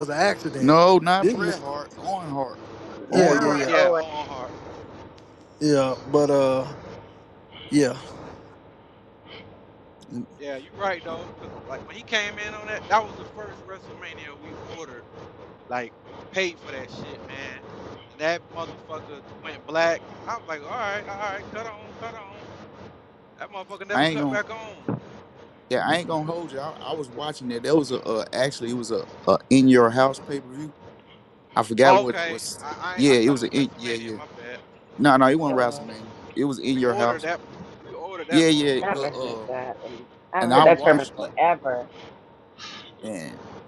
was an accident. No, not This Bret was Hart. Owen Hart. yeah, Owen yeah, Owen, Hart. yeah, Yeah, Owen. on heart. yeah. But yeah, Yeah, you right though, cause like when he came in on that, that was the first WrestleMania we ordered, like paid for that shit, man. And that motherfucker went black. I was like, all right, cut on, cut on. That motherfucker I never ain't cut gonna. back on. Yeah, I ain't gonna hold you. I was watching it. There was a actually it was a in your house pay per view. I forgot Oh, what okay, was. I Yeah, it thought it was was yeah, WrestleMania. yeah. My bad. No, no, it wasn't Uh, WrestleMania. It was in We your ordered house. that. We ordered that Yeah, yeah. I motherfucker. haven't heard that. I And haven't I heard that term in watched it, forever.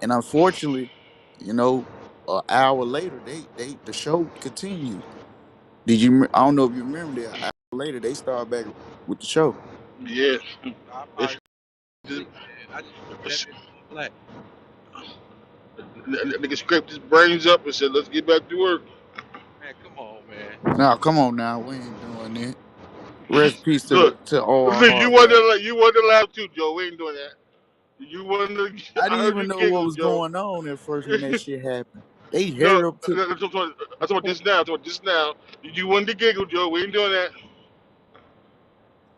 and unfortunately, you know, an hour later, the show continued. I don't know if you remember that. An hour later, they started back with the show. Yeah. I It's probably just, sick, man. I just remember that bitch going black. that nigga scraped his brains up and said, "Let's get back to work." Man, come on, man. Now, come on now, we ain't doing that. Rest in peace Look, to all our look, heart, man. you wanted to laugh too, Joe. We ain't doing that. You wanted to, I I didn't heard even you know what giggle, was Joe. going on at first when that shit happened. They No, hurry up to. that's what this now. That's what this now. You wanted to giggle, Joe. We ain't doing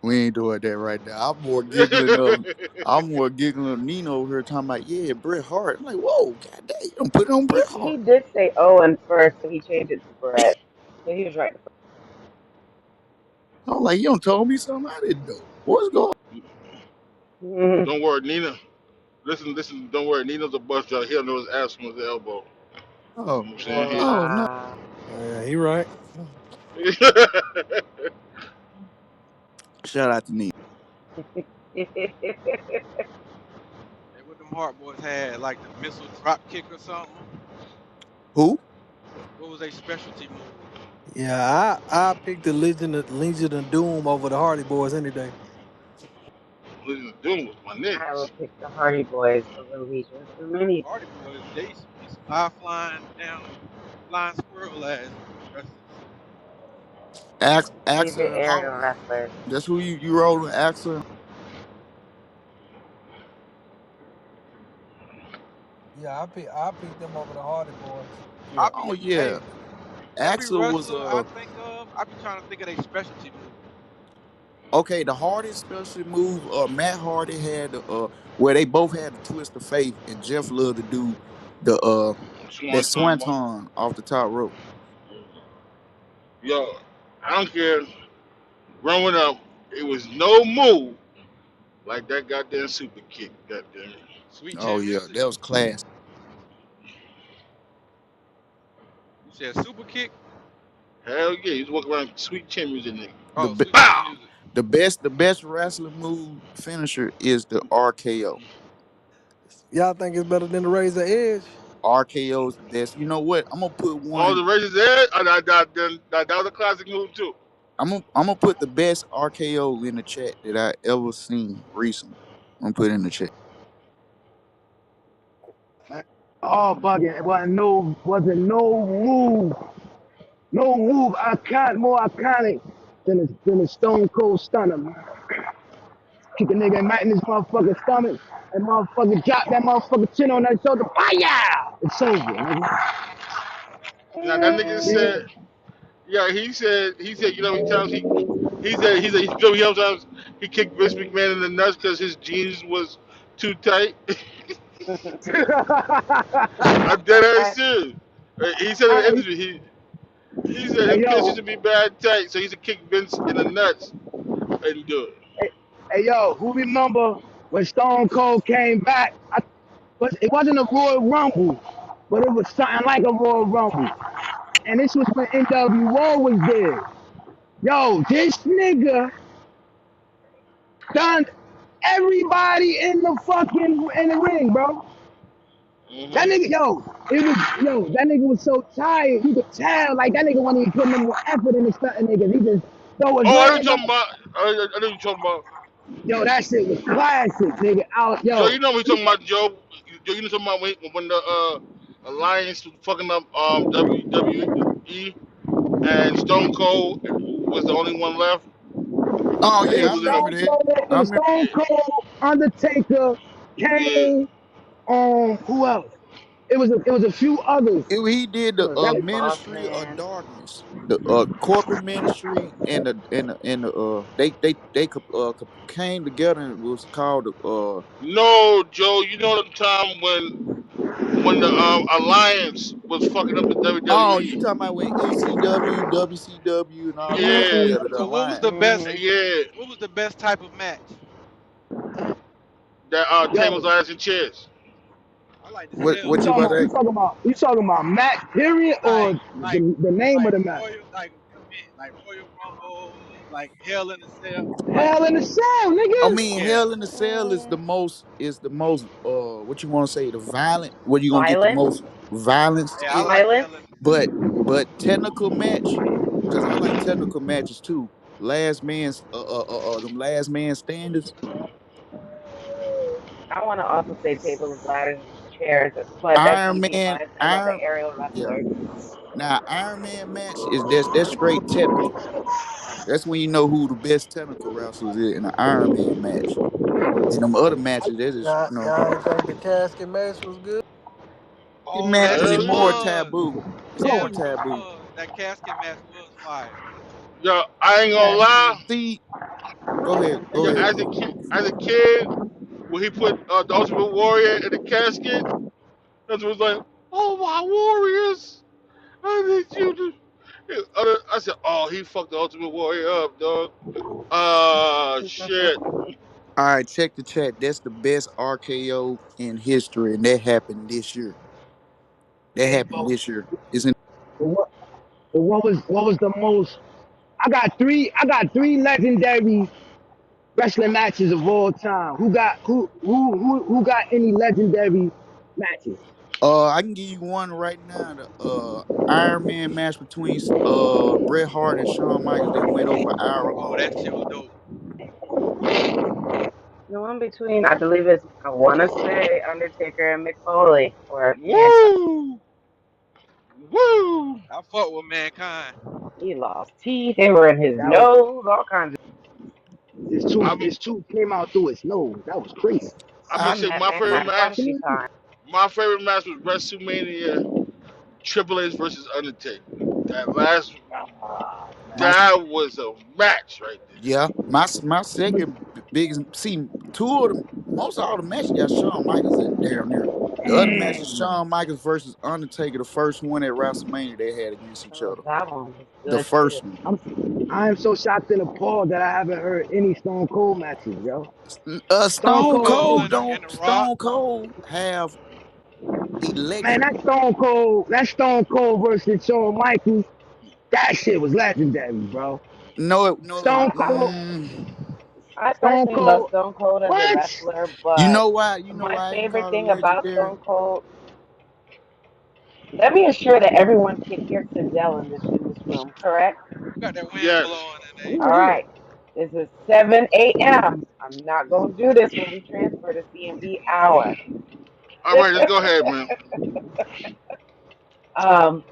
We ain't doing that right now. that. I'm more giggling of Nino over here talking about, yeah, Bret Hart. I'm like, whoa, goddamn, you don't put it on Bret He Hart. did say Owen first, so he changed it to Brett. So he was right. I'm like, you don't told me something I didn't know. What's going Mhm. Don't worry, Nina. Listen. Don't worry. Nina's a bus driver. He'll know his ass from his elbow. on? Oh, You know what oh no. Wow. yeah, he right. I'm saying? Shout out to Nino. And what them Hard Boys had, like the missile drop kick or something. Who? What was their specialty move? Yeah, I picked the Legion of Doom over the Hardy Boys any day. Listen to Doom was my I niggas. will pick the Hardy Boys over Legion. So many Hardy Boys, they used to be some high flying down flying squirrel ass wrestlers. favorite Axel and aerial Howard. wrestlers. That's who you rolling, Axel. Yeah, I picked them over the Hardy Boys. I Yeah. be Oh yeah, hey, every Axel was wrestler I think of, I be trying to think of their specialty move. okay. The hardest special move. Matt Hardy had where they both had the twist of faith, and Jeff loved to do the that Swanton, boy. swanton off the top rope. Yo, I don't care. Growing up, it was no move like that goddamn super kick. Goddamn it. Sweet Oh chin yeah, music. that was class. You said super kick? Hell yeah, he's walking around sweet chin music, nigga. The Oh, be- sweet chin Bow. music. the best wrestling move finisher is the RKO. Y'all think it's better than the Razor Edge? RKO is the best. You know what? I'm gonna put All one. the races there, that was a classic move too. I'm gonna put the best RKO in the chat that I ever seen recently. I'm gonna put it in the chat. Oh, bugging. It wasn't no move more iconic than a Stone Cold Stunner, man. Kick a nigga right in his motherfucking stomach, and motherfucker drop that motherfucking chin on that shoulder. Fire! It's over, nigga. Now that nigga Nigga, said, yeah, he said, you know, how many times he said, you know, how many times he kicked Vince McMahon in the nuts because his jeans was too tight. I'm dead ass I, serious. He said in the hey, interview, he said hey, his pants used yo, to be bad tight, so he used to kick Vince in the nuts and do it. hey, hey, yo, who remember when Stone Cold came back? It wasn't a Royal Rumble, but it was something like a Royal Rumble. And this was when NWO was there. Yo, this nigga done everybody in the fucking in the ring, bro. That Hmm. nigga, that nigga was so tired. You could tell, like that nigga wasn't even putting no more effort into stunting niggas. He just throw his Oh, I know leg what you're up. talking about. I know what you're talking about. Yo, that shit was classic, nigga. Out, Joe, yo. you know what we're talking about, Joe. Joe, you know what I'm talking about when the Alliance was fucking up WWE and Stone Cold was the only one left. Oh And he yeah, I It's was in a remember Stone that. Cold, I it's remember. Stone Cold, Undertaker, yeah. Kane, who else? it was a few others He did the Was it Boss ministry of Man? darkness, the corporate ministry, and came together and was called No, Joe. You know the time when the alliance was fucking up the oh, you WWE. talking about when ECW, WCW, and all them came Yeah, together, the So what was the alliance. best? Mm-hmm. yeah. What was the best type of match? That tables, Yo, ladders, and chairs. I like the What cell you what you talking about about that? you talking about you talking about Mac period or like like the name of like the match? Royal like like Royal Rumble, like Hell in a Cell. Like Hell in the Cell, I nigga. mean, yeah, Hell in the Cell Mm, is the most what you want to say, the violent, where you gonna get the violent? most violence yeah, I in. like Violent? Hell in the But technical match, because I like technical matches too. Them last man standards. I want to also say tables, ladders, and chairs, but that's Iron easy Man, because I love the Iron, aerial yeah. wrestlers. Now Iron Man match is that's straight technical. That's when you know who the best technical wrestlers is in an Iron Man match. And them other matches, they just Y'all ain't think the casket match was good? the oh match that is Hell shit yeah. more was. taboo. It's Yeah, more Yo, it taboo. was. That casket match was fire. Yo, I ain't gonna Yes. lie. See, go ahead, go Yeah, ahead, as a kid, when he put the Ultimate Warrior in the casket, that's was like, "Oh my warriors, I need you to." I said, "Oh, he fucked the Ultimate Warrior up, dog." Shit. All right, check the chat. That's the best RKO in history, and that happened this year. That hey, happened bro, this year. It's in. what was the most? I got three legendary wrestling matches of all time. Who got any legendary matches? I can give you one right now. The Iron Man match between Bret Hart and Shawn Michaels that went over an hour Oh, long. that shit was dope. The one between, I believe it's, I want to say Undertaker and Mick Foley or Mankind. Woo, woo. I fuck with mankind. He lost teeth. They were in his That was nose. All kinds of. his tooth. I'm His tooth came out through his nose. That was crazy. I'm I gonna I say met my favorite Mankind quite a match. few times. My favorite match was WrestleMania Triple H versus Undertaker. That last, Oh, my man. that was a match right there. yeah my second biggest. See, two of them, most all the matches got Shawn Michaels in down there. The other match is Mm. Shawn Michaels versus Undertaker. The first one at WrestleMania they had against each Oh, other. that one was The good too. first one. I'm I am so shocked and appalled that I haven't heard any Stone Cold matches, yo. Stone Stone Stone Cold, Cold Cold and don't. The Rock. Stone Cold have man, electric. That Stone Cold versus Shawn Michaels, that shit was legendary, bro. No, no. I, Stone I, Cold, I Stone personally love Cold, Stone Cold as a what? wrestler, You but know why? You know my why I can favorite call it thing about legendary? Stone Cold, let me assure that everyone can hear Sindel in this room, correct? You got that wind Yes. blowing in Yeah, All there. yeah. right. This is 7 a.m. I'm not going to do this when we transfer to CMB hour. All right, let's go ahead, man. um,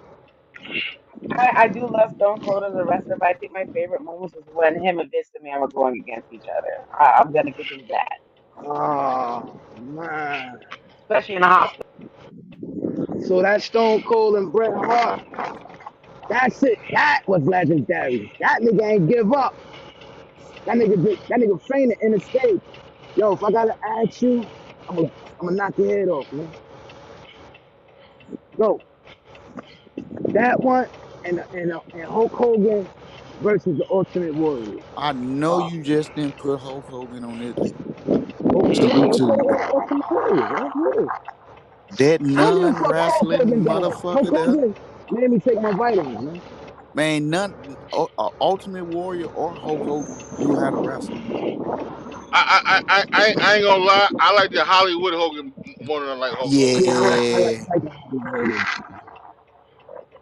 I do love Stone Cold as a wrestler, but I think my favorite moments was when him and Vince McMahon were going against each other. I'm going to give him that, Oh, man. especially in the hospital. So that Stone Cold and Bret Hart, that's it. That was legendary. That nigga ain't give up. That nigga fainted in the stage. Yo, if I gotta ask you, I'm gonna knock your head off, man. Yo, that one and Hulk Hogan versus the Ultimate Warrior. I know Oh, you just didn't put Hulk Hogan on this list. yeah, Salute Hulk to you. Hogan and Ultimate Warrior, right? Yeah. That I don't give a fuck Hulk non-wrestling Hogan died. Hulk motherfucker there. Hogan made me take my vitamins, man. Man, none Ultimate Warrior or Hulk Hogan knew how to wrestle. I ain't gonna lie. I like the Hollywood Hogan more than I like Hulk Hogan. Yeah, Yeah. I like Hulk Hogan.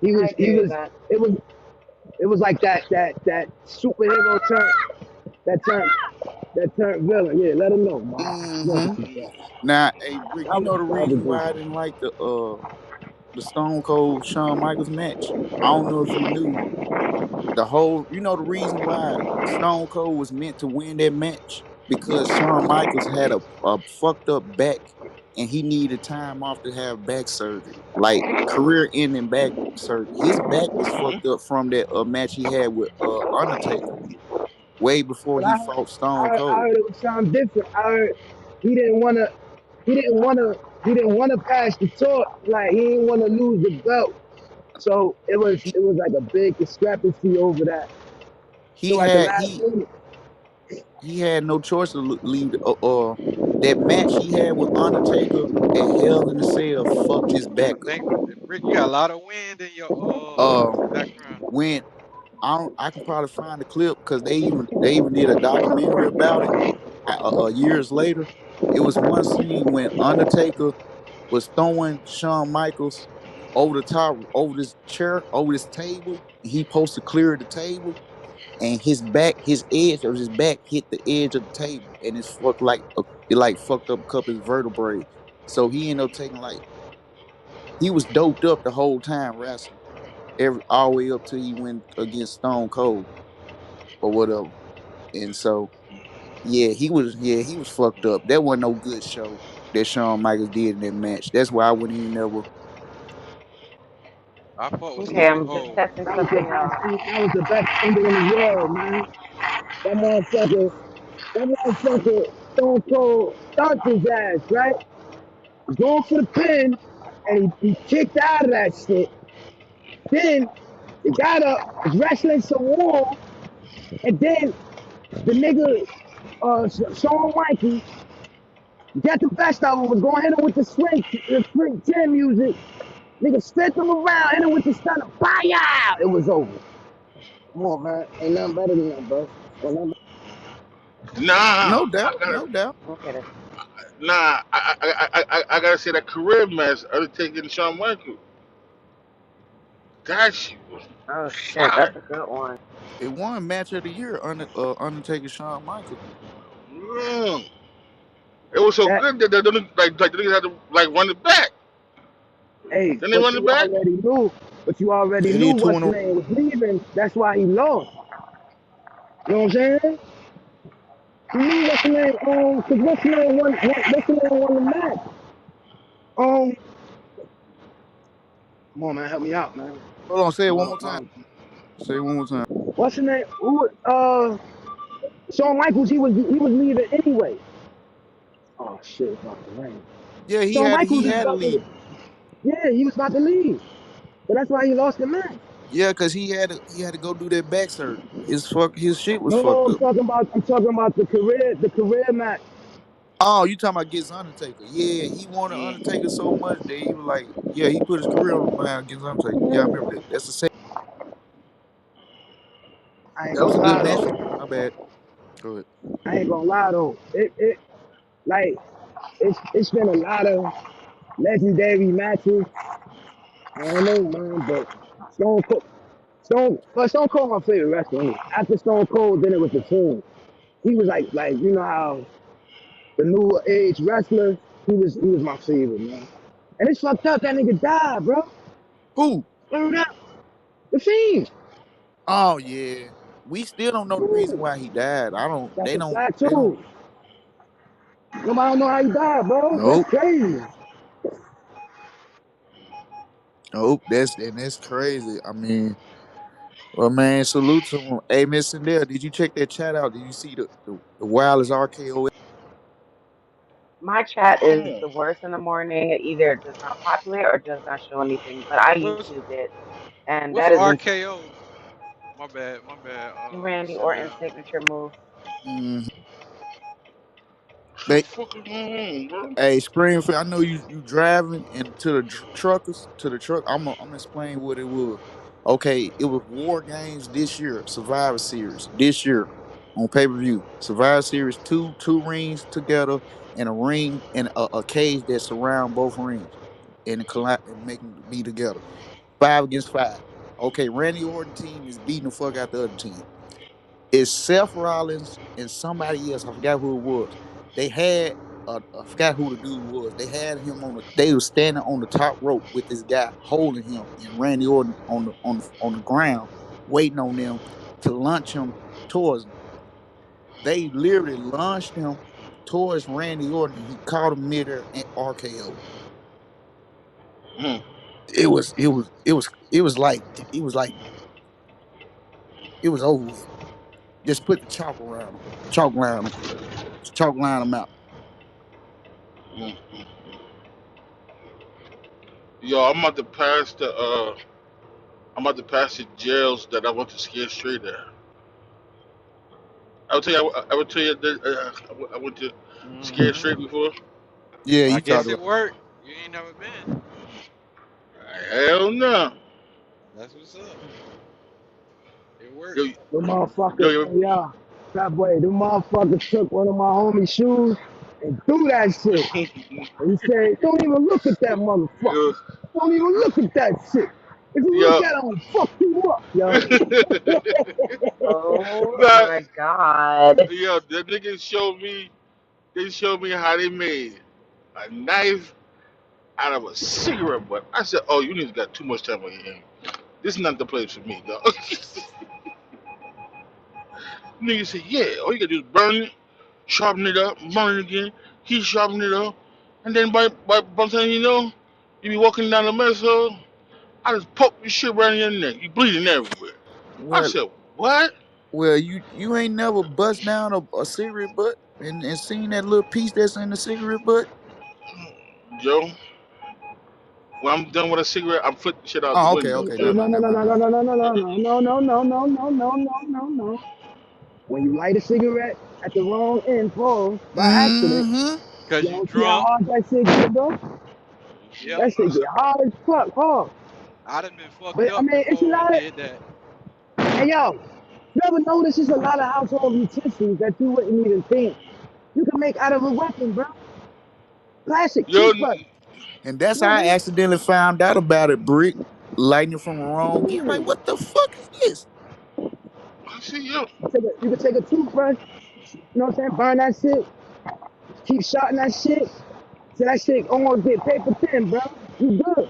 He I was, he agree with was, that. it was, it was like that superhero turn, that turned villain. Yeah, let him know, man. Mm-hmm. Yeah, Now, hey Rick, you know the that was a reason good why I one. didn't like the Stone Cold Shawn Michaels match? I don't know if you knew the whole. You know the reason why Stone Cold was meant to win that match because Shawn Michaels had a fucked up back and he needed time off to have back surgery, like career-ending back surgery. His back was Mm-hmm. fucked up from that match he had with Undertaker way before But he fought Stone I Cold. heard it was something different. I heard he didn't want to. He didn't want to. He didn't want to pass the torch. Like he didn't want to lose the belt. So He it was like a big discrepancy over that. So he at the had last he minute, he had no choice to leave. That match he had with Undertaker at Hell in the Cell fucked his I back up. think Brick, you got a lot of wind in your Uh, background. when I can probably find the clip because they even did a documentary about it. Years later, it was one scene when Undertaker was throwing Shawn Michaels over the top, over this chair, over this table, and he supposed to clear the table, and his back, his edge of his back hit the edge of the table, and it like fucked up a couple of his vertebrae. So he ended up taking like he was doped up the whole time wrestling, all the way up till he went against Stone Cold or whatever. And so he was fucked up. That wasn't no good show that Shawn Michaels did in that match. That's why I wouldn't even never. I fought with Okay, Stone I'm just Cold. testing something out. that was the best ending in the world, man. That motherfucker, that motherfucker, Stone Cold stumped his ass, right? He's going for the pin, and he kicked out of that shit. Then he got up, was wrestling some more, and then the nigga, Shawn Michaels, got the best of him, was going to hit him with the swing 10 music. Nigga spit him around, hit him with the stunner, fire! It was over. Come on, man. Ain't nothing better than that, bro. Ain't nothing Nah, No I doubt, gotta. no doubt. Okay, this. Nah, I gotta say that career match, Undertaker and Shawn Michaels. That shit was Oh shit, fire. that's a good one. It won match of the year. Undertaker, Shawn Michaels. Mm. It was so that, good that they niggas had to like run it back. hey, Then they run it back. but you already They knew did two what's in the a. name was leaving. That's why he lost. You know what I'm saying? You knew what's the name, cause what's the name won the match? Um, come on, man, help me out, man. Hold on, say it one My, more time. my, Say it one more time. what's the name? Shawn Michaels, he was leaving anyway. Oh shit, it's about to rain. Yeah, Shawn he Michaels is had to about to, leave. yeah, he was about to leave. So that's why he lost the match. Yeah, cause he had to go do that back surgery. His shit was No, fucked up. I'm talking about the career match. Oh, you talking about against Undertaker? Yeah, he wanted Mm. Undertaker so much that he was like, yeah, he put his career on the line against Undertaker. Yeah, I Yeah. remember that. That's the same. I ain't That was gonna a good lie match. though. My bad. Go ahead. I ain't gonna lie though. Like it's been a lot of legendary matches. I don't know, man, but Stone Cold, Stone Cold my favorite wrestler. After Stone Cold, then it was the Fiend. He was like you know how the new age wrestlers. He was my favorite, man. And it's fucked up that nigga died, bro. Who? Remember that? The Fiend. Oh yeah. We still don't know the reason Ooh, why he died. I don't. that's They a don't. fact They don't. too. Nobody don't know how he died, bro. That's Nope. crazy. Nope. That's crazy. I mean, well, man, salute to him. Hey, Miss Sindel, did you check that chat out? Did you see the wireless RKO? My chat is Mm. the worst in the morning. It either does not populate or does not show anything, but I What's YouTube it, and what's that is RKO? My bad. Randy Orton's Chanel. signature move. Mm-hmm. What the fuck is going on, bro? Hey, Springfield, I know you driving into the truckers to the truck. I'm gonna explain what it was. Okay, it was War Games this year, Survivor Series this year on pay per view. Survivor Series two rings together and a ring and a cage that surround both rings and and make them be together. 5 against 5. Okay, Randy Orton team is beating the fuck out the other team. It's Seth Rollins and somebody else. I forgot who it was. They had I forgot who the dude was. They had him on the. They was standing on the top rope with this guy holding him and Randy Orton on the ground, waiting on them to launch him towards them. They literally launched him towards Randy Orton. He caught him midair and RKO. Mm, It was over with. Just put the chalk around him, chalk around him, chalk line him out. mm. Yo, I'm about to pass the jails that I went to scare straight at. I would tell you that I went to scare Mm-hmm. straight before. Yeah, I you talked guess about. it worked. You ain't never been. Hell no. That's what's up. It Yo, worked. The motherfucker, yo, yo, hey, y'all, that boy, the motherfucker took one of my homie's shoes and threw that shit. And he said, don't even look at that motherfucker. yo, Don't even look at that shit. If you look yo. at it, I'll fuck you up, yo. Oh Nah, my God. yo, the niggas showed me. They showed me how they made a knife out of a cigarette butt. I said, "Oh, you niggas got too much time on your hands. This is not the place for me, dog." Nigga said, "Yeah, all you gotta do is burn it, sharpen it up, burn it again, keep sharpening it up, and then by the time you know, you be walking down the mess hall, I just poke your shit right in your neck. You bleeding everywhere." I Well, said, "What, you ain't never bust down a cigarette butt and seen that little piece that's in the cigarette butt. Joe? When I'm done with a cigarette, I'm flipping shit out the Oh, okay, window, okay, No, never Joe." no, mind, no, never no, mind, no, never no, mind. no, no, no, no, no, no, no, no, no, no, no, no. When you light a cigarette at the wrong end, pause, by accident, Mm-hmm. Cause you you don't see how drunk. hard that shit get, bro? Yep. That shit get hard as fuck, hard. I done been fucked But I up mean, it's a before and lot of, did that. hey yo, you ever notice there's a lot of household utensils that you wouldn't even think you can make out of a weapon, bro? Plastic Yo, toothbrush. And that's You know how what I I'm accidentally found out about it, Brick. Lighting it from the wrong gear. Like, saying? what the fuck is this? I see yo. You can take a toothbrush, you know what I'm saying? Burn that shit, keep shotting that shit. So that shit almost get paper thin, bro. You good.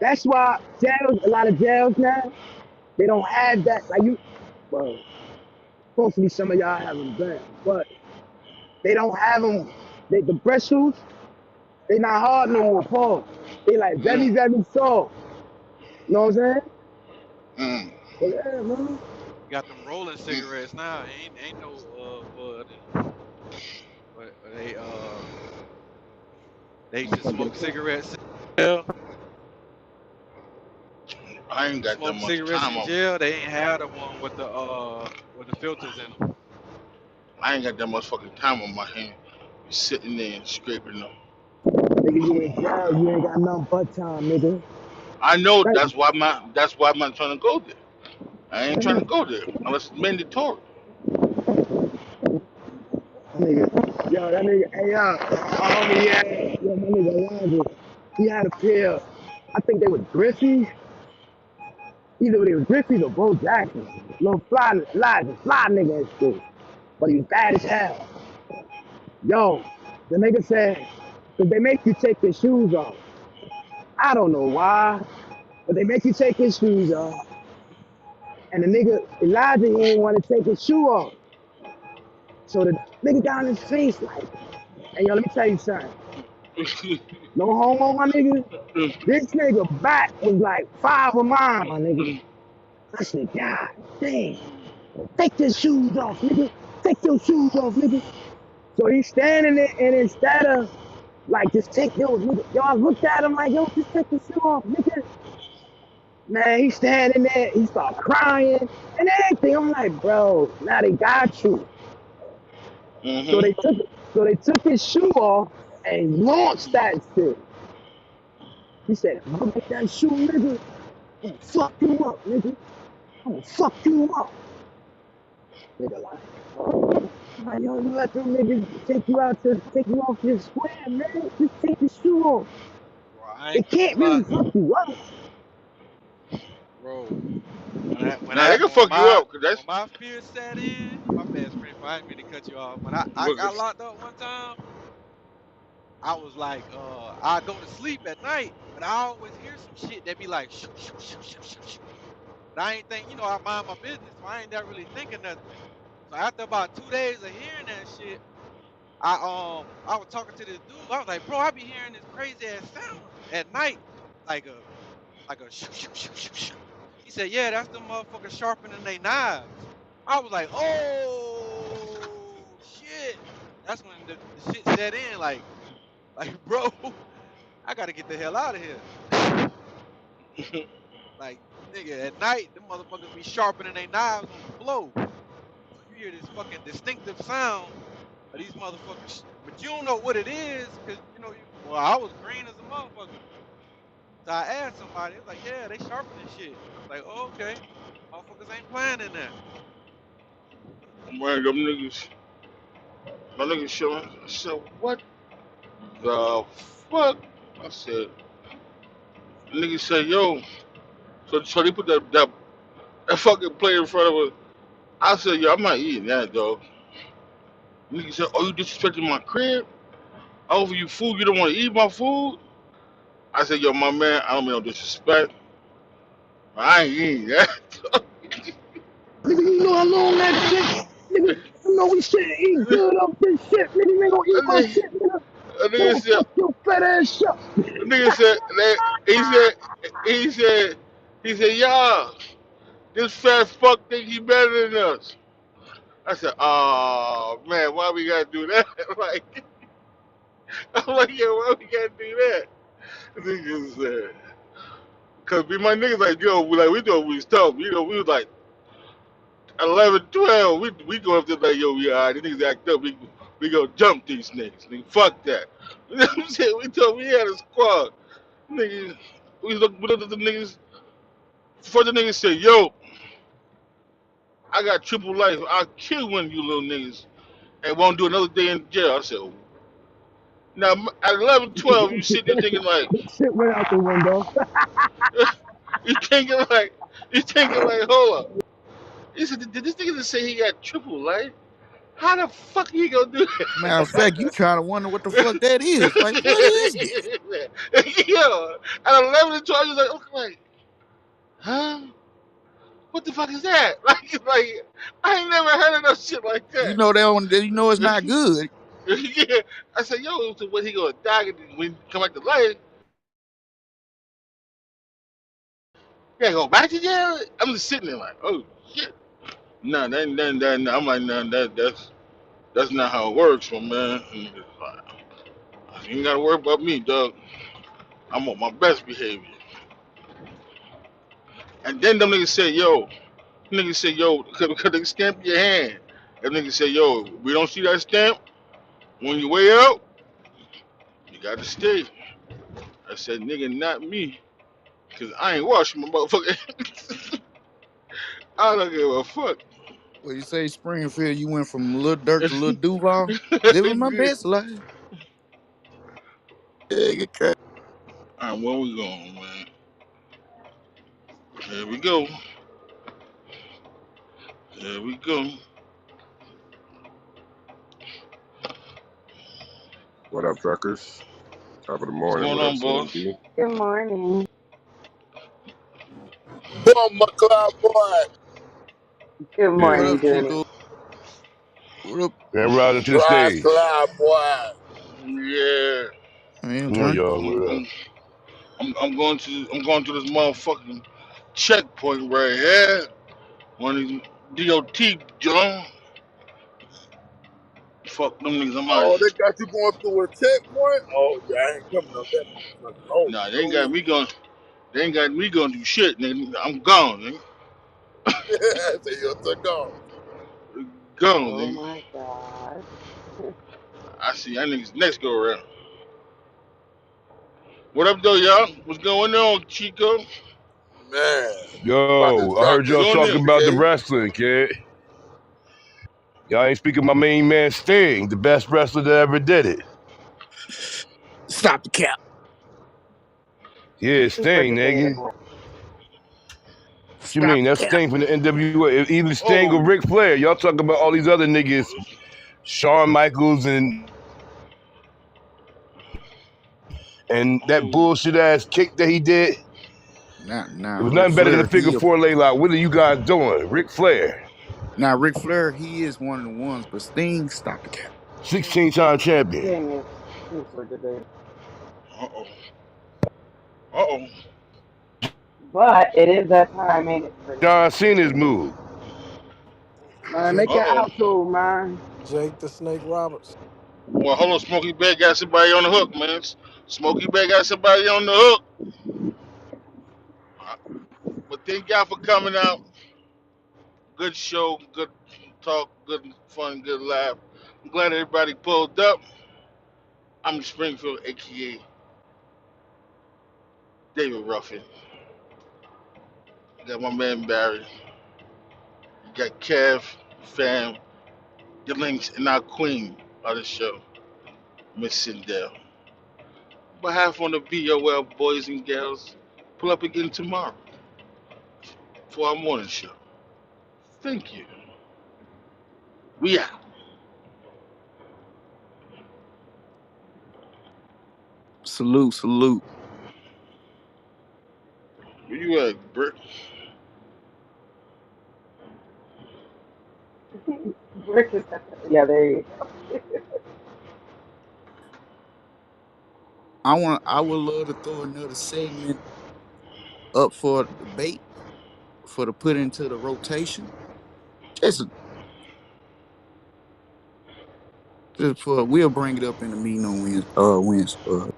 That's why jails, a lot of jails now, they don't have that. Like you, well, hopefully some of y'all have them done, but they don't have them. The bristles, they not hard no more, Paul. They like Mm, very, very soft. You know what I'm saying? mm, But yeah, man. You got them rolling mm. cigarettes now. Ain't no bud in 'em. But they used to smoke cigarettes in jail. I ain't got that Smoke much cigarettes time in on. jail. They ain't had the one with the filters in them. I ain't got that much fucking time on my hand. Be sitting there and scraping them. Nigga, Come you in on. jail, you ain't got nothing but time, nigga. I know Right? that's why I'm not trying to go there. I ain't trying to go there unless it's mandatory. Nigga. Yo, that nigga, hey, yo, my homie, yeah, yo, my nigga Elijah, he had a pair, I think they was Griffey's, either they was Griffey's or Bo Jackson. Little fly, Elijah, fly nigga and shit. But he was bad as hell. Yo, the nigga said, cause they make you take your shoes off. I don't know why, but they make you take your shoes off. And the nigga, Elijah, he ain't want to take his shoe off. So the nigga got on his face like, hey, yo, let me tell you something. No homo, my nigga. This nigga back was like 5 of mine, my nigga. I said, God damn, take your shoes off, nigga. Take your shoes off, nigga. So he's standing there, and instead of like just take yo, nigga, yo, I looked at him like, yo, just take your shoe off, nigga. Man, he's standing there, he start crying and everything. I'm like, bro, now they got you. So Mm-hmm. they took his shoe off and launched that shit. He said, if you make that shoe, nigga, I'm gonna fuck you up, nigga. I'm gonna fuck you up. Nigga like, yo, you let them niggas take you off your square, man. Just take the shoe off. Bro, I They ain't gonna can't lie, really fuck you up. bro. Now they can fuck you up, cause When that's my fear set in, my bad screen for I didn't mean to cut you off. When I look. got locked up one time, I was like, I go to sleep at night, but I always hear some shit that be like shoo shoo shoo shoo shoo shoo. But I ain't think, I mind my business, so I ain't that really thinking nothing. So after about 2 days of hearing that shit, I was talking to this dude. I was like, bro, I be hearing this crazy ass sound at night, like a shoo shoo shoo shoo shoo. He said, yeah, that's the motherfuckers sharpening their knives. I was like, oh shit. That's when the shit set in. Like, bro, I gotta get the hell out of here. Like, nigga, at night, them motherfuckers be sharpening their knives on the floor. You hear this fucking distinctive sound of these motherfuckers, but you don't know what it is, cause well, I was green as a motherfucker. So I asked somebody, it's like, yeah, they sharpening shit. I was like, oh, okay, motherfuckers ain't playing in there. Man, them niggas, my niggas showing. I said, what the fuck? I said, niggas said, yo. So they put that fucking plate in front of us. I said, yo, I'm not eating that, though. Niggas said, oh, you disrespecting my crib? I offer you food, you don't want to eat my food? I said, yo, my man, I don't mean no disrespect. I ain't eating that. Nigga, you know how long that shit? Nigga, you know we shouldn't eat good off this shit. Nigga, you ain't gonna eat A my nigga, shit, nigga. a nigga Go said, fuck your fat ass shit. a nigga said, he said, he said, he said, y'all, this fat fuck think he better than us. I said, oh man, why we gotta do that? Like, I'm like, yo, why we gotta do that? Niggas said, cause me, my niggas like, yo, we thought we was tough. We was like 11, 12. We go up there like, yo, we alright. These niggas act up. We go jump these niggas. Nigga, fuck that. You know what I'm saying? We thought we had a squad. Niggas, we looked at the niggas. Before the niggas said, yo, I got triple life. I'll kill one of you little niggas and won't do another day in jail. I said, now at 11, 12, you sit there thinking like, Shit went out the window. you thinking like, hold up. He said, did this nigga just say he got triple life? How the fuck he gonna do Matter of fact, you try to wonder what the fuck that is. Like, what is this? that? Yo, at 11 and 12, you're like, huh? What the fuck is that? Like, I ain't never heard of no shit like You that. know they don't, you know it's not good. Yeah. I said, yo, so when he gonna die when he come back to life, he gotta go back to jail? I'm just sitting there like, oh shit. No, that, I'm like, no, that's not how it works, my man. And it's like, you ain't gotta worry about me, dog. I'm on my best behavior. And then them niggas said, because they stamp your hand. Them niggas said, yo, we don't see that stamp. When you weigh out, you gotta stay. I said, nigga, not me. Because I ain't washing my motherfucker. I don't give a fuck. Well, you say Springfield, you went from Little Dirk to Little Duval, living my best life. Yeah, get crazy. Alright, where we going, man? Here we go. Here we go. What up, truckers? Top of the What's morning. going What up, on, boss? CMB? Good morning. Boom, McLeod, boy. Good Yeah. What morning, up, Junie. Chico? What up? And rising to the Dry stage. Cloud, boy. Yeah. Man, Come on, turn. y'all. I'm, What up? I'm, I'm going to this motherfucking checkpoint right here. One of these DOT, John. Fuck them niggas. I'm out. Oh, they got you going through a checkpoint? Oh, yeah, I ain't coming up that motherfucker. Oh, Nah, they ain't got no. me going. They ain't got me going to do shit, nigga. I'm gone, nigga. Say you're so gone. Gone, Oh nigga. my God. I see that niggas next go around. What up, though, y'all? What's going on, Chico? Man, about to Yo, I drop heard What's y'all this going talking on? about the NBA. wrestling, kid. Y'all ain't speaking my main man Sting, the best wrestler that ever did it. Stop the cap. Yeah, Super Sting, nigga. debatable. What you Stop mean? the That's cap. Sting from the NWA. Either Sting or Oh, Ric Flair. Y'all talking about all these other niggas, Shawn Michaels and that oh. bullshit ass kick that he did. Now, It was Ric nothing better than a Flair, figure four lay out. What are you guys doing? Ric Flair. Ric Flair, he is one of the ones, but Sting, stop the cap. 16-time champion. Dang it. Thanks for the day. Uh oh. Uh oh. But it is that time, ain't it, John Cena's move. Man, Jake make Uh an oh. outro, man. Jake the Snake Roberts. Well, hold on. Smokey Bear got somebody on the hook, man. Smokey Bear got somebody on the hook. But thank y'all for coming out. Good show, good talk, good fun, good laugh. I'm glad everybody pulled up. I'm Springfield, aka David Ruffin. I got my man Barry. You got Kev, Fam, the links, and our queen of the show, Miss Sindel. But have on the BOL boys and girls. Pull up again tomorrow for our morning show. Thank you. We out. Salute, salute. Where you at, Brick? Brick is, yeah, there you go. I would love to throw another segment up for debate for to put into the rotation. Just, just for we'll bring it up in the meeting on Wednesday.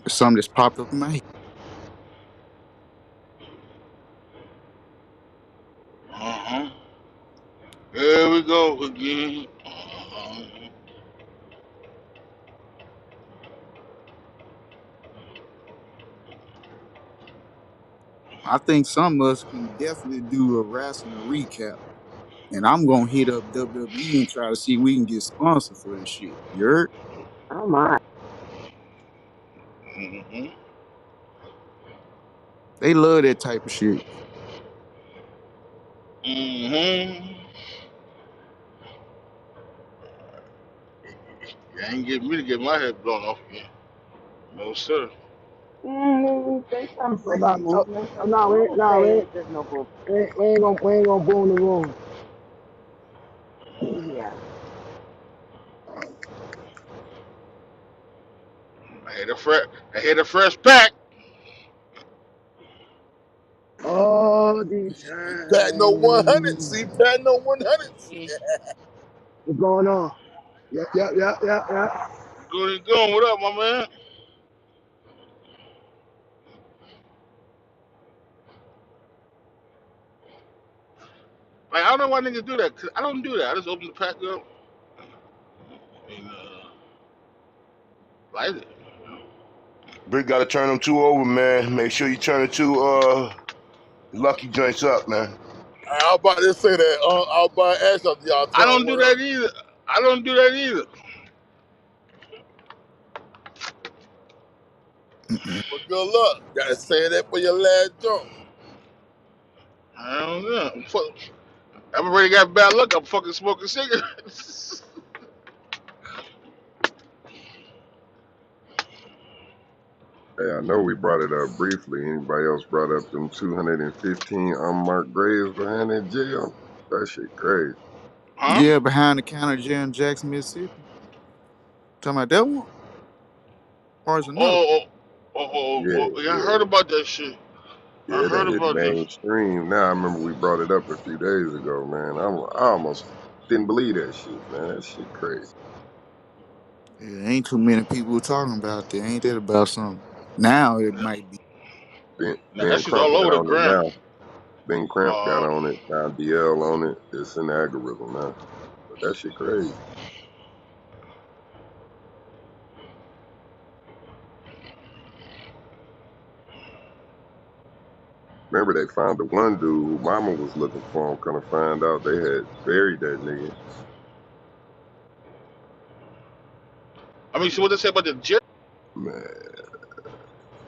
Something that's popped up in my head. Uh-huh. Here we go again. Uh-huh. I think some of us can definitely do a wrestling recap. And I'm gonna hit up WWE and try to see if we can get sponsored for this shit. You heard? Oh my. Mm-hmm. They love that type of shit. Mm-hmm. You ain't getting me to get my head blown off again. No, sir. There's some So, nah, freaky so, movement. so nah, I'm just saying, there's no boom. we ain't gonna boom the room. Yeah. I hit a fresh pack. All the See Pat no 100. time. See Pat no 100. Mm, What's going on? Yep, yep, yep, yep, yep. good and going. What up, my man? Like, I don't know why niggas do that. Cause I don't do that. I just open the pack up and light it. Brick got to turn them two over, man. Make sure you turn the two lucky joints up, man. I was about to say that. I was about to ask y'all I turn don't do one up. that either. I don't do that either. Mm-mm. But good luck. Gotta say that for your last jump. I don't know. I'm already got bad luck. I'm fucking smoking cigarettes. Hey, I know we brought it up briefly. Anybody else brought up them 215 unmarked graves behind that jail? That shit crazy. Huh? Yeah, behind the counter jail in Jackson, Mississippi. Talking about that one? Or is another one? Oh, Yeah, yeah, I heard yeah, about that shit. I yeah. That heard hit about this. mainstream. Now I remember we brought it up a few days ago, man. I almost didn't believe that shit, man. That shit crazy. Yeah, ain't too many people talking about that. Ain't that about something? Now it might be. Now that Ben shit's all Crump got over the on it ground. now. Ben Cramp got Uh, on it. Now DL on it. It's an algorithm now. But that shit crazy. Remember they found the one dude who mama was looking for him. Kind of find out they had buried that nigga. I mean, so what they say about the jail? Man,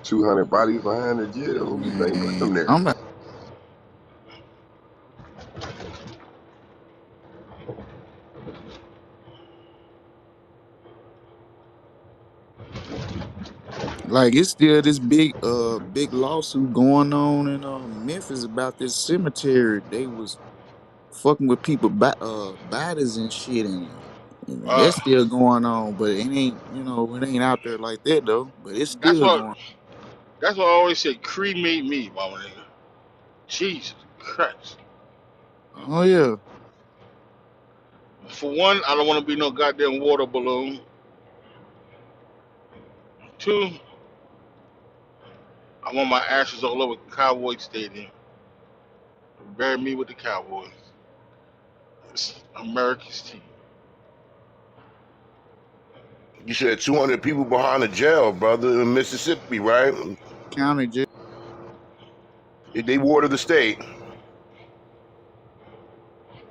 200 bodies behind the jail. Who you think put Man, them there? I'm not, like it's still this big lawsuit going on in Memphis about this cemetery. They was fucking with people bodies and shit, and And Uh, that's still going on, but it ain't, it ain't out there like that though. But it's that's still what going. that's what I always say. Cremate me, mama nigga. Jesus Christ. Oh yeah. For one, I don't want to be no goddamn water balloon. Two, I want my ashes all over Cowboy Stadium. Bury me with the Cowboys. It's America's team. You said 200 people behind the jail, brother, in Mississippi, right? County jail. They water the state.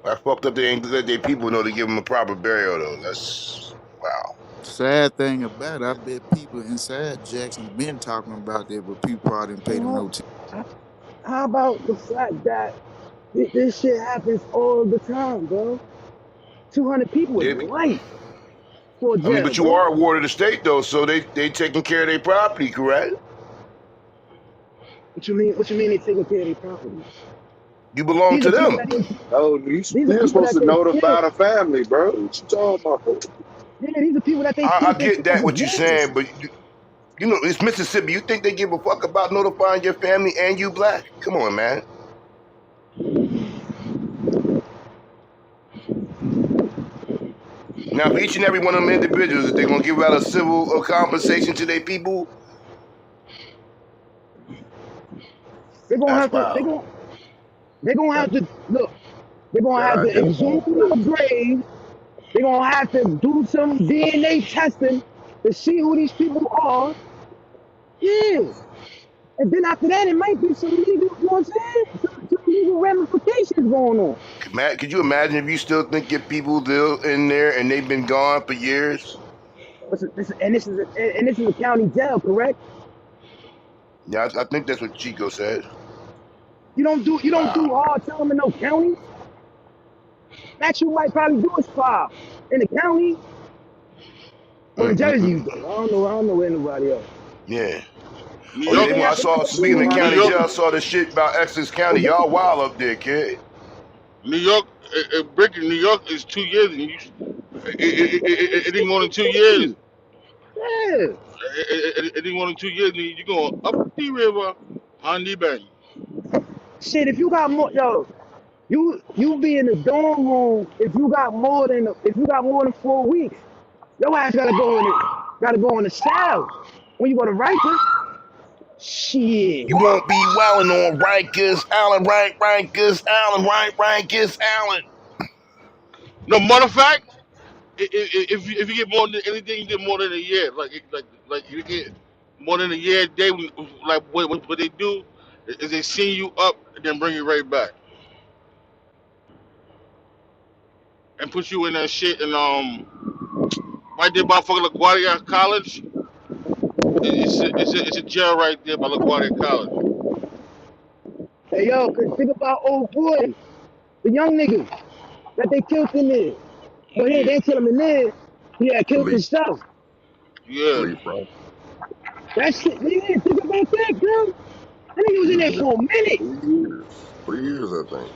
I fucked up. They ain't let their people know to give them a proper burial, though. That's wow. Sad thing about it, I bet people inside Jackson been talking about that, but people probably didn't pay them Well, no attention. how about the fact that this shit happens all the time, bro? 200 people is They, light for I mean, jail, but you bro. are a ward of the state, though, so they taking care of their property, correct? What you mean? What you mean they taking care of their property? You belong These to are people them. that they. No, you These are still people supposed that to they notify killed. the family, bro. What you talking about? Yeah, these are people that they I killed get themselves that what you're again. saying, but you know it's Mississippi. You think they give a fuck about notifying your family and you black? Come on, man. Now, for each and every one of them individuals, if they're gonna give out a civil compensation to their people, They're gonna that's have to. wild. They're gonna God, have to look. They're gonna have to goddamn exhume motherfucker. the grave. They're gonna have to do some DNA testing to see who these people are. Yeah. And then after that, it might be some legal, you know what I'm saying? Some legal ramifications going on. Matt, could you imagine if you still think your people still in there and they've been gone for years? And this is a county jail, correct? Yeah, I think that's what Chico said. You don't do Wow. hard time in no county. Max, you might probably do is five in the county or in Jersey. You Mm-mm-mm. do. I don't know anybody else. Yeah. New Oh yeah. But York, they When I have to saw speaking of exhume New county York, jail, I everything. saw this shit about Essex County. But they, Y'all wild up there, kid. New York, brick in New York is 2 years, and it ain't more than 2 years. yeah. It ain't more than 2 years, and you going up the river on the bank. Shit, if you got more, yo, you be in the dorm room if you got more than 4 weeks. Your ass gotta go in the cell when you go to Rikers. Shit. You won't be wilding on Rikers, Allen, Rikers, Allen, Rikers, Allen. No, matter of fact, if you get more than anything, you get more than a year. Like you get more than a year a day. Like what they do is they send you up and then bring you right back and put you in that shit. And right there by fucking LaGuardia College, it's a jail right there by LaGuardia College. Hey yo, think about old boy, the young nigga that they killed in there. But he Yeah, they didn't kill him in there. He had killed Khalif, himself. yeah, Khalif, bro. That shit, yeah, think about that, girl. That nigga was He in was there in there for a minute. 3 years. 3 years, I think.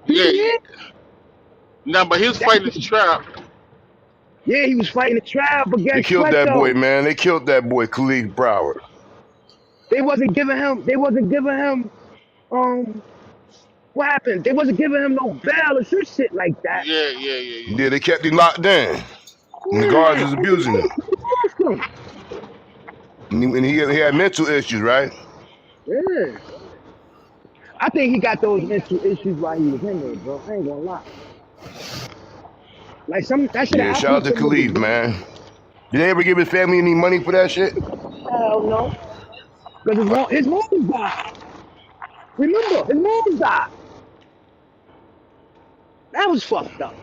3 years? yeah. Now, but he was That fighting his trial. yeah, he was fighting the trial, but They guess killed what that boy, though? man. They killed that boy, Khalid Broward. They wasn't giving him what happened? They wasn't giving him no bail or some shit like that. Yeah, yeah, yeah, Yeah, yeah. they kept him locked in. And the guards Yeah, was and abusing him. they lost him. And he had mental issues, right? Yeah. I think he got those mental issues while he was in there, bro. I ain't gonna lie. Like some that should Yeah, have shout happened out to to some niggas, Khalid, bro. man. Did they ever give his family any money for that shit? Hell no. Because Uh, his mom died. Remember, his mom died. That was fucked up.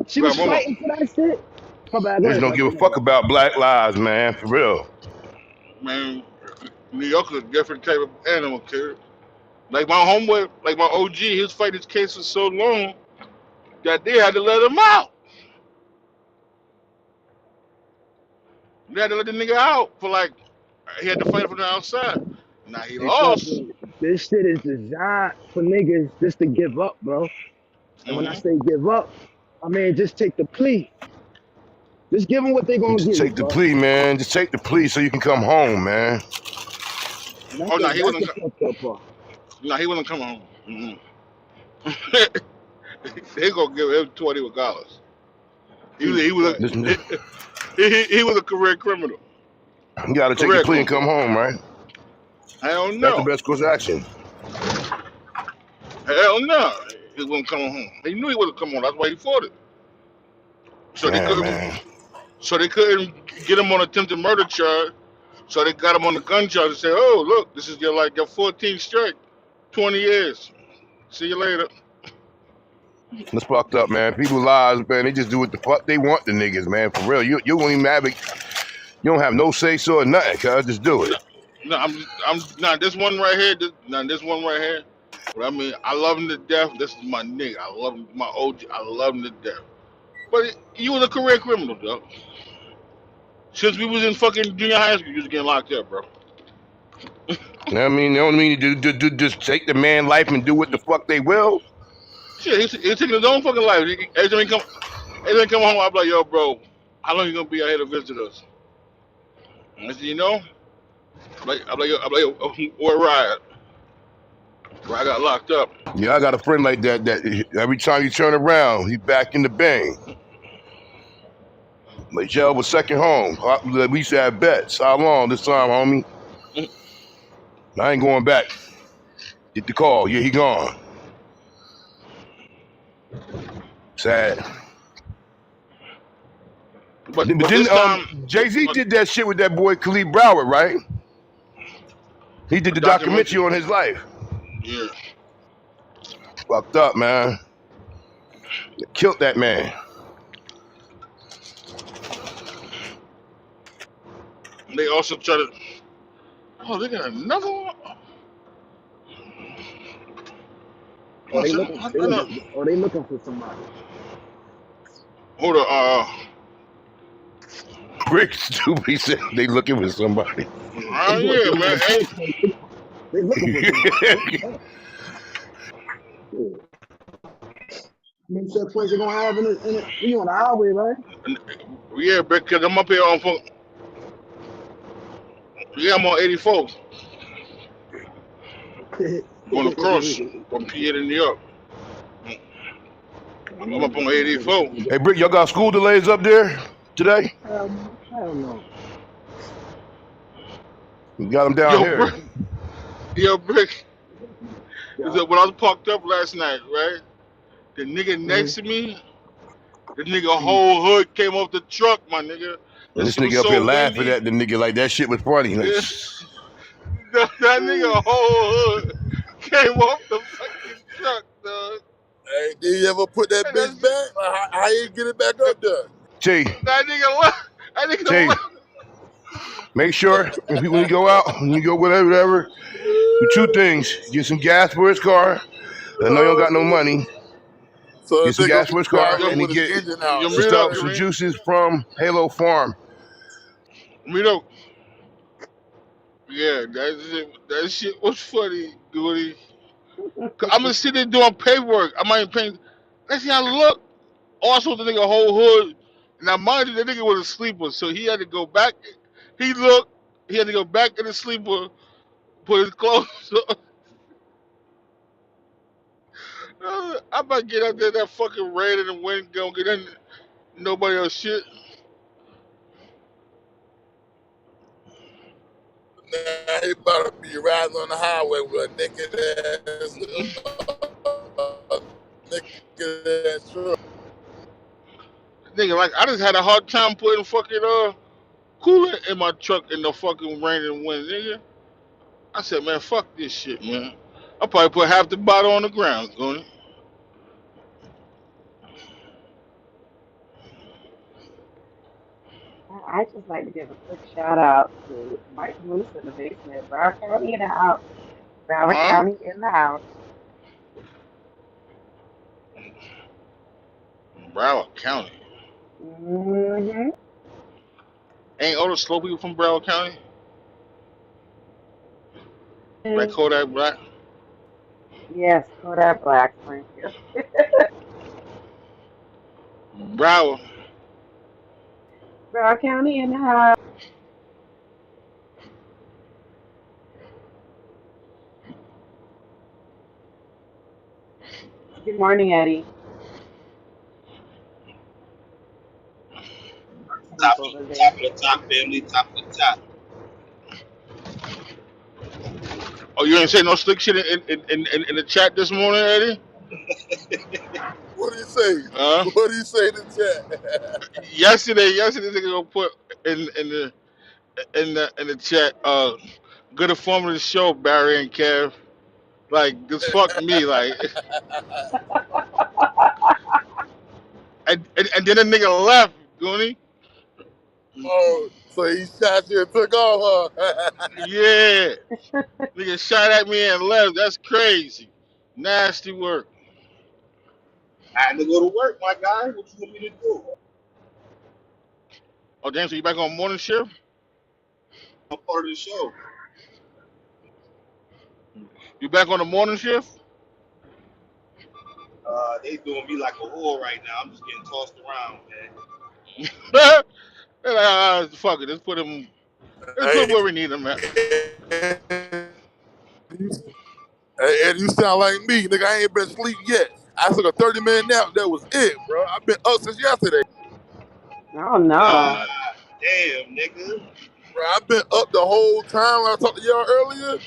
She Well, was mama, fighting for that shit. My bad, go Niggas ahead, don't give Patrick. a My fuck bad. about black lives, man. For real. man, New York is a different type of animal, kid. Like my homeboy, like my OG, he was fighting his case for so long that they had to let him out. They had to let the nigga out for like he had to fight from the outside. Now he Hey, lost. Patrick, this shit is designed for niggas just to give up, bro. And when I Hmm. say give up, I mean, just take the plea. Just give them what they You gonna just give you, take the bro. plea, man. Just take the plea so you can come home, man. And that's Oh no, the he that's wasn't. the fucked up part. No, he wasn't coming home. They gonna give him 20 regardless. He was Jesus he was Christ. Listen, a, he was a career criminal. you got to take the Career plea and criminal. come home, right? Hell That's the no. best course of action. Hell no. He wasn't coming home. He knew he wasn't coming home. That's why he fought it. So they Damn, couldn't. man. So they couldn't get him on attempted murder charge. So they got him on the gun charge and said, "Oh, look, this is your 14th strike, 20 years. See you later." That's fucked up, man. People lives, man. They just do what the fuck they want. The niggas, man. For real. You won't even have it. You don't have no say so or nothing. Cuz just do it. No, no, I'm not this one right here. This one right here. But I mean, I love him to death. This is my nigga. I love him, my OG. I love him to death. But you was a career criminal, though. Since we was in fucking junior high school, you was getting locked up, bro. You know what I mean? You know what I mean? Just take the man life and do what the fuck they will. Shit, he's taking his own fucking life. Every time he come home, I'm like, yo, bro, how long you gonna be out here to visit us? And I said, you know, where Riot? Where I got locked up. Yeah, I got a friend like that. That every time you turn around, he back in the bang. Like jail was second home. We used to have bets. How long this time, homie? I ain't going back. Get the call. Yeah, he gone. Sad. But But then this time, Jay-Z but did that shit with that boy Khalid Broward, right? He did a the documentary documentary. on his life. Yeah. Fucked up, man. Killed that man. They also try to. Oh, they got another one. Or One they second. looking I know. they looking for somebody. Hold on. Rick Stupid, he said they looking for somebody. They doing Yeah, something man. on Hey, post. They looking for somebody. What the hell? Yeah. How many checkpoints they gonna have in it? We on the highway, right? yeah, because I'm up here on. Yeah, I'm on 84, going across from PA to New York. I'm up on 84. Hey, Brick, y'all got school delays up there today? I don't know. You got them down Yo, here. bro. Yo, Brick. Is Yeah. that when I was parked up last night, right? The nigga Mm-hmm. next to me, the nigga whole hood came off the truck, my nigga. And That this shit was nigga up here so laughing windy. at the nigga like that shit was funny. Like, Yeah. That nigga whole hood came off the fucking truck, dog. Hey, did you ever put that And bitch back? How you get it back up there? T, that nigga left. That nigga T, left. make sure when you go out, when you go whatever, do two things. Get some gas for his car. I know you don't got no money. So Get if some they gonna gas be for his car, Yo, driving and he with his get engine out, yo, some that's meet up, stuff, crazy. some Kareem. juices from Halo Farm. Meet up. Yeah, that shit was funny, Goody. I'm gonna sit there doing paperwork. I might pay. Next thing I look, also the nigga whole hood. Now mind you, the nigga was a sleeper, so he had to go back. He looked. He had to go back in the sleeper, put his clothes on. I about to get out there, that fucking rain and the wind gonna get in. Nobody else shit. Now he about to be riding on the highway with a naked ass truck. Nigga, like I just had a hard time putting fucking coolant in my truck in the fucking rain and wind, nigga. I said, man, fuck this shit, man. I probably put half the bottle on the ground, going. I just like to give a quick shout out to Mike Moose in the basement, Broward County in the house. Broward Huh? County in the house. Broward County. Hmm. Ain't all the slow people from Broward County? Like Kodak Black? Yes, Kodak Black, thank you. Broward. Broward County in the house. Good morning, Eddie. Sleep Top of over the there. top of the top, family. Top of the top. Oh, you ain't say no slick shit in the chat this morning, Eddie? What do you say? Uh, What do you say in the chat? yesterday, nigga gonna put in the chat. Good informative show, Barry and Kev. Like, just fuck me, like, and then the nigga left, Goonie. Oh, so he shot you and took off, huh? Yeah, nigga shot at me and left. That's crazy. Nasty work. I had to go to work, my guy. What you want me to do? Oh, damn, so you back on morning shift? I'm part of the show. You back on the morning shift? They doing me like a whore right now. I'm just getting tossed around, man. They're like, fuck it, let's put him Hey, where we need him at. and you sound like me, nigga. I ain't been asleep yet. I took a 30-minute nap. That was it, bro. I've been up since yesterday, Oh no, Damn, nigga. bro. I've been up the whole time. When I talked to y'all earlier,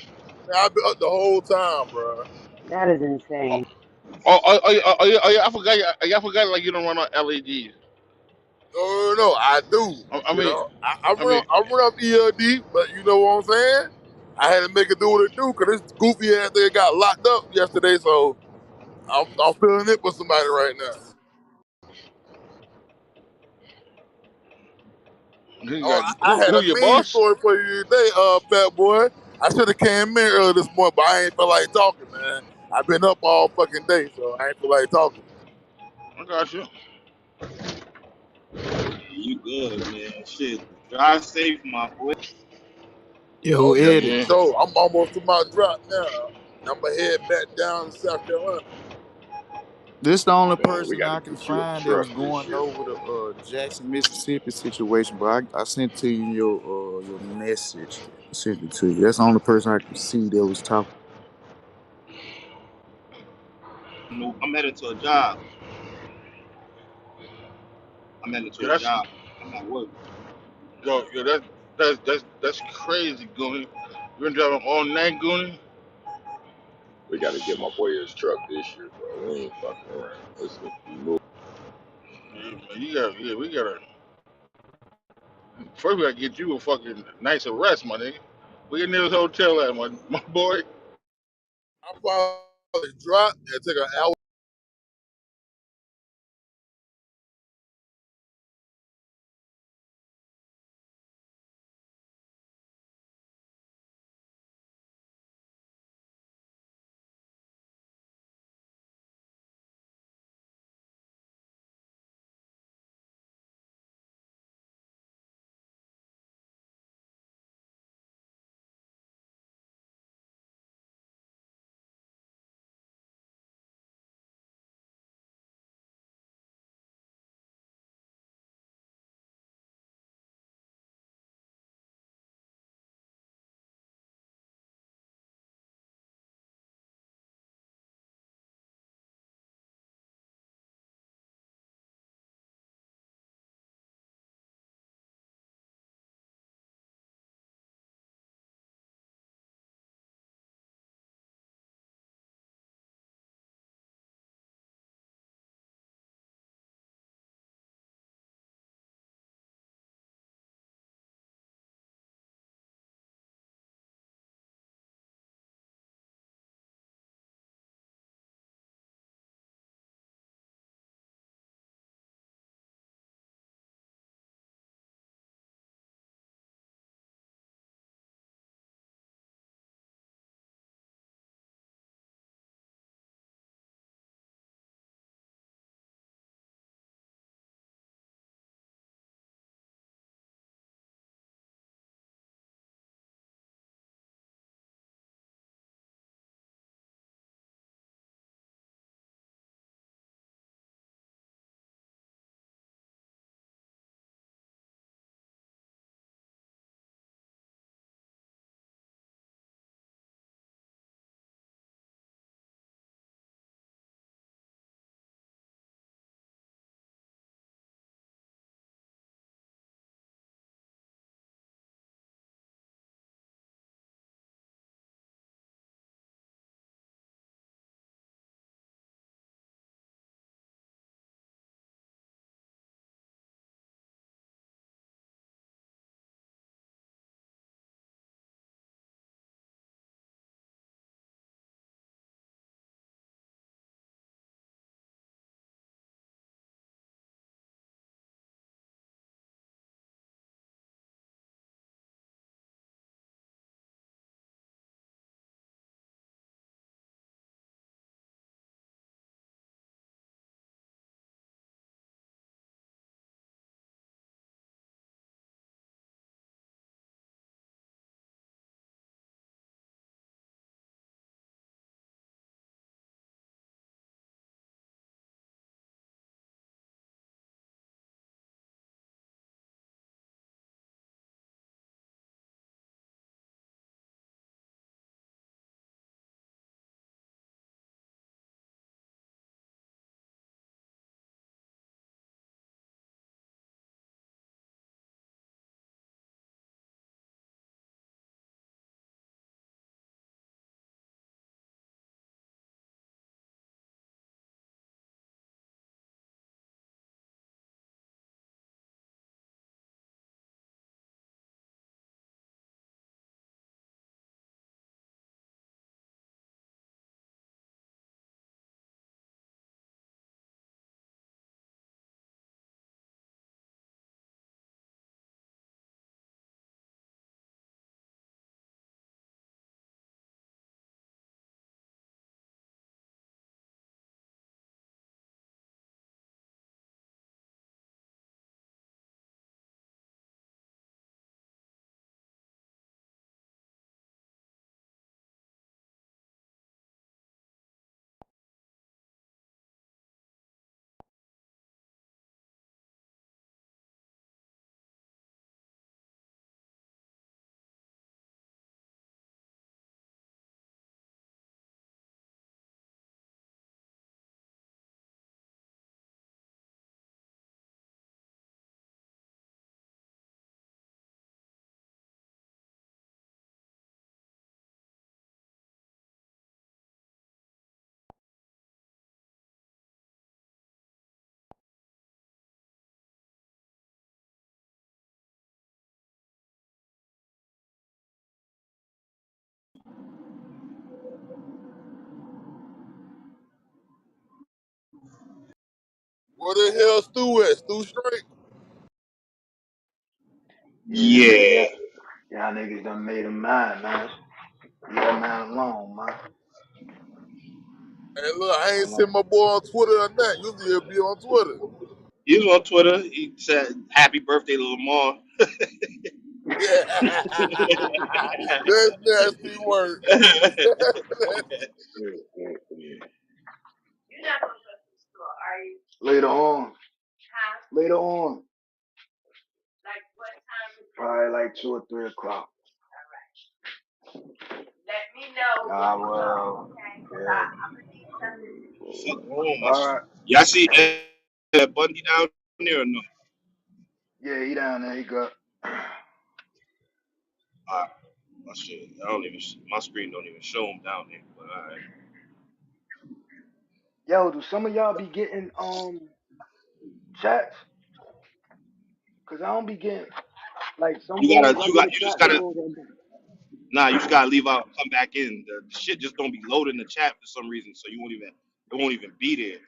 man, I've been up the whole time, bro. that is insane. I forgot, like, you don't run on LEDs. No, no, no, I do. I You mean, know, I mean, I run off ELD, but you know what I'm saying? I had to make it do what it do because this goofy ass thing got locked up yesterday, so I'm feeling it for somebody right now. you Oh, got I had who a your mean boss? story for you today, fat boy. I should have came in earlier this morning, but I ain't feel like talking, man. I've been up all fucking day, so I ain't feel like talking. I got you. You good, man. Shit. Drive safe, my boy. Yo, Oh yeah, for Eddie. Yeah. sure. I'm almost to my drop now. I'm gonna head back down to South Carolina. This the only Man, we person got to I can get you a find that truck was this going year. over the Jackson, Mississippi situation, but I sent to you your message. I sent it to you. That's the only person I can see that was talking. I'm headed to a job. I'm headed to Yeah, a job. I'm at work. that's crazy, Goonie. You been driving all night, Goonie? We got to get my boy his truck this year, bro. We ain't fucking around. Let's move. Yeah, man, we gotta. First, we gotta get you a fucking nice rest, my nigga. We in this hotel at, my boy. I'll probably drop and take an hour. Where the hell Stu at? Stu straight? Yeah, man, Yeah. yeah. Y'all niggas done made him mad, man. Leave that man alone, man. Hey, look, I ain't Alone. seen my boy on Twitter or nothing. Usually he'll be on Twitter. He was on Twitter. He said, "Happy birthday, Lamar." That's nasty work. That's nasty. Yeah. Later on. Later on. Probably like 2 or 3 o'clock. I will. Yeah. Fuck wrong, my All shit. right. Y'all see Bundy down there or no? Yeah, he down there. He good. My shit. I don't even. My screen don't even show him down there. But all right. Yo, do some of y'all be getting chats? Cause I don't be getting like some You rooms gotta. I get a You just chat, some gotta. rooms I don't. Nah, you just gotta leave out and come back in. The shit just don't be loading the chat for some reason, so you won't even. It won't even be there.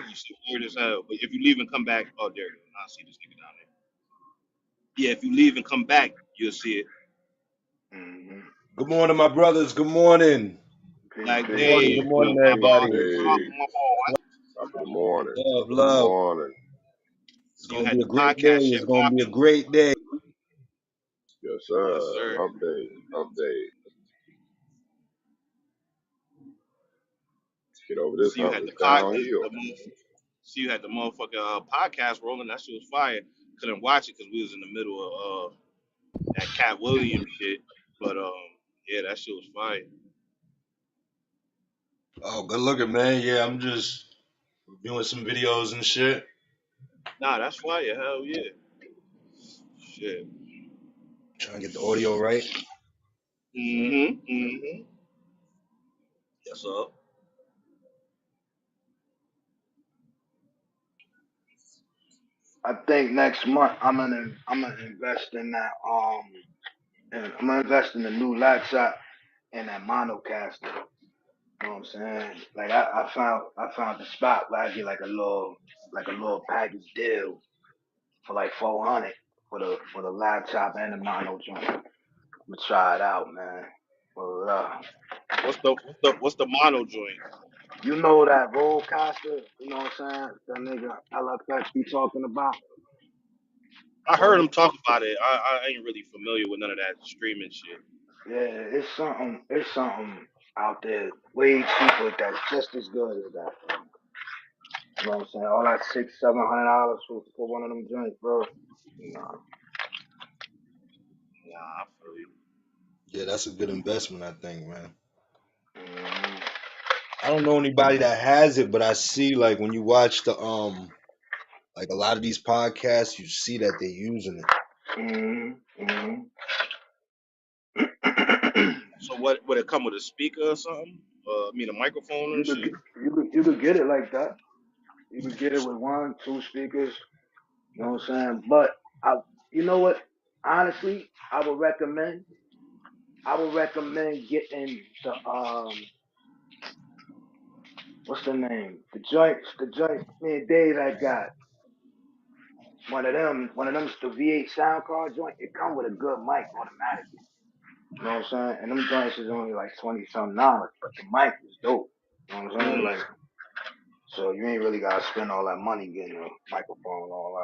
You see weird as hell. But if you leave and come back, oh there it is. I see this nigga down there. Yeah, if you leave and come back, you'll see it. Mm-hmm. Good morning, my brothers. Good morning. Peace, Like, Good peace. morning. hey, Good what morning, up, Good my morning, boy? everybody. Dave. My boy. Top of the morning. Love, Top of the love. morning. It's So you gonna had be a the great day. podcast shit It's gonna be a popping. great day. Yes, Yes, sir. sir. Update. Update. Let's get over this See you hump. had It's downhill. see you had the motherfucking podcast rolling. That shit was fire. Couldn't watch it because we was in the middle of that Cat Williams shit. But yeah, that shit was fire. Oh, good looking, man. Yeah, I'm just doing some videos and shit. Nah, that's fire. Hell yeah. Shit. Trying to get the audio right. Mm-hmm. Yes, sir. I think next month I'm gonna invest in that and I'm gonna invest in the new laptop and that monocaster. You know what I'm saying? Like I found the spot where I get like a little package deal for like 400 for the laptop and the mono joint. I'm gonna try it out, man. But, What's the mono joint? you know that rollcaster, you know what I'm saying? That nigga LFX be talking about. I heard Well, him talk about it. I ain't really familiar with none of that streaming shit. yeah, it's something out there way cheaper that's just as good as that, bro. You know what I'm saying? All that $600-700 for one of them joints, bro. Nah. Nah, I feel you. Yeah, that's a good investment, I think, man. Mm-hmm. I don't know anybody that has it, but I see like when you watch the like a lot of these podcasts, you see that they're using it. Mm-hmm. Mm-hmm. So what would it come with a speaker or something? I mean a microphone or you could shit? get, you could get it like that. You could get it with 1, 2 speakers. You know what I'm saying? But you know what? Honestly, I would recommend getting what's the name? The joint. Me and Dave had got one of them. One of them's the V8 sound card joint. It come with a good mic automatically. You know what I'm saying? And them joints is only like 20 something dollars, but the mic is dope. You know what I'm saying? Mm, Like, so you ain't really gotta spend all that money getting a microphone and all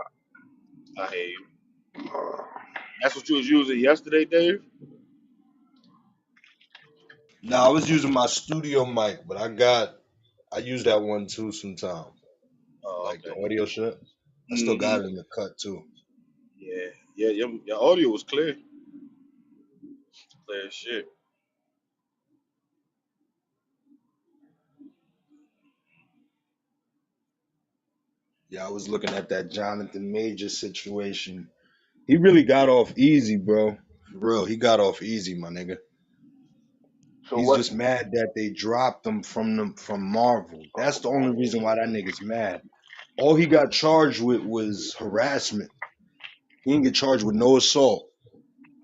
I hear you. that. That's what you was using yesterday, Dave? Now I was using my studio mic, but I use that one too sometimes. Oh, Like the okay. audio shit. I still Mm-hmm. got it in the cut too. Yeah. Yeah, your audio was clear. Clear as shit. Yeah, I was looking at that Jonathan Major situation. He really got off easy, bro. For real, he got off easy, my nigga. So He's what? just mad that they dropped him from Marvel. That's the only reason why that nigga's mad. All he got charged with was harassment. He didn't get charged with no assault.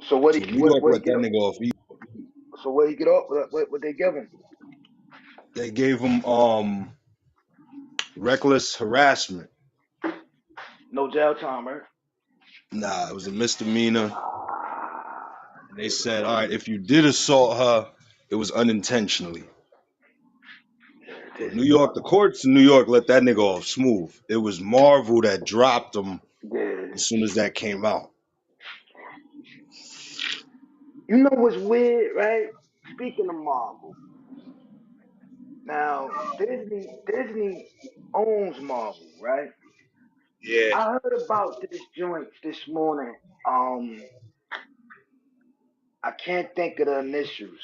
So what? So He New York what he let get? that nigga off easy. So what he get off? What they give him? They gave him reckless harassment. No jail time, right? Nah, it was a misdemeanor. Ah, And they said, all right, if you did assault her, it was unintentionally. So New Disney. York, the courts in New York let that nigga off smooth. It was Marvel that dropped him Yeah. as soon as that came out. You know what's weird, right? Speaking of Marvel, now Disney owns Marvel, right? Yeah, I heard about this joint this morning. Um, I can't think of the initials,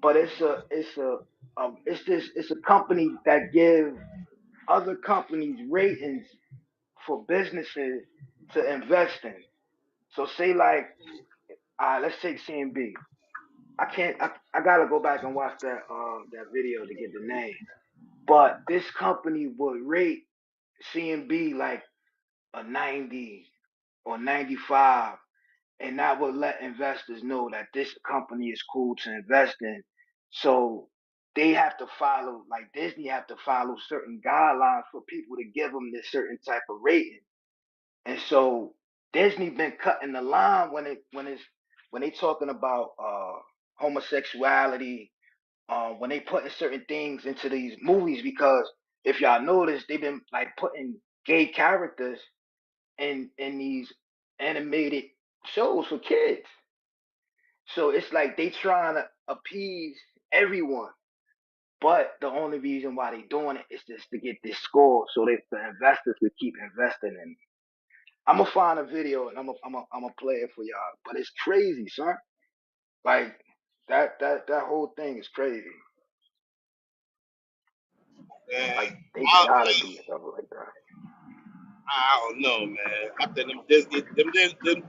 but it's a company that give other companies ratings for businesses to invest in. So say like, let's take CMB. I gotta go back and watch that video to get the name. But this company would rate CMB like a 90 or 95, and that would let investors know that this company is cool to invest in. So they have to follow, like Disney have to follow certain guidelines for people to give them this certain type of rating. And so Disney been cutting the line when they talking about homosexuality, when they putting certain things into these movies, because if y'all notice, they've been like putting gay characters in these animated shows for kids. So it's like they trying to appease everyone. But the only reason why they doing it is just to get this score, so that the investors could keep investing in it. I'm gonna find a video and I'm gonna play it for y'all. But it's crazy, son. Like that whole thing is crazy. man. Like they I, gotta do stuff like that. I don't know, man. I think them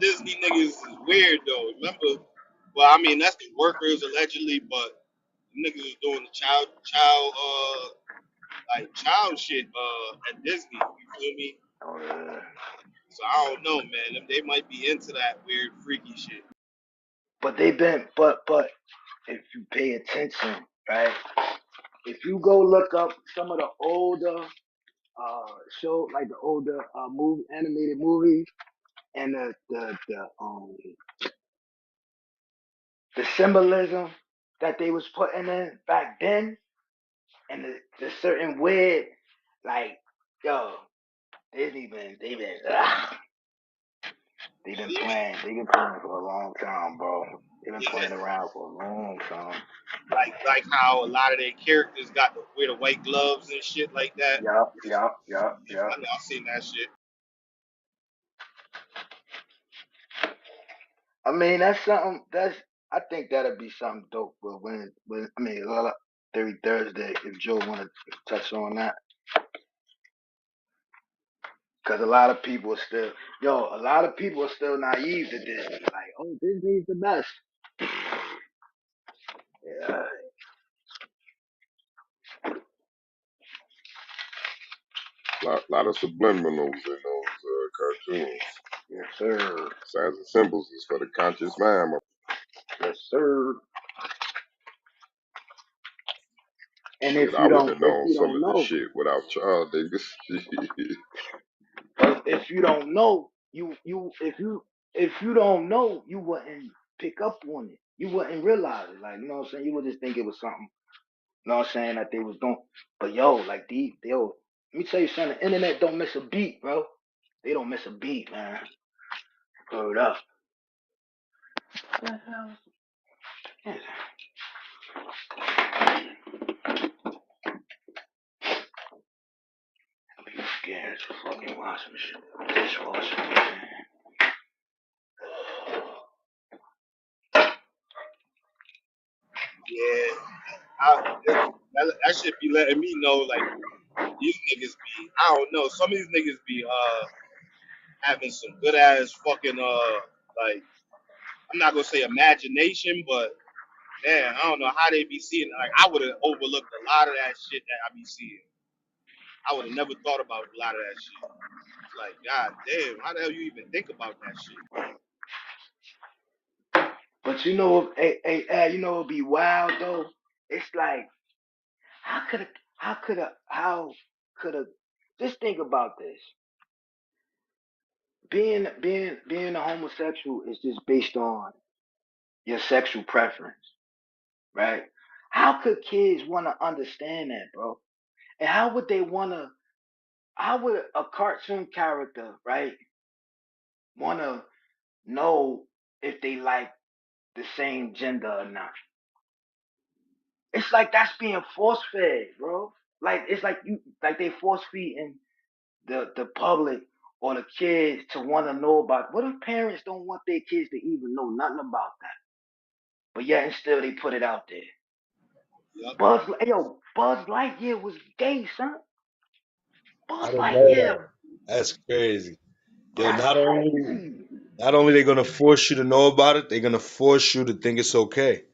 Disney niggas is weird though. Remember? Well, I mean that's the workers allegedly, but them niggas is doing the child shit at Disney. You feel me? Oh, yeah. So I don't know, man. They might be into that weird freaky shit. But they've been but if you pay attention, right? If you go look up some of the older show, like the older movie animated movies, and the symbolism that they was putting in back then, and the certain weird, like, yo, they've been playing for a long time, bro. They've been Yeah, playing around for a long time. like how a lot of their characters got to wear the white gloves and shit like that. Yup. I know I seen that shit. I mean, that's something. I think that'd be something dope. But when I mean, a lot of Theory Thursday, if Joe want to touch on that, because a lot of people are still naive to Disney. Like, oh, Disney's the best. Yeah, Lot of subliminals in those cartoons. yes, sir. Signs and symbols is for the conscious mind. Yes, sir. And Shit, I wouldn't have if known you some don't of this know, shit without Charles Davis. if you don't know, if you don't know, you wouldn't pick up on it. You wouldn't realize it. Like, you know what I'm saying? You would just think it was something. You know what I'm saying, that they was doing. But yo, like let me tell you something. The internet don't miss a beat, bro. They don't miss a beat, man. Word up. What the hell? Yeah, I'm scared to fucking washing machine. Dishwasher, man. Yeah, I, that should be letting me know like these niggas be. I don't know. Some of these niggas be having some good ass fucking like I'm not gonna say imagination, but man, I don't know how they be seeing. Like I would have overlooked a lot of that shit that I be seeing. I would have never thought about a lot of that shit. It's like, god damn, how the hell you even think about that shit? But you know it'd be wild though. It's like, how could a how could a how could a just think about this. being a homosexual is just based on your sexual preference, right? How could kids want to understand that, bro? And how would they want to? How would a cartoon character, right, want to know if they like the same gender or not? It's like that's being force fed, bro. Like it's like like they force feeding the public or the kids to want to know about. What if parents don't want their kids to even know nothing about that? But yet and still they put it out there. Yep. Buzz Lightyear was gay, son. I Buzz didn't know that. Lightyear. That's crazy. Yo, That's crazy. not only they gonna force you to know about it, they're gonna force you to think it's okay.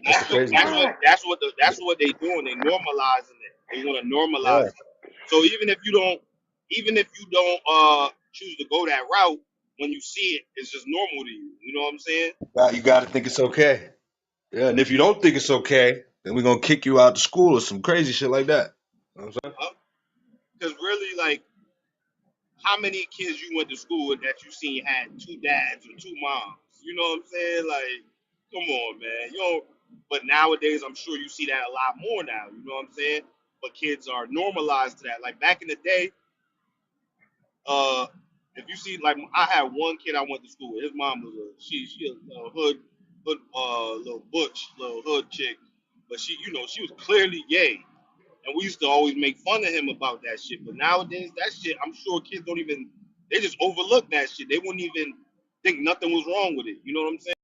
That's the crazy That's thing. what Facts. that's what they doing. They normalizing it. They want to normalize Yeah. it. So even if you don't choose to go that route, when you see it, it's just normal to you. You know what I'm saying? You gotta think it's okay. Yeah, and if you don't think it's okay, then we're gonna kick you out of school or some crazy shit like that. You know what I'm Because really, like, how many kids you went to school with that you seen had two dads or two moms? You know what I'm saying? Like, come on, man. You know, but nowadays I'm sure you see that a lot more now. You know what I'm saying? But kids are normalized to that. Like back in the day, uh, if you see, like, I had one kid I went to school with. His mom was she a little butch, little hood chick, but she was clearly gay. And we used to always make fun of him about that shit. But nowadays, that shit, I'm sure kids don't even, they just overlook that shit. They wouldn't even think nothing was wrong with it. You know what I'm saying?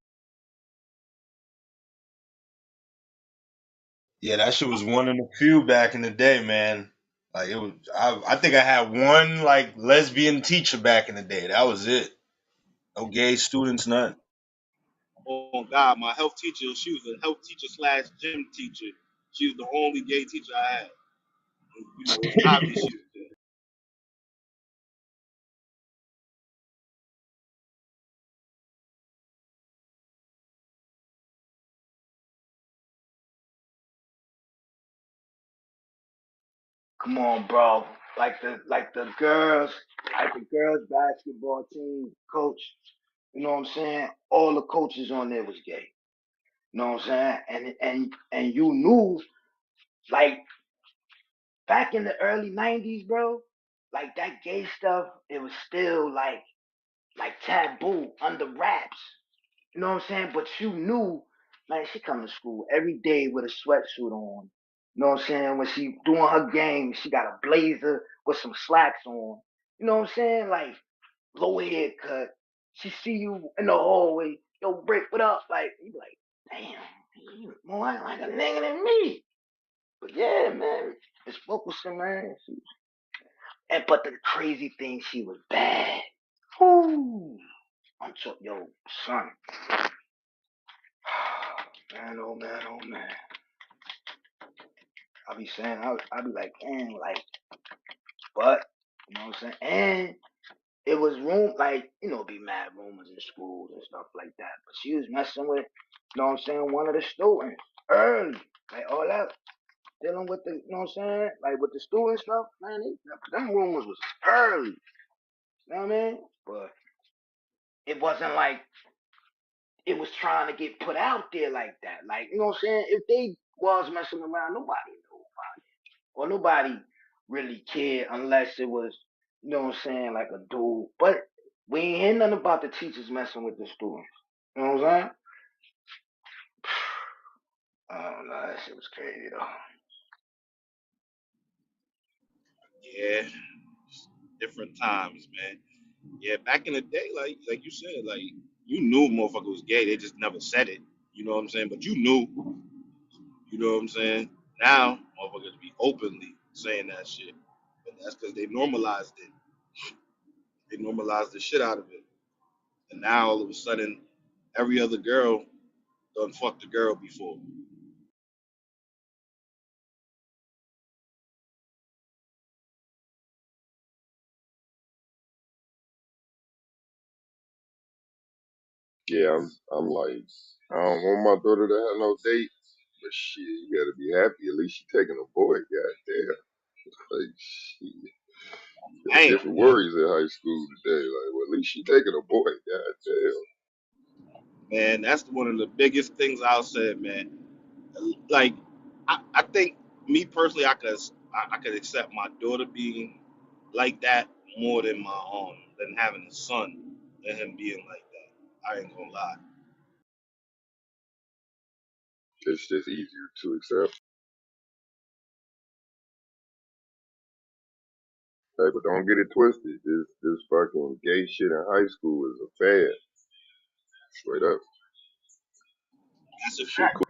Yeah, that shit was one in a few back in the day, man. Like it was, I think I had one like lesbian teacher back in the day. That was it. No gay students, none. Oh, God, my health teacher, she was a health teacher slash gym teacher. She was the only gay teacher I had. You know, it's obvious she was gay. Come on, bro. Like the girls basketball team coach. You know what I'm saying? All the coaches on there was gay. You know what I'm saying? And you knew, like, back in the early '90s, bro, like that gay stuff, it was still like taboo under wraps. You know what I'm saying? But you knew, man, she come to school every day with a sweatsuit on. You know what I'm saying? When she doing her game, she got a blazer with some slacks on. You know what I'm saying? Like low haircut. She see you in the hallway, yo, Brick, what up? Like you be like, damn, you more like a nigga than me. But yeah, man, it's focusing, man. But the crazy thing, she was bad. Whoo! Yo, son. Man, oh man, oh man. I be like, man, like, but, you know what I'm saying? And it was like, be mad rumors in schools and stuff like that. But she was messing with, you know what I'm saying, one of the students early. Like, all that, dealing with the, you know what I'm saying? Like, with the student stuff, man, them rumors was early. You know what I mean? But it wasn't like it was trying to get put out there like that. Like, you know what I'm saying? If they was messing around, nobody knew. Or nobody really cared unless it was, you know what I'm saying, like a dude. But we ain't hear nothing about the teachers messing with the students. You know what I'm saying? I don't know. That shit was crazy though. Yeah, different times, man. Yeah, back in the day, like you said, like, you knew motherfucker was gay. They just never said it. You know what I'm saying? But you knew. You know what I'm saying? Now, motherfuckers be openly saying that shit. But that's because they normalized it. They normalized the shit out of it. And now all of a sudden, every other girl done fucked a girl before. Yeah, I'm like, I don't want my daughter to have no dates, but shit, you gotta be happy. At least she taking a boy, goddamn. Like, shit. Yeah, Damn, different worries in high school today. Like, well, at least she taking a boy. God damn. man, that's one of the biggest things I'll say, man. Like, I think me personally, I could accept my daughter being like that more than my own, than having a son and him being like that. I ain't gonna lie. It's just easier to accept. Hey, but don't get it twisted. This fucking gay shit in high school is a fad. Straight up. That's a This shit fact. cool.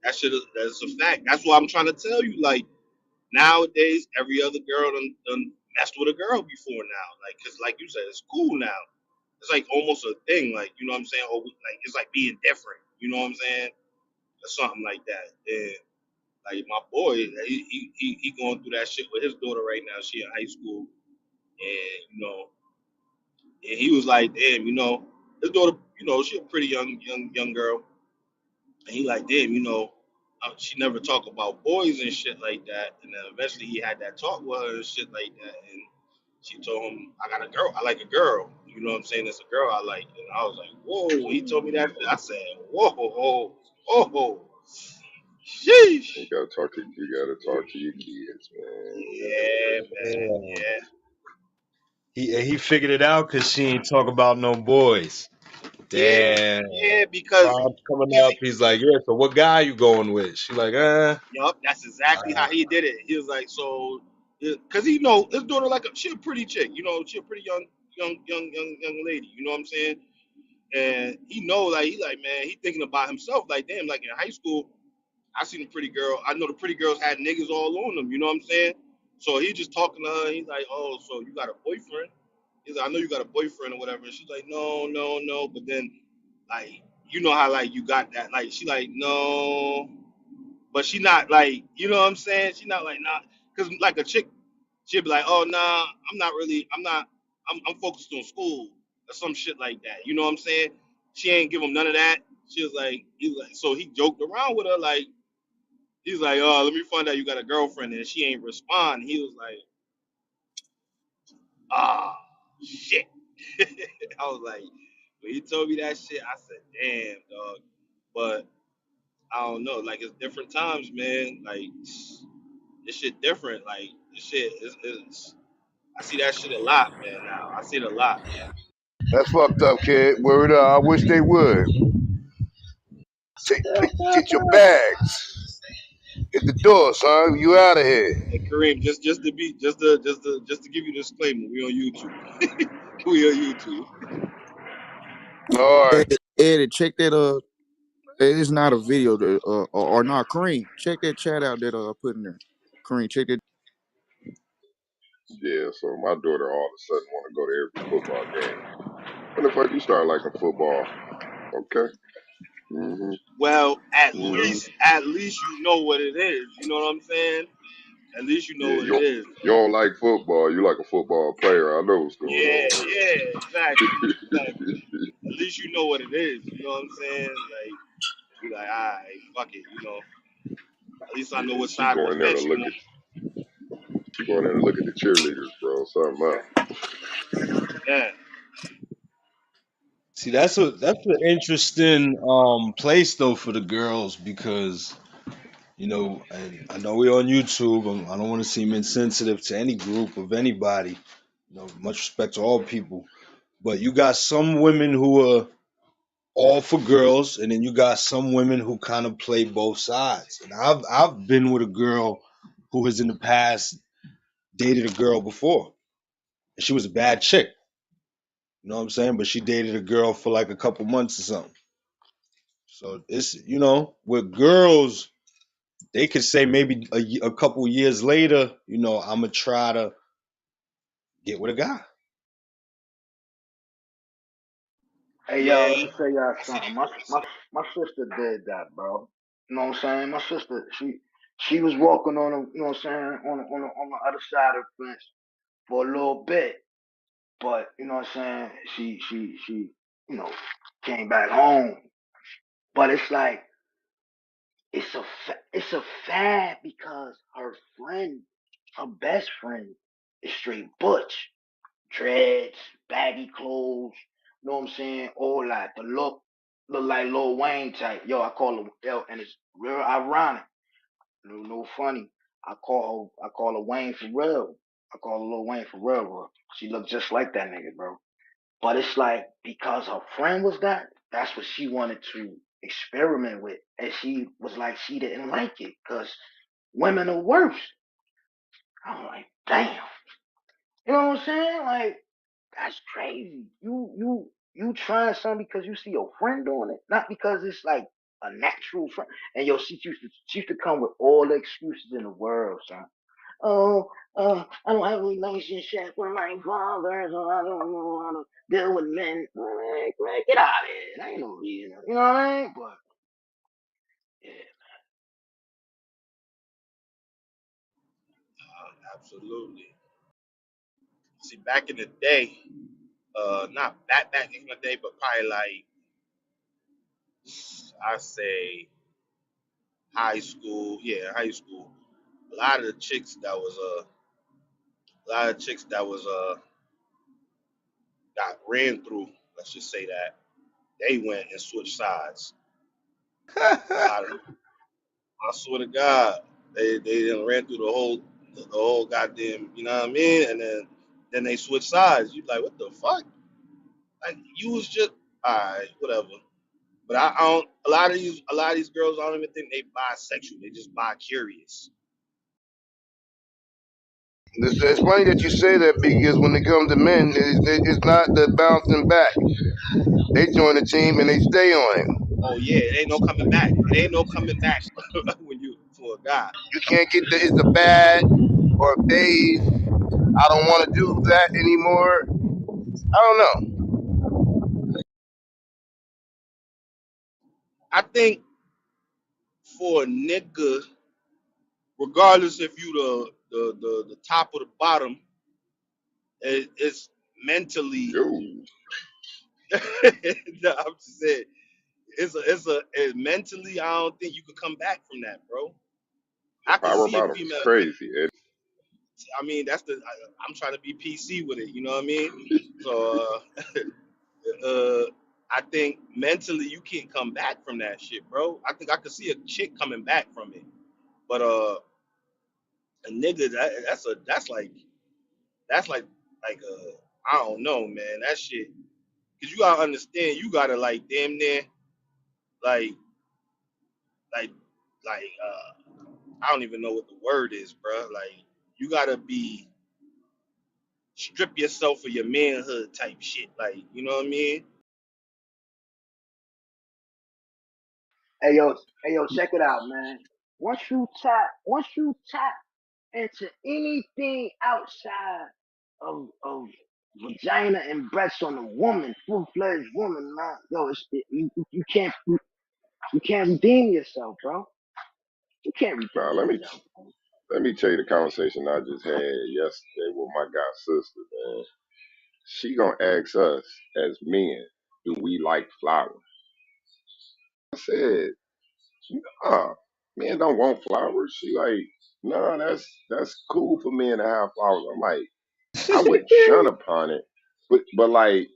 That's a fact. That's what I'm trying to tell you. Like nowadays, every other girl done messed with a girl before now. Like, cause like you said, it's cool now. It's like almost a thing. Like, you know what I'm saying? Or like it's like being different. You know what I'm saying? Or something like that. And like my boy, he going through that shit with his daughter right now. She in high school, and and he was like, damn, his daughter, she a pretty young girl, and he like, damn, she never talk about boys and shit like that. And then eventually he had that talk with her and shit like that, and she told him, I got a girl, I like a girl. You know what I'm saying? It's a girl I like, and I was like, whoa. He told me that shit. I said, whoa, whoa, You sheesh. gotta talk to your kids, man. Yeah, man. Yeah. Yeah. He figured it out because she ain't talk about no boys. Yeah, Damn. yeah, because Time's coming up. He's like, yeah. So what guy you going with? She like, yup, that's exactly how he did it. He was like, so, because his daughter she a pretty chick, she a pretty young lady. You know what I'm saying? And he like, man, he thinking about himself. Like, damn, like in high school, I seen a pretty girl. I know the pretty girls had niggas all on them. You know what I'm saying? So he just talking to her. He's like, oh, so you got a boyfriend? He's like, I know you got a boyfriend or whatever. And she's like, no, no, no. But then, like, you know how like you got that? Like, she like, no, but she not like, you know what I'm saying? She not like, nah, because like a chick, she'd be like, oh nah, I'm focused on school or some shit like that. You know what I'm saying? She ain't give him none of that. She was like, so he joked around with her like, he's like, oh, let me find out you got a girlfriend, and she ain't respond. He was like, ah, shit. I was like, when he told me that shit, I said, damn, dog. But I don't know, like it's different times, man. Like this shit different. Like this shit is I see that shit a lot, man. Now I see it a lot. That's fucked up, kid. Word up. I wish they would. Get your bags. Hit the door, son. You out of here. And Kareem, just to give you a disclaimer, we on YouTube. We on YouTube. All right. Eddie, check that. It's not a video, or not. Kareem, check that chat out that I put in there. Kareem, check that. Yeah, so my daughter all of a sudden want to go to every football game. When the fuck you start liking football? Okay. hmm Well, hmm at least you know what it is. You know what I'm saying? At least you know Yeah, what it is. you don't like football. You like a football player. I know what's going Yeah, on yeah, exactly, here. exactly. At least you know what it is. You know what I'm saying? Like, you like, all right, fuck it. At least I know Yeah, what side of the fence you on. she going in to look at the cheerleaders, bro. Something else. Yeah, see, that's an interesting place though for the girls because I know we're on YouTube. I don't want to seem insensitive to any group of anybody. Much respect to all people, but you got some women who are all for girls, and then you got some women who kind of play both sides. And I've been with a girl who has in the past dated a girl before, and she was a bad chick. You know what I'm saying? But she dated a girl for like a couple months or something. So it's with girls, they could say maybe a couple years later, I'm gonna try to get with a guy. Hey y'all, yeah. let me tell y'all something. My sister did that, bro. You know what I'm saying? My sister, she was walking on the, you know what I'm saying, on the other side of the fence for a little bit. But you know what I'm saying? She you know, came back home. But it's like it's a fad because her best friend is straight butch. Dreads, baggy clothes, you know what I'm saying? All that. The look like Lil Wayne type. Yo, I call him, yo, and it's real ironic. No funny. I call her Wayne for real. I call her Lil Wayne for real, bro. She look just like that nigga, bro. But it's like because her friend was that, that's what she wanted to experiment with. And she was like, she didn't like it because women are worse. I'm like, damn. You know what I'm saying? Like, that's crazy. You trying something because you see your friend doing it, not because it's like a natural friend. And yo, she used to come with all the excuses in the world, son. Oh, I don't have a relationship with my father, so I don't know how to deal with men. Man, get out of here. That ain't no reason. You know what I mean? But yeah, Absolutely. See, back in the day, not back in the day, but probably like I say high school. Yeah, high school. A lot of the chicks that was a lot of chicks that was got ran through. Let's just say that they went and switched sides. A lot of, I swear to God, they done ran through the whole goddamn, you know what I mean? And then they switched sides. You like, what the fuck? Like you was just all right, whatever. But I don't. A lot of these girls, I don't even think they bisexual. They just bi curious. It's funny that you say that because when it comes to men, it's not the bouncing back. They join the team and they stay on it. Oh yeah, it ain't no coming back. It ain't no coming back when you for a guy. You can't get it's a bad or a phase. I don't want to do that anymore. I don't know. I think for a nigga, regardless if you the top or the bottom, it's mentally. Yo, No, I'm just saying, mentally. I don't think you could come back from that, bro. the I could power see a bottom is female. crazy. I mean, I'm trying to be PC with it. You know what I mean? So I think mentally you can't come back from that shit, bro. I think I could see a chick coming back from it, but a nigga that's like I don't know, man. That shit, cause you gotta understand, you gotta like damn near like like I don't even know what the word is, bro. Like you gotta be strip yourself of your manhood type shit, like you know what I mean? hey yo, check it out, man. Once you tap into anything outside of vagina and breasts on a woman, full fledged woman, man, yo, you can't redeem yourself, bro. You can't Now redeem let me yourself, bro. let me tell you the conversation I just had yesterday with my god sister, man. She gonna ask us as men, do we like flowers? I said, nah, men don't want flowers. She like, nah, that's cool for men to have flowers. I'm like, I wouldn't shun upon it, but like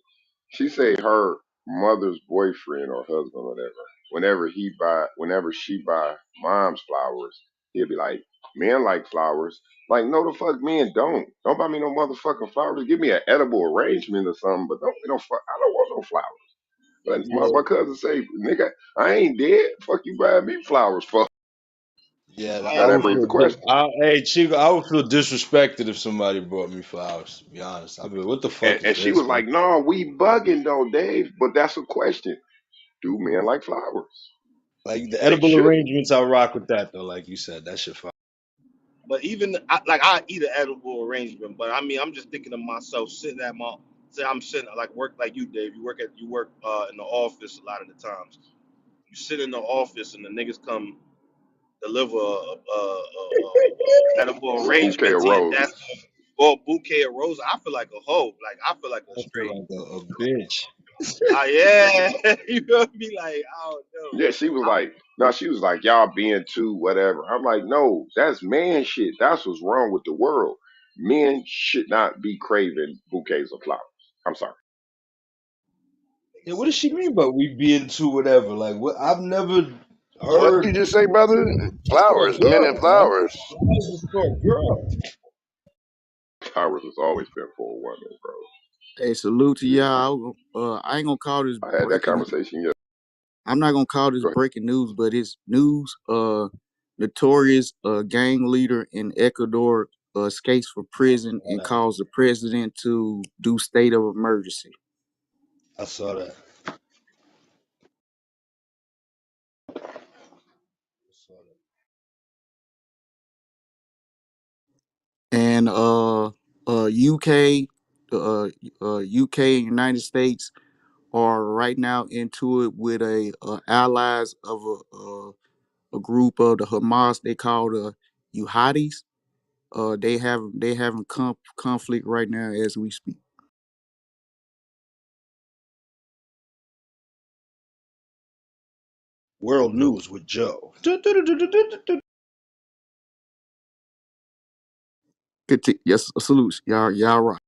she say her mother's boyfriend or husband or whatever, whenever she buy mom's flowers, he'll be like, men like flowers. Like, no the fuck men don't. Don't buy me no motherfucking flowers. Give me an edible arrangement or something, but don't you know fuck I don't want no flowers. But my Yeah, cousin say, nigga, I ain't dead. Fuck you buying me flowers for. yeah. I Now ain't that gonna. brings the question. Hey, Chico, I would feel disrespected if somebody brought me flowers. To be honest, I'd be like, "What the fuck is And she this, was man?" like, no, we bugging though, Dave. But that's a question. Do men like flowers? Like the They edible shouldn't. arrangements, I rock with that though. Like you said, that shit fire. But even I eat an edible arrangement, but I mean I'm just thinking of myself sitting at my say I'm sitting like work like you, Dave. You work in the office a lot of the times. You sit in the office and the niggas come deliver a edible A bouquet arrangement of to your roses. desk or a bouquet of roses. I feel like a hoe. Like I feel like a I feel straight. like a bitch. Yeah, you gonna be like I don't know. Yeah, she was I'm like, no, she was like, y'all being too whatever. I'm like, no, that's man shit. That's what's wrong with the world. Men should not be craving bouquets of flowers. I'm sorry. Yeah, what does she mean by we be into whatever? Like, what? I've never What did heard. you just say, brother? It's for a Flowers, men and girl, man. flowers. Flowers is for a girl. Flowers has always been for a woman, bro. Hey, salute to Yeah. y'all. I ain't gonna call this I had that breaking. conversation yesterday. I'm not gonna call this Go ahead. breaking news, but it's news. Notorious gang leader in Ecuador escapes from prison Saw and that. calls the president to do state of emergency. I saw that. I saw that. And UK, UK and United States are right now into it with allies of a group of the Hamas. They call the Jihadis. They having conflict right now as we speak. World News with Joe. Yes, salutes, y'all right.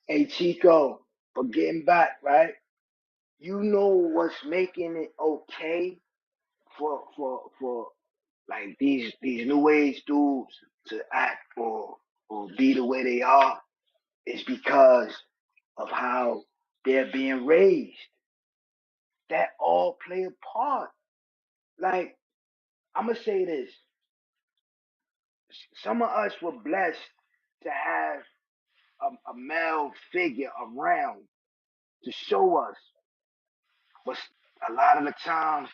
Hey Chico, for getting back, right? You know what's making it okay for like these new age dudes to act or be the way they are is because of how they're being raised. That all play a part. Like I'm gonna say this: some of us were blessed to have a male figure around to show us, but a lot of the times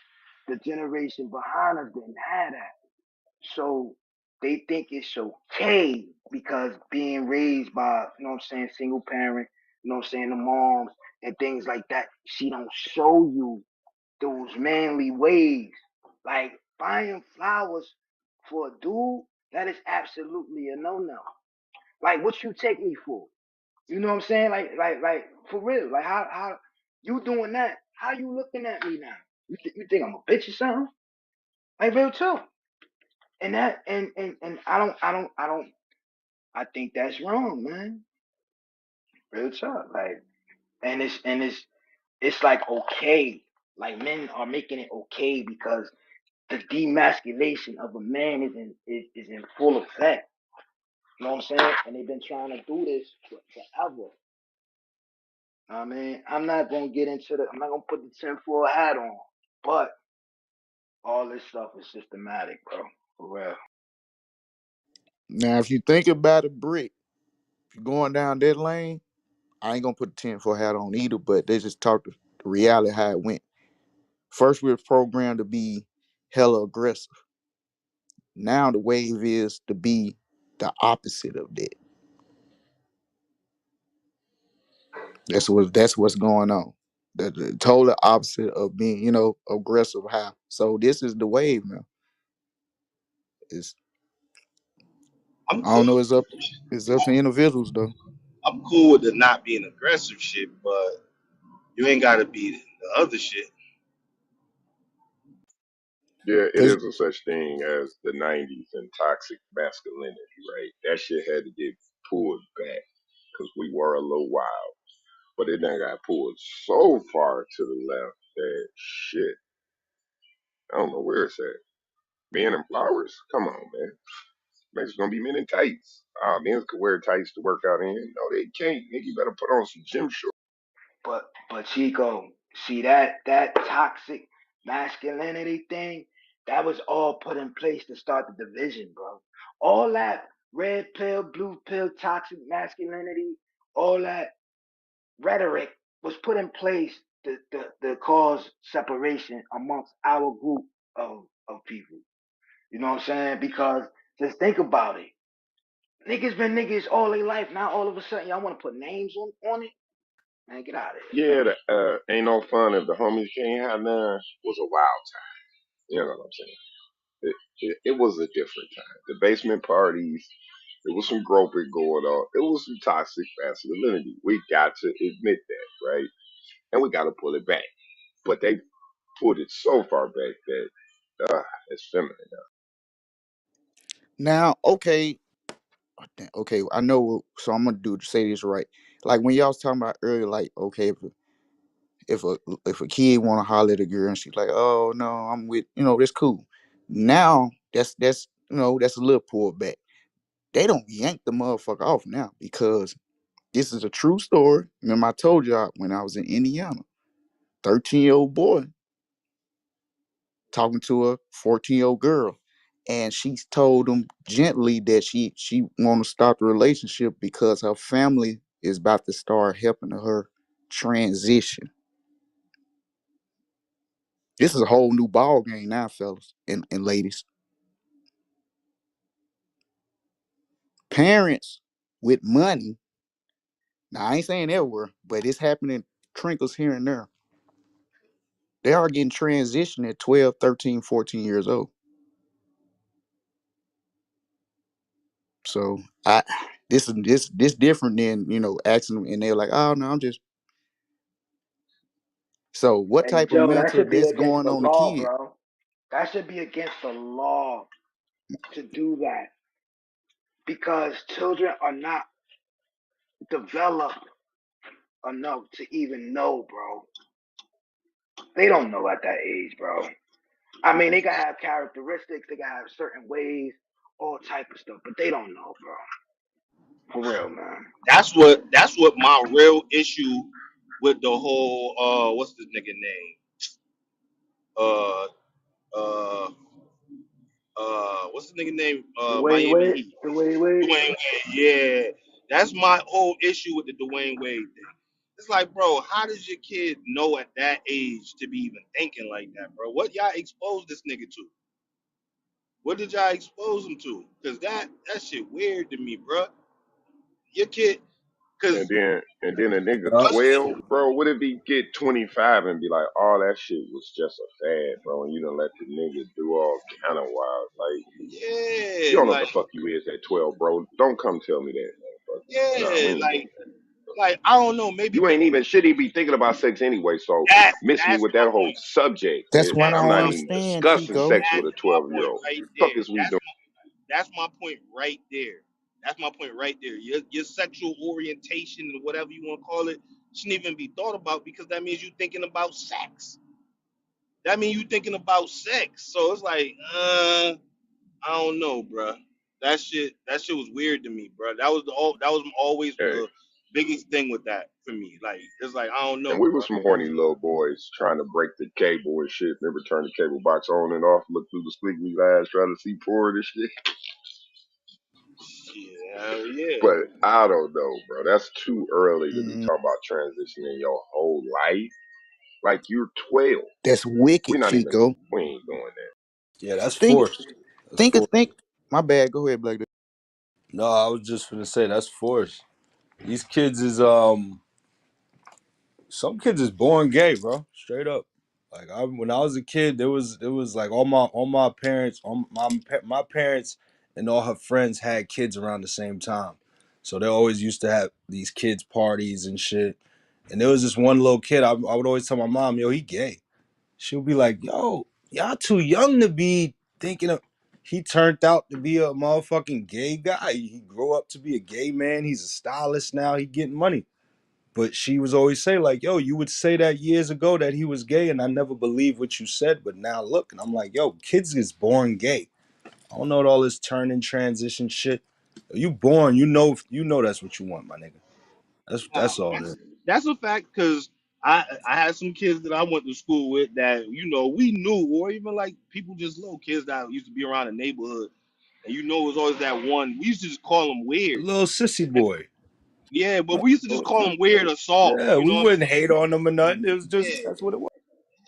the generation behind us didn't have that. So they think it's okay because being raised by, you know what I'm saying, single parent, you know what I'm saying, the moms and things like that, she don't show you those manly ways. Like buying flowers for a dude, that is absolutely a no-no. Like what you take me for? You know what I'm saying? Like for real. Like how you doing that? How you looking at me now? You think I'm a bitch or something? Like real talk. And that and I think that's wrong, man. Real talk. Like it's like okay. Like men are making it okay because the demasculation of a man is in full effect. You know what I'm saying? And they've been trying to do this forever. I mean, I'm not gonna get into I'm not gonna put the tinfoil hat on, but all this stuff is systematic, bro. For real. Now, if you think about it, Brick, if you're going down that lane, I ain't gonna put the 10 for hat on either, but they just talk the reality how it went. First, we were programmed to be hella aggressive. Now the wave is to be the opposite of that. That's what's going on. The total opposite of being, aggressive. How? So this is the wave now. It's I'm I don't cool. know. It's up to individuals though. I'm cool with the not being aggressive shit, but you ain't gotta be the other shit. Yeah, it Cause is a such thing as the 90s and toxic masculinity, right? That shit had to get pulled back because we were a little wild. But it done got pulled so far to the left that shit, I don't know where it's at. Men in flowers? Come on, man. Man's gonna be men in tights. Men could wear tights to work out in. No, they can't. Nigga, you better put on some gym shorts. But Chico, see that toxic masculinity thing, that was all put in place to start the division, bro. All that red pill, blue pill, toxic masculinity, all that rhetoric was put in place to cause separation amongst our group of people. You know what I'm saying? Because just think about it. Niggas been niggas all their life. Now all of a sudden y'all want to put names on it? Man, get out of here. Yeah, the, ain't no fun if the homies can't have none was a wild time. You know what I'm saying? It was a different time. The basement parties, there was some groping going on. It was some toxic masculinity. We got to admit that, right? And we got to pull it back. But they pulled it so far back that it's feminine now. Now, okay, okay, I know. So I'm gonna say this right. Like when y'all was talking about earlier, like okay, if a if a kid want to holler at a girl and she's like, oh no, I'm with that's cool. Now that's that's a little pullback. They don't yank the motherfucker off now because this is a true story. Remember I told y'all when I was in Indiana, 13-year-old boy talking to a 14-year-old girl, and she told him gently that she want to stop the relationship because her family is about to start helping her transition. This is a whole new ball game now, fellas and ladies. Parents with money. Now I ain't saying everywhere, but it's happening trinkles here and there. They are getting transitioned at 12, 13, 14 years old. So I this different than asking them and they're like, oh no, I'm just. So what Hey type of Joe, that mental should be that's against going the on the law, kid? bro. That should be against the law to do that because children are not developed enough to even know, bro. They don't know at that age, bro. I mean, they can have characteristics, they can have certain ways, all type of stuff, but they don't know, bro. For real, man. That's what my real issue with the whole what's this nigga name? Uh uh what's the nigga name? Dwayne Miami Wade, Heat. Dwayne Wade. Dwayne Wade. Yeah. That's my whole issue with the Dwayne Wade thing. It's like, bro, how does your kid know at that age to be even thinking like that, bro? What y'all exposed this nigga to? What did y'all expose him to? Cause that shit weird to me, bro. Your kid, And cause then a nigga Uh, us, 12, bro. What if he get 25 and be like, oh, that shit was just a fad, bro, and you done let the nigga do all kind of wild. Like, you yeah, don't know what the like, fuck you is at 12, bro. Don't come tell me that, motherfucker. Nah, we yeah, ain't doing that. like I don't know, maybe You ain't people even should even be thinking about sex anyway. So miss me that's with my that whole point. subject. That's what I That's I'm don't not my even understand, discussing Chico. sex with a my 12-year-old point old. right Fuck there. is we doing? That's my point right there. That's my point right there. Your sexual orientation or whatever you want to call it shouldn't even be thought about because that means you thinking about sex. That means you thinking about sex. So it's like, I don't know, bro. That shit was weird to me, bro. That was always Hey, the biggest thing with that for me. Like it's like I don't and know, we bro. was some horny little boys trying to break the cable and shit. Remember turn the cable box on and off, look through the squiggly eyes, trying to see porn and shit. Shit, hell yeah. But I don't know, bro. That's too early to be Mm, talking about transitioning your whole life. Like you're 12. that's wicked, We're not even. Chico. We ain't doing that. yeah, that's Think, forced. That's forced. think. My bad. Go ahead, Black. No, I was just gonna say that's forced. These kids is some kids is born gay, bro. Straight up. Like when I was a kid, there was like all my parents, my parents and all her friends had kids around the same time, so they always used to have these kids parties and shit. And there was this one little kid. I would always tell my mom, "Yo, he gay." She'll be like, "Yo, y'all too young to be thinking of." He turned out to be a motherfucking gay guy. He grew up to be a gay man. He's a stylist now. He getting money. But she was always say like, "Yo, you would say that years ago that he was gay, and I never believed what you said. But now look," and I'm like, "Yo, kids is born gay. I don't know what all this turning transition shit. You born, you know that's what you want, my nigga. Nah, That's all it is." that's a fact because I had some kids that I went to school with that we knew, or even like people just little kids that used to be around the neighborhood, and it was always that one. We used to just call them A weird. little sissy boy. Yeah, but we used to just call them weird or soft. Yeah, You we know what I'm wouldn't hate on them or nothing. It was saying? just that's what it was.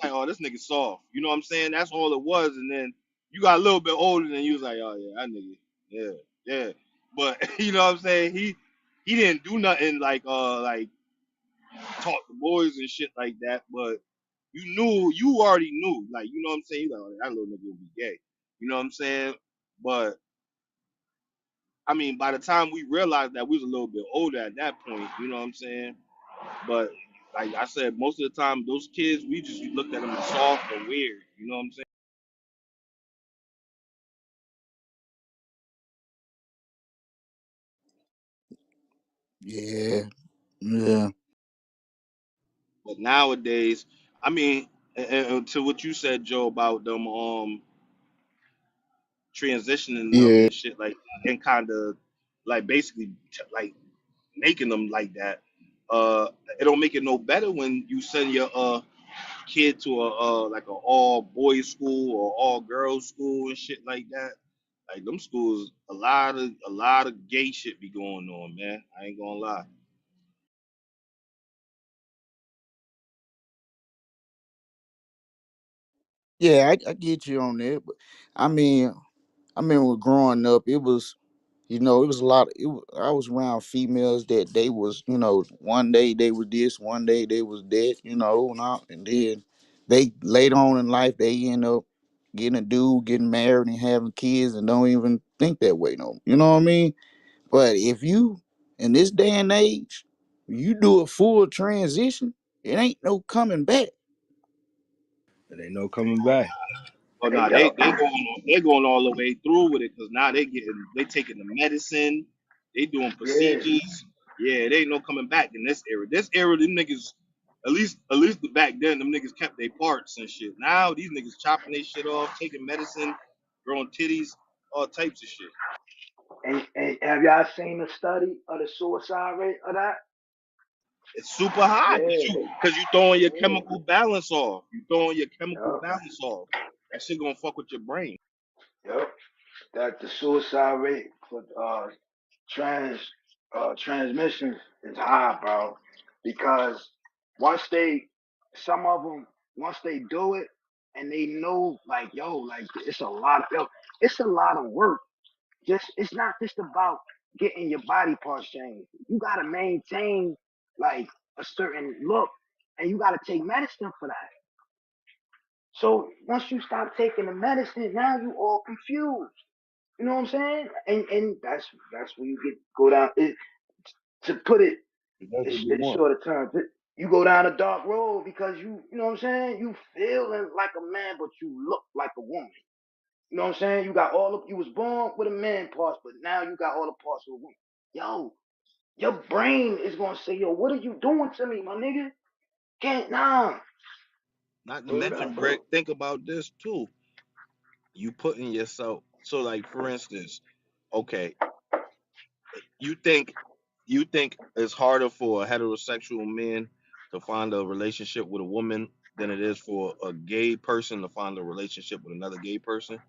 Like, oh, this nigga soft. You know what I'm saying? That's all it was. And then you got a little bit older, and you was like, oh yeah, that nigga, yeah, yeah. But you know what I'm saying? He didn't do nothing like talk to boys and shit like that. But you already knew, like you know what I'm saying? You like, oh, that little nigga will be gay. You know what I'm saying? But I mean, by the time we realized that we was a little bit older at that point, you know what I'm saying? But like I said, most of the time those kids, we just looked at them as soft or weird. You know what I'm saying? Yeah, yeah, But nowadays, I mean, to what you said, Joe, about them transitioning them yeah. and shit like that, and kind of like basically like making them like that. Uh, it don't make it no better when you send your kid to a like a all boys school or all girls school and shit like that. Like them schools, a lot of gay shit be going on, man. I ain't gonna lie. Yeah, I get you on that, but I mean, I remember growing up, it was, it was a lot. I was around females that they was, one day they was this, one day they was that, and then they later on in life they end up getting a dude, getting married, and having kids, and don't even think that way no. You know what I mean? But if you in this day and age, you do a full transition, it ain't no coming back. It ain't no coming back. Oh Hey, no, yo. they going all the way through with it because now they taking the medicine, they doing Yeah. procedures. Yeah, they ain't no coming back in this era. This era, them niggas, at least back then, them niggas kept their parts and shit. Now these niggas chopping their shit off, taking medicine, growing titties, all types of shit. And have y'all seen the study of the suicide rate of that? It's super high Yeah, because you throwing your yeah, chemical balance off. You throwing your chemical yup, balance off. That shit gonna fuck with your brain. yup. That the suicide rate for trans transmission is high, bro. Because once they, some of them, once they do it, and they know, like, yo, like it's a lot of, yo, it's a lot of work. It's not just about getting your body parts changed. You gotta maintain like a certain look, and you gotta take medicine for that. So once you stop taking the medicine, now you all confused. You know what I'm saying? And that's where you get go down. To put it That's what they in want. shorter terms, you go down a dark road because you know what I'm saying. You feeling like a man, but you look like a woman. You know what I'm saying? You got all of you was born with a man parts, but now you got all the parts of a woman. Yo, your brain is gonna say, yo, what are you doing to me, my nigga? Can't nah. Not to Word up, mention, bro. Brick, think about this too. You putting yourself so like for instance, okay, you think you think it's harder for a heterosexual man to find a relationship with a woman than it is for a gay person to find a relationship with another gay person?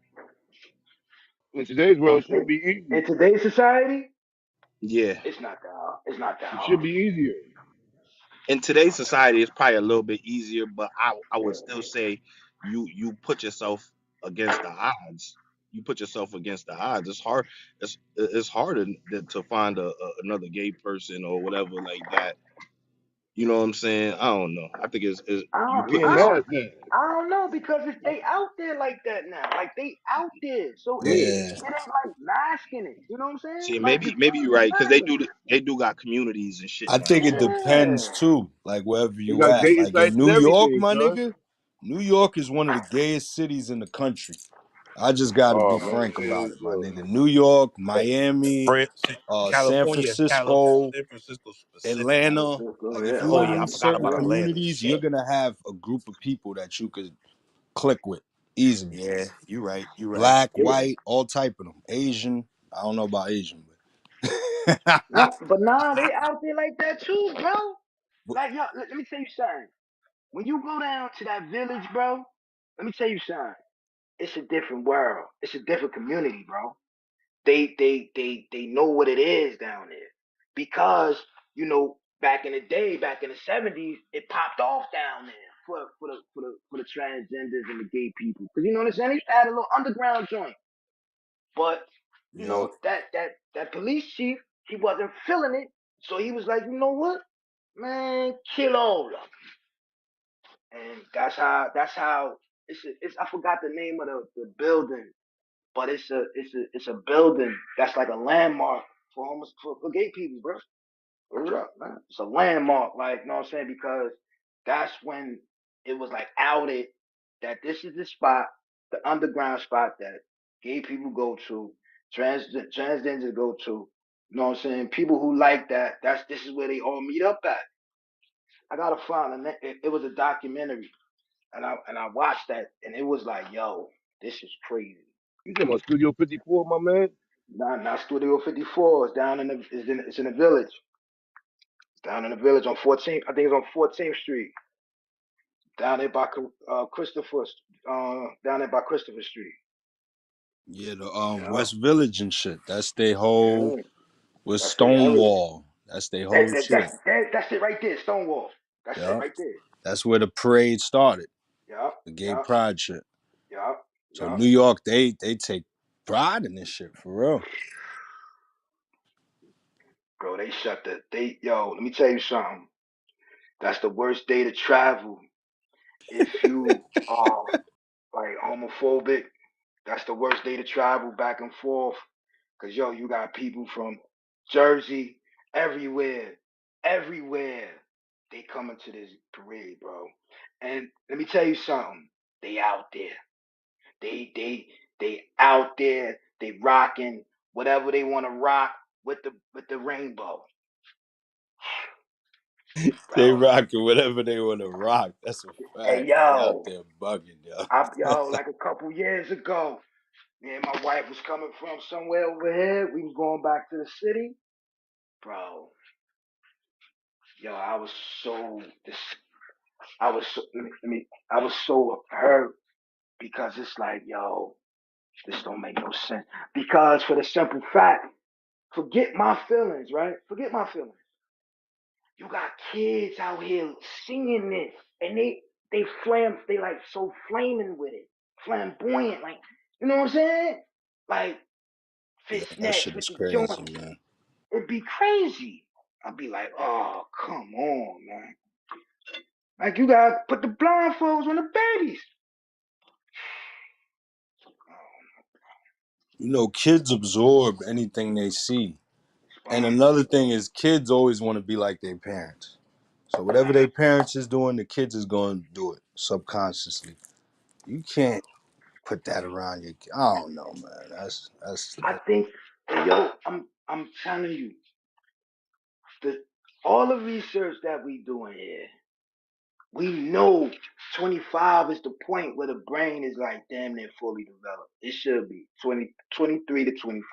In today's In, world, it should be in easier. today's society, Yeah. it's not that hard. It's not that It should hard. be easier. In today's society it's probably a little bit easier, but I would Yeah. still say you put yourself against the odds. You put yourself against the odds. It's hard. It's harder to find another gay person or whatever like that. You know what I'm saying? I don't know. I think it's I you don't, We putting in I yourself. don't, Nasdaq. I don't know because if they out there like that now, like they out there, so Yeah. it ain't like masking it. You know what I'm saying? See, Like maybe you're you right because masking they do got communities and shit I now. think it So depends it. too, like wherever They you got at. dating Like in sites and New York, everything, my cuz. nigga, New York is one of the gayest cities in the country. I just got to be Oh man, frank it about is it, my so. nigga. New York, Miami, San California, Francisco, San Francisco Yeah. Atlanta. Francisco, Like if yeah, you Oh live in yeah, I Atlanta, these forgot certain about yeah. Atlanta. communities, you're Shit. gonna have a group of people that you could click with easily. Yeah, you right. You right. Black, You right. white, all type of them. Asian. I don't know about Asian, No, but but nah, they out there like that too, bro. Like yo, let me tell you something. When you go down to that village, bro, let me tell you something. It's a different world. It's a different community, bro. They know what it is down there because back in the day, back in the '70s, it popped off down there for the transgenders and the gay people because you know what I'm saying. They used to add a little underground joint, but yep. that police chief he wasn't feeling it, so he was like, you know what, man, kill all of them, and that's how it's I forgot the name of the building, but it's a building that's like a landmark for gay people, bro. Word up, man. It's a landmark, like you know what I'm saying, because that's when it was like outed that this is the spot, the underground spot that gay people go to, transgenders go to. You know what I'm saying? People who like that, this is where they all meet up at. I gotta find it was a documentary, and I watched that, and it was like, yo, this is crazy. You talking about Studio 54, my man? Not Studio 54. It's down in it's in the village. Down in the village on 14th. I think it's on 14th Street. Down there by Christopher. Down there by Christopher Street. Yeah, the Yeah, West Village and shit. That's their whole yeah. with That's their area. Stonewall. That's their whole shit. That's it right there. Stonewall. That's it Yeah. right there. That's where the parade started. Yup, The gay yup, pride shit. yup, So yup. New York, they take pride in this shit for real. Bro, they shut the they yo, let me tell you something. That's the worst day to travel if you are like homophobic. That's the worst day to travel back and forth. Cause yo, you got people from Jersey, everywhere, everywhere. They coming to this parade, bro. And let me tell you something. They out there. They out there. They rocking whatever they want to rock with the rainbow, They bro. rocking whatever they want to rock. That's a Hey fact. They out yo, there bugging, yo. yo, like a couple years ago, me and my wife was coming from somewhere over here. We was going back to the city, bro. Yo, I was so this. I was so, I was so hurt because it's like, yo, this don't make no sense. Because for the simple fact, forget my feelings, right? Forget my feelings. You got kids out here singing this, and they like so flaming with it, flamboyant, like you know what I'm saying? Like Yeah, that fishnets shit with is the crazy, joint. man. It'd be crazy. I'd be like, oh come on, man. Like you gotta put the blindfolds on the babies. You know, kids absorb anything they see. And Spine, another thing is kids always want to be like their parents. So whatever their parents is doing, the kids is going to do it subconsciously. You can't put that around your. I don't know, man. I That. think, yo, I'm telling you, the all the research that we doing here, we know 25 is the point where the brain is like damn near fully developed. It should be 23 to 25.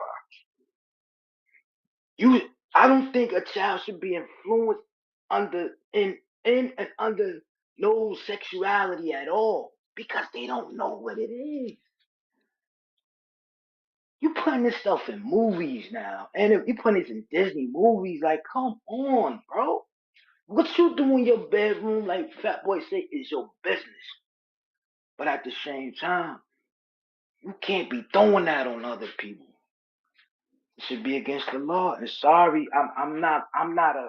You, I don't think a child should be influenced under in and under no sexuality at all because they don't know what it is. You putting this stuff in movies now, and if you putting this in Disney movies, like, come on, bro. What you do in your bedroom, like Fat Boy say, is your business. But at the same time, you can't be throwing that on other people. It should be against the law. And sorry, I'm not a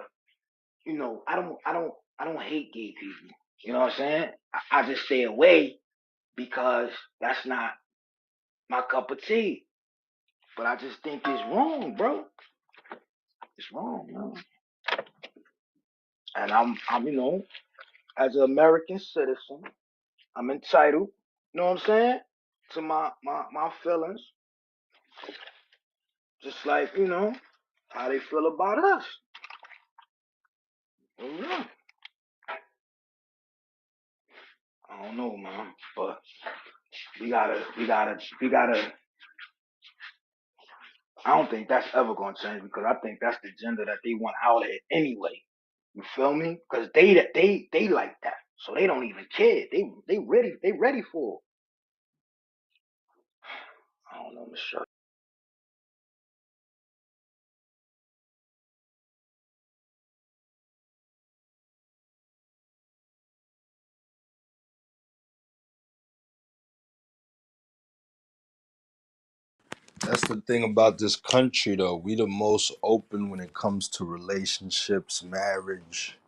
I don't hate gay people. You know what I'm saying? I just stay away because that's not my cup of tea. But I just think it's wrong, bro. It's wrong, man. And I'm as an American citizen, I'm entitled, you know what I'm saying, to my feelings, just like, how they feel about us. Yeah. I don't know, man. But we gotta I don't think that's ever gonna change because I think that's the gender that they want out of it anyway. You feel me? Because they like that, so they don't even care. They ready for it. I don't know, Michelle. That's the thing about this country, though. We the most open when it comes to relationships, marriage.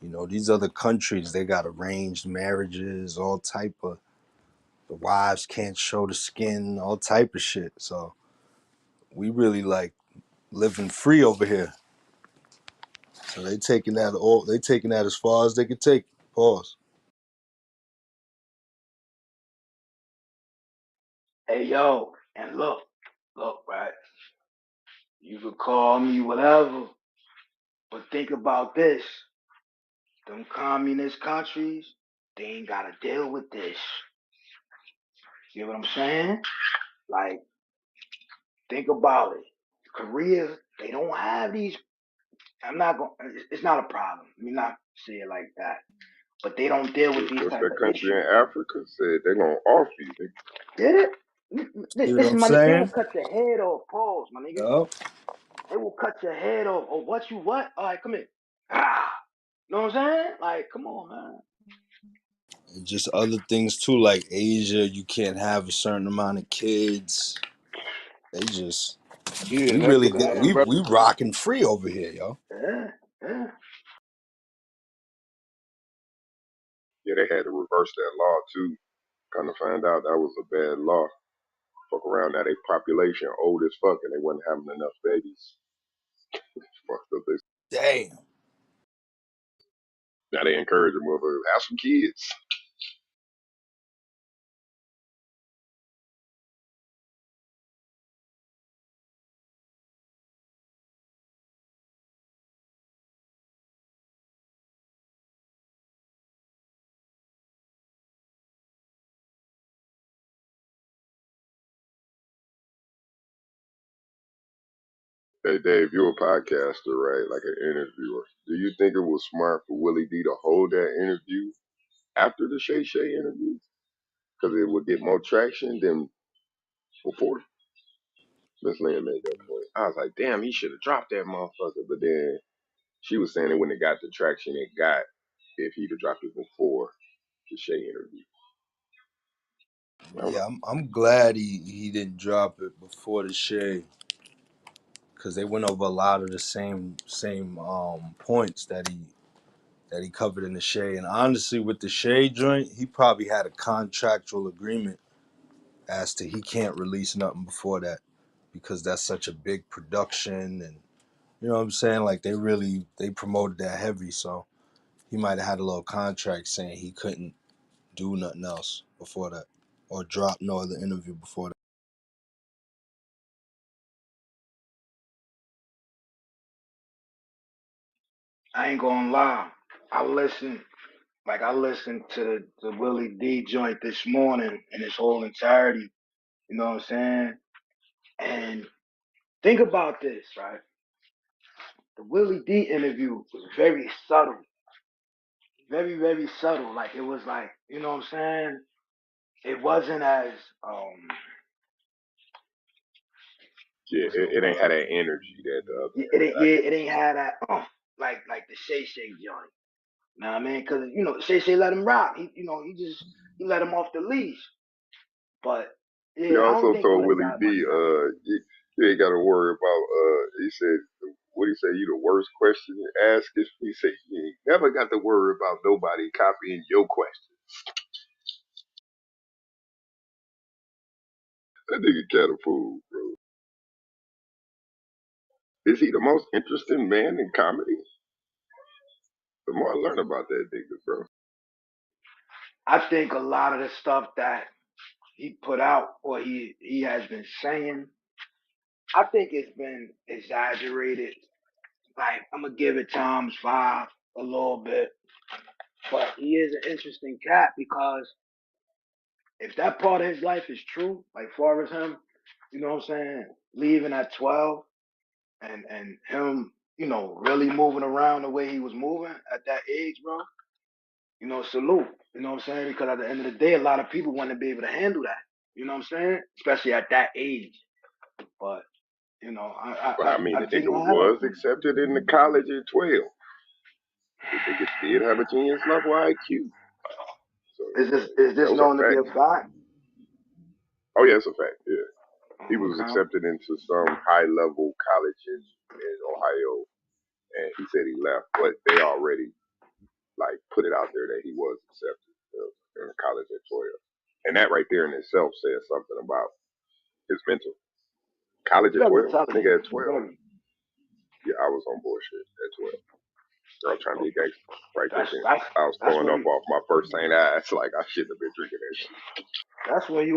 You know, these other countries, they got arranged marriages, all type of. The wives can't show the skin, all type of shit. So we really like living free over here. So they taking that as far as they could take. Pause. Hey yo, and look, right? You could call me whatever, but think about this. Them communist countries, they ain't gotta deal with this. You know what I'm saying? Like, think about it. Korea, they don't have these. I'm not going. It's not a problem. Let me not say it like that. But they don't deal with these What's type that of country in issues. Africa said they're gonna off you? Get it? You know what Listen, I'm my nigga, they will saying? cut your head off. Pause, my nigga. Yup. They will cut your head off. Oh, what you what? All right, come here. Ah, you know what I'm saying? Like, come on, man. And just other things too, like Asia, you can't have a certain amount of kids. They just Yeah, we that's really what got the Yeah, we brother said. rocking free over here, yo. yeah, yeah. Yeah, they had to reverse that law too. Kind of find out that was a bad law. Fuck around now, they population old as fuck and they wasn't having enough babies. Fucked up. Damn. Now they encourage them motherfuckers have some kids. Hey Dave, you're a podcaster, right? Like an interviewer. Do you think it was smart for Willie D to hold that interview after the Shay Shay interview? Because it would get more traction than before. Miss Lynn made that point. I was like, damn, he should have dropped that motherfucker. But then she was saying it when it got the traction it got if he'd have dropped it before the Shay interview. I don't know. Yeah, I'm glad he didn't drop it before the shade because they went over a lot of the same points that he covered in the shade. And honestly, with the shade joint, he probably had a contractual agreement as to he can't release nothing before that because that's such a big production and you know what I'm saying? Like they promoted that heavy, so he might have had a little contract saying he couldn't do nothing else before that or drop no other interview before that. I ain't gonna lie. I listened to the Willie D joint this morning in its whole entirety. You know what I'm saying? And think about this, right? The Willie D interview was very subtle, very, very subtle. Like it was like, you know what I'm saying? It wasn't as Yeah, what's the it ain't had word? that energy that the other It ones ain't got. yeah, it ain't had that like the Shay Shay joint. Know what I mean? Cause Shay Shay let him rock. He let him off the leash. But He yeah, I don't also think told Willie Willie got D, much time. you ain't got to worry about, he said, what he say, you the worst question to ask. He said, you ain't never got to worry about nobody copying your question. That nigga kind of fool, bro. Is he the most interesting man in comedy? The more I learn about that nigga, bro. I think a lot of the stuff that he put out or he has been saying, I think it's been exaggerated. Like I'm gonna give it times five a little bit. But he is an interesting cat because if that part of his life is true, like far as him, you know what I'm saying, leaving at 12 and him, really moving around the way he was moving at that age, bro, salute. You know what I'm saying? Because at the end of the day, a lot of people want to be able to handle that. You know what I'm saying? Especially at that age. But, But I mean, I the can't nigga have it was for him. accepted in the college at 12. The nigga did have a genius level IQ. So, Is this those are known to be a facts. fact? Oh, yeah, it's a fact, yeah. He Oh, was okay. accepted into some high level college in Ohio, and he said he left, but they already like put it out there that he was accepted in college at 12, and that right there in itself says something about his mental. College at Very 12, intelligent. nigga at 12. Very. Yeah, I was on bullshit at 12. Girl trying to be a gangster right there. That's Then that's I was that's throwing what up he. off my first St. Ides, like I shouldn't have been drinking that shit. That's when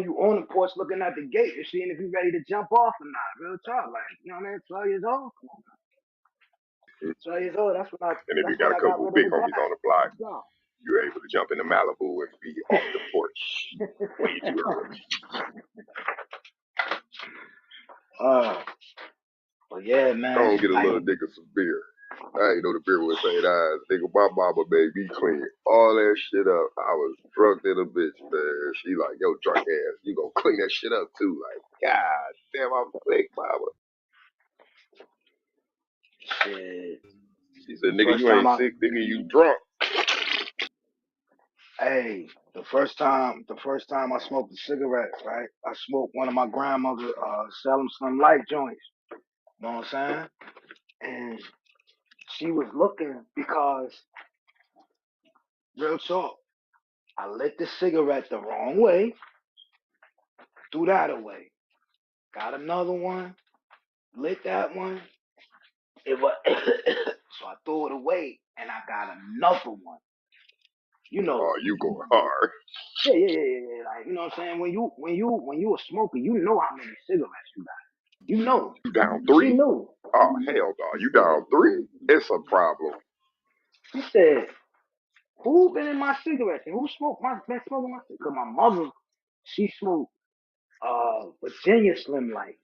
you on the porch looking at the gate and seeing if you ready to jump off or not. Real talk, like, you know what I mean? 12 years old. Come on, 12 years old. That's when I And if you that's got when a I got couple rid of big the homies on gas. the block, Let's go. you're able to jump into Malibu and be off the porch way too early. uh, but yeah, man. Go and get a Like, little nigga some beer. I ain't know the beer was St. Ives. Nigga, my mama made me clean all that shit up. I was drunk in a bitch, man. She like, yo, drunk ass, you gonna clean that shit up too. Like, God damn, I'm sick, mama. shit. She said, The nigga, first you time ain't I, sick, nigga, you drunk. hey, the first time I smoked a cigarette, right? I smoked one of my grandmother Salem Slim Light joints. You know what I'm saying? And she was looking because, real talk, I lit the cigarette the wrong way, threw that away. Got another one, lit that one. It was so I threw it away and I got another one. You know, Oh, you going hard. yeah. Like, you know what I'm saying? When you a smoker, you know how many cigarettes you got. You know. You down She three? knew. Oh, hell no. You down three? It's a problem. She said, "Who been in my cigarettes and who smoked my been smoking my cigarettes?" Cause my mother, she smoked Virginia Slim Light.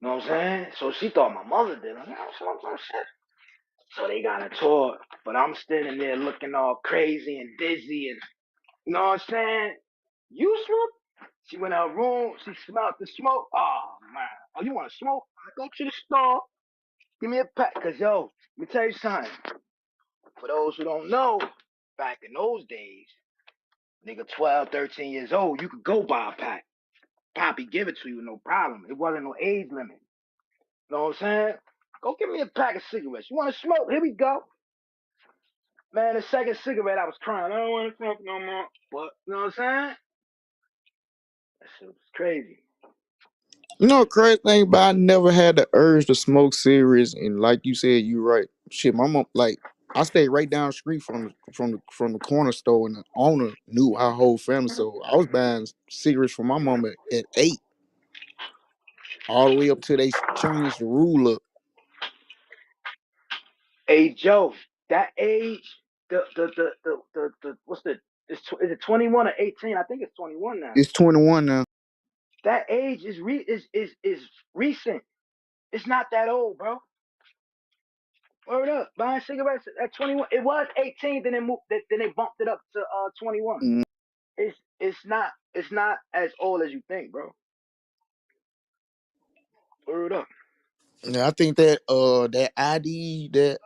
You know what I'm saying? So she thought my mother did. I'm like, I don't smoke no shit. So they got a tour, but I'm standing there looking all crazy and dizzy, and you know what I'm saying? You smoke? She went in her room. She smelled the smoke. Oh man! Oh, you want to smoke? I go to the store. Give me a pack. Cause yo, let me tell you something. For those who don't know, back in those days, nigga 12, 13 years old, you could go buy a pack. Poppy give it to you, no problem. It wasn't no age limit. You know what I'm saying? Go give me a pack of cigarettes. You want to smoke? Here we go. Man, the second cigarette, I was crying. I don't want to smoke no more. But, you know what I'm saying? That shit was crazy. You know, crazy thing about I never had the urge to smoke serious, and like you said, you right. Shit, my mom like I stayed right down the street from the corner store, and the owner knew our whole family, so I was buying cigarettes from my mama at 8, all the way up till they changed the rule up. Hey, Joe, that age, what's is it 21 or 18? I think it's 21 now. It's 21 now. That age is recent. It's not that old, bro. Word up, buying cigarettes at 21. It was 18, then they bumped it up to 21. Mm. It's not as old as you think, bro. Word up. Yeah, I think that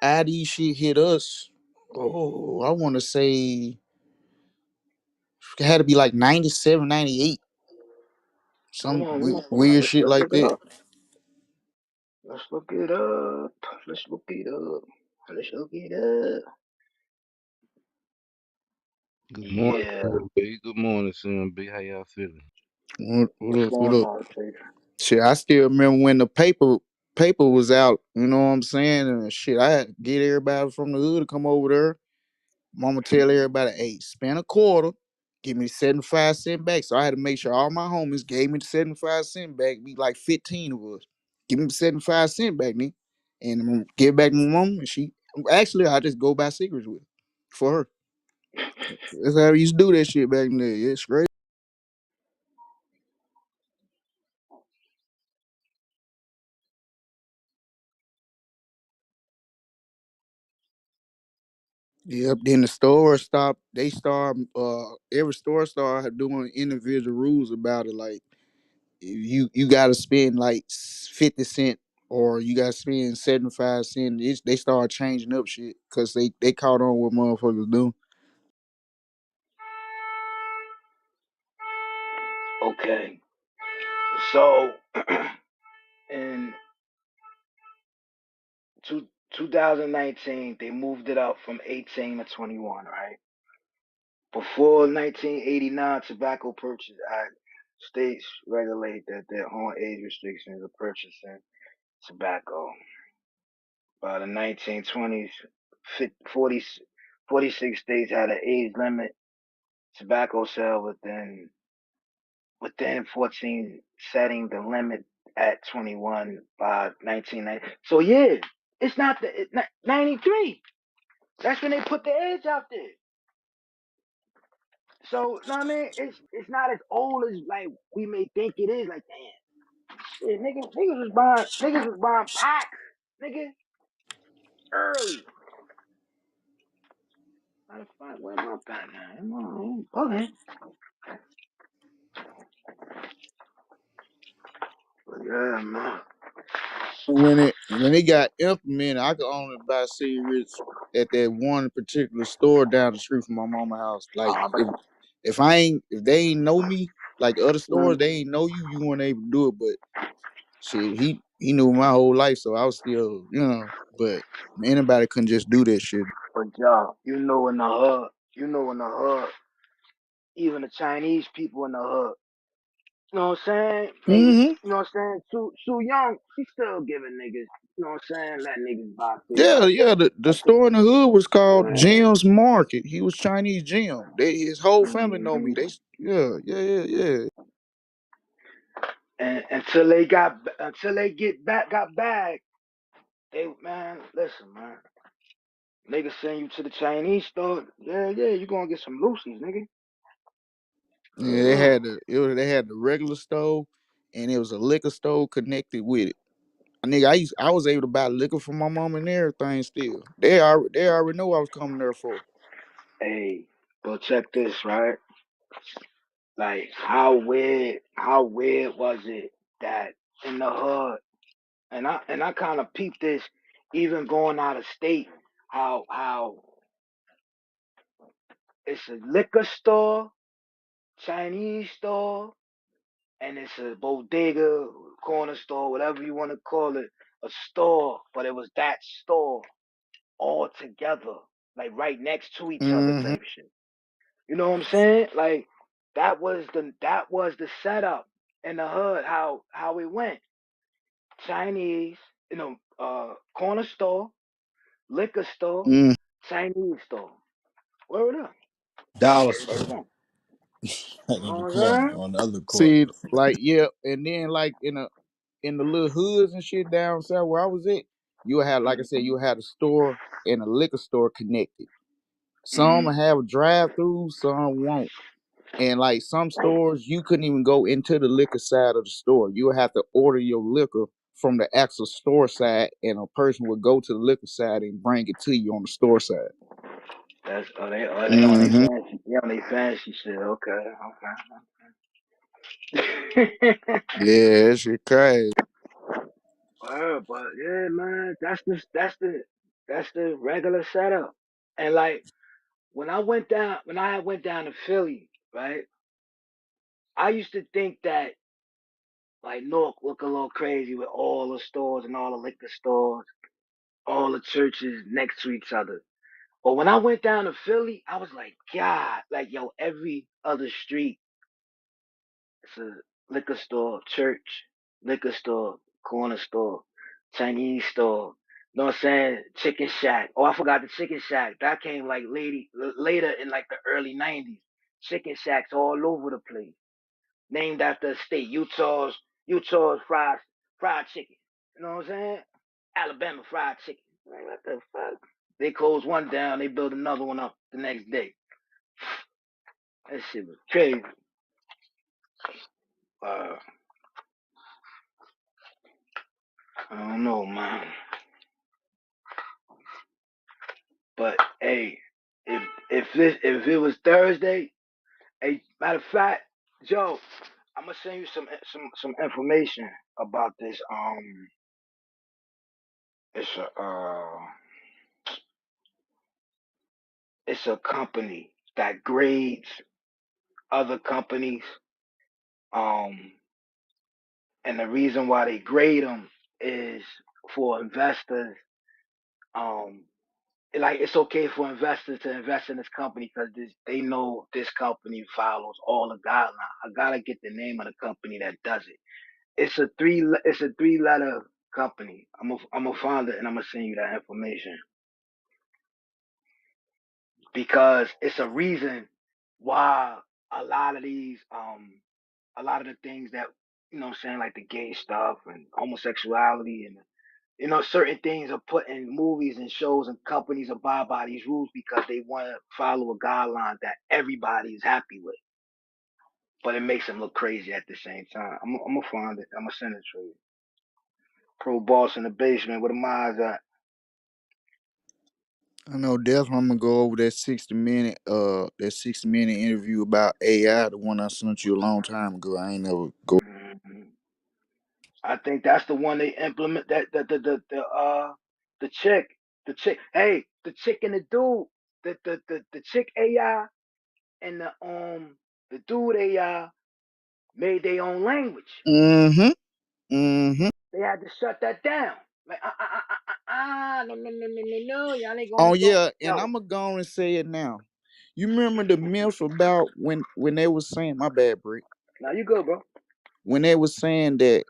ID shit hit us. Oh, I want to say it had to be like 97, 98, Hold some on, let me weird let's shit let's like look it that. up. Let's look it up. Let's look it up. Let's look it up. Good morning, Yeah. CMB. Good morning, CMB. How y'all feeling? What What's up? What going up? on, Chief? Shit, I still remember when the paper was out. You know what I'm saying? And shit, I had to get everybody from the hood to come over there. Mama tell everybody, hey, spend a quarter, give me 75 cents back. So I had to make sure all my homies gave me the 75 cents back. Be like 15 of us. Give me the 75 cents back, nigga. And I'm gonna give it back to my mom. And she actually I just go buy cigarettes with her for her. That's how we used to do that shit back in there. Yeah, it's great. Yep. Then the store stopped. They start. Every store started doing individual rules about it. Like you got to spend like 50 cent, or you got to spend 75 cent. They start changing up shit because they caught on what motherfuckers do. Okay. So in two, 2019, they moved it up from 18 to 21, right? Before 1989 Tobacco Purchase Act, states regulate that their own age restrictions of purchasing tobacco. By the 1920s, 40, 46 states had an age limit tobacco sale within 14, setting the limit at 21 by 1990. So yeah, it's not the 93. That's when they put the edge out there. So, know what I mean? It's not as old as like we may think it is. Like, damn, shit, niggas was buying packs, nigga, early. Matter of fact, where my pack now? Okay. But yeah, man. When it got implemented, I could only buy cigarettes at that one particular store down the street from my mama house. Like But if they ain't know me, like other stores, mm, they ain't know you, you weren't able to do it. But shit, he knew my whole life, so I was still, but anybody couldn't just do that shit. but y'all, in the hood, even the Chinese people in the hood. You know what I'm saying? Hmm. You know what I'm saying? Su Young, she still giving niggas, you know what I'm saying? Let niggas buy Yeah, cigarettes. yeah. The I think, store in the hood was called man. Jim's Market. He was Chinese Jim. His whole family know me. Mhm. Yeah. And until they got back, they man, listen, man. Niggas send you to the Chinese store. Yeah, you gonna get some loosies, nigga. Yeah, they Yeah. had they had the regular store, and it was a liquor store connected with it. Nigga, I was able to buy liquor for my mom and everything. Still, they already know what I was coming there for. Hey, but check this, right? Like how weird was it that in the hood, and I kind of peeped this even going out of state, how it's a liquor store, Chinese store, and it's a bodega, corner store, whatever you want to call it, a store, but it was that store all together, like right next to each other Hmm. type shit. You know what I'm saying? Like that was the setup in the hood, how it went. Chinese, corner store, liquor store, Mm. Chinese store. Word up. Dollar Word store up. You like know on the what I'm corner, saying? on the other corner. See, like yeah, and then like in the little hoods and shit down south where I was at, you would have, like I said, you would have a store and a liquor store connected. Some Mm-hmm. have drive throughs, some won't. And like some stores, you couldn't even go into the liquor side of the store. You would have to order your liquor from the actual store side, and a person would go to the liquor side and bring it to you on the store side. That's they on they Hmm. fancy shit. Okay, okay. Yeah, that shit crazy. But yeah, man, that's the regular setup. And like when I went down to Philly, right? I used to think that like Newark look a little crazy with all the stores and all the liquor stores, all the churches next to each other. But when I went down to Philly, I was like, God, like yo, every other street, it's a liquor store, church, liquor store, corner store, Chinese store. You know what I'm saying? Chicken Shack. Oh, I forgot the Chicken Shack. That came like later in like the early '90s. Chicken Shacks all over the place, named after a state. Utah's fried chicken. You know what I'm saying? Alabama fried chicken. Like, what the fuck? They close one down, they build another one up the next day. That shit was crazy. Uh, I don't know, man. But hey, if it was Thursday, hey, matter of fact, Joe, I'm gonna send you some information about this. It's a company that grades other companies. Um, and the reason why they grade them is for investors. Um, like it's okay for investors to invest in this company because they know this company follows all the guidelines. I gotta get the name of the company that does it. It's a three letter company. I'm gonna find it and I'm gonna send you that information because it's a reason. Why a lot of these a lot of the things that you know what I'm saying, like the gay stuff and homosexuality and certain things are put in movies and shows and companies abide by these rules because they want to follow a guideline that everybody is happy with. But it makes them look crazy at the same time. I'm gonna find it. I'm gonna send it to you. Pro boss in the basement. Where the minds at? I know that's why I'm gonna go over that 60 minute interview about AI, the one I sent you a long time ago. I ain't never go. Mhm. I think that's the one they implement. That the chick, Hey, the chick and the dude, the chick AI and the dude AI made their own language. Mm-hmm. Mm-hmm. They had to shut that down. Like no no no no no no, y'all ain't gonna Oh go. yeah, and Yo, I'm gonna go and say it now. You remember the myth about when they was saying, my bad, Brick, now you good, bro. when they was saying that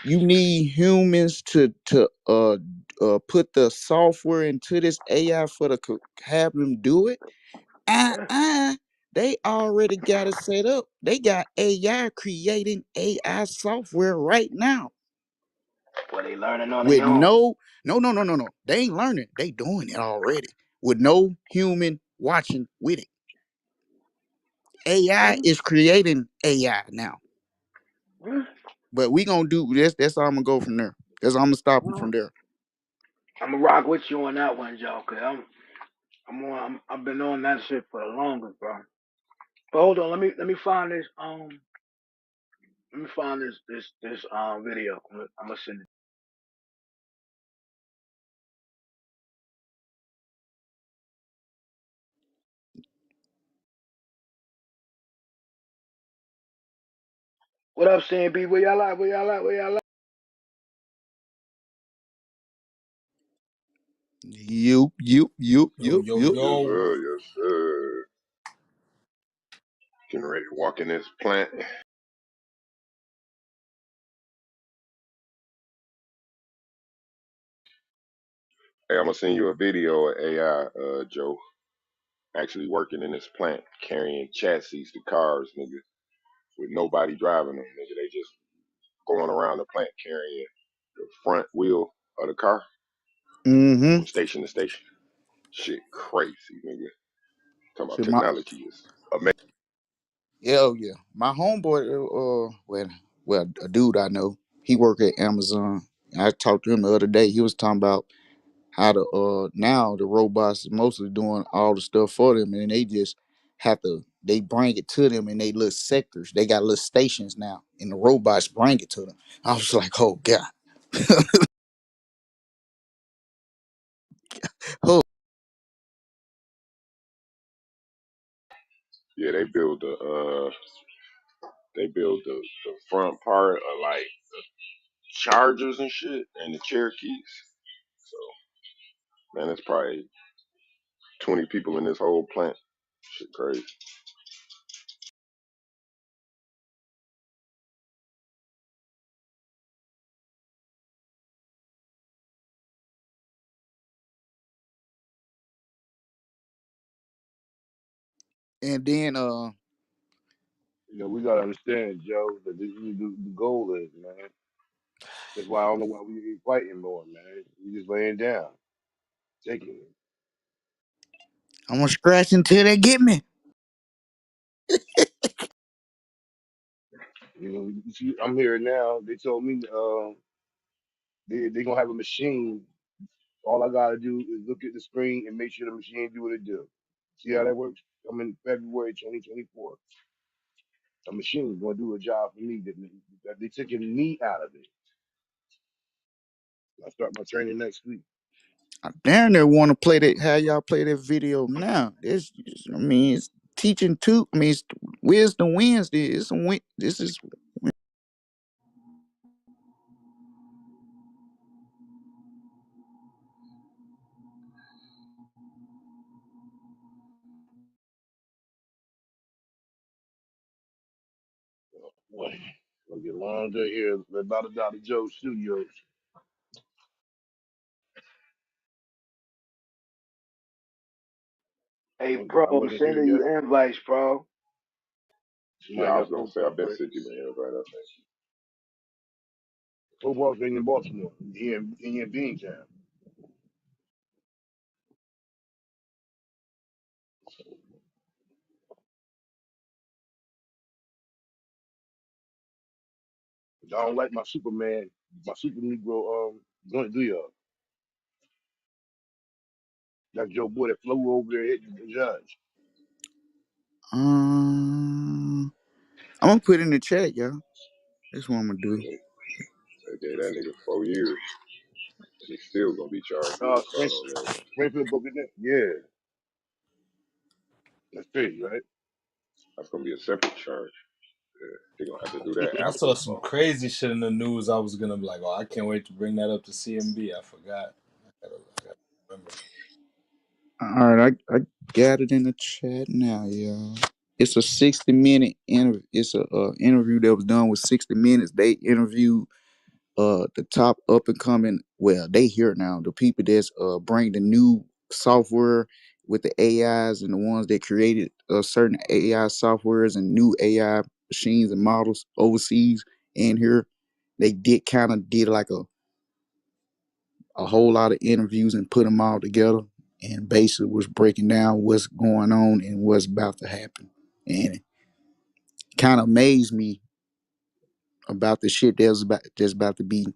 you need humans to put the software into this AI for the have them do it. Yeah. Uh-uh. They already got it set up. They got AI creating AI software right now Well, they learning on with their own. no. They ain't learning. They doing it already with no human watching with it. AI Mhm. is creating AI now. Mhm. But we gonna do this. That's all I'm gonna go from there. That's all I'm gonna stop it from there. I'm gonna rock with you on that one, Joe. Cause I've been on that shit for the longest, bro. But hold on, let me find this let me find this video. I'm gonna send it. What up, CMB? Where y'all at? Where y'all at? Where y'all at? Yo, yo, You. Yes, yo. sir. Yes, sir. Getting ready to walk in this plant. Hey, I'm gonna send you a video of AI, Joe, actually working in this plant, carrying chassis to cars, nigga, with nobody driving them, nigga. They just going around the plant carrying the front wheel of the car Mm-hmm. from station to station. Shit, crazy, nigga. Talking about Shit, my technology is amazing. hell yeah. My homeboy, well, a dude I know, he work at Amazon. I talked to him the other day. He was talking about how the now the robots is mostly doing all the stuff for them, and they just they bring it to them in they little sectors. They got little stations now, and the robots bring it to them. I was like, oh god, oh. Yeah, they build the front part of like chargers and shit and the Cherokees. So man, it's probably 20 people in this whole plant. Shit crazy. And then You know, we gotta understand, Joe, that this is the goal is, man. That's why I don't know why we ain't fighting more, man. We just laying down, taking it. I'm gonna scratch until they get me. You know, you see, I'm here now. They told me they gonna have a machine. All I gotta do is look at the screen and make sure the machine do what it do. See how that works? I'm in February 2024. A machine gonna do a job for me that they taking me out of it. I start my training next week. I damn near want to play that. How y'all play that video now? I mean, it's teaching too. I mean, it's Wisdom Wednesday. It's a win. This is Boy, gonna get a long day here at Dr. Joe Studios. I Hey, wasn't, bro, I I'm wasn't here sending you yesterday. invites, bro. Yeah, Somebody I was got gonna say I football been playing. sent you the invite. I think. Football playing in Baltimore. Here in Beantown. I don't like my Super Negro joint do y'all. That's Joe Boy that flew over there hitting the judge. I'm gonna put in the chat, y'all. That's what I'm gonna do. They gave that nigga 4 years, and he's still gonna be charged with assault on that. Springfield book in there? Yeah, that's crazy, right? That's gonna be a separate charge. Yeah, they're gonna have to do that I after saw the some fault. crazy shit in the news. I was gonna be like, oh, I can't wait to bring that up to CMB. I forgot. I gotta remember. All right, I got it in the chat now, y'all. It's a 60-minute interview. It's a interview that was done with 60 Minutes. They interviewed the top up and coming. Well, they here now. The people that's bring the new software with the AIs and the ones that created certain AI softwares and new AI machines and models overseas and here. They did like a whole lot of interviews and put them all together and basically was breaking down what's going on and what's about to happen. And it kind of amazed me about the shit that's about to be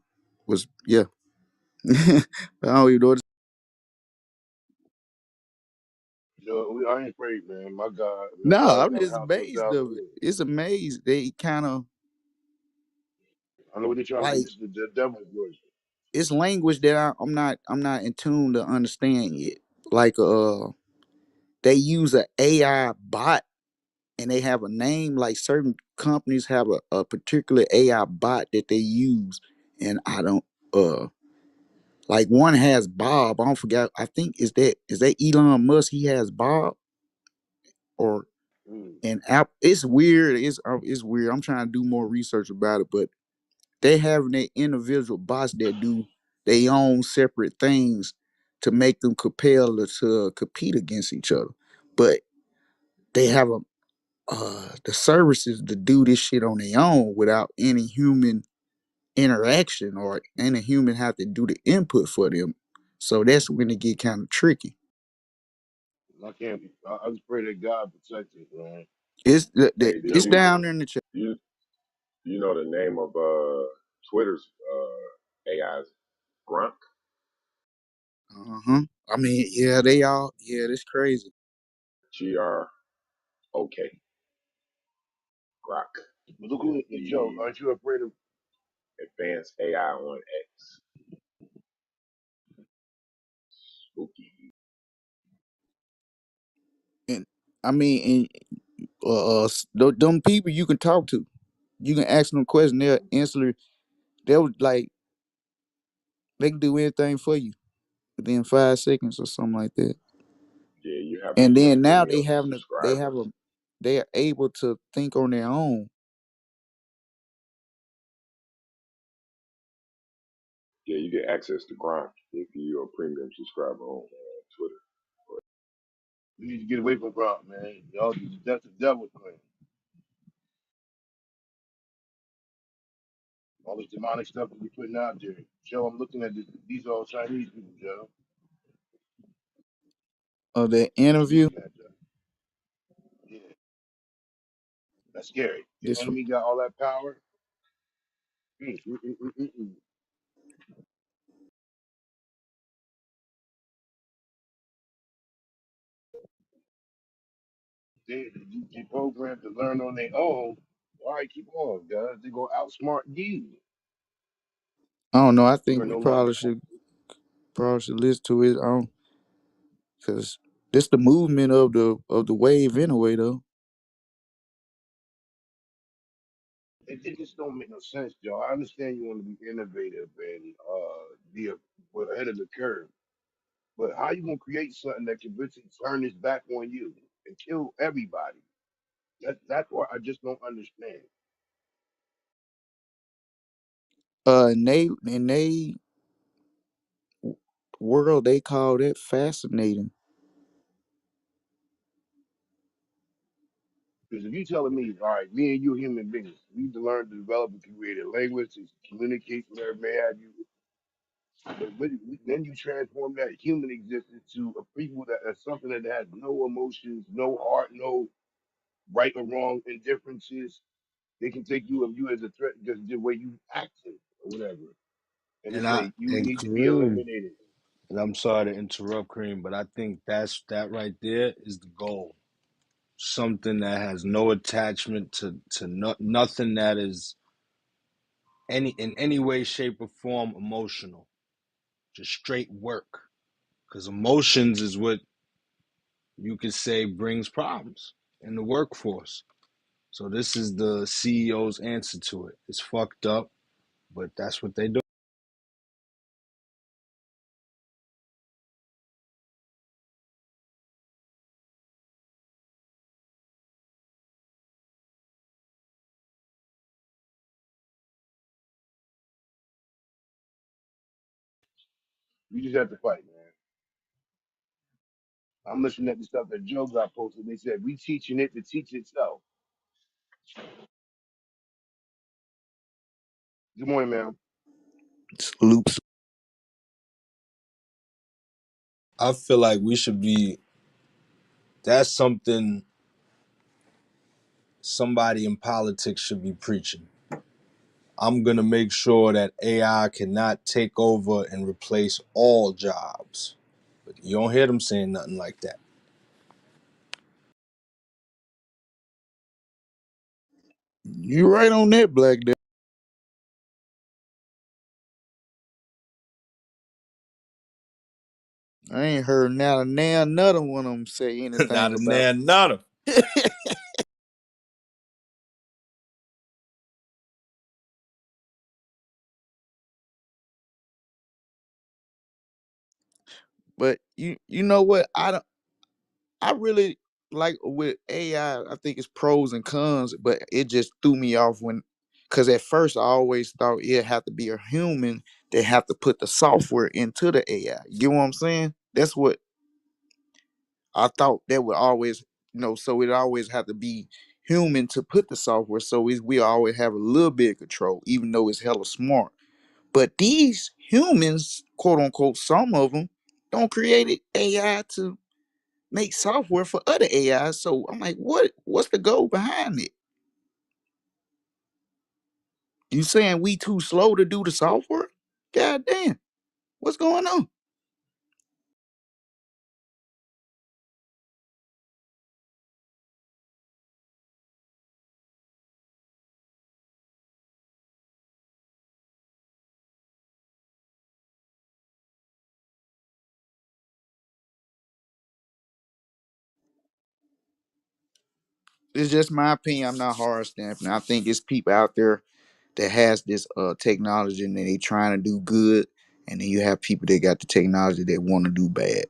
was yeah. I don't even know what I ain't afraid, man. My God, my no, God I'm got a just house on a amazed thousand of it. hills. It's amazed. They kind of I know what they're trying to do. like This is the devil's voice. it's language that I'm not in tune to understand yet. Like they use a AI bot and they have a name like certain companies have a particular AI bot that they use and I don't uh like one has Bob. I don't forget. I think is that Elon Musk? He has Bob or Mm. and app. It's weird. It's weird. I'm trying to do more research about it, but they having their individual bots that do their own separate things to make them compel to compete against each other. But they have the services to do this shit on their own without any human interaction or any human have to do the input for them. So that's when it get kind of tricky. I can't. I just pray that God protect us, man. It's Hey, did it's you down there in the chat. you you know the name of Twitter's AI's Grok? Uh-huh. I mean, yeah, they all yeah, that's crazy. GROK Grok. But look who, Joe, The aren't you afraid of? advanced AI on X. Spooky. And I mean, and them people you can talk to, you can ask them a question, they'll instantly they'll like they can do anything for you within 5 seconds or something like that. Yeah, you have to And get a then now premium subscriber. they are able to think on their own. Yeah, you get access to Grok if you're a premium subscriber on Twitter. You need to get away from God, man. Y'all, that's the devil's plan. All this demonic stuff that we putting out there. Joe, I'm looking at this. These are all Chinese people, Joe. Of that What you interview, looking at, Joe? Yeah, that's scary. The this enemy got all that power. Mm. They programmed to learn on their own. All right, keep on, guys. They go outsmart you. I don't know. I You think are we no longer. probably should listen to it on because this the movement of the wave anyway though. It just don't make no sense, Joe. I understand you want to be innovative and be ahead of the curve, but how you gonna create something that can basically turn its back on you and kill everybody? That's what I just don't understand. And they world they call that fascinating. Because if you telling me, all right, me and you human beings, we need to learn to develop and create a language to communicate, whatever may have you. But then you transform that human existence to a people that is something that has no emotions, no heart, no right or wrong indifferences. They can take you of you as a threat because the way you acting or whatever, and they And I say you and need to be Kareem, eliminated. and I'm sorry to interrupt, Kareem, but I think that right there is the goal. Something that has no attachment to nothing that is any in any way, shape, or form emotional. Just straight work. Because emotions is what you could say brings problems in the workforce. So this is the CEO's answer to it. It's fucked up, but that's what they do. You just have to fight, man. I'm listening at the stuff that Joe got posted. They said we teaching it to teach itself. Good morning, ma'am. Loops. I feel like we should be. That's something somebody in politics should be preaching. I'm gonna make sure that AI cannot take over and replace all jobs. But you don't hear them saying nothing like that. You right on that, Black. I ain't heard now another one of them say Not anything a about. nan nada. But you know what? I really like with AI. I think it's pros and cons, but it just threw me off when, because at first I always thought it had to be a human that have to put the software into the AI. You get what I'm saying? That's what I thought that would always, so it always have to be human to put the software. So we always have a little bit of control, even though it's hella smart. But these humans, quote unquote, some of them don't create AI to make software for other AI. So I'm like, what's the goal behind it? You saying we too slow to do the software? God damn, what's going on? It's just my opinion. I'm not hard stamping. I think it's people out there that has this technology and they trying to do good, and then you have people that got the technology that want to do bad.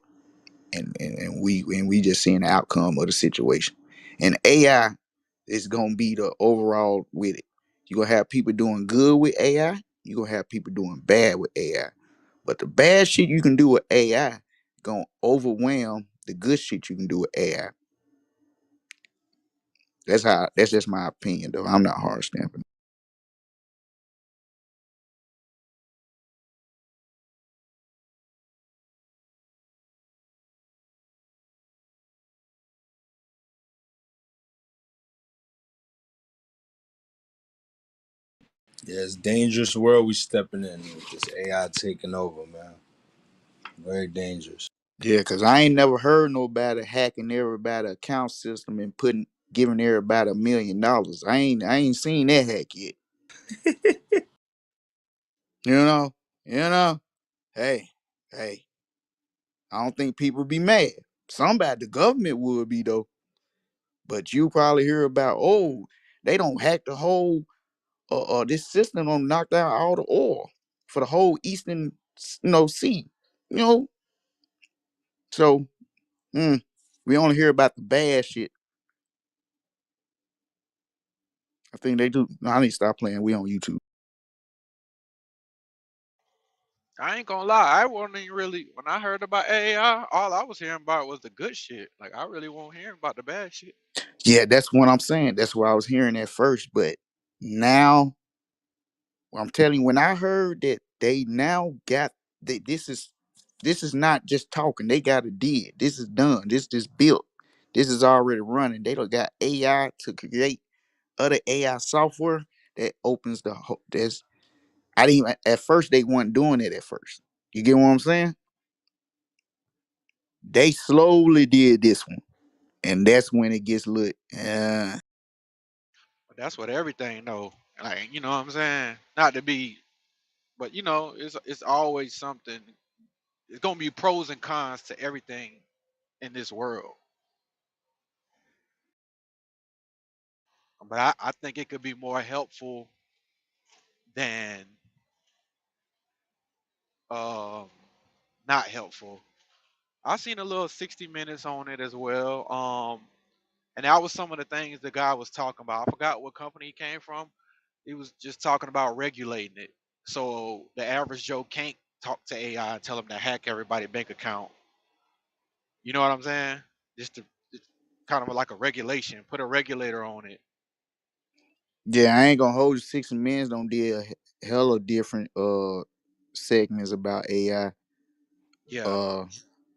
And we just seeing the outcome of the situation. And AI is gonna be the overall with it. You're gonna have people doing good with AI, you're gonna have people doing bad with AI. But the bad shit you can do with AI gonna overwhelm the good shit you can do with AI. That's just my opinion though. I'm not hard stamping. Yeah, it's a dangerous world we stepping in with this AI taking over, man. Very dangerous. Yeah, cause I ain't never heard nobody hacking everybody account system and giving everybody $1 million. I ain't seen that hack yet. You know, you know. Hey, hey, I don't think people be mad. Somebody, the government would be though. But you probably hear about, oh, they don't hack the whole this system on knock down all the oil for the whole eastern sea. You know, so we only hear about the bad shit. I think they do. No, I need to stop playing. We on YouTube. I ain't gonna lie, I wasn't even really when I heard about AI. All I was hearing about was the good shit. Like I really won't hear about the bad shit. Yeah, that's what I'm saying. That's what I was hearing at first, but now I'm telling you, when I heard that they now got this is not just talking. They got it did. This is done. This is built. This is already running. They don't got AI to create other AI software that opens the whole. That's I didn't even at first they weren't doing it at first. You get what I'm saying? They slowly did this one, and that's when it gets lit. But that's what everything know. Like you know what I'm saying? Not to be, but you know, it's always something. It's gonna be pros and cons to everything in this world. But I think it could be more helpful than um not helpful. I seen a little 60 minutes on it as well. And that was some of the things the guy was talking about. I forgot what company he came from. He was just talking about regulating it. So the average Joe can't talk to AI and tell him to hack everybody's bank account. You know what I'm saying? Just to it's kind of like a regulation, put a regulator on it. Yeah, I ain't gonna hold you. 60 Minutes don't did hella different segments about AI. Yeah, Uh,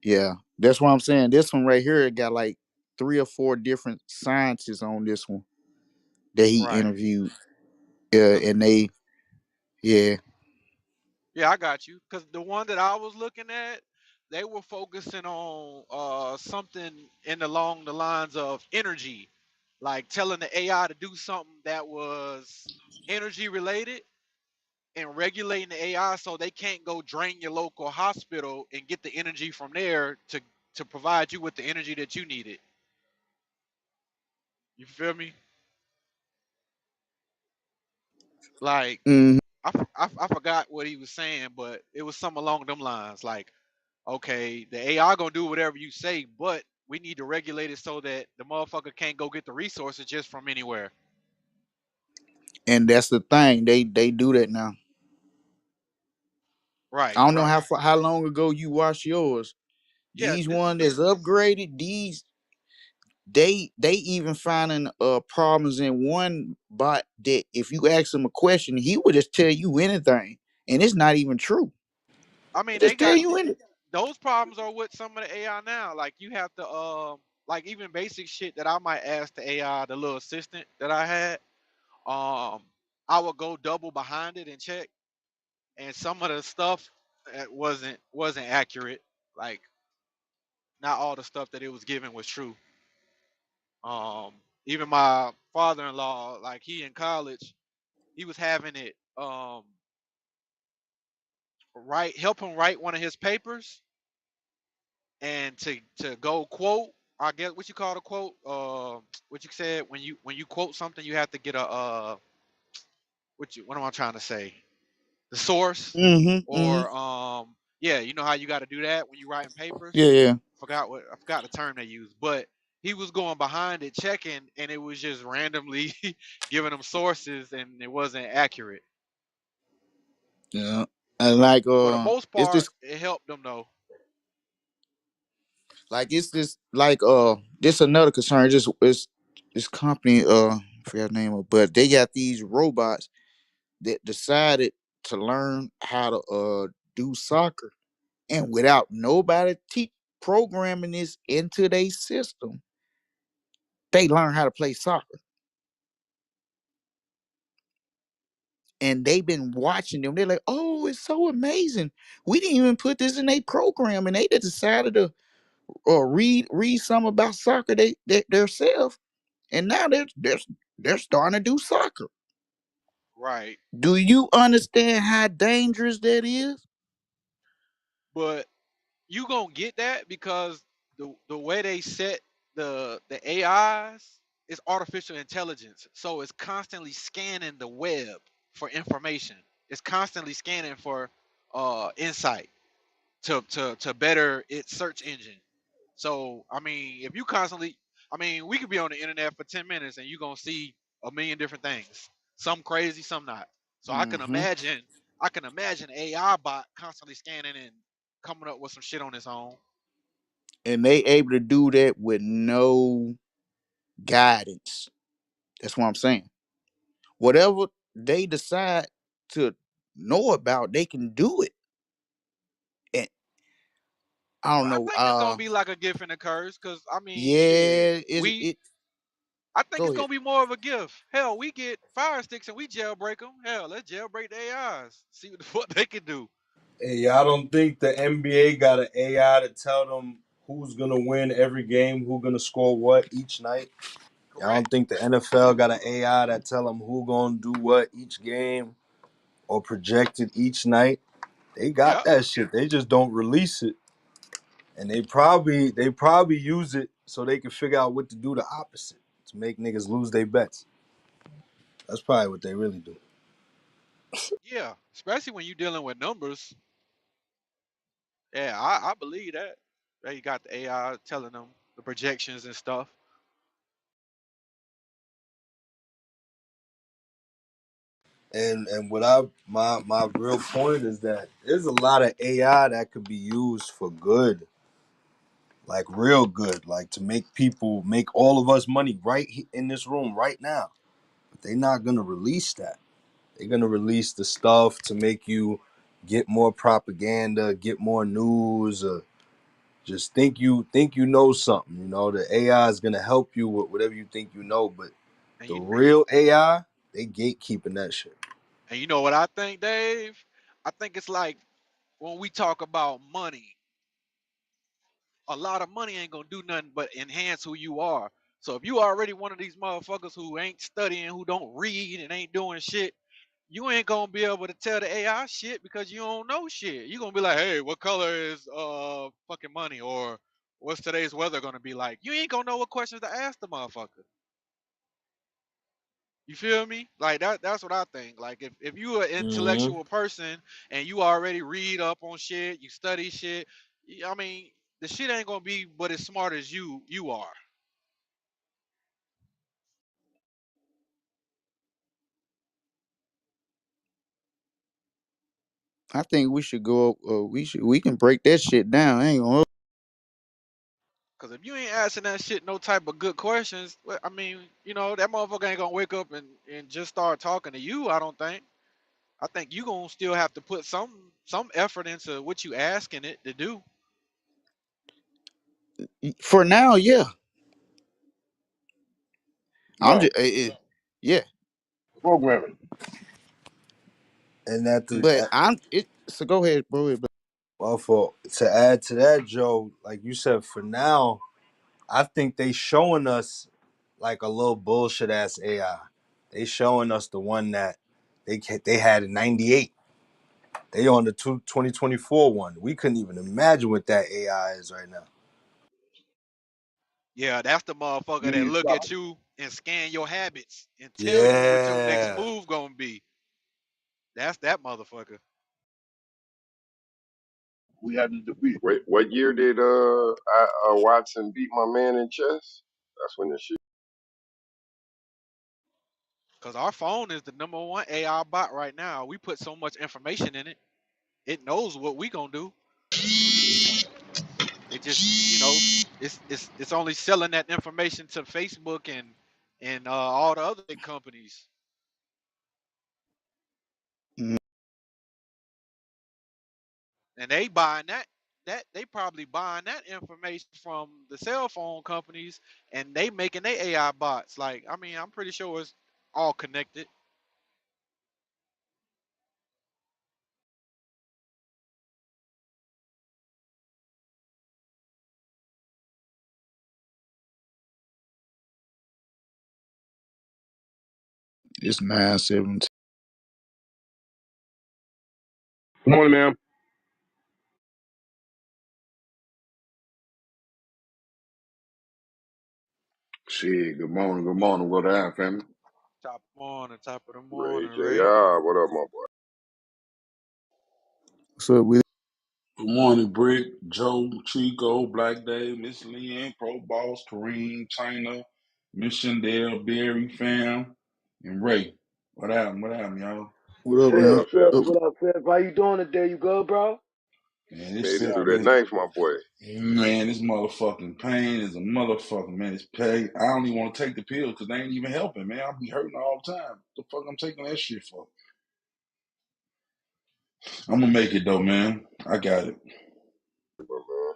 yeah, that's what I'm saying. This one right here it got like 3 or 4 different scientists on this one that he right. interviewed. Cause And they yeah. yeah, I got you. Cause the one that I was looking at, they were focusing on something in along the lines of energy, like telling the AI to do something that was energy related and regulating the AI so they can't go drain your local hospital and get the energy from there to provide you with the energy that you needed. You feel me? Like Mm. I forgot what he was saying, but it was something along them lines. Like, okay, the AI gonna do whatever you say, but we need to regulate it so that the motherfucker can't go get the resources just from anywhere. And that's the thing. They do that now. Right, I don't know right. how long ago you watched yours. Yeah, These this one that's upgraded. These they even finding problems in one bot that if you ask him a question, he would just tell you anything, and it's not even true. I He mean they just tell got you anything. those problems are with some of the AI now. Like you have to like even basic shit that I might ask the AI, the little assistant that I had, um, I would go double behind it and check, and some of the stuff wasn't accurate. Like not all the stuff that it was given was true. Um, even my father-in-law, like he in college, he was having it write help him write one of his papers and to go quote. I guess what you call a quote. What you said when you quote something, you have to get a what am I trying to say? The source Mm-hmm. Mm-hmm. or yeah, you know how you got to do that when you writing papers. Yeah, yeah. I forgot the term they use, but he was going behind it checking, and it was just randomly giving them sources, and it wasn't accurate. Yeah. And But like for the most it's part, this it helped them though. it's this like this another concern. Just it's this company I forgot the name of, but they got these robots that decided to learn how to do soccer, and without nobody teach programming this into their system, they learn how to play soccer. And they've been watching them. They're like, "Oh, it's so amazing! We didn't even put this in a program." And they just decided to read some about soccer they themselves, and now they're starting to do soccer. Right. Do you understand how dangerous that is? But you gonna get that because the way they set the AIs is artificial intelligence. So it's constantly scanning the web for information. It's constantly scanning for insight to better its search engine. So I mean, if you constantly, I mean, we could be on the internet for 10 minutes and you gonna see a million different things. Some crazy, some not. So Mm-hmm. I I can imagine AI bot constantly scanning and coming up with some shit on its own. And they able to do that with no guidance. That's what I'm saying. Whatever they decide to know about, they can do it. And I don't Well, I know. think it's gonna be like a gift and a curse, cause I mean, shit, Yeah, is we. it? I think Go it's ahead. gonna be more of a gift. Hell, we get fire sticks and we jailbreak them. Hell, let's jailbreak the AIs. See what the fuck they can do. Hey, y'all don't think the NBA got an AI to tell them who's gonna win every game, who gonna score what each night? Y'all Correct. don't think the NFL got an AI that tell them who gonna do what each game or projected each night? They got Yep. that shit. They just don't release it, and they probably use it so they can figure out what to do the opposite to make niggas lose their bets. That's probably what they really do. Yeah. Especially when you're dealing with numbers. Yeah, I believe that. They got the AI telling them the projections and stuff. And what I my real point is that there's a lot of AI that could be used for good, like real good, like to make all of us money in this room right now. But they're not gonna release that. They're gonna release the stuff to make you get more propaganda, get more news, or just think you know something. You know, the AI is gonna help you with whatever you think you know, but And the you real AI, they gatekeeping that shit. and you know what I think, Dave? I think it's like when we talk about money, a lot of money ain't gonna do nothing but enhance who you are. So if you already one of these motherfuckers who ain't studying, who don't read and ain't doing shit, you ain't gonna be able to tell the AI shit because you don't know shit. You gonna be like, hey, what color is fucking money? Or what's today's weather gonna be like? You ain't gonna know what questions to ask the motherfucker. You feel me? Like that's what I think. Like if you an Hmm. intellectual person and you already read up on shit, you study shit, I mean, the shit ain't gonna be but as smart as you are. I think we should go. We can break that shit down. I ain't gonna. Cause if you ain't asking that shit no type of good questions, I mean, that motherfucker ain't gonna wake up and just start talking to you. I don't think. I think you gonna still have to put some effort into what you asking it to do. For now, yeah. I'm No, just, yeah. programming. And that the But I'm it. So go ahead, bro. well, for to add to that, Joe, like you said, for now, I think they showing us like a little bullshit ass AI. They showing us the one that they had in '98. They on the 2024 one. We couldn't even imagine what that AI is right now. Yeah, that's the motherfucker that Million look stop. at you and scan your habits and tell you what your next Yeah. move gonna be. That's that motherfucker. We had to defeat. Wait, what year did Watson beat my man in chess? That's when the shit. Cause our phone is the number one AI bot right now. We put so much information in it. It knows what we gonna do. It just, it's only selling that information to Facebook and all the other big companies, Mhm. and they buying that they probably buying that information from the cell phone companies, and they making their AI bots. Like, I mean, I'm pretty sure it's all connected. It's 9:17. Good morning, ma'am. Shit, good morning, good morning. What down, family? Top of the Ray morning, Ray. J. What up, my boy? So we Good morning, Brick, Joe, Chico, Black Dave, Miss Lynn, Pro Boss, Kareem, China, Miss Shandell, Barry, Fam, and Ray. What happened? What happened, y'all? What up, Fib, man? What up, Fib, Up. what up, Fib? How you doing today? You good, bro? Man, Made this it shit through Yeah. that been ninth, my boy. man, this motherfucking pain is a motherfucking man. It's pain. I don't even want to take the pill because they ain't even helping, man. I'll be hurting all the time. The fuck I'm taking that shit for? I'm gonna make it though, man. I got it. But, man,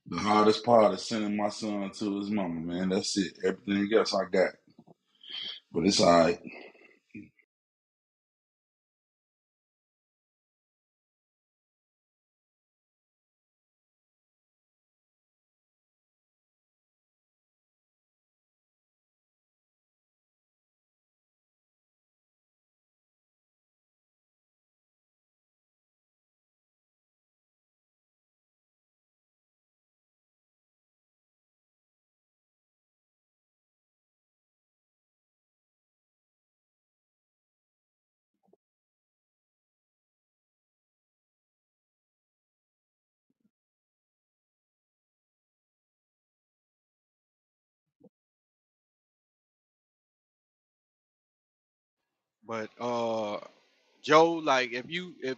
The hardest part is sending my son to his mama, man. That's it. Everything else I got, but it's all right. But Joe, like if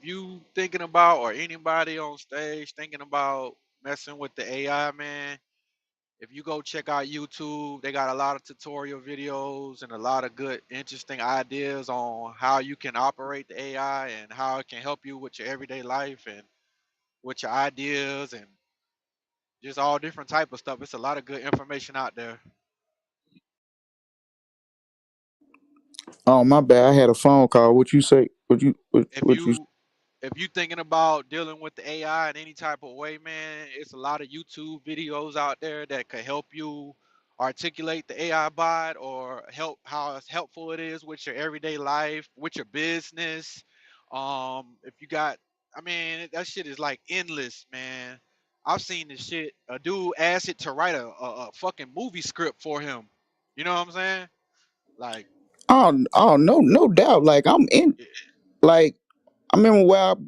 you thinking about or anybody on stage thinking about messing with the AI, man, if you go check out YouTube, they got a lot of tutorial videos and a lot of good, interesting ideas on how you can operate the AI and how it can help you with your everyday life and with your ideas and just all different type of stuff. It's a lot of good information out there. Oh, my bad. I had a phone call. What you say? If What you? you if you thinking about dealing with the AI in any type of way, man, it's a lot of YouTube videos out there that could help you articulate the AI bot or help how it's helpful it is with your everyday life, with your business. If you got, I mean, that shit is like endless, man. I've seen this shit. A dude asked it to write a fucking movie script for him. You know what I'm saying? Like, Oh, no, no doubt. Like I'm in. eh, Like I remember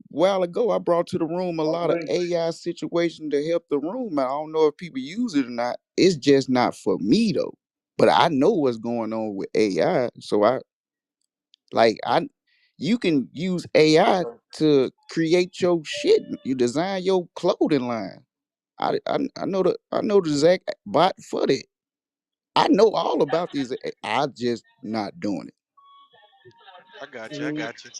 while ago, I brought to the room a I lot of agree. AI situation to help the room. I don't know if people use it or not. It's just not for me though. But I know what's going on with AI, so I you can use AI Okay. to create your shit. You design your clothing line. I know the exact bot for that. I know all about these. I just not doing it. I got you. I Mhm. got you.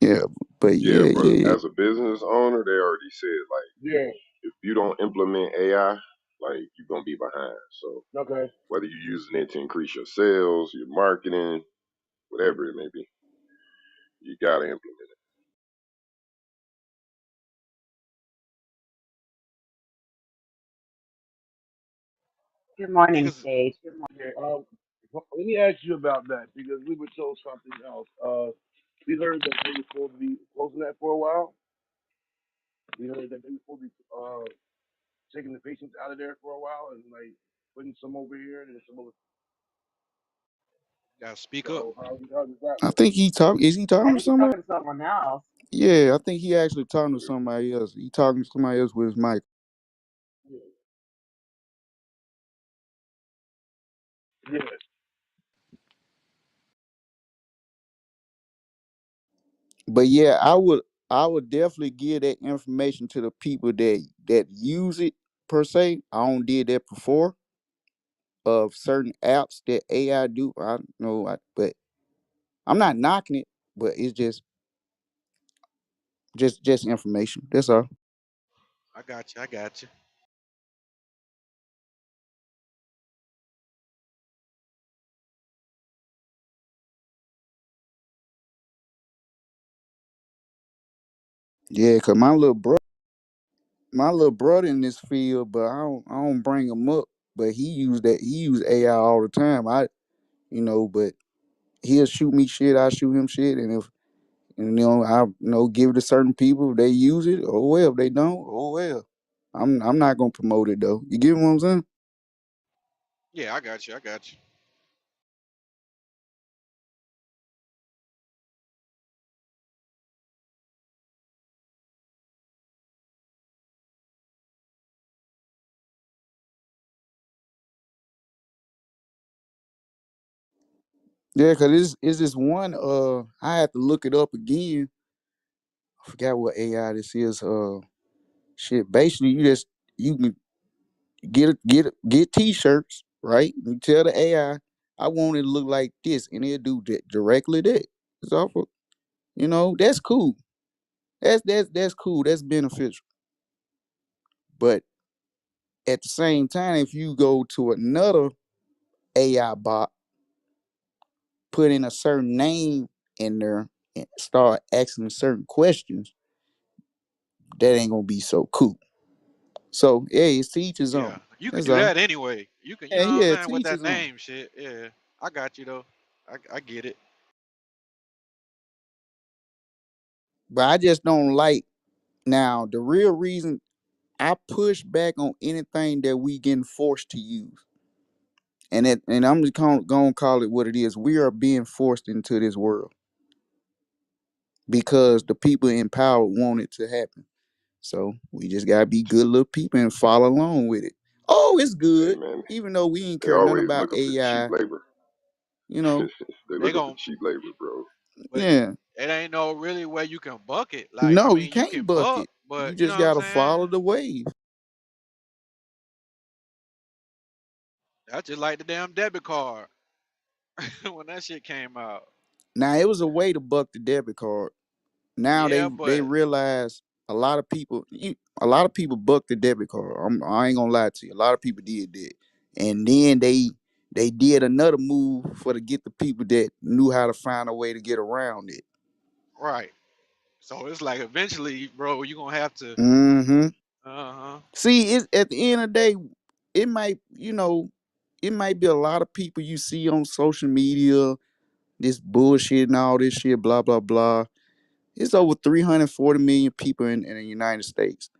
Yeah, but yeah, yeah, but yeah, yeah. as a business owner, they already said like Yeah. if you don't implement AI, like you're gonna be behind. So Okay. whether you're using it to increase your sales, your marketing, whatever it may be, you gotta implement it. Good morning, Niggas Sage. Good Yeah. morning. Let me ask you about that because we were told something else. We heard that they were supposed to be closing that for a while. We heard that they were supposed to be taking the patients out of there for a while and like putting some over here and then some over. gotta speak up. So how does that I work? think he talk. Is he I talking to think he's somebody? talking to someone else. Yeah, I think he actually talking to somebody else. He talking to somebody else with his mic. Yeah. Yeah. But yeah, I would definitely give that information to the people that use it per se. I don't did that before of certain apps that AI do. I know, but I'm not knocking it. But it's just information. That's all. I got you. I got you. Yeah, cause my little brother in this field, but I don't bring him up. But he use AI all the time. But he'll shoot me shit. I shoot him shit, and I give it to certain people. If they use it, oh well. If they don't, oh well. I'm not gonna promote it though. You get what I'm saying? Yeah, I got you. I got you. Yeah, cause it's this one. I had to look it up again. I forgot what AI this is. Shit. Basically, you can get T-shirts, right? You tell the AI, I want it to look like this, and it'll do directly that. It's awful. That's cool. That's cool. That's beneficial. But at the same time, if you go to another AI bot, put in a certain name in there, and start asking certain questions, that ain't gonna be so cool. So yeah, it's to each his Yeah, own. you can That's do all. that anyway. You can, you Yeah, know what I'm yeah, saying, to with each that his own. name shit. Yeah, I got you though. I get it. But I just don't like now the real reason I push back on anything that we getting forced to use. And I'm just gonna call it what it is. We are being forced into this world because the people in power want it to happen. So we just gotta be good little people and follow along with it. Oh, it's Hey good. man, Even though we ain't they care nothing always about looking for cheap AI, labor. you know. They They looking for gon' cheap labor, bro. but Yeah. it ain't no really way you can buck it. Like, I No, you mean, you can can't buck buck, it. You but you know just what I'm gotta saying? follow the wave. That's just like the damn debit card when that shit came out. Now it was a way to buck the debit card. Now they Yeah, they but realize a lot of people bucked the debit card. I ain't gonna lie to you. A lot of people did that, and then they did another move for to get the people that knew how to find a way to get around it. right. So it's like eventually, bro, you gonna have to. Hmm. Uh huh. See, it's at the end of the day, it might be a lot of people you see on social media, this bullshit and all this shit, blah blah blah. It's over 340 million people in the United States.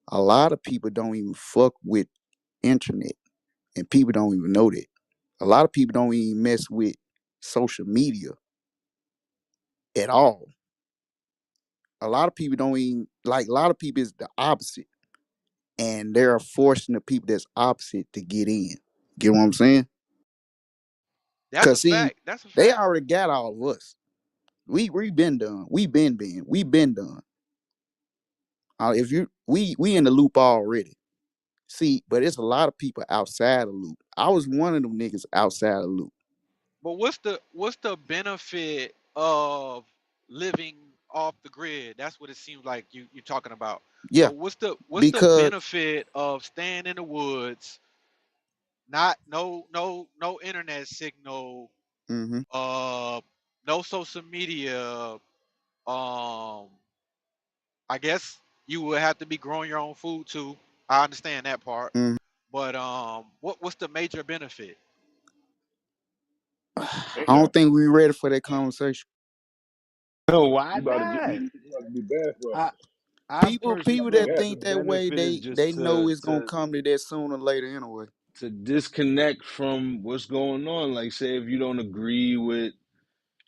A lot of people don't even fuck with internet, and people don't even know that. A lot of people don't even mess with social media at all. A lot of people don't even like. A lot of people is the opposite, and they're forcing the people that's opposite to get in. Get what I'm saying? That's a Cause see, fact. That's a they fact. already got all of us. We been done. We been done. If you we in the loop already. See, but it's a lot of people outside the loop. I was one of them niggas outside the loop. But what's the benefit of living off the grid? That's what it seems like you're talking about. Yeah, So what's the because benefit of staying in the woods, not no internet signal, hmm uh no social media, um I guess you would have to be growing your own food too. I understand that part. hmm But what's the major benefit? I Ain't don't none. think we ready for that conversation. No, why You about to get not? you about to be bad for us. I I personally People You that feel have the think to. that way, benefit is they just know to it's gonna to come to that sooner or later anyway. to disconnect from what's going on. Like, say, if you don't agree with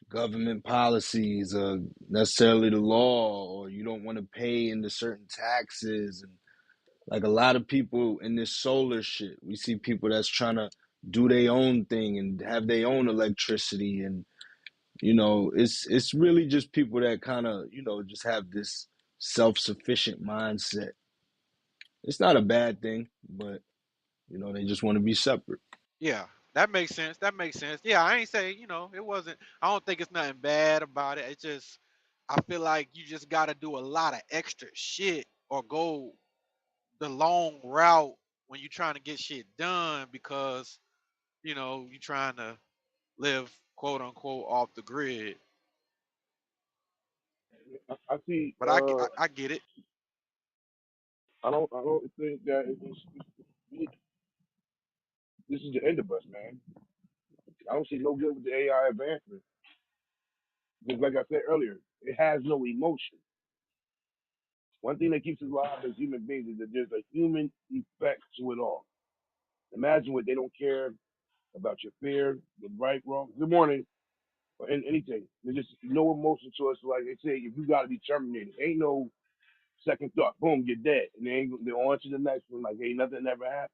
government policies or necessarily the law, or you don't want to pay into certain taxes, and like a lot of people in this solar shit, we see people that's trying to do their own thing and have their own electricity, and it's really just people that kind of just have this self-sufficient mindset. It's not a bad thing, but they just want to be separate. Yeah, that makes sense. That makes sense. Yeah, I ain't say, it wasn't. I don't think it's nothing bad about it. It's just, I feel like you just got to do a lot of extra shit or go the long route when you're trying to get shit done because, you're trying to live quote unquote off the grid. I see. But I get it. I don't think that this is the end of us, man. I don't see no good with the AI advancement. Just like I said earlier, it has no emotion. One thing that keeps us alive as human beings is that there's a human effect to it all. Imagine what they don't care about your fear, the right, wrong, good morning, or anything. There's just no emotion to us. Like they say, if you got to be terminated, ain't no second thought. Boom, you're dead, and they on to the next one like ain't nothing ever happened.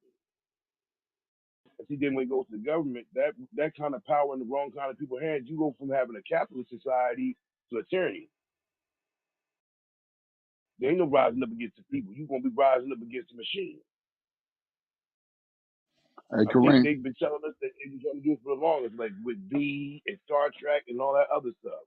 And see, then when it goes to the government, that kind of power in the wrong kind of people's hands, you go from having a capitalist society to a tyranny. There ain't no rising up against the people. You're gonna be rising up against the machine. Hey, I think Kareem. they've been telling us that they've been trying to do it for the longest, like with V and Star Trek and all that other stuff.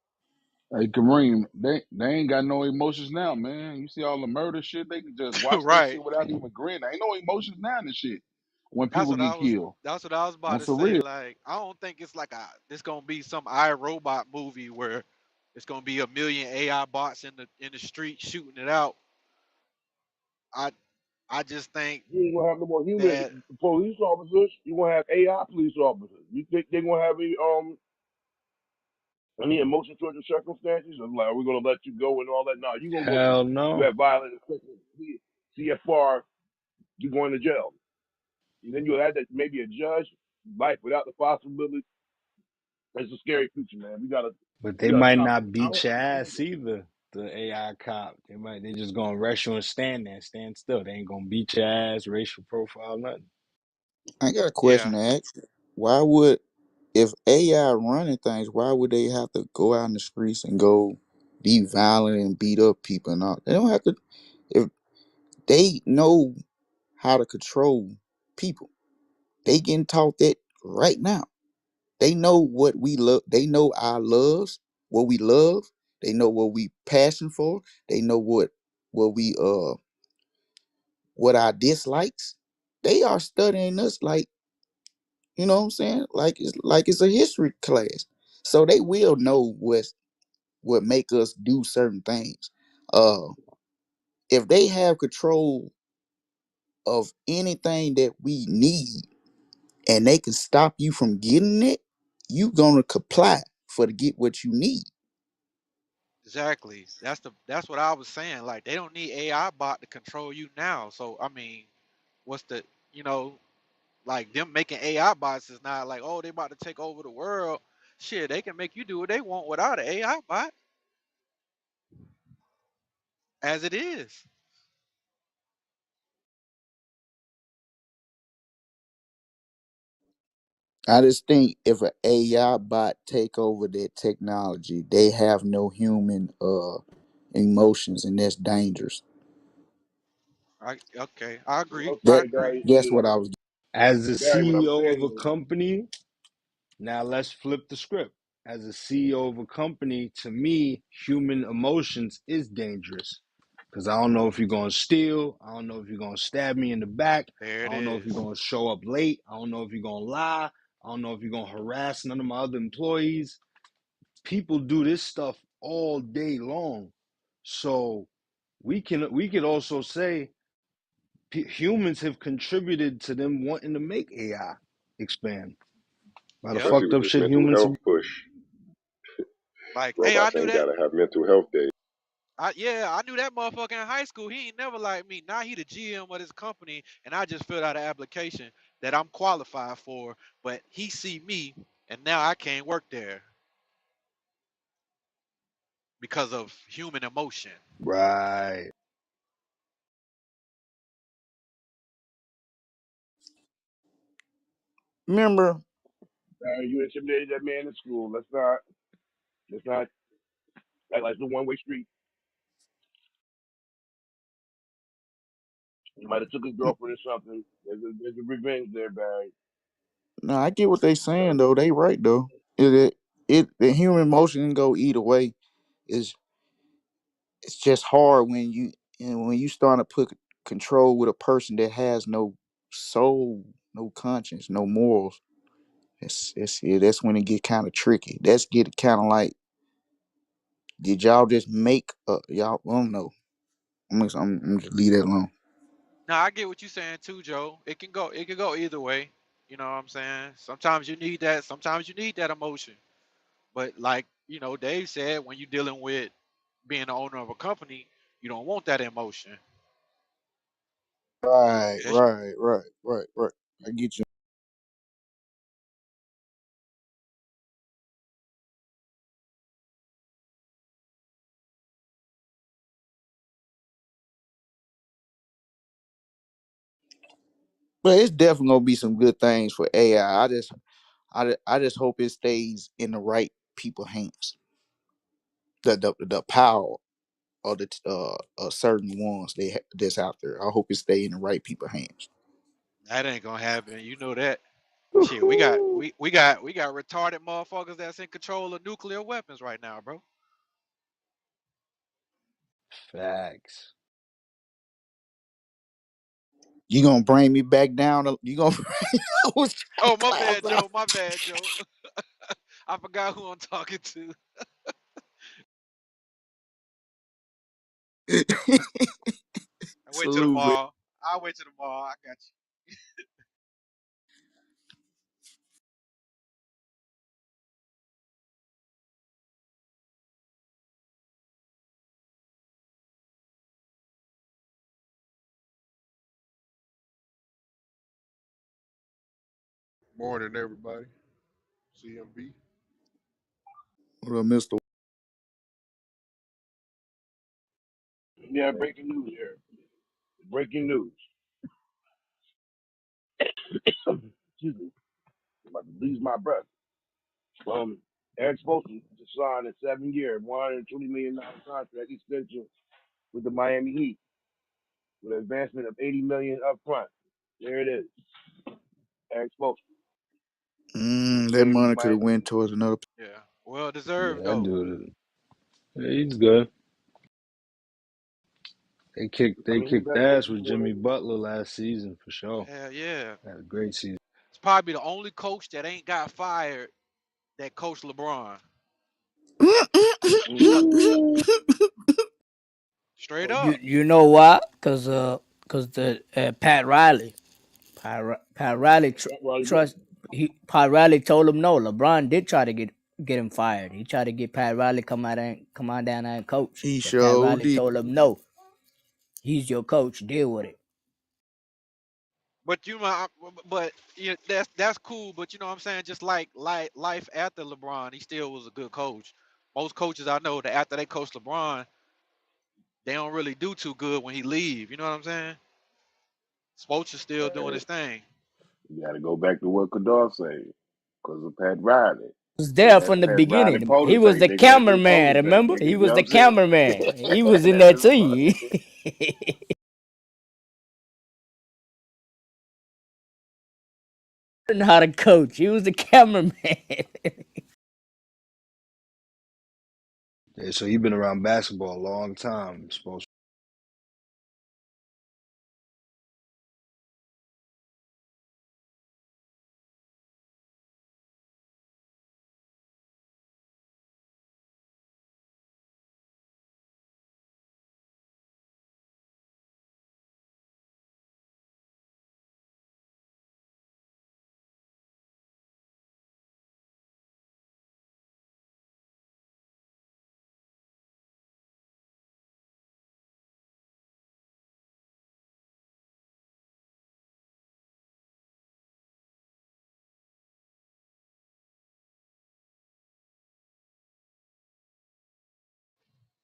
Hey, Kareem. They ain't got no emotions now, man. You see all the murder shit? They can just watch that Right. shit without even grin. Ain't no emotions now in the shit when That's people what I get was. killed. That's what I was about On to for say. real. Like, I don't think it's like this gonna be some iRobot movie where it's gonna be a million AI bots in the street shooting it out. I I just think You ain't gonna have no more that human police officers. You gonna have AI police officers. You think they're gonna have any emotion towards the circumstances of like, are we gonna let you go and all that? No, you gonna go. Hell You no. have violent CFR. You going to jail. And then you add that maybe a judge, life without the possibility. It's a scary future, man. But We they gotta might stop it. not I beat don't. your ass either. The AI cop. They just gonna arrest you and stand there, stand still. They ain't gonna beat your ass, racial profile, nothing. I got a yeah, question to ask. Why would, if AI running things, why would they have to go out in the streets and go be violent and beat up people and all? They don't have to. If they know how to control people, they getting taught that right now. They know what we love. They know our loves, what we love. They know what we passion for. They know what we what our dislikes. They are studying us like, you know what I'm saying? Like it's a history class. So they will know what make us do certain things. Uh if they have control of anything that we need and they can stop you from getting it, you gonna comply for to get what you need. exactly. That's what I was saying. Like, they don't need AI bot to control you now. So I mean, what's the you know like them making AI bots is not like, oh, they about to take over the world. Shit, they can make you do what they want without an AI bot as it is. I just think if an AI bot take over that technology, they have no human emotions, and that's dangerous. I agree. What I'm I That saying, agree. Barry, that's what is I was. As the Barry. What I'm CEO of a saying is, company, now let's flip the script. As a CEO of a company, to me, human emotions is dangerous. Because I don't know if you're going to steal. I don't know if you're going to stab me in the back. There I it don't know if you're is. going to show up late. I don't know if you're going to lie. I don't know if you're going to harass none of my other employees. People do this stuff all day long. So we could also say humans have contributed to them wanting to make AI expand by the Yep. especially fucked with up this shit mental humans. health push. Like, hey, I Robots knew ain't that. gotta have mental health days. I knew that motherfucker in high school. He ain't never like me. Now he the GM of his company, and I just filled out an application that I'm qualified for. But he see me, and now I can't work there because of human emotion. Right. Remember, Barry, you intimidated that man in school. Let's not act like it's a one way street. He might have took his girlfriend or something. There's a revenge there, Barry. no, I get what they saying Gotta- though. They right though. The human emotion can go either way. Is it's just hard when you start to put control with a person that has no soul, no conscience, no morals. It's yeah, that's when it get kind of tricky. That's get kind of like, did y'all just make y'all? I don't know. I'm just leave that alone. Now I get what you're saying too, Joe. It can go either way. You know what I'm saying? Sometimes you need that. Sometimes you need that emotion. But like Dave said, when you're dealing with being the owner of a company, you don't want that emotion. Right, That's right, right, right, right. I get you. But it's definitely gonna be some good things for AI. I just hope it stays in the right people hands. The power of the certain ones that's out there. I hope it stay in the right people hands. That ain't gonna happen. You know that. Shit, we got retarded motherfuckers that's in control of nuclear weapons right now, bro. Facts. You gonna bring me back down? You gonna? I was trying Oh, to my bad, clarify. Joe. My bad, Joe. I forgot who I'm talking to. I wait till Salute, man. tomorrow. I'll wait till tomorrow. I got you. Morning, everybody. CMB. Well, Mister. Yeah, breaking news here. Breaking news. Excuse me. I'm about to lose my breath. Eric Spoelstra just signed a 7-year, $120 million contract extension with the Miami Heat with an advancement of $80 million up front. There it is. Eric Spoelstra. He's That playing with the money could have Miami went Heat. towards another. Yeah. Well Yeah, deserved that though. dude. Yeah, he's good. I They mean, he's kicked better than ass with anyone Jimmy else. Butler last season for sure. Hell yeah. Had a great season. It's probably the only coach that ain't got fired that coached LeBron. Mm-hmm. Straight You up. you know why? Cause the Pat Riley, Pat Riley Right, good. trust Pat Riley told him no. LeBron did try to get him fired. He tried to get Pat Riley come on down there and coach, He but Pat sure Riley did. told him no. He's your coach. Deal with it. But but that's cool. But you know what I'm saying? Just like life after LeBron, he still was a good coach. Most coaches I know that after they coach LeBron, they don't really do too good when he leave. You know what I'm saying? Spoelstra's still doing Hey, his thing. you got to go back to what Kadar said because of Pat Riley. He was Hey, there that's from the Pat Riley beginning. He was protege, the nigga. That's his cameraman. protege, Remember? nigga. He You know was what the I'm saying? cameraman. He was in That's there his too. protege. Learned how to coach. He was the cameraman. Yeah, so he been around basketball a long time. Supposed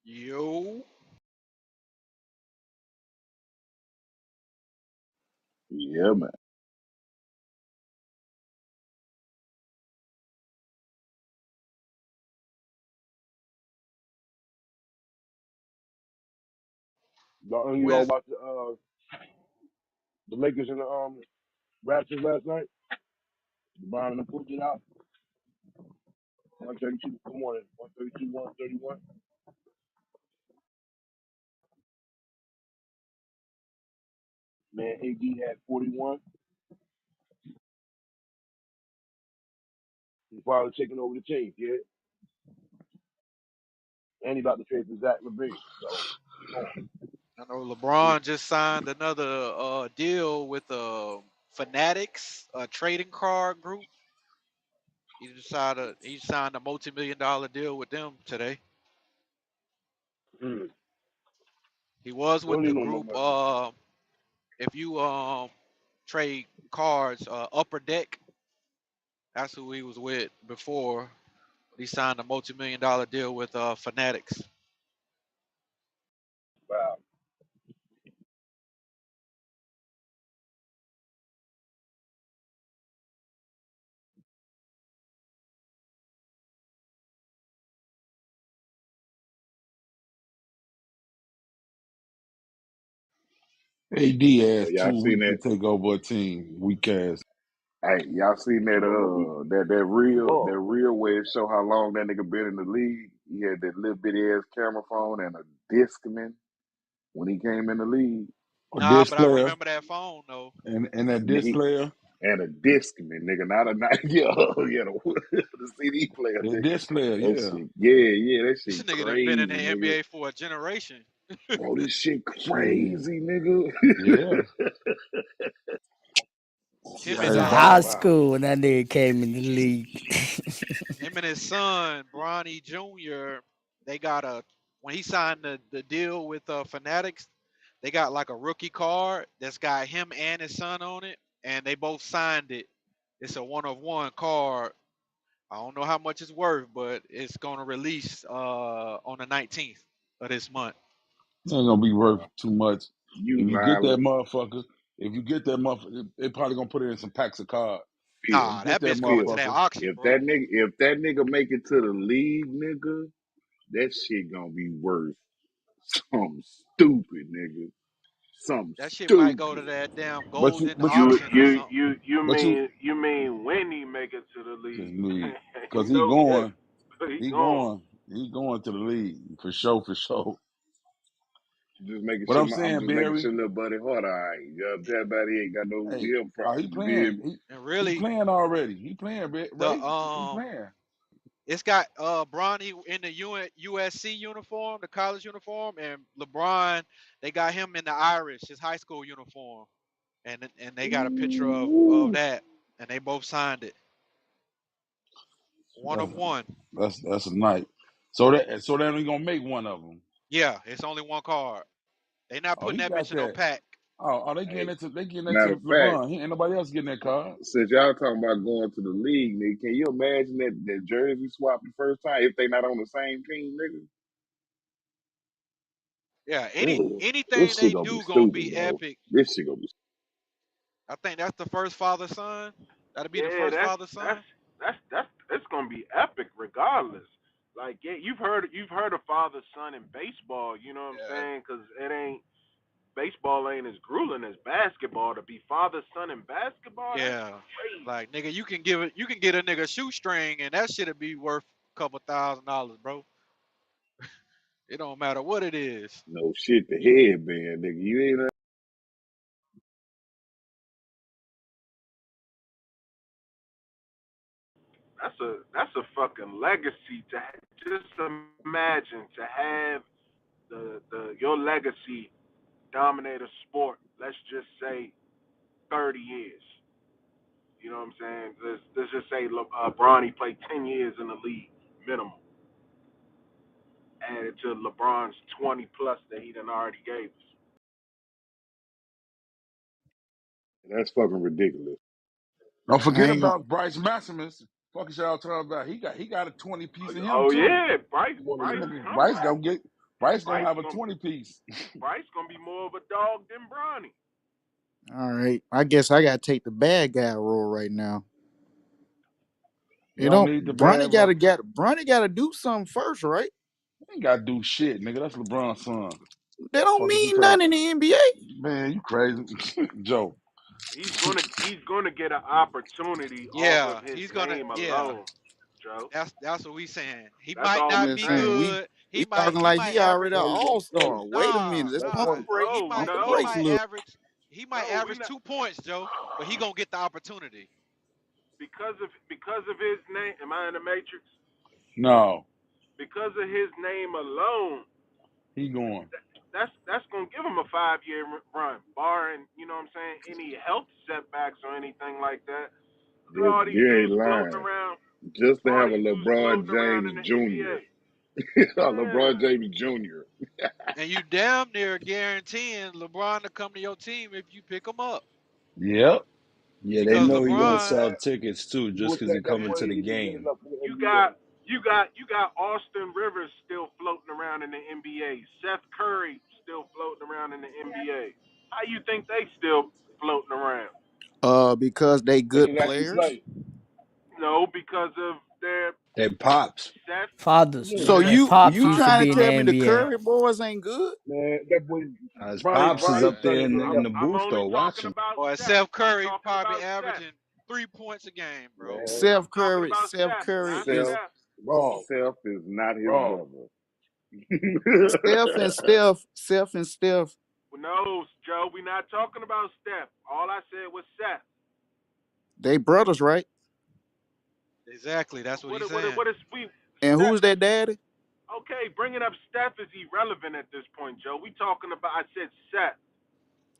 Yo, Yeah, man. You all when's watch the Lakers and the Raptors last night? LeBron and them pulled it out. 132. Come on, 132, 131. Man, AD had 41. He's probably taking over the team, yeah. And he about to trade for Zach LaVine. So, come on. I know LeBron just signed another deal with Fanatics, a trading card group. He signed a multi-million-dollar deal with them today. Mm. He was We with don't the need no more group. money. If you trade cards, Upper Deck, that's who he was with before. He signed a multi-million-dollar deal with Fanatics. Wow. AD So has y'all 2 weeks seen to that? take over a team. Weak ass. Hey, y'all seen that? That reel where it show how long that nigga been in the league. He had that little bitty ass camera phone and a Discman when he came in the leave, A Nah, disc but I player remember that phone though. and a and disc he player. and a Discman, nigga, not a not yeah, yeah, the CD player, A nigga. disc player, That yeah. shit, yeah, that This shit nigga done been in the crazy, nigga. NBA for a generation. Bro, this shit Shit. crazy, nigga. Yeah. Him He was and in Hey, high wow. school when that nigga came in the league. him and his son Bronny Jr. They got a when he signed the deal with Fanatics, they got like a rookie card that's got him and his son on it, and they both signed it. It's a one of one card. I don't know how much it's worth, but it's gonna release on the 19th of this month. It ain't gonna be worth too much. You If you get that lying. motherfucker, they probably gonna put it in some packs of cards. Phil, If you Nah, get that that bitch going to that motherfucker, auction, bro. if that nigga make it to the league, nigga, that shit gonna be worth something stupid, nigga. Something That shit might go to stupid. that damn but you golden but you You auction or you something. you you but you mean you mean when he make it to the just league? need because Ain't no if. He he gone. going he going to the league for sure for sure. But I'm just making Barry, sure little buddy Hart alright. You know, tell about he ain't got no hey, ear he problems, you hear playing me? And he really, playing already. He playing the Ray. He playing. it's got Bronny in the USC uniform, the college uniform, and LeBron. They got him in the Irish, his high school uniform, and they got a picture of Ooh. that, and they both signed it, one That's of one. that's a night. So they only gonna make one of them. Yeah, it's only one card. They not Oh, putting he that bitch got in no that. pack. Oh, Hey, they getting matter into of fact, LeBron. He ain't nobody else getting that card. since y'all talking about going to the league, nigga, can you imagine that jersey swap the first time if they not on the same team, Yeah, nigga? Ugh, anything this shit they gonna be do gonna stupid, be bro. epic. This shit gonna be I think that's the first father son. That'll be the Yeah, first father son. that's it's gonna be epic regardless. Like yeah, you've heard of father son in baseball. You know what I'm Yeah, saying? Because it ain't baseball ain't as grueling as basketball. To be father son in basketball, that's yeah. crazy. Like nigga, you can get a nigga shoestring, and that shit'll be worth a couple $1,000, bro. It don't matter what it is. no shit. The headband, nigga. You ain't That's a fucking legacy to just imagine to have the your legacy dominate a sport. Let's just say 30 years. You know what I'm saying? Let's just say Bronny played 10 years in the league minimum, added to LeBron's 20 plus that he done already gave us. that's fucking ridiculous. Don't I forget ain't gonna. about Bryce Maximus. Fuck is y'all talking about? He got a 20 piece in him Oh too. yeah, Bryce That Bryce nigga coming. Bryce gonna Bryce have a gonna 20 piece. Bryce gonna be more of a dog than Bronny. All right, I guess I gotta take the bad guy role right now. You don't need the bad mother. Bronny gotta do something first, right? He ain't gotta do shit, nigga. That's LeBron's son. That don't Fuck is you mean talking? nothing in the NBA. Man, you crazy. Joe. He's gonna get an opportunity off of Yeah, his he's gonna. name Yeah, alone, Joe. that's what we saying. He That's might all I'm we not just be saying saying. good. we talking He like might he already average. an all star. Wait a minute, let's pump the brake. No, Pump the He brakes no, a might little. average. He might no. We average not 2 points, Joe, but he gonna get the opportunity. because of his name. Am I in the Matrix? No, Because of his name alone, he going. that's gonna give him a 5 year run, barring what I'm saying any health setbacks or anything like that. Look at all these You ain't dudes floating lying. around. Just to All have a these dudes LeBron floating around in James the NBA. Jr. Yeah, LeBron James Jr. And you damn near guaranteeing LeBron to come to your team if you pick him up, Yep. Yeah, they because know he gonna LeBron. sell tickets too, You just would because he think that's coming what to the he be getting game. up for the you NBA. got you got Austin Rivers still floating around in the NBA. Seth Curry still floating around in the NBA. How you think they still floating around? Because they They good can actually players. play. No, because of their They pops. Steph, Come Fathers. on, So Their man. pops you used to trying be to in the tell me the NBA. Curry boys ain't good? Man, that boy His Bronny pops is Bronny's up son there is in getting in up the I'm booth only though, talking watching. about Or Steph. Seth I'm Curry talking probably about Steph. averaging 3 points a game, bro. Seth I'm talking Curry, about Seth Steph, Curry not is Self, Steph. wrong. Self is not his Wrong. brother. Steph and Steph. No, Joe, we're not talking about Steph. All I said was Seth. They brothers, right? Exactly. That's what he's saying. What is we And Steph? who's their daddy? Okay, bringing up Steph is irrelevant at this point, Joe. We talking about. I said Seth.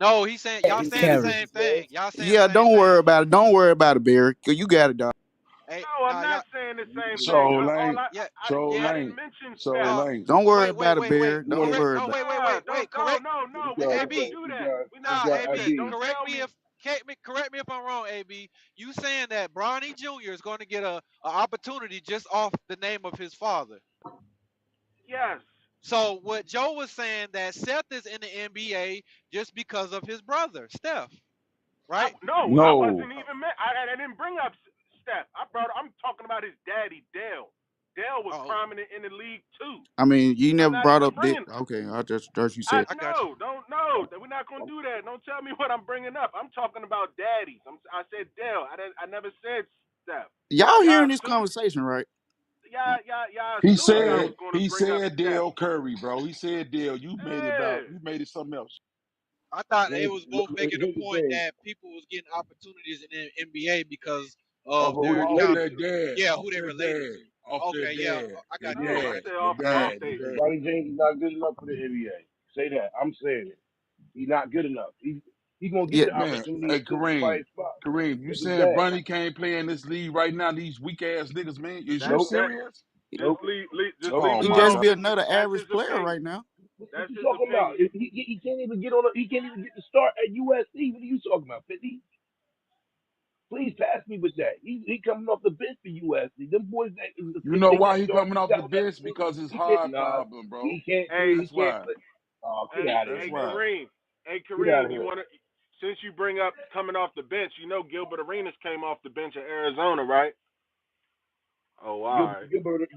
No, he's saying y'all saying the Curry. same thing. Y'all saying the Yeah, same don't worry thing. about it. Don't worry about it, Barry. 'Cause you got it, dog. Hey, No, I'm nah, not y'all. saying the same thing. Troll All ain't. Yeah, Troll yeah. I didn't ain't. mention Steph. Troll No, ain't. Don't worry wait, wait, about it, wait, wait. Barry. Don't Correct. worry No, about wait, it. wait, wait, Don't wait. go. Correct. No, He no. We got ain't gonna AB. do that. We're he not Nah, gonna got do AB. that. Don't ID. tell me. Correct me if I'm wrong, AB. You saying that Bronny Jr. is going to get a opportunity just off the name of his father. Yes. So what Joe was saying that Seth is in the NBA just because of his brother Steph, right? No, I No. wasn't even. I didn't bring up Steph. I'm talking about his daddy, Dale. Dale was Oh, prominent in the league too. I mean, you I'm never not brought even up this. bringing. Okay, I just you said. I got you. No, don't no. We're not gonna do that. Don't tell me what I'm bringing up. I'm talking about daddies. I said Dale. I never said Steph. Y'all Y'all hearing this assume. conversation, right? Y'all He assumed I said was gonna he bring up said Steph. Dale Curry, bro. He said Dale. Yeah. You made it something else. I thought Man, it was both making here's a the point thing. that people was getting opportunities in the NBA because Off of of who they their Off related kind of, their to. dad. yeah, Off who they their related dad. Off to. their Okay, yeah, dad. I Their got you. No, I dad. said Their off dad. they. Their dad. Bronny James is not good enough for the NBA. Say that. I'm saying it. He's not good enough. He gonna get Yeah, the Man, opportunity hey to solidify Kareem. his spot. Kareem, you That's his saying dad. Bronny can't play in this league right now, these weak ass niggas, man? Is you That Nope. that serious? just Nope. just Nope. leave Oh he him my just god. alone. be another That's average his player opinion. right now. What That's you his talking about? opinion. He can't even get on. He can't even get the start at USC. What are you talking about, 50? Please pass me with that. He coming off the bench for USC. Them boys that You know they got why he started coming off the out that bench? Because his he can't. heart Nah, problem, bro. he can't play. Hey, He That's can't why. play. Oh, get hey, out of That's here, hey, why. man. Kareem. Hey, Get out Kareem. of You here. wanna? Since you bring up coming off the bench, you know Gilbert Arenas came off the bench at Arizona, right? Oh, all right.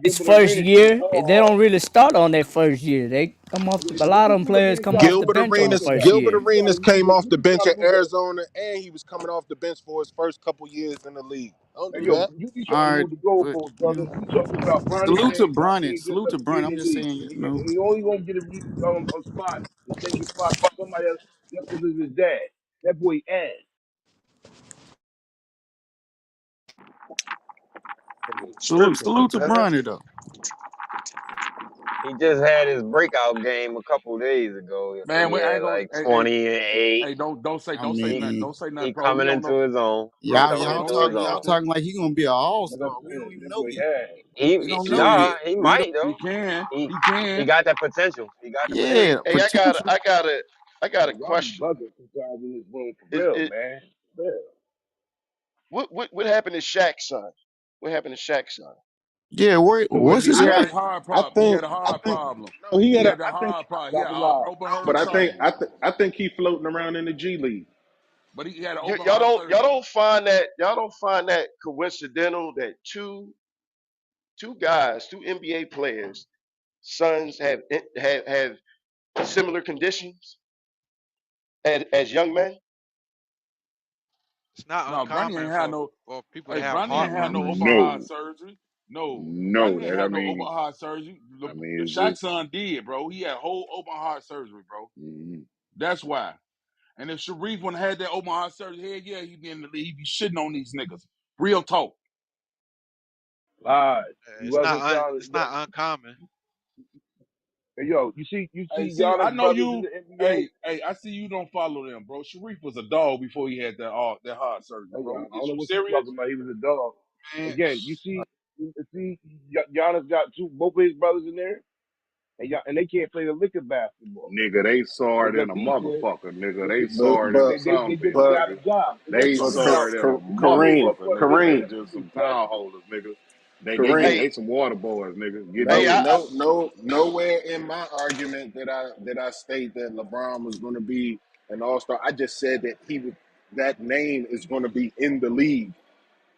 His Gilbert first Arenas can year, ball they hard. don't really start on their first year. They come off the, a What lot of did them Gilbert players Arenas come got? off the Gilbert bench What on the you Arenas first got? Gilbert year. What you trying Arenas to do? came off What the you bench trying at to do? Arizona and he was coming off the bench for his first couple years in the league. Don't Hey, do yo, that. you be trying to All right, move the but goalposts, you brother. know, We talking about Bronny salute to James not Bronny. being good Salute enough to to be Bronny. in I'm the just league. saying, And you know, he only gonna get a spot to take a spot from somebody else just because of his dad. That boy ass. salute to Bronny though. He just had his breakout game a couple days ago. I think Man, he we ain't had gonna like 20 and 8. I don't say nothing. He Don't say nothing, he bro. He coming don't know. into his own. He Bro, Y'all coming bro, y'all don't into say talk his y'all own. nothing. talking like he gonna be an all Like I star. We don't said, even that know boy yet. ass. We He don't know nah, yet. he We might don't he though. can. He He he can. got that potential. He got the Yeah, potential. Hey, potential. I got a Y'all be question. bugging sometimes in this room for Is real, it man. For real. what happened to Shaq's son? What happened to Shaq's son? Yeah, Well, what's his he I had name? a heart I problem. He think had a I heart think problem. no he He had a had a I think heart problem. He had Dr. a Love. open heart but surgery. I think he floating around in the G League. But he had an Y- open y'all heart don't y'all surgery. don't find that coincidental that two guys, two NBA players, sons have similar conditions as young men? It's not No, Bronny uncommon ain't had no. for people to Hey, have Bronny heart ain't had no problems. open heart No, surgery. No, no. Bronny ain't That I had no open mean, heart surgery. I mean, The is Shaq it? son did, bro. He had whole open heart surgery, bro. Mm, That's why. And if Sharif wouldn't have had that open heart surgery, hell yeah, he'd be in the league. He'd be shitting on these niggas. Real talk. Lies. He wasn't trying It's to. not uncommon. Hey, yo, you Hey, see see, I Giannis know brothers in you. the NBA. Hey, I see you don't follow them, bro. Sharif was a dog before he had that heart surgery, Hey, bro. I don't Is know you what you serious, talking about. He was a dog. man? Again, you see, Giannis got both of his brothers in there, and they can't play the lick of basketball nigga, they saw it in because a he said motherfucker, nigga. They But saw it in but they Sunbelt, just but got nigga. a job. They just They but got a saw job. it in a Kareem motherfucker, nigga. They Kareem ain't just some towel holders, nigga. Kareem. They Hey, some water boys, nigga. Get hey, No, jiggy. no, no, nowhere in my argument that I state that LeBron was going to be an All Star. I just said that that name is going to be in the league.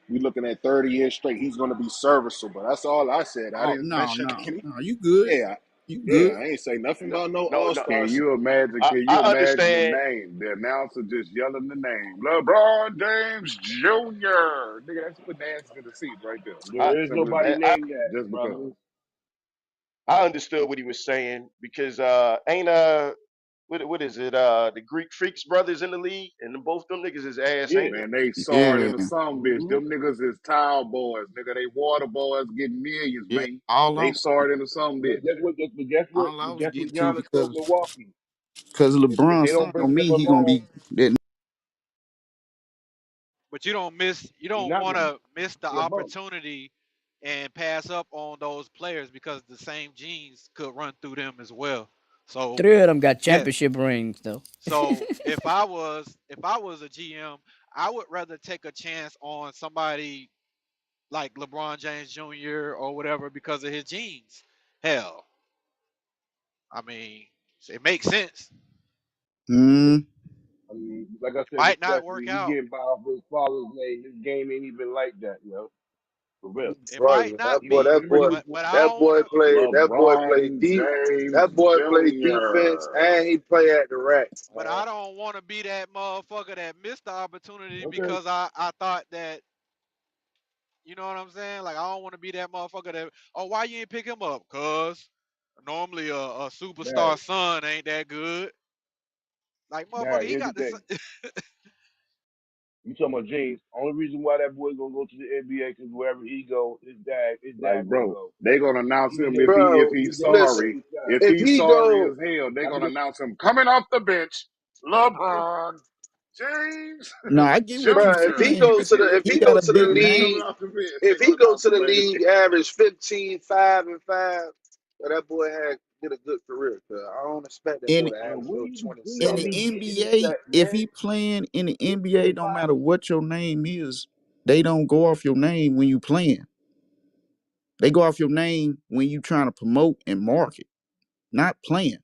We looking at 30 years straight. He's going to be serviceable. That's all I said. I Oh didn't no, mention no, any. no. You good? Yeah, You yeah. good? I ain't say nothing No, about no no, All no. Can Stars. you imagine? I, Can you I imagine the understand. name? The announcer just yelling the name, LeBron James Jr. Nigga, that's putting asses in the seats right there. I, Just There is simple as nobody I, that. I named that, Just because. brother. I understood what he was saying because ain't what is it? The Greek Freaks brothers in the league, and both them niggas is ass, Yeah. ain't they? Man, they sorry Yeah, in the some bitch. hmm Them niggas is tile boys, nigga. They water boys getting millions, yeah. man. All They I'm, sorry in the some But bitch. all I was guess what getting to Giannis told because Milwaukee? If LeBron they don't son bring on me, Kevin he gonna Love, be that. But you he's don't not want gonna be. to miss the He a bum. opportunity and pass up on those players because the same genes could run through them as well. So Three of them got yes. championship rings though. So if I was a GM, I would rather take a chance on somebody like LeBron James Jr. or whatever because of his genes. Hell, I mean, it makes sense. Mm, I mean, like I said, Might not work respectfully, he out. getting by off his father's name. His game ain't even like that, yo. For real. It Right, might that not He boy, he be, that boy, pretty. but I that don't want boy to. played. That boy played LeBron deep. James That boy played defense, Jr. and he play at the rack. But I don't want to be that motherfucker that missed the opportunity Okay. because I thought that, you know what I'm saying? Like I don't want to be that motherfucker that, oh, why you ain't pick him up? Cause normally a Now, superstar son ain't that good. Like now motherfucker, he here's the got this. thing. You talking about James? Only reason why that boy gonna go to the NBA because wherever he go, his Like, dad gonna bro, go. they gonna announce He the him head. if Bro, His he's dad the listen. sorry. head If child. If he's he sorry go, as hell, they Got to gonna go. announce him coming off the bench. LeBron James no, I get what you bro, if he saying. go to the, Jr. if He he got go a to the big He's name. coming league, off the bench. They if he gonna go announce to him the right league, average 15, 5 and 5, well, that boy had did a good career. Cause I don't expect that In boy to Yo, average no where in y'all the 27. be getting this NBA, at, if man? he playing in the This NBA, nigga don't matter five. what your name is, they don't go off your name when you playing. They go off your name when you trying to promote and market, not playing.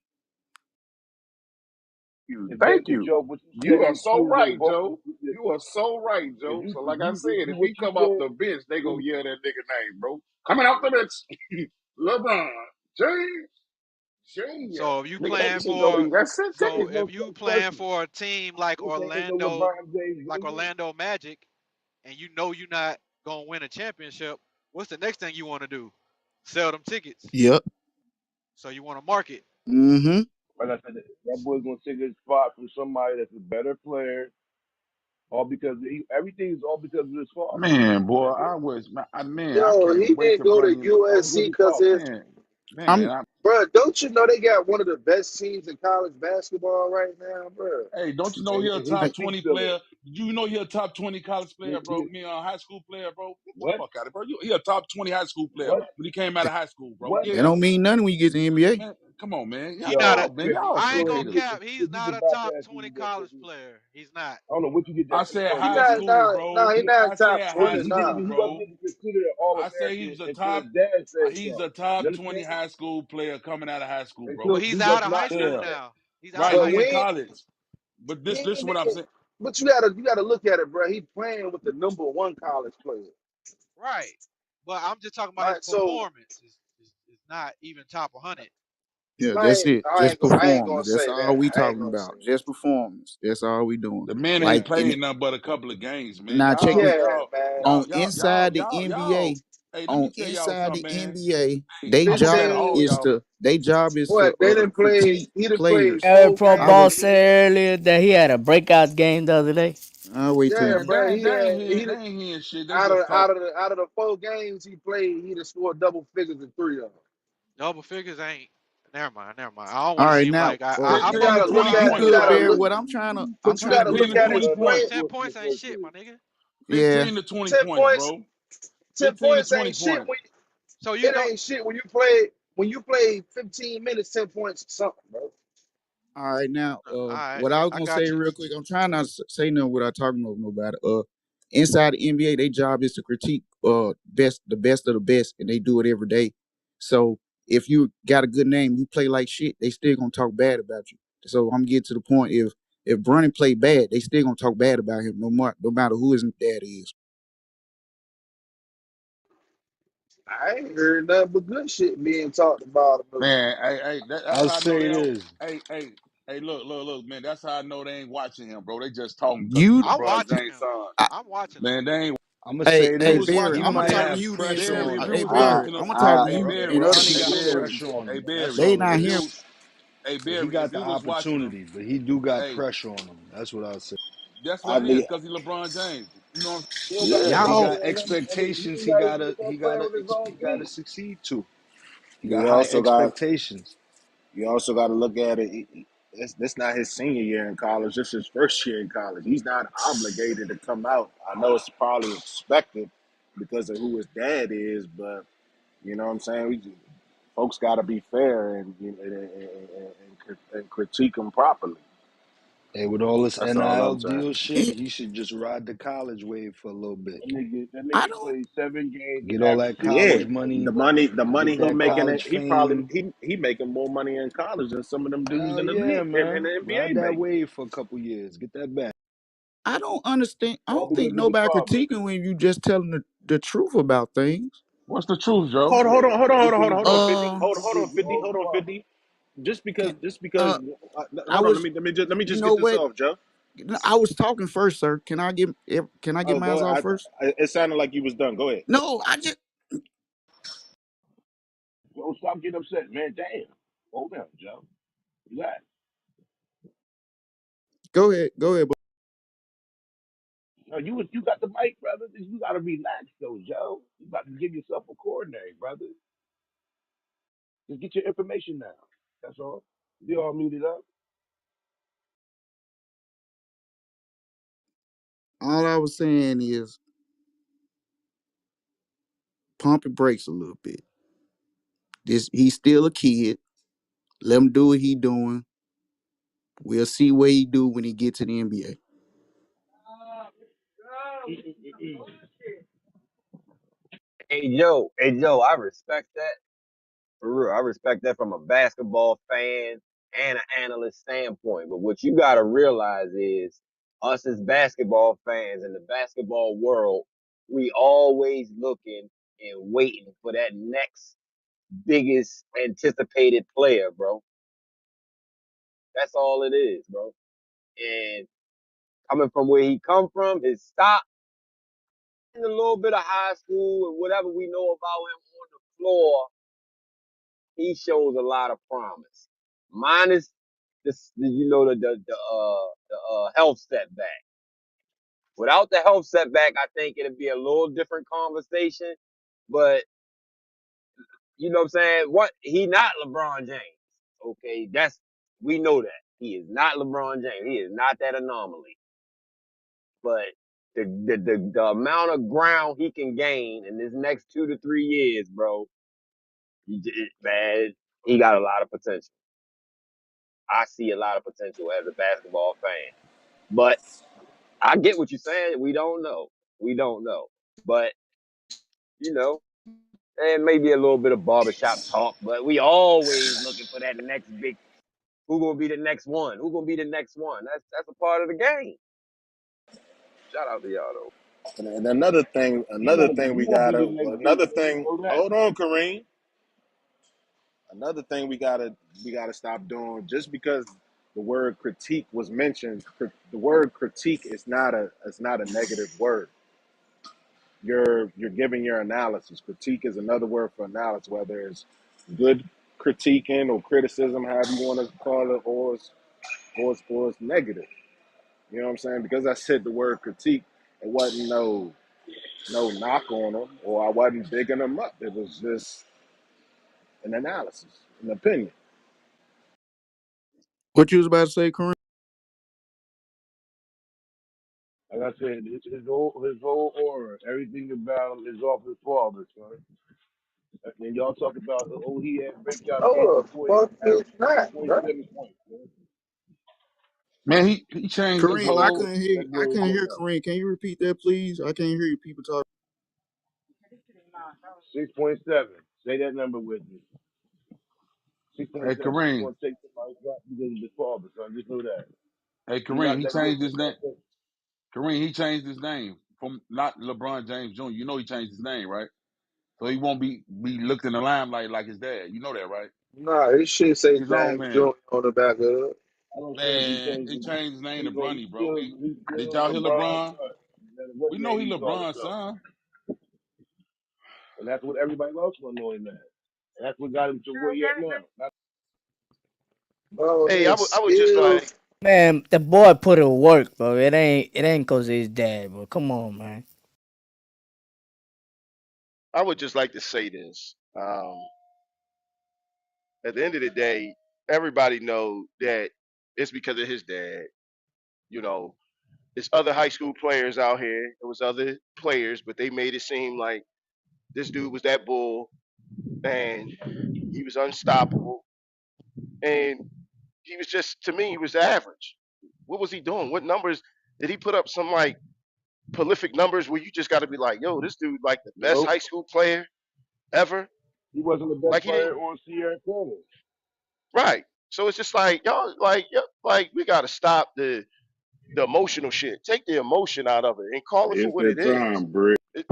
Thank But you. Joe, what you You said are is so true though. right, Joe. You are so right, If Joe. you So, if like I you if said, you if what he you come off said, the bench, they if, gonna yell that nigga name, bro. Coming off the bench, LeBron James So if you Jr. Nigga, that playing shit gonna for, be that's it. so ain't no if you such playing person. for a team like Ain't no LeBron James Jr. Orlando Magic, and you know you're not gonna win a championship, what's the next thing you want to do? Sell them tickets. Yep. So you want to market. Mm-hmm. Like I said, that boy's gonna take his spot from somebody that's a better player, all because everything is all because of his father. Man, boy, That's it. I was man, I Yo, can't he wait didn't to go to bring him. All because USC his because father. his Man, man, I'm bro. Don't you know they got one of the best teams in college basketball right now, bro? hey, don't you know he And, a and his top I, feet 20 still player? Do you know he a top 20 college player, bro? Me a high school player, bro. Get the what? fuck out of it, bro. He a top 20 high school player What? when he came out of high school, bro. What? that Yeah, don't mean nothing when you get to the NBA. man. Come on, man. He not a. If Y'all I ain't gonna haters. cap. He's you not can a top bypass me, 20 that college nigga. player. He's not. I don't know what you get I that said He from, high but not, school, nah, bro. he not I top said high 20, he didn't nah. school, he wasn't bro. even considered an All I said he American was a until top. his dad said He's so. a top You 20 understand? high school player coming out of high school, bro. But Until he's he out was of high not school Yeah, there. now. He's out of right. But high He in we school. ain't, college. But he this ain't what I'm even. saying. But you gotta look at it, bro. He playing with the #1 college player, Right. But I'm just talking about his right? So performance. Is not even top 100. Yeah, I that's ain't, it. I Just ain't, I ain't gonna performance. That's say all that. we I ain't talking gonna say about. that. Just performance. That's all we doing. The man ain't Like played nothing but a couple of games, man. now, check Y'all, this. Yeah, y'all, man. y'all, On y'all, y'all, inside the y'all, y'all. NBA, Hey, let me on tell y'all inside the something, man. NBA, Hey, they I'm looking job at all 15. is y'all. to they job is What? to They didn't play. critique He done played players. Eric 4 Pro I Ball would games. said earlier that he had a breakout game the other day. I'll wait till Yeah, he Man, bro. they He ain't had hearing, he they ain't hearing shit. They out of just out talk. of the out of the 4 games he played, he done scored double figures in 3 of them. Double figures ain't. Never mind. Never mind. I don't all want to right seem now. like But I you fuck 15 to gotta with look 20 You at you points, good, gotta bro. Barry? look, What I'm trying to I'm but you trying to gotta get 15 look to at to. 20 his points. play. 10 points ain't shit, my nigga. Yeah. 15 to 20 10 points, points, bro. 10 15 to points 20 ain't shit points. when So you it don't. ain't shit when you play 15 minutes, 10 points or something, bro. All right, now, All right. what I was I gonna say got you. real quick, I'm trying not to say nothing without talking over nobody. Inside the NBA, their job is to critique the best of the best, and they do it every day. So if you got a good name, you play like shit, they still gonna talk bad about you. So I'm getting to the point if Bronny play bad, they still gonna talk bad about him, no matter who his dad is. I ain't heard nothing but good shit being talked about him. Man, that's I'll how I know they say don't. this. Look, man. That's how I know they ain't watching him, bro. They just talking because he You, I'm LeBron watching James' him. son. I, I'm watching him. Man, they ain't. I'm gonna hey, say Who hey was this. Barry, He watching I'm him, gonna might talk to Barry? have you then, pressure so Barry, on if him. you hey was Barry, watching him, I'm gonna talk to hey you. Barry, You know, Ronnie hey got Barry, pressure on hey him. That's Barry, they all it not if hearing. you, is. hey But he Barry, if got the you was watching him, opportunity. But he do got hey, pressure on him. That's what I'll say. that's what I it is be because he LeBron James. You know what I'm saying? he don't got no Yeah, he pressure Y'all, got on him. I mean, expectations. he got to He his own gotta team. succeed to. He got You high also got expectations. you also got to look at it. This not his senior year in college. This is his first year in college. He's not obligated to come out. I know it's probably expected because of who his dad is, but you know what I'm saying. Folks got to be fair and, and critique him properly. And with all this That's all NIL I'm deal saying. shit, he should just ride the college wave for a little bit. That I nigga don't. played 7 games and Get all averaged that Yeah, 16 college points. the money, money get he that making it. college He probably fame. he making more money in college than some of them dudes Hell in the yeah, league in man. the Ride NBA that make. wave for a couple years. Get that back. I don't understand. I All don't think because of his nobody father. critiquing when you just telling the truth about things. What's the truth, Joe? Uh, Hold on, 50, hold on, 50. can Just because, uh, I hold on. was. Let me You just know get this what? off, Joe. I was talking first, sir. Can I get Oh, mine go off ahead. first? It sounded like you was done. Go ahead. No, I just Don't stop getting upset, man. Damn. Hold down, Joe. Relax. go ahead. Go ahead. No, you got the mic, brother. You gotta relax though, Joe. You about to give yourself a coordinator, brother. Just get your information now. That's all. You all muted up. All I was saying is pump and brakes a little bit. This he's still a kid. Let him do what he doing. We'll see what he do when he get to the NBA. Hey Joe, I respect that for real. I respect that from a basketball fan and an analyst standpoint. But what you gotta realize is, us as basketball fans in the basketball world, we always looking and waiting for that next biggest anticipated player, bro. That's all it is, bro. And coming from where he come from, his stop, and a little bit of high school and whatever we know about him on the floor, he shows a lot of promise. Minus this, you know, the health setback. Without the health setback, I think it'd be a little different conversation. But you know what I'm saying? What he not LeBron James. Okay, that's we know that. He is not LeBron James. He is not that anomaly. But the amount of ground he can gain in this next 2 to 3 years, bro, man, he got a lot of potential. I see a lot of potential as a basketball fan. But I get what you're saying. We don't know. We don't know. But, you know, there may be a little bit of barbershop talk, but we always looking for that next big, who gonna be the next one? Who gonna be the next one? That's a part of the game. Shout out to y'all though. And He another won't thing he we won't be gotta, the next big another thing. You thing. know that. Hold on, Kareem. Another thing we gotta stop doing. Just because the word critique was mentioned, the word critique is not a negative word. You're giving your analysis. Critique is another word for analysis, whether it's good critiquing or criticism, however you want to call it, or it's negative. You know what I'm saying? Because I said the word critique, it wasn't no knock on them, or I wasn't bigging them up. It was just an analysis, an opinion. What you was about to say, Kareem? Like I said, his whole aura, everything about him is off his father, son. And y'all talk about he had breakout games Oh, before he fuck is averaged that, bro? 6.7 points, man. Man, he changed his Kareem, I whole. couldn't hear. That I boy is couldn't hear different. Kareem. Can you repeat that, please? I can't hear you. People talking. 6.7. Say that number with me. Hey 6.7. He's Kareem, gonna take somebody's spot because of his father, son. Just know that. hey He's Kareem, not he that good changed for his name. Carson. Kareem, he changed his name from not LeBron James Jr. You know he changed his name, right? so he won't be looked in the limelight like his dad. You know that, right? Nah, his shit say He his own James man. Jr. on the back of it. I don't care if he Man, changed he it. changed his name to Bronny, bro. He's Did still y'all hear LeBron's LeBron? son. No matter what We know name he he called LeBron's himself. son. And that's what everybody else want to know him as. And that's what got him to where he at now. Bro, Hey, it's I would just still like Man, the boy put in work, bro. It ain't cause of his dad, bro. Come on, man. I would just like to say this. At the end of the day, everybody know that it's because of his dad. You know, there's other high school players out here. There was other players, but they made it seem like this dude was that bull and he was unstoppable. And he was just, to me, he was average. What was he doing? What numbers did he put up? Some like prolific numbers where you just got to be like, yo, this dude like the best Nope. high school player ever. He wasn't the best Like he player didn't, on Sierra Canyon. right? So it's just like y'all, like we got to stop the emotional shit. Take the emotion out of it and call it for It's what it that is. time, Brick. It,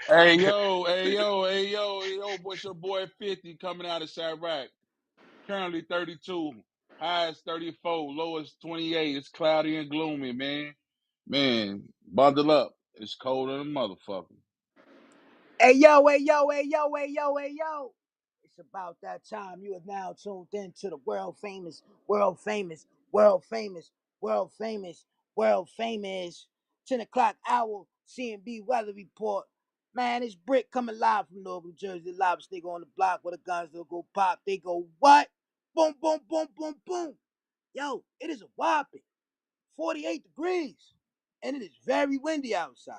Hey yo, what's your boy 50 coming out of Chirac? Currently 32, highest 34, lowest 28. It's cloudy and gloomy, man. Man, bundle up. It's cold than a motherfucker. Hey yo, hey yo, hey yo, hey yo, hey yo. It's about that time. You are now tuned in to the world famous, world famous, world famous, world famous, world famous 10 o'clock hour CMB weather report. Man, it's Brick coming live from Newark, New Jersey. Live nigga on the block where the guns don't go pop. They go what? Boom, boom, boom, boom, boom. Yo, it is a whopping 48 degrees. And it is very windy outside.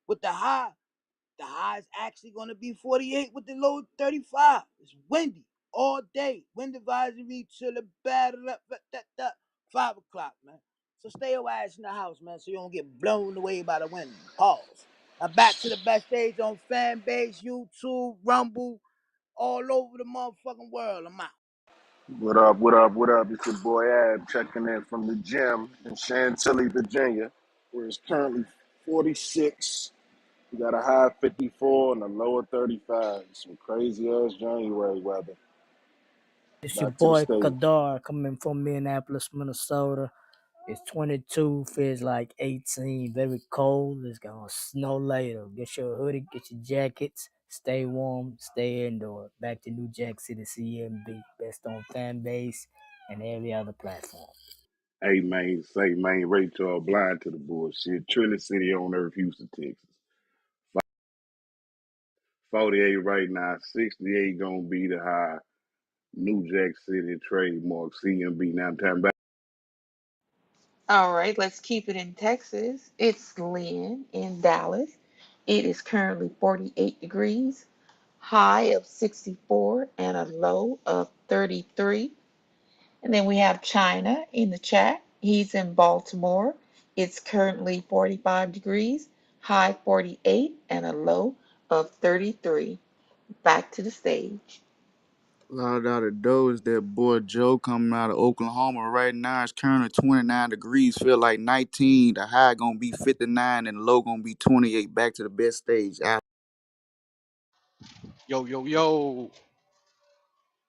With the high is actually going to be 48 with the low 35. It's windy all day. Wind advisory to the bad 5 o'clock, man. So stay your ass in the house, man, so you don't get blown away by the wind. Pause. Now back to the best stage on Fanbase, YouTube, Rumble, all over the motherfucking world. I'm out. what up, what up, what up? It's your boy Ab checking in from the gym in Chantilly, Virginia, where it's currently 46. We got a high 54 and a lower 35. Some crazy ass January weather. It's your Back to the boy stage. Kadar coming from Minneapolis, Minnesota. It's 22, feels like 18, very cold. It's gonna snow later. Get your hoodie, get your jackets, stay warm, stay indoor. Back to New Jack City CMB, best on fan base and every other platform. Hey man, say man, Rachel blind to the bullshit. Trinity City on Earth, Houston, Texas. 48 right now, 68 gonna be the high. New Jack City trademark CMB. Now I'm talking about All right, let's keep it in Texas. It's Lynn in Dallas. It is currently 48 degrees, high of 64 and a low of 33. And then we have China in the chat. He's in Baltimore. It's currently 45 degrees, high 48 and a low of 33. Back to the stage. Loud out of dough is that boy Joe coming out of Oklahoma right now. It's currently 29 degrees, feel like 19. The high gonna be 59 and the low gonna be 28. Back to the best stage. Yo, yo, yo.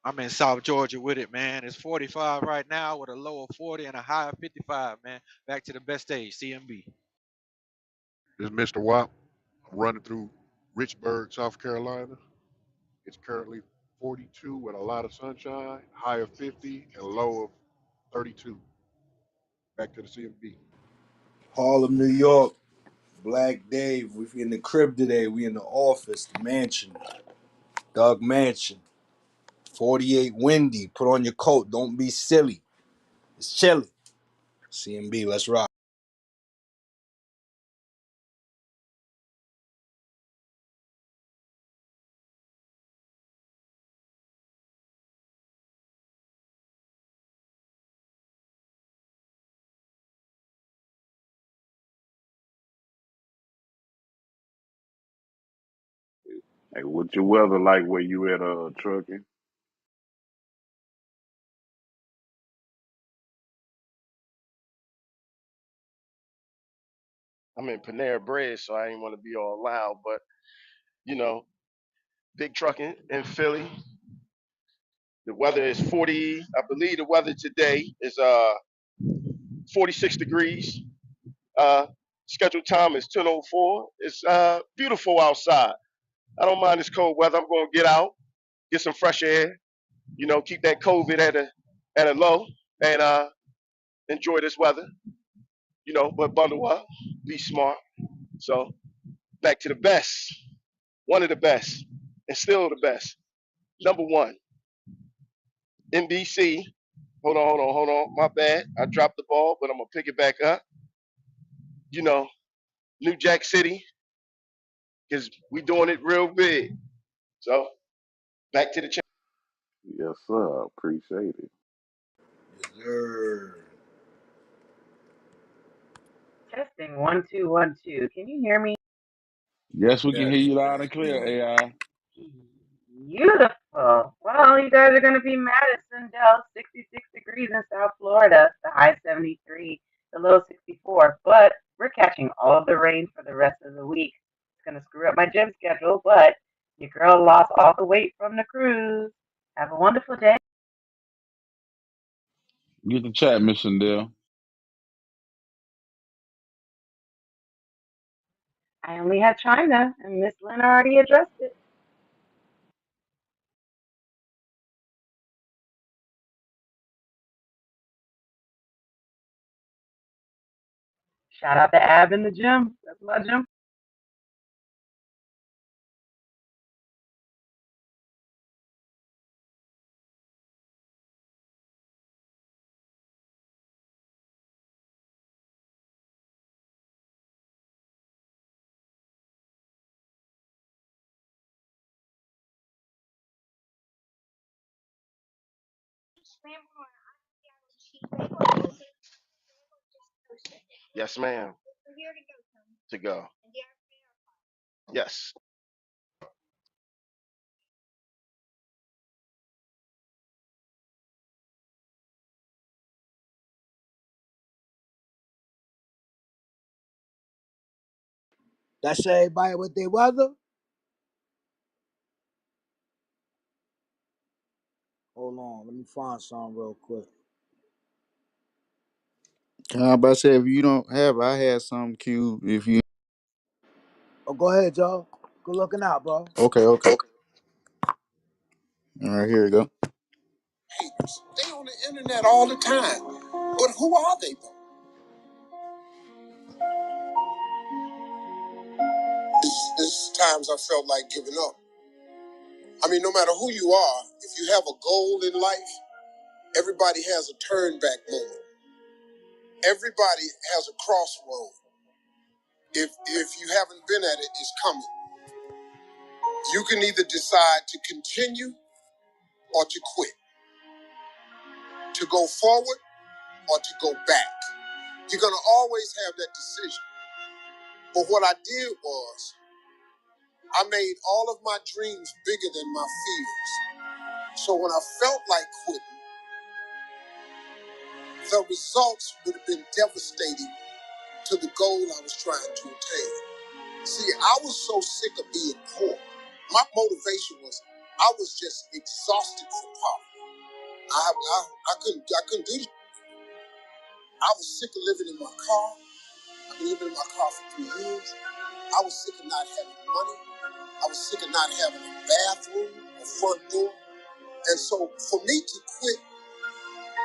I'm in South Georgia with it, man. It's 45 right now with a low of 40 and a high of 55, man. Back to the best stage, CMB. This is Mr. Wop. I'm running through Richburg, South Carolina. It's currently 42 with a lot of sunshine, high of 50 and low of 32. Back to the CMB. Harlem, New York. Black Dave. We in the crib today. We in the office, the mansion, Doug Mansion. 48 windy. Put on your coat. Don't be silly. It's chilly. CMB, let's rock. hey, what your weather like where you at trucking? I'm in Panera Bread, so I ain't want to be all loud, but You know, big trucking in Philly. The weather is 40. I believe the weather today is 46 degrees. Uh, Scheduled time is 10:04. It's beautiful outside. I don't mind this cold weather. I'm going to get out, get some fresh air. You know, keep that COVID at a low, and enjoy this weather. You know, but bundle up, be smart. So back to the best, one of the best, and still the best. Number one, NBC. Hold on. My bad. I dropped the ball, but I'm gonna pick it back up. You know, New Jack City, because we doing it real big. So back to the Yes, sir. Appreciate it. Yes, sir. Testing 1 2 1 2. Can you hear me? Yes, we can hear Yes, you loud yes, and clear, ma'am. AI. Beautiful. Well, you guys are going to be Madison, Dell, 66 degrees in South Florida, the high 73, the low 64. But we're catching all of the rain for the rest of the week. It's going to screw up my gym schedule, but your girl lost all the weight from the cruise. Have a wonderful day. Get the chat, Miss Shandell. I only had China, and Miss Lynn already addressed it. Shout out to Ab in the gym. That's my gym. Yes, ma'am. To go. Yes. That's everybody with their weather. Hold on, let me find some real quick. How about say if you don't have, I had some queued. If you Oh, go ahead, Joe. Good looking out, bro. okay, all right, here we go. They on the internet all the time, but who are they though? There's times I felt like giving up. I mean, no matter who you are, if you have a goal in life, everybody has a turn back moment. Everybody has a crossroad. If you haven't been at it, it's coming. You can either decide to continue or to quit, to go forward or to go back. You're gonna always have that decision. But what I did was I made all of my dreams bigger than my fears. So when I felt like quitting, the results would have been devastating to the goal I was trying to attain. See, I was so sick of being poor. My motivation was I was just exhausted from poverty. I couldn't do it. I was sick of living in my car. I've been living in my car for 3 years. I was sick of not having money. I was sick of not having a bathroom, a front door. And so for me to quit,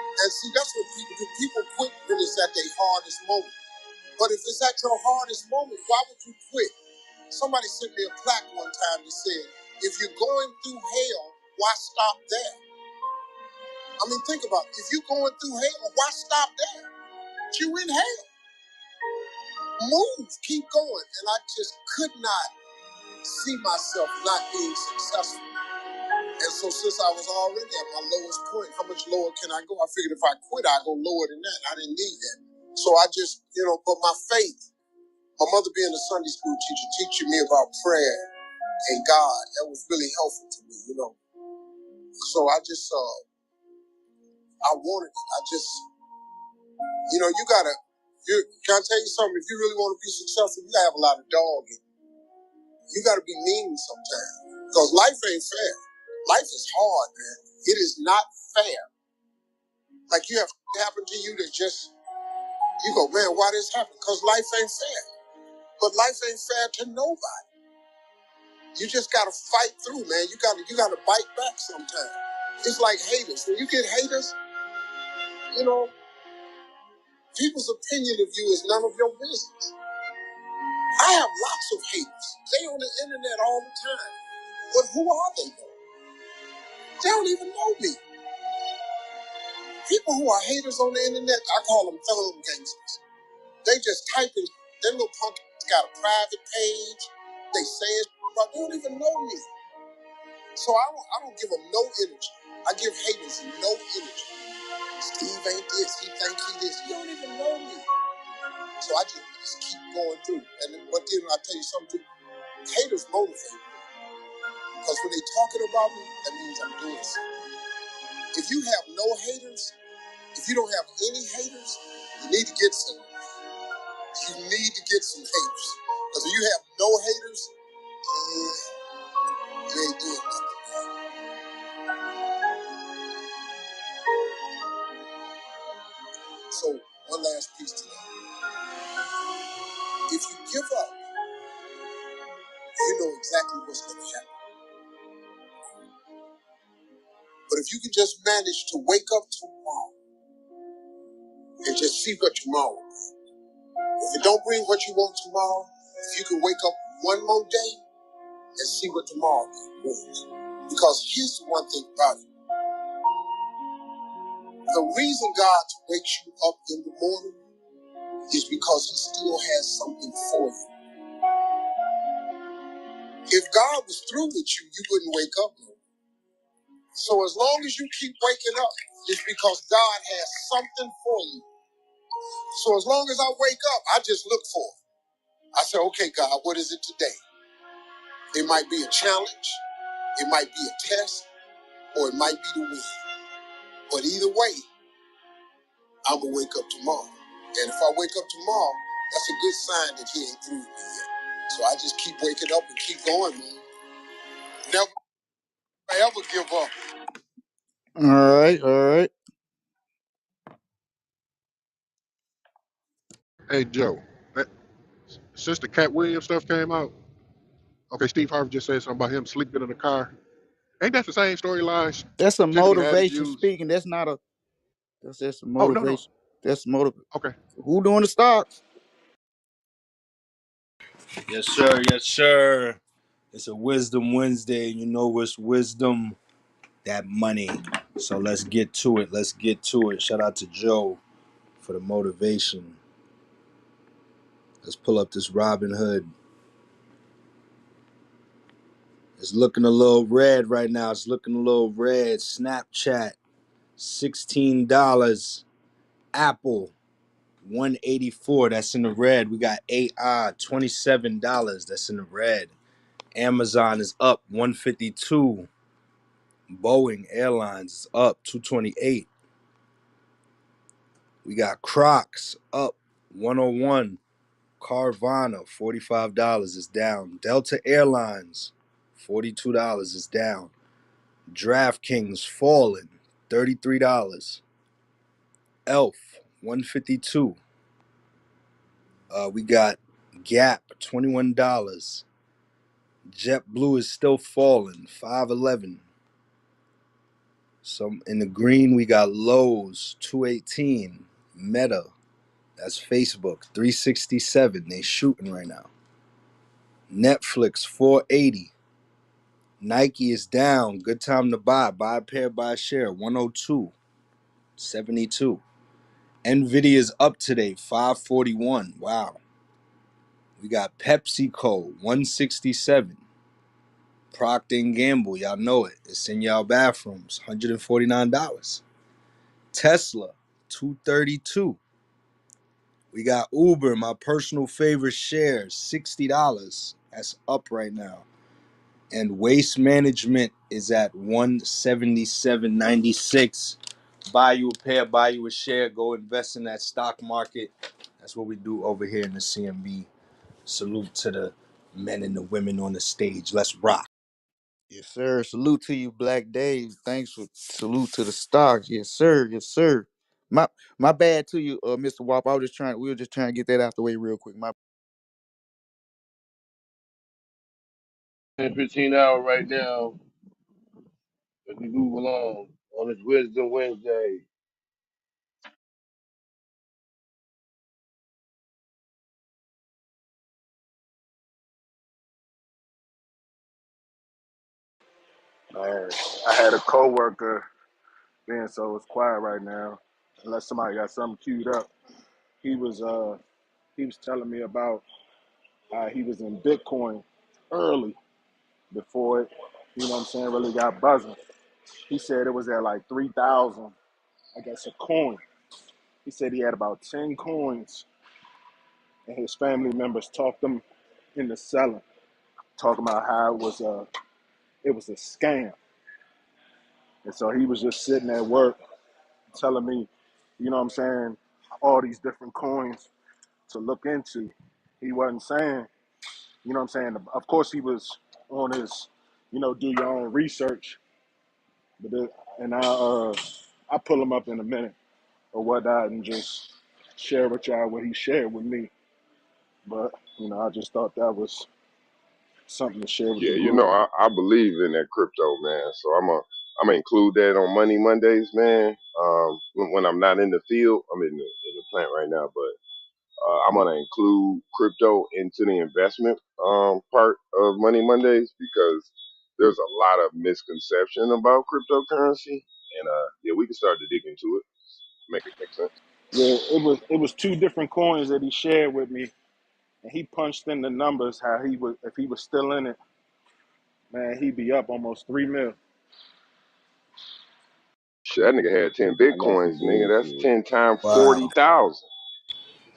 and see, that's what people do. People quit when it's at their hardest moment. But if it's at your hardest moment, why would you quit? Somebody sent me a plaque one time that said, if you're going through hell, why stop there? I mean, think about it. If you're going through hell, why stop there? You're in hell. Move, keep going. And I just could not see myself not being successful. And so since I was already at my lowest point, how much lower can I go? I figured if I quit, I'd go lower than that. I didn't need that. So I just, but my faith, my mother being a Sunday school teacher, teaching me about prayer and God, that was really helpful to me. So I just, I wanted it. I just, you gotta, can I tell you something? If you really want to be successful, you gotta have a lot of dog in you. You got to be mean sometimes because life ain't fair. Life is hard, man. It is not fair. Like you have happen to you that just you go, man, why this happened? Because life ain't fair. But life ain't fair to nobody. You just gotta fight through, man. You gotta bite back sometimes. It's like haters. When you get haters, you know, people's opinion of you is none of your business. I have lots of haters. They on the internet all the time. But who are they though? They don't even know me. People who are haters on the internet, I call them thumb gangsters. They just type in, their little punk got a private page. They say it, but they don't even know me. So I don't give them no energy. I give haters no energy. Steve ain't this, he think he this. You don't even know me. So I just keep going through. But then I tell you something, haters motivate me. Because when they talking about me, that means I'm doing something. If you have no haters, if you don't have any haters, you need to get some. You need to get some haters. Because if you have no haters, you ain't doing nothing. So one last piece to that. If you give up, you know exactly what's going to happen. But if you can just manage to wake up tomorrow and just see what tomorrow brings. If it don't bring what you want tomorrow, if you can wake up one more day and see what tomorrow brings. Because here's the one thing about it. The reason God wakes you up in the morning is because he still has something for you. If God was through with you, you wouldn't wake up. So as long as you keep waking up, it's because God has something for you. So as long as I wake up, I just look for it. I say, okay, God, what is it today? It might be a challenge, it might be a test, or it might be the win. But either way, I'm going to wake up tomorrow. And if I wake up tomorrow, that's a good sign that he ain't through with me yet. So I just keep waking up and keep going, man. Never ever give up. All right, all right. Hey Joe, that, since the Cat Williams stuff came out, okay, Steve Harvey just said something about him sleeping in the car. Ain't that the same storyline? That's a Tiffany haddish motivation used. speaking. That's just a Oh no no. motivation. That's motive. Okay. Who doing the stocks? Yes, sir. Yes, sir. It's a Wisdom Wednesday. You know what's wisdom? That money. So let's get to it. Let's get to it. Shout out to Joe for the motivation. Let's pull up this Robin Hood. It's looking a little red right now. It's looking a little red. Snapchat, $16. Apple, 184. That's in the red. We got AI, $27. That's in the red. Amazon is up 152. Boeing Airlines is up 228. We got Crocs up 101. Carvana, $45 is down. Delta Airlines, $42 is down. DraftKings falling, $33. Elf, 152. We got Gap, $21. JetBlue is still falling, 511. Some in the green we got Lowe's, 218. Meta, that's Facebook, 367. They shooting right now. Netflix, 480. Nike is down. Good time to buy. Buy a pair, buy a share. 102.72. Nvidia is up today, 541. Wow. We got PepsiCo, 167. Procter and Gamble, y'all know it. It's in y'all bathrooms, $149. Tesla, 232. We got Uber, my personal favorite share, $60. That's up right now. And Waste Management is at 177.96. Buy you a pair, buy you a share, go invest in that stock market. That's what we do over here in the CMB. Salute to the Men and the women on the stage. Let's rock. Yes, sir. Salute to you, Black Dave. Thanks for salute to the stocks. Yes, sir. Yes, sir. My bad to you, Mr. Wop. We were just trying to get that out the way real quick. My 10:15 right now as we move along on this Wisdom Wednesday. Man, I had a coworker, being so it's quiet right now, unless somebody got something queued up. He was he was telling me about he was in Bitcoin early before it, you know what I'm saying, really got buzzing. He said it was at like 3,000, I guess, a coin. He said he had about 10 coins, and his family members talked him into selling, talking about how it was a scam. And so he was just sitting at work telling me, you know what I'm saying, all these different coins to look into. He wasn't saying, you know what I'm saying, of course he was on his, do your own research, but and I pull him up in a minute or whatnot and just share with y'all what he shared with me. But, I just thought that was something to share with the Yeah, group. I believe in that crypto, man. So I'm gonna include that on Money Mondays, man. When I'm not in the field, I'm in the plant right now, but I'm gonna include crypto into the investment part of Money Mondays because there's a lot of misconception about cryptocurrency, and yeah, we can start to dig into it, make it make sense. Yeah, it was two different coins that he shared with me, and he punched in the numbers how he would if he was still in it, man, he'd be up almost 3 mil. Shit, that nigga had 10 I got some bitcoins, nigga. That's bullshit. 10 times Wow. 40,000.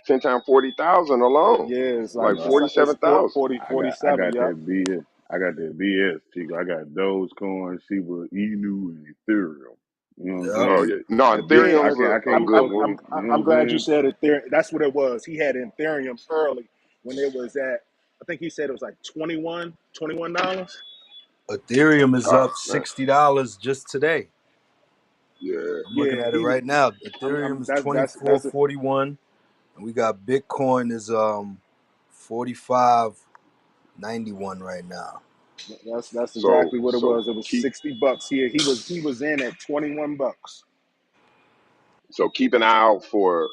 10 times 40,000 alone, Yeah, it's like like Nah, it's 47,000. 40 I 47. got Yep. that BS. I got that BS, Chico. I got Dogecoin, Shiba Inu, and Ethereum. You know what I'm Yep. Oh saying? yeah, no, Now, bit, Yeah, I Ethereum's can't, I a can't good fuck one. with. You know what I'm I'm glad you saying? said Ethereum. That's what it was. He had Ethereum early when it was at. I think he said it was like $21. Ethereum is Oh up man, $60 just today. yeah. I'm looking Yeah, at it he was. right now. I'm Ethereum is that's it. 24.41, and we got Bitcoin is 45.91 right now. That's So exactly what it so was. It was keep $60 here. He was in at $21. keep an eye out for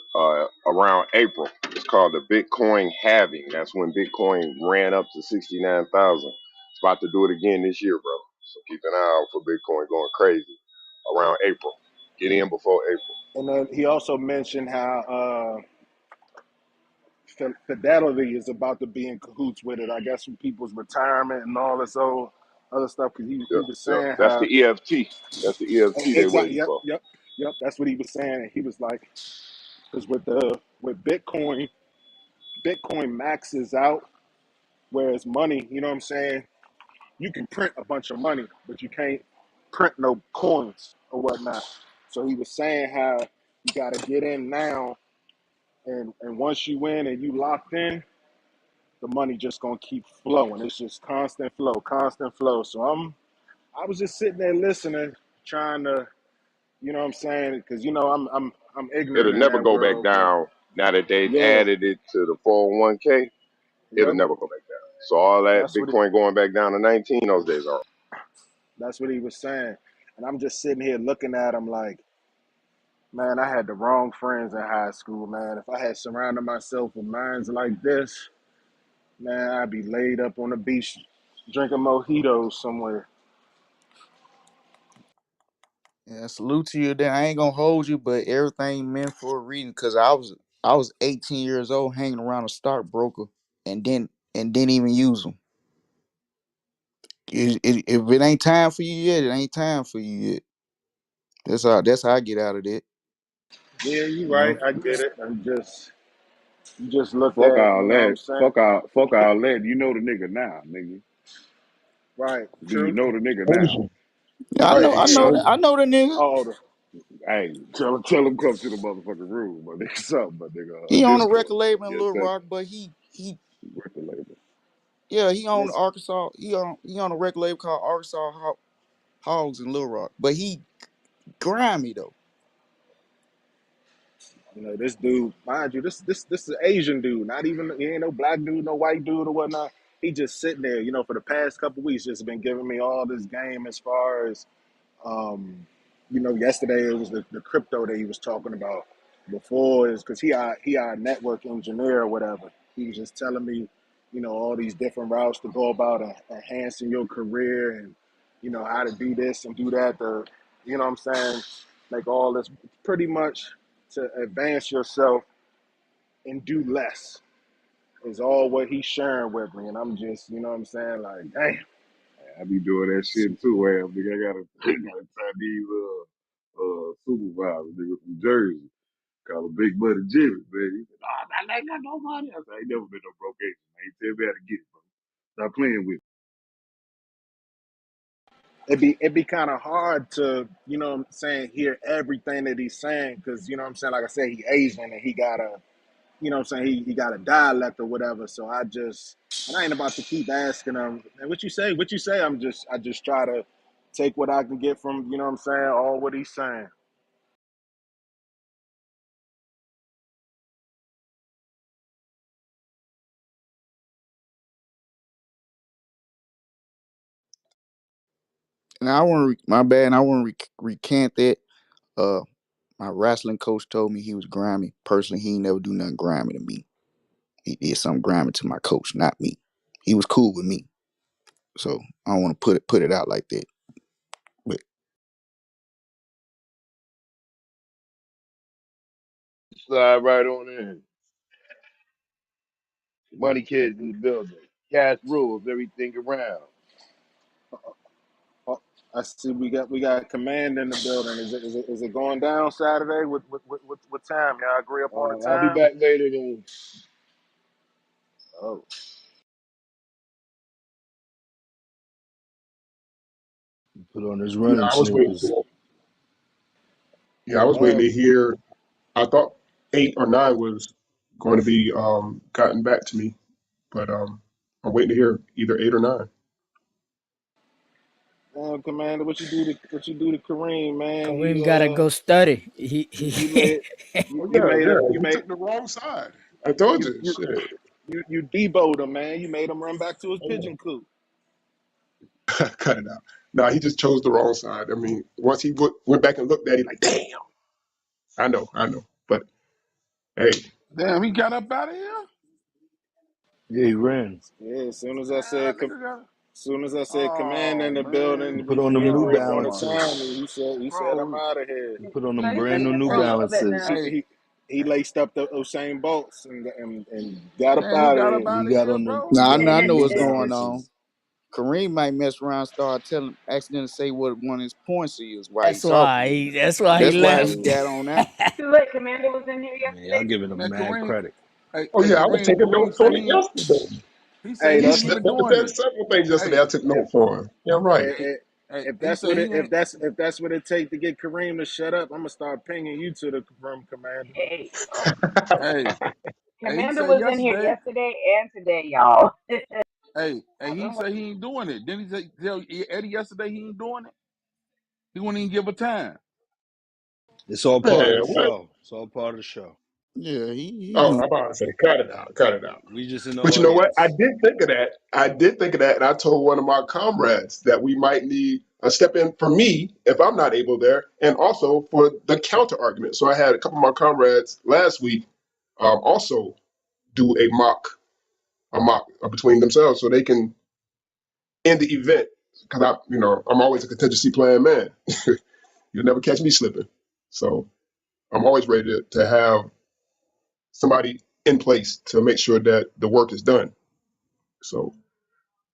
around April. It's called the Bitcoin halving. That's when Bitcoin ran up to 69,000. It's about to do it again this year, bro. So keep an eye out for Bitcoin going crazy around April. Get in before April. And then he also mentioned how Fidelity is about to be in cahoots with it. I guess from people's retirement and all this old other stuff. Because he Yep, was yep. saying That's how the EFT. That's the EFT they exactly. waiting Yep, for. yep, yep. That's what he was saying. And he was like, because with Bitcoin maxes out, whereas money, you know what I'm saying, you can print a bunch of money, but you can't print no coins or whatnot. So he was saying how you got to get in now, and once you in and you locked in, the money just gonna keep flowing. It's just constant flow, constant flow. So I was just sitting there listening, trying to, you know what I'm saying, because I'm ignorant It'll in never that go back world, but down. Now that they've yeah, added it to the 401k, it'll yep, never go back down. So all that that's what it, Bitcoin going back down to 19, those days are. that's what he was saying. And I'm just sitting here looking at him like, man, I had the wrong friends in high school, man. If I had surrounded myself with minds like this, man, I'd be laid up on the beach drinking mojitos somewhere. yeah, salute to you. Then I ain't gonna hold you, but everything meant for a reason. Cause I was 18 years old, hanging around a stockbroker, and didn't even use them. If it ain't time for you yet, it ain't time for you yet. That's how I get out of that. Yeah, you You right. know. I get it. You just look Fuck at, you all know what that. I'm saying? Fuck all that. You know the nigga now, nigga. Right. Do you True. know the nigga now? Exposure. Yeah, I Right. know. And I yeah. know that. Exposure. I know the nigga. Oh, Hey, tell him come to the motherfucking room, my nigga. Something, my nigga. He on a Discord, record label in yes, Little sir. Rock, but he Record label. Yeah, he on Listen, Arkansas. He on a record label called Arkansas Hogs in Little Rock. But he grimy though. You know, this dude, mind you, this is an Asian dude, not even he ain't no black dude, no white dude or whatnot. He just sitting there, you know, for the past couple weeks, just been giving me all this game as far as Um, you know, yesterday it was the crypto that he was talking about. Before is because he our network engineer or whatever. He was just telling me, you know, all these different routes to go about enhancing your career and you know how to do this and do that. To you know what I'm saying, like all this pretty much to advance yourself and do less is all what he's sharing with me, and I'm just you know what I'm saying like damn. I be doing that shit too, man. Nigga, I gotta Chinese supervisor, nigga from Jersey. Call him Big Buddy Jimmy, man. He said, nah, I ain't got no money. I said, I ain't never been no broke agent, man. He tell me how to get it, bro. Stop playing with me. It'd be kind of hard to you know what I'm saying hear everything that he's saying because you know what I'm saying like I said he Asian and he got a you know what I'm saying he got a dialect or whatever so I just and I ain't about to keep asking him and what you say I just try to take what I can get from you know what I'm saying all what he's saying. And I want to my bad. And I want to recant that. Uh, my wrestling coach told me he was grimy. Personally, he ain't never do nothing grimy to me. He did something grimy to my coach, not me. He was cool with me, so I don't want to put it out like that. But Slide right on in. Money kids in the building. Cash rules everything around. Oh, I see we got command in the building. Is it going down Saturday? What time? Y'all agree up on the I'll be time? back later than Oh, Put on his Yeah, running I was waiting. sneakers. Yeah, I was waiting man. to hear. I thought 8 or 9 was going to be gotten back to me, but I'm waiting to hear either 8 or 9. Commander, what you do to Kareem, man? Kareem gotta go study. You made you, Oh you yeah, made yeah. him you He made took the wrong side. I told you you. you Shit. you deboed him, man. You made him run back to his pigeon coop. Cut it out. No, he just chose the wrong side. I mean, once he went back and looked at it, like, damn. I know. But hey, Damn, he got up out of here. Yeah, he ran. Yeah, Damn, nigga got. as soon as I said command Oh in the man, He building, put we on was them getting New oh ready for the my, Balances. time, and he said I'm bro. out of here. He put on them Hey, He's brand been new here New for a Hey, little bit Balances. now. He hey, he, he hey, laced up the Usain Bolts and got up man, he out of got up here. He out of got here, on them bro. now them I them know New what's going on. Balances. Kareem might mess around, start telling, accidentally say what one of his points is while he that's talking. why he that's why he That's why he left. got on Oh, that. Too late. Commander was in here Man, y'all yesterday giving too. him Man, mad Kareem, credit. oh yeah, I was Kareem, taking Kareem notes say on it he, yesterday. he say hey, he He ain't that's slipped even up and doing said it. several things yesterday. Hey, I took note for him. Yeah, right. hey, hey, if he that's say what he it ain't. if that's what it take to get Kareem to shut up, I'm gonna start pinging you to the room, Commander. Hey, Hey, hey, he Commander say was in here yesterday. yesterday and today, y'all. Hey, So he don't worry. say he ain't doing it. Didn't he tell Eddie yesterday he ain't doing it? He wouldn't even give a time. It's all part of Man, the what? show. It's all part of the show. Yeah, Oh, he I'm about to say, cut it out, cut it out. We just in the But you know what? I audience. did think of that. I did think of that, and I told one of my comrades that we might need a step in for me if I'm not able there, and also for the counter argument. So I had a couple of my comrades last week also do a mock between themselves, so they can end the event. Because I'm always a contingency plan man. You'll never catch me slipping. So I'm always ready to have somebody in place to make sure that the work is done. So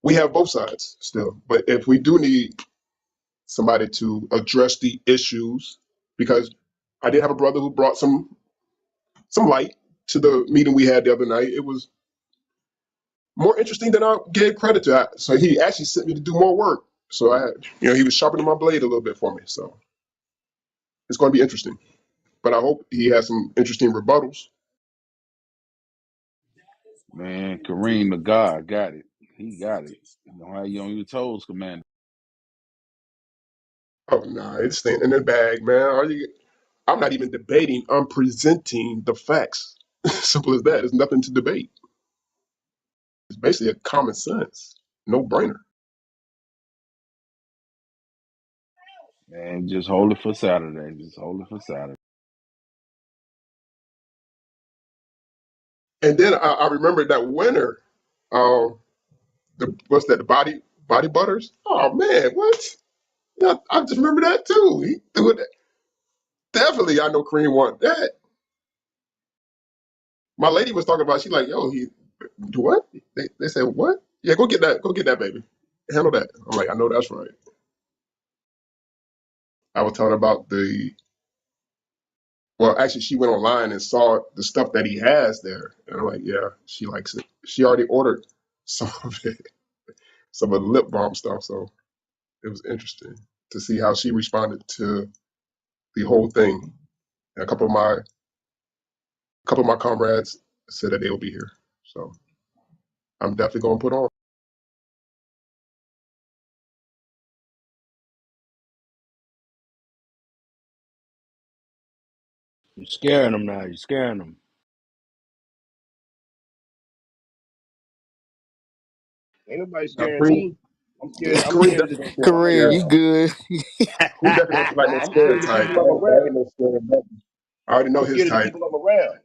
we have both sides still. But if we do need somebody to address the issues, because I did have a brother who brought some light to the meeting we had the other night. It was more interesting than I gave credit to. So he actually sent me to do more work. So I had, he was sharpening my blade a little bit for me. So it's going to be interesting. But I hope he has some interesting rebuttals. Man, Kareem the God got it. He got it. Don't have you on your toes, Commander. Oh no, it's staying in the bag, man. I'm not even debating. I'm presenting the facts. Simple as that. There's nothing to debate. It's basically a common sense, no brainer. Man, just hold it for Saturday. Just hold it for Saturday. And then I remember that winner. Um, what's that? The body butters. Oh man, what? Yeah, I just remember that too. He threw it. Definitely, I know Kareem won that. My lady was talking about. She like, yo, he do what? They said what? Yeah, go get that. Go get that, baby. Handle that. I'm like, I know that's right. I was telling her about the. Well, actually, she went online and saw the stuff that he has there, and I'm like, yeah, she likes it. She already ordered some of it, some of the lip balm stuff. So it was interesting to see how she responded to the whole thing. And a couple of my comrades said that they'll be here, so I'm definitely going to put on. You're scaring them now. You're scaring them. Ain't nobody Now, scaring Kareem, me. I'm scared. I'm Kareem scared of definitely the don't people seem I'm like a Kareem, you around. good? he definitely don't seem like no I'm scared scared of the type. people I'm I around. already know scared of nothing. I already know I'm his scared of the type. people I'm around.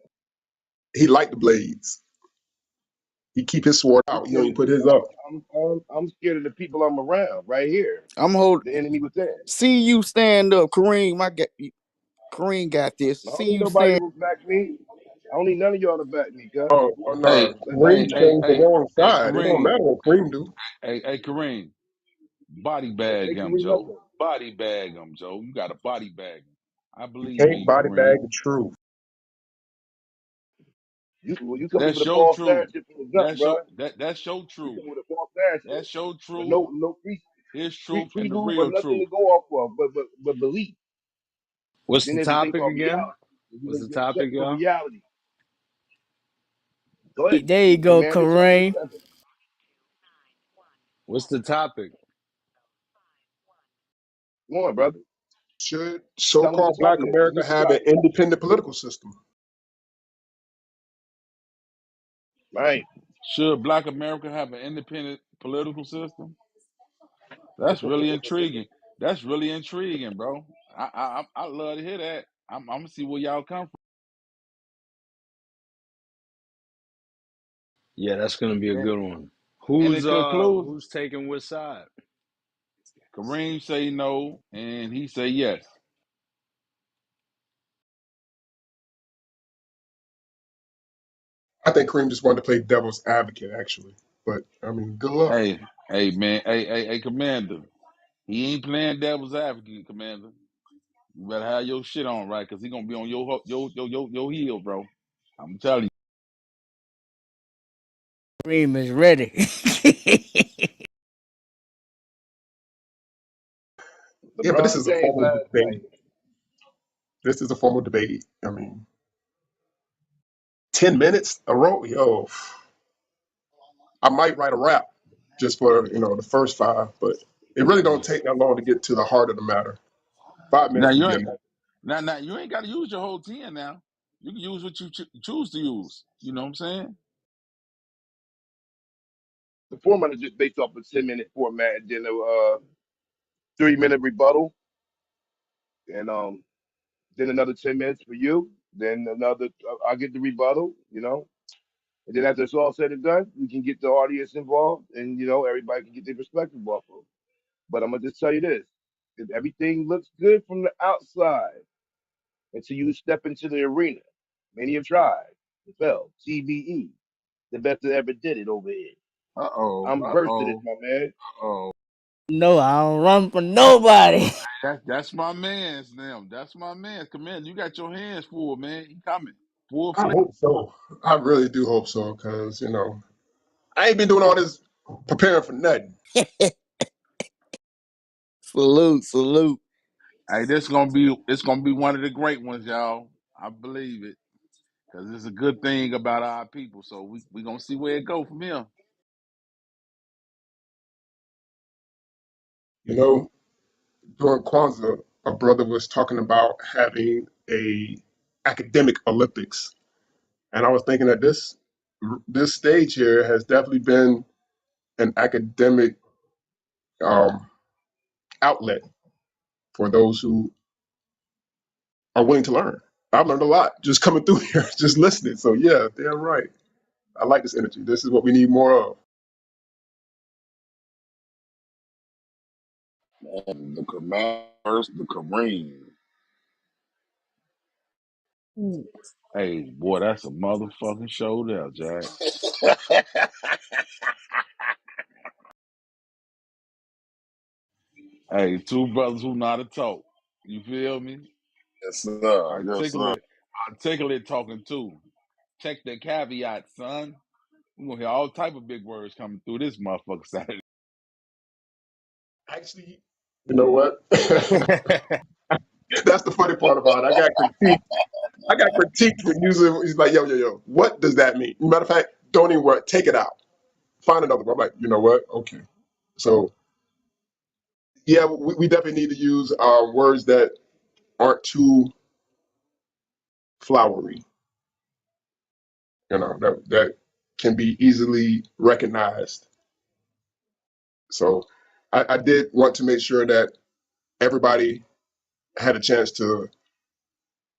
He like the blades. He keep his sword I'm out. He don't scared even of the put people. his up. I'm scared of the people I'm around. Right here, I'm hold. the enemy within. See you stand up, Kareem. Kareem got this. I See don't need you nobody stand. to back me. I don't need none of y'all to back me, cuz. Oh Hey, no, Let's do Kareem this shit. chose the wrong hey, side. It don't Kareem. matter what Kareem do. Hey, Kareem. Body Let's bag take the him, remember. Joe. Body bag him, Joe. You got to body bag him. I You believe in can't you, body Kareem. bag the truth. You come with That's a your false truth. narrative from the jump, bro. That's your You truth. come with a false narrative, That's your but truth. no His truth and the proof or real nothing to truth. go off of, but belief. What's Then the there's a thing topic called again? reality. What's the You accept topic, for y'all? reality. Go ahead, There you go, Commander, chapter Kareem. 7. What's the topic? Come on, brother. Should Tell them what so-called the Black topic is. America What's the have an topic? independent political system? Right. Should Black America have an independent political system? That's really intriguing. That's really intriguing, bro. I love to hear that. I'm gonna see where y'all come Yeah, that's gonna be a from. good one. And in conclusion, Who's taking which side? Kareem say no, and he say yes. I think Kareem just wanted to play devil's advocate, actually. But I mean, good luck. Hey, man, hey, Commander. He ain't playing devil's advocate, Commander. You better have your shit on right, cause he gonna be on your heel, bro. I'm telling you. Kareem is ready. Yeah, but this LeBron is a James formal last debate. night. This is a formal debate. I mean, 10 minutes a row, yo. I might write a rap just for the first five, but it really don't take that long to get to the heart of the matter. 5 minutes Now would you be ain't enough. now you ain't got to use your whole 10 now. You can use what you choose to use. You know what I'm saying? The format is just based off a 10-minute format and then a 3-minute rebuttal. And then another 10 minutes for you. Then another, I'll get the rebuttal. And then after it's all said and done, we can get the audience involved and everybody can get their perspective off of. But I'm going to just tell you this. If everything looks good from the outside until you step into the arena, many have tried, and failed. CBE, the best that ever did it over here. I'm versed in it, my man. Oh, No, I don't run for nobody. that's my man's now. That's my man's. Come in. You got your hands full, man. He coming. Full I fledged. hope so. I really do hope so, because I ain't been doing all this preparing for nothing. Salute, salute. Hey, it's gonna be one of the great ones, y'all. I believe it. Cause it's a good thing about our people. So we gonna see where it go from here. You know, during Kwanzaa, a brother was talking about having a academic Olympics, and I was thinking that this stage here has definitely been an academic um, outlet for those who are willing to learn. I've learned a lot just coming through here, just listening. So yeah, damn right. I like this energy. This is what we need more of. And the Commanders, the Kareem. Hey, boy, that's a motherfucking show there, Jack. Hey, two brothers who know how to talk. You feel me? Yes, sir. Yes, sir. Articulate, articulate talking too. Check the caveat, son. We're gonna hear all type of big words coming through this motherfucker Saturday. Actually, you know what? That's the funny part about it. I got critiqued for using. He's like, yo. What does that mean? Matter of fact, don't even worry. Take it out. Find another one. I'm like, you know what? Okay. So yeah, we definitely need to use words that aren't too flowery. You know, that can be easily recognized. So I did want to make sure that everybody had a chance to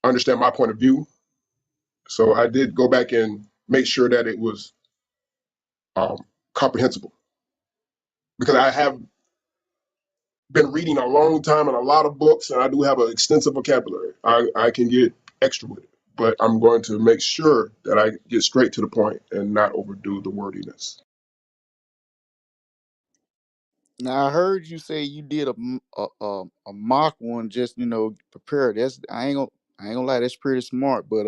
understand my point of view. So I did go back and make sure that it was um, comprehensible because I have been reading a long time and a lot of books, and I do have an extensive vocabulary. I can get extra with it, but I'm going to make sure that I get straight to the point and not overdo the wordiness. Now I heard you say you did a mock one just prepared. That's I ain't gonna lie, that's pretty smart. But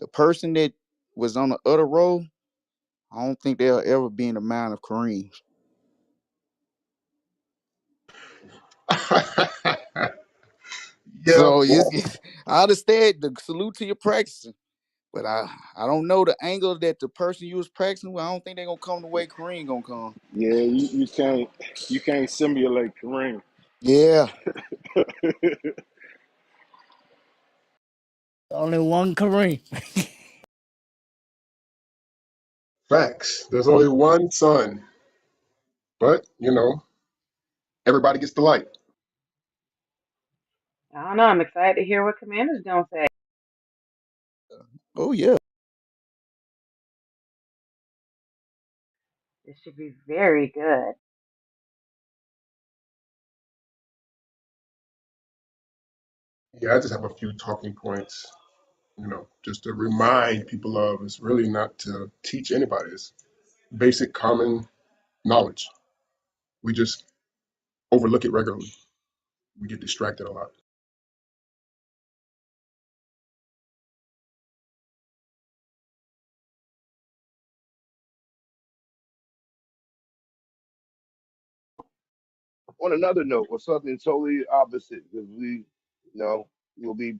the person that was on the other row, I don't think they'll ever be in the mind of Kareem. Yeah, So boy. I understand the salute to your practicing, but I don't know the angle that the person you was practicing with. I don't think they're gonna come the way Kareem gonna come. Yeah, you can't simulate Kareem. Yeah, Only one Kareem. Facts. There's only one sun, but everybody gets the light. Yeah. I don't know. I'm excited to hear what Commander's gonna say. oh yeah. This should be very good. Yeah, I just have a few talking points. Just to remind people of it's really not to teach anybody. It's basic common knowledge. We just overlook it regularly. We get distracted a lot. On another note, or something totally opposite, because we'll be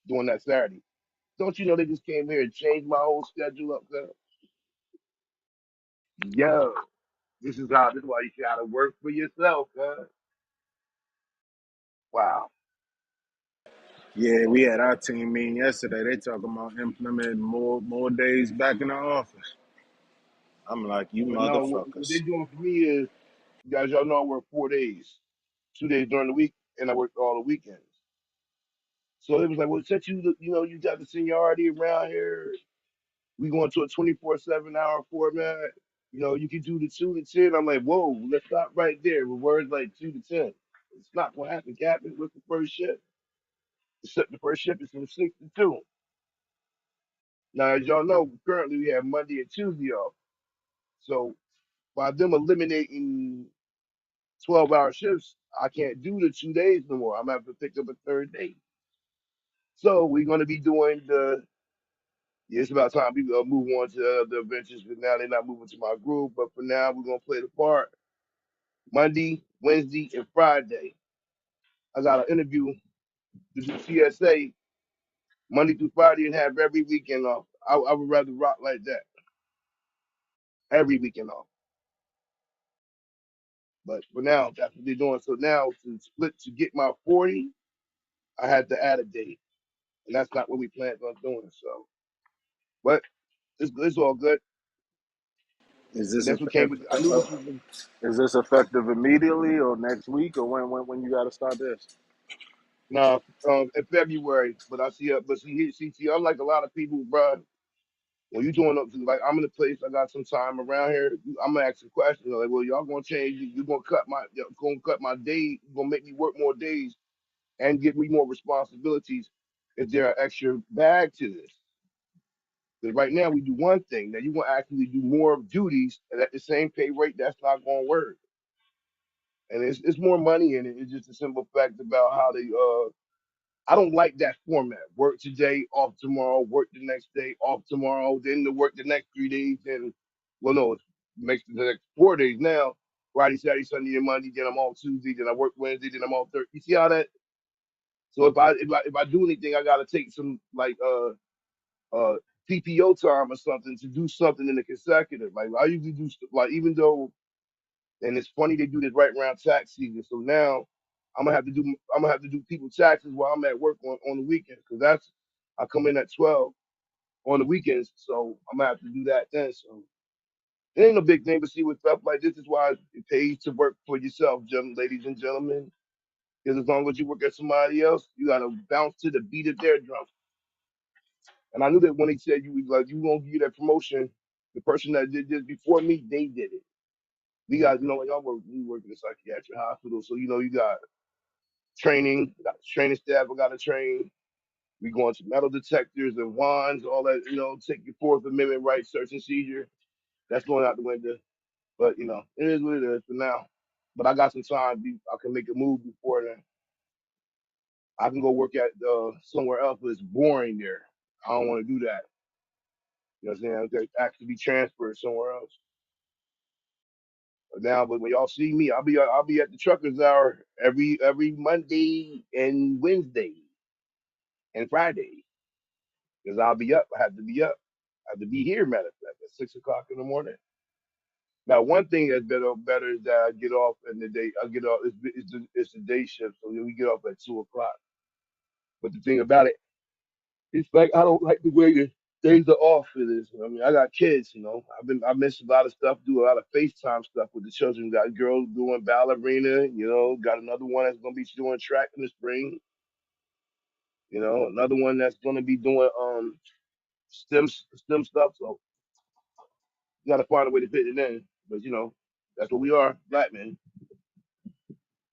doing that Saturday. Don't you know they just came here and changed my whole schedule up there? Yo, this is why you gotta work for yourself, huh? Wow. Yeah, we had our team meeting yesterday. They talking about implementing more days back in the office. I'm like, you But no, what they're motherfuckers. doing for me is, guys, y'all know I work 4 days, 2 days during the week, and I work all the weekends. So it was like, well, since you got the seniority around here, we going to a 24/7 hour format. You can do the 2 to 10. I'm like, whoa, let's stop right there with words like 2 to 10. It's not gonna happen, Captain. What's the first shift? Except the first shift is from 6 to 2. Now, as y'all know, currently we have Monday and Tuesday off. So by them eliminating 12-hour shifts, I can't do the 2 days no more. I'm gonna have to pick up a third day. So we're gonna be doing yeah, it's about time we move on to other adventures. But now they're not moving to my group. But for now, we're gonna play the part Monday, Wednesday, and Friday. I got an interview to do CSA Monday through Friday and have every weekend off. I would rather rock like that every weekend off. But for now, that's what they're doing. So now to split to get my 40, I had to add a date, and that's not what we planned on doing. So, but it's all good. Is And this that's what came with. I knew this was. is this effective immediately or next week or when you got to start this? Nah, in February, but I see, but see, unlike a lot of people, bro, when you doing up, like I'm in a place, I got some time around here. I'm gonna ask a question like, well, y'all gonna change? You gonna cut my day? You gonna make me work more days and give me more responsibilities? Is there an extra bag to this? Because right now we do one thing. Now you gonna actually do more duties and at the same pay rate. That's not gonna work. And it's more money in it. It's just a simple fact about how they I don't like that format. Work today, off tomorrow, work the next day, off tomorrow, then to work the next 3 days, then well no, it makes the next 4 days now. Friday, Saturday, Sunday, and Monday, then I'm off Tuesday, then I work Wednesday, then I'm off Thursday. You see how that so if I do anything, I gotta take some like PPO time or something to do something in the consecutive. Like I usually do like even though and it's funny they do this right around tax season. So now I'm gonna have to do people taxes while I'm at work on the weekends because that's I come in at 12 on the weekends, so I'm gonna have to do that then. So it ain't no big thing, but see with stuff like this is why it pays to work for yourself, ladies and gentlemen. Because as long as you work at somebody else, you gotta bounce to the beat of their drum. And I knew that when they said you was like you gonna get that promotion, the person that did this before me, they did it. We got, y'all we work in a psychiatric hospital, so you got training, got training staff, we got to train. We going to metal detectors and wands, all that, take your Fourth Amendment rights, search and seizure. That's going out the window. But it is what it is for now. But I got some time. I can make a move before then. I can go work at somewhere else, but it's boring there. I don't want to do that. You know what I'm saying? I actually be transferred somewhere else. But when y'all see me, I'll be at the truckers hour every Monday and Wednesday and Friday because I'll be up. I have to be up. I have to be here. Matter of fact, at 6 o'clock in the morning. Now, one thing that's better is that I get off in the day. I get off. It's the day shift, so we get off at 2 o'clock. But the thing about it, it's like I don't like the way the days are off for this. I mean, I got kids. I missed a lot of stuff. Do a lot of FaceTime stuff with the children. Got girls doing ballerina. Got another one that's gonna be doing track in the spring. Another one that's gonna be doing STEM stuff. So you got to find a way to fit it in. But that's what we are, black men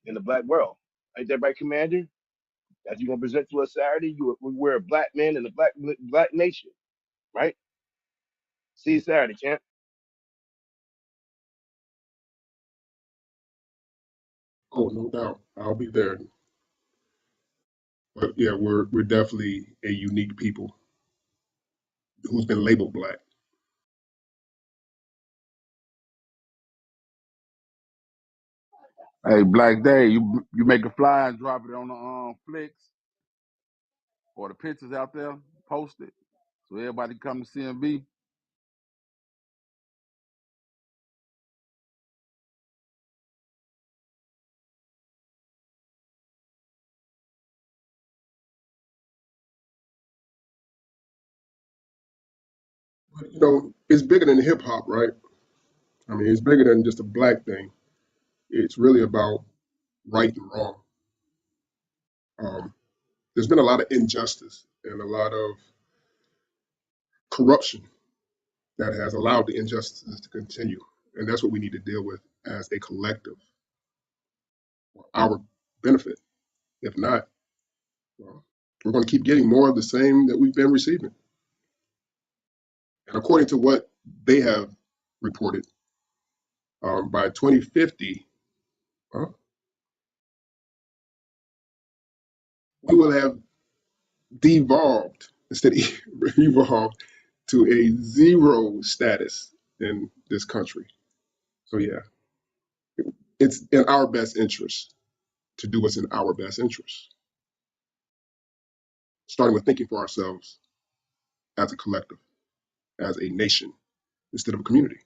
in the black world. Ain't that right, Commander? That you gonna present to us Saturday? We're a black man in the black nation, right? See you Saturday, champ. Oh, no doubt. I'll be there. But yeah, we're definitely a unique people who's been labeled black. Hey, Black Day, you make a fly and drop it on the flicks or the pictures out there, post it so everybody come to CMB. But it's bigger than hip hop, right? I mean, it's bigger than just a black thing. It's really about right and wrong. Um, there's been a lot of injustice and a lot of corruption that has allowed the injustices to continue, and that's what we need to deal with as a collective for our benefit. If not, well, we're going to keep getting more of the same that we've been receiving. And according to what they have reported, by 2050, uh, we will have devolved instead of evolved to a zero status in this country. So yeah, it's in our best interest to do what's in our best interest, starting with thinking for ourselves as a collective, as a nation, instead of a community.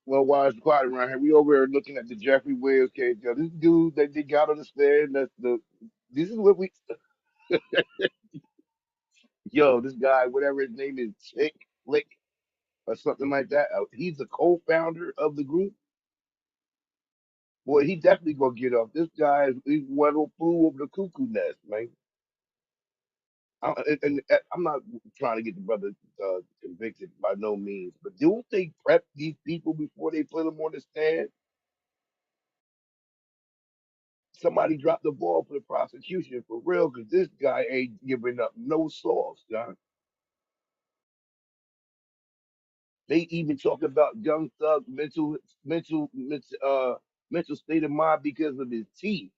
Well, why it's quiet around here? We over here looking at the Jeffrey Wales case. Yo, this dude that they got on the stand. That's the. This is what we. Yo, this guy, whatever his name is, Chick Lick or something like that. He's the co-founder of the group. Boy, he definitely gonna get off. This guy is he's one who flew over the cuckoo nest, man. And I'm not trying to get the brother convicted by no means, but don't they prep these people before they put them on the stand? Somebody dropped the ball for the prosecution for real, because this guy ain't giving up no sauce, John. They even talk about young thug mental state of mind because of his teeth.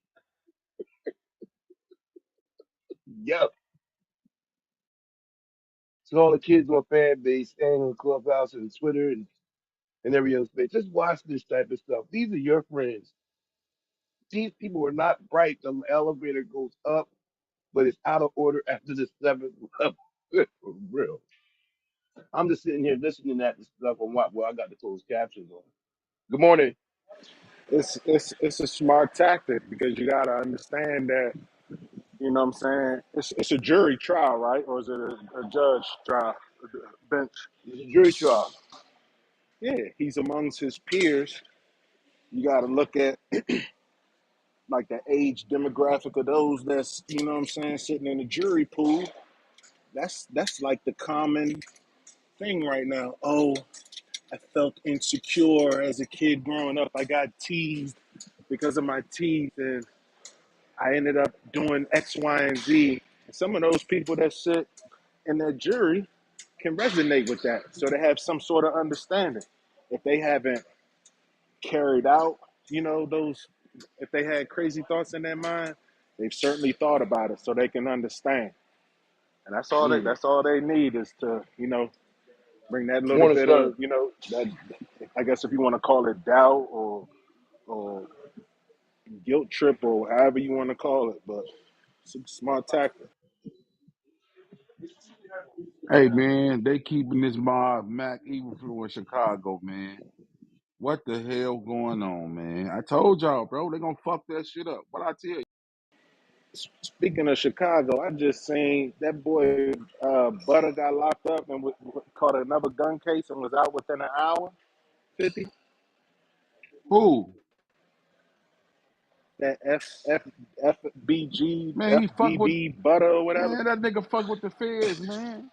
Yep. So all the kids on fan base and on Clubhouse and Twitter and every other space, just watch this type of stuff. These are your friends. These people are not bright. The elevator goes up, but it's out of order after the seventh level. For real. I'm just sitting here listening at this stuff on what well, I got the closed captions on. Good morning. It's a smart tactic because you gotta understand that, you know what I'm saying? It's a jury trial, right? Or is it a judge trial? Bench. It's a jury trial. Yeah, he's amongst his peers. You gotta look at like the age demographic of those that's, you know what I'm saying, sitting in the jury pool. That's like the common thing right now. Oh, I felt insecure as a kid growing up. I got teased because of my teeth, and I ended up doing X, Y, and Z. Some of those people that sit in that jury can resonate with that. So they have some sort of understanding. If they haven't carried out, you know, those, if they had crazy thoughts in their mind, they've certainly thought about it so they can understand. And Mm. that's all they need is to, you know, bring that little Morning, bit sir. of, you know, that, I guess if you want to call it doubt or guilt trip or however you want to call it, but it's a smart tactic. Hey man, they keeping this mob Mac even in Chicago, man. What the hell going on, man? I told y'all, bro, they gonna fuck that shit up. What I tell you? Speaking of Chicago, I just seen that boy Butter got locked up and caught another gun case and was out within an hour. 50. Who? That FBG Man, he fuck with FBB Butter or whatever. man, that nigga fuck with the feds, man.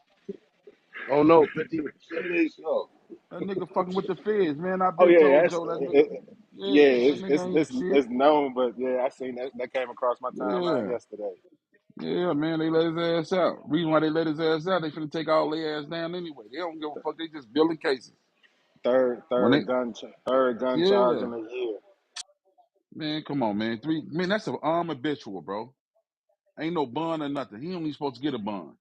Oh no, 50 days off. That nigga fucking with the feds, man. I've Oh been yeah, told that's Joe that nigga. it, yeah. Yeah, that nigga ain't shit. It's known, but yeah, I seen that came across my timeline Yeah. yesterday. Yeah, man, they let his ass out. Reason why they let his ass out, they finna take all their ass down anyway. They don't give a fuck. They just building cases. When they, Third gun charge yeah, in a year. man, come on, man. Man, that's an armed habitual, bro. Ain't no bond or nothing. He only supposed to get a bond.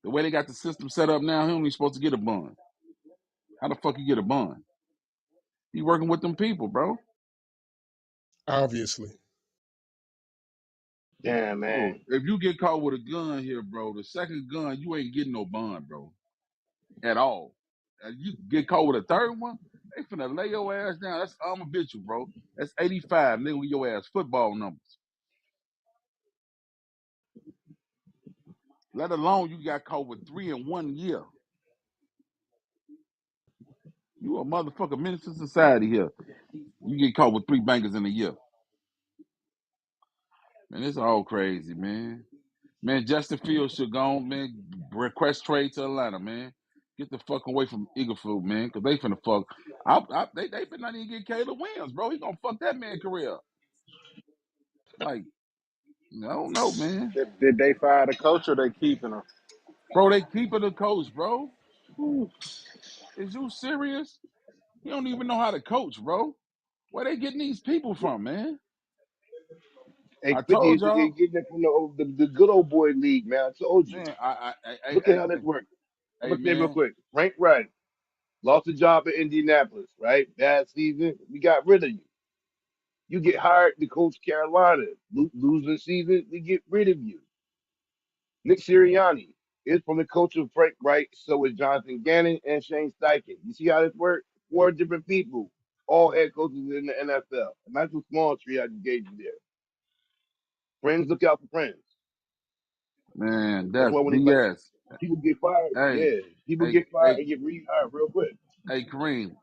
The way they got the system set up now, he only supposed to get a bond. How the fuck you get a bond? He working with them people, bro. Obviously. Damn Bro, man. if you get caught with a gun here, bro, the second gun, you ain't getting no bond, bro, at all. You get caught with a third one, they finna lay your ass down. That's armed habitual, bro. That's 85. They gonna get your ass football numbers. Let alone you got caught with 3 in 1 year. You a motherfucker menace to society here. You get caught with 3 bangers in a year. Man, it's all crazy, man. Man, Justin Fields should go on, man. Request trade to Atlanta, man. Get the fuck away from Eagleford, man, because they finna fuck. They better not even get Caleb Williams, bro. He gonna fuck that man career up. Like, I don't know, man. Did they fire the coach or they keeping him? Bro, they keeping the coach, bro. Is you serious? He don't even know how to coach, bro. Where they getting these people from, man? Hey, I 50 told is y'all, getting it from the good old boy league, man. I told you. man. Look at how this works. I'm Hey, gonna say real man. quick. Frank Reich lost a job at Indianapolis, right? Bad season. We got rid of you. You get hired to coach Carolina. Losing season, we get rid of you. Nick Sirianni is from the coach of Frank Reich. So is Jonathan Gannon and Shane Steichen. You see how this works? four different people, all head coaches in the NFL. And that's a small tree I just gave you there. Friends look out for friends. Man, That's that's why when like BS. people get fired, Hey, yeah, people hey, get fired hey, and get rehired real quick. hey, Kareem.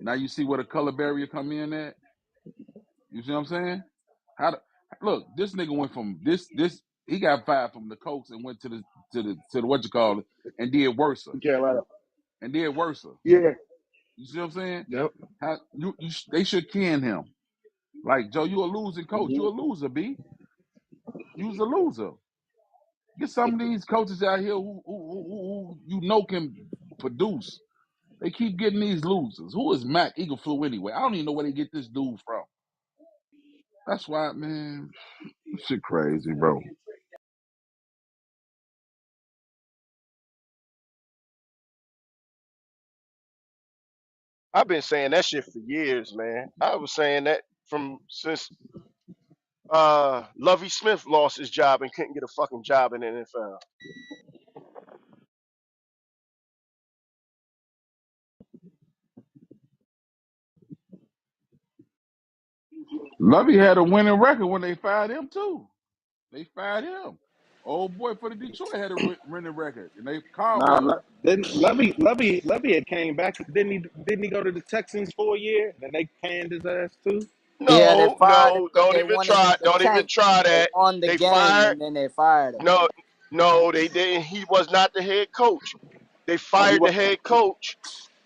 Now you see where the color barrier come in at? You see what I'm saying? How the, look, this nigga went from this he got fired from the Colts and went to the what you call it and did worse. In Carolina, And did worse. yeah, You see what I'm saying? yep. How they should can him. Like Joe, you a losing coach. Hmm. You a loser, B. You's a loser. Get some of these coaches out here who you know can produce. They keep getting these losers. Who is Mac Eagleflew anyway? I don't even know where they get this dude from. That's why, man, this shit crazy, bro. I've been saying that shit for years, man. I was saying that from since Lovey Smith lost his job and couldn't get a fucking job in the NFL. Lovey had a winning record when they fired him too. They fired him. Old boy for the Detroit had a winning record, and they Nah, cobbled him. didn't Levy had came back? Didn't he go to the Texans for a year? And they canned his ass too. Yeah, they No, fired him no, because don't they even wanted him try. to Don't even tank. try They that. won the They game fired. and then they fired him. No, no, they didn't. He was not the head coach. They Oh, he fired the was. head coach,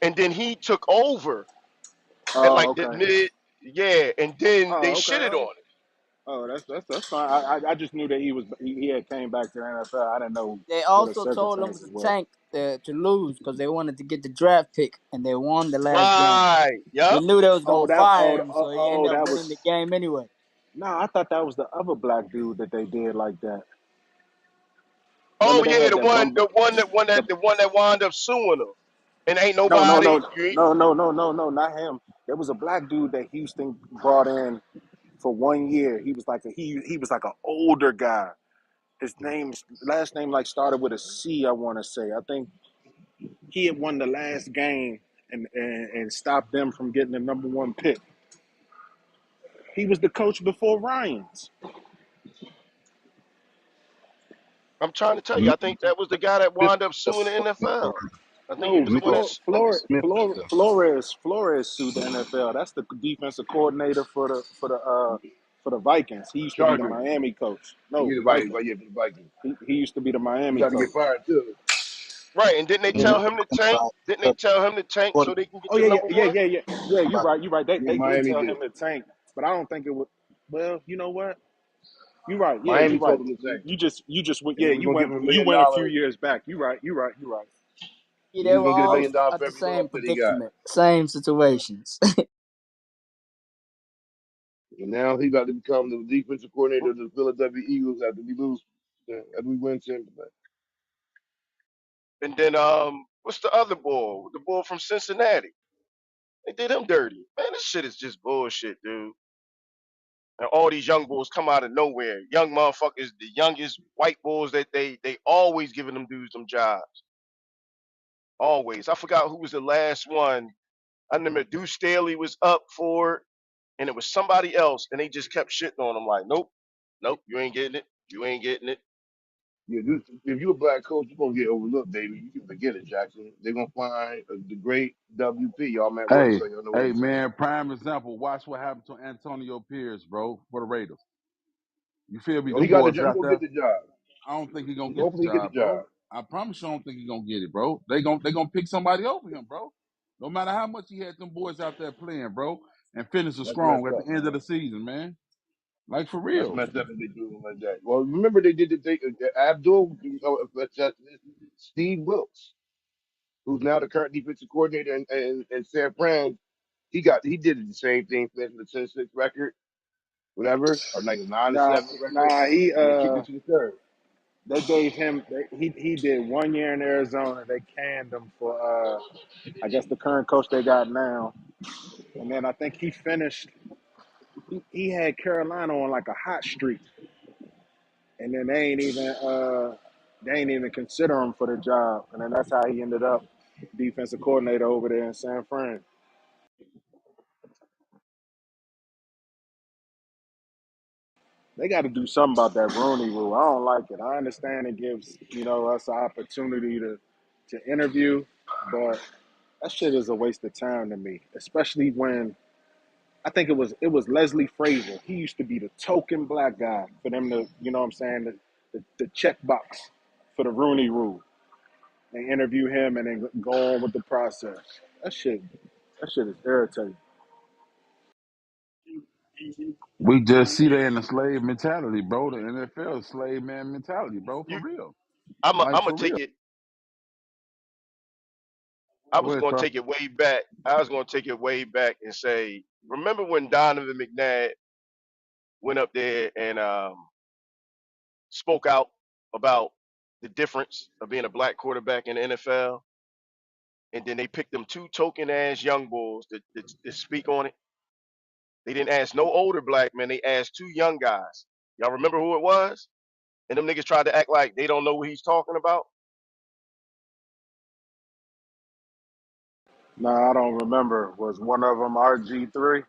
and then he took over at Oh, like the okay. mid. Yeah, and then they Oh, okay. shitted Oh, on it. oh, that's fine. I just knew that he had came back to the NFL. I didn't know They what the also told him circumstances to were. tank to lose because they wanted to get the draft pick and they won the last game. Right. They Yep. knew they was Oh, gonna fire him, oh, so he oh, ended up that winning was the game anyway. no. I thought that was the other black dude that they did like that. Remember Oh they yeah, had the that one, one. the one that one The that the one that wound up suing him, and ain't no, no, nobody. no, no, no, no, no, no, not him. There was a black dude that Houston brought in for 1 year. He was like he was like an older guy. His last name like started with a C. I want to say. I think he had won the last game and stopped them from getting the number one pick. He was the coach before Ryans. I'm trying to tell you, M- I think that was the guy that Smith wound up the suing the NFL. I think he No, was the one Smith, that's. Smith the Flores sued the NFL. That's the defensive coordinator for the Vikings. He used to be the Chargers. Miami coach. No, You the Vikings, Vikings. but yeah, for the Vikings. He used to be the He Miami got to get coach. fired too. Right, and didn't they Yeah, tell him to tank? Didn't they tell him to tank so they can get Oh the yeah, number one? yeah. You're right. You're right. Yeah, They did Miami tell did. him to tank, but I don't think it would. Well, you know what? You're right. Yeah, you're Miami right. told him to tank, You just went. and Yeah, they was gonna give him $1 you million. went a few years back. You're right. You're right. You're right. Yeah, He they was were gonna get $1 all million at for the every same loss that he got. predicament, same situations. And now he got to become the defensive coordinator of the Philadelphia Eagles after we lose, after we win 10. And then what's the other bull? The bull from Cincinnati. They did him dirty. Man, this shit is just bullshit, dude. And all these young bulls come out of nowhere. Young motherfuckers, the youngest white bulls that they always giving them dudes them jobs. Always. I forgot who was the last one. I remember Deuce Staley was up for it, and it was somebody else, and they just kept shitting on him like, nope, nope, you ain't getting it. You ain't getting it. Yeah, if you're a black coach, you're gonna get overlooked, baby. You can forget it, Jackson. They're gonna find the great WP. Y'all at work, Hey, so y'all know what hey, I'm saying. man, prime example. Watch what happened to Antonio Pierce, bro, for the Raiders. You feel me? Well, he Them got the boys job. He out gonna get there. the job. I don't think he's gonna get the Hopefully, he get the job, bro. job. I promise you, I don't think he's gonna get it, bro. They gonna pick somebody over him, bro. No matter how much he had them boys out there playing, bro, and finishing That's strong messed at up, the end of man. the season, man. Like for That's real. messed up if they do him like that. Well, remember they did the thing. Abdul, Steve Wilkes, who's now the current defensive coordinator in San Fran. He did the same thing, finished with a 10-6 record, whatever, or like a 9 to Nah, 7 record, nah. and they kicked it to the curb. They gave him. He did 1 year in Arizona. They canned him for I guess the current coach they got now. And then I think he finished. He had Carolina on like a hot streak, and then they ain't even consider him for the job. And then that's how he ended up defensive coordinator over there in San Fran. They got to do something about that Rooney Rule. I don't like it. I understand it gives us an opportunity to interview, but that shit is a waste of time to me. Especially when I think it was Leslie Frazier. He used to be the token black guy for them to what I'm saying the check box for the Rooney Rule. They interview him and then go on with the process. That shit that shit is irritating. We just see that in the slave mentality, bro. The NFL slave man mentality, bro. For You, real, I'm like gonna for take real. it. I Go was ahead, gonna Truff. take it way back. I was gonna take it way back and say, remember when Donovan McNabb went up there and spoke out about the difference of being a black quarterback in the NFL, and then they picked them two token ass young bulls to speak on it. They didn't ask no older black men. They asked two young guys. Y'all remember who it was? And them niggas tried to act like they don't know what he's talking about. No, I don't remember. Was one of them RG3?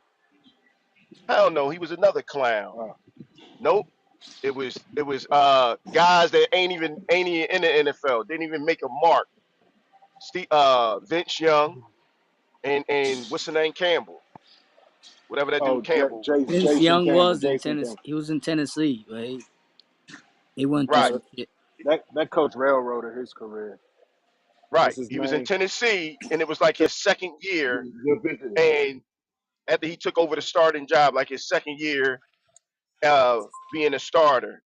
Hell no, he was another clown. Nope. It was guys that ain't even in the NFL. Didn't even make a mark. Vince Young and what's the name, Campbell, whatever that Oh, dude Campbell. Vince Jason Young Campbell. was in Jason Tennessee. Campbell. He was in Tennessee, but he went through Right, Yeah, some shit. that coach railroaded his career. What's right. his He was in name? Tennessee, and it was like his second year. Good business. And after he took over the starting job, like his second year, being a starter,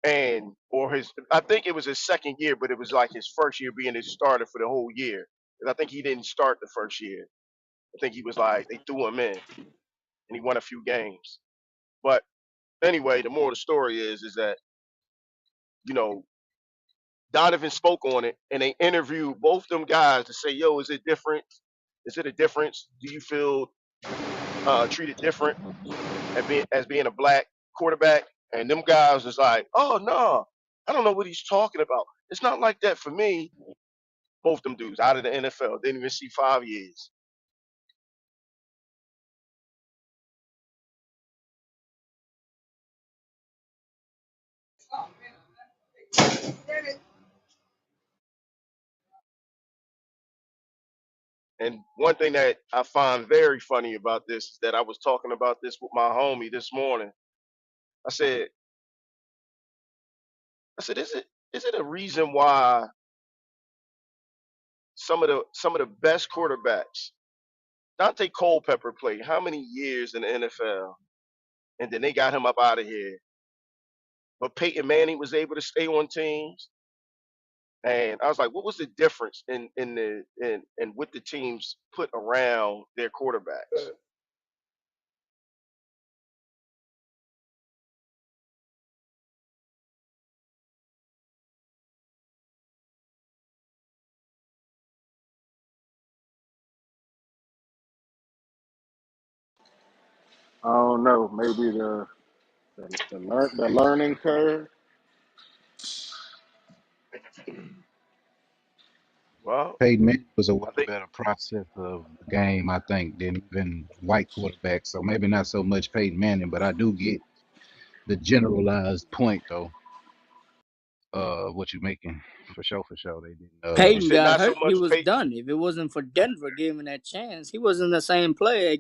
and or his, I think it was his second year, but it was like his first year being his starter for the whole year. And I think he didn't start the first year. I think he was like they threw him in, and he won a few games. But anyway, the moral of the story is that you know Donovan spoke on it, and they interviewed both them guys to say, "Yo, is it different? Is it a difference? Do you feel treated different as being a black quarterback?" And them guys was like, "Oh no, I don't know what he's talking about. It's not like that for me." Both them dudes out of the NFL didn't even see 5 years. And one thing that I find very funny about this is that I was talking about this with my homie this morning. I said, is it a reason why some of the best quarterbacks, Dante Culpepper played how many years in the NFL, and then they got him up out of here, but Peyton Manning was able to stay on teams. And I was like, what was the difference in what the teams put around their quarterbacks? I don't know. Maybe the learning curve. Well, Peyton Manning was a I way think better process of the game, I think, than even white quarterbacks. So maybe not so much Peyton Manning, but I do get the generalized point though. What you making for sure, for sure. They didn't. you Peyton said got not so hurt. He much was Peyton. done. If it wasn't for Denver giving him that chance, he wasn't the same player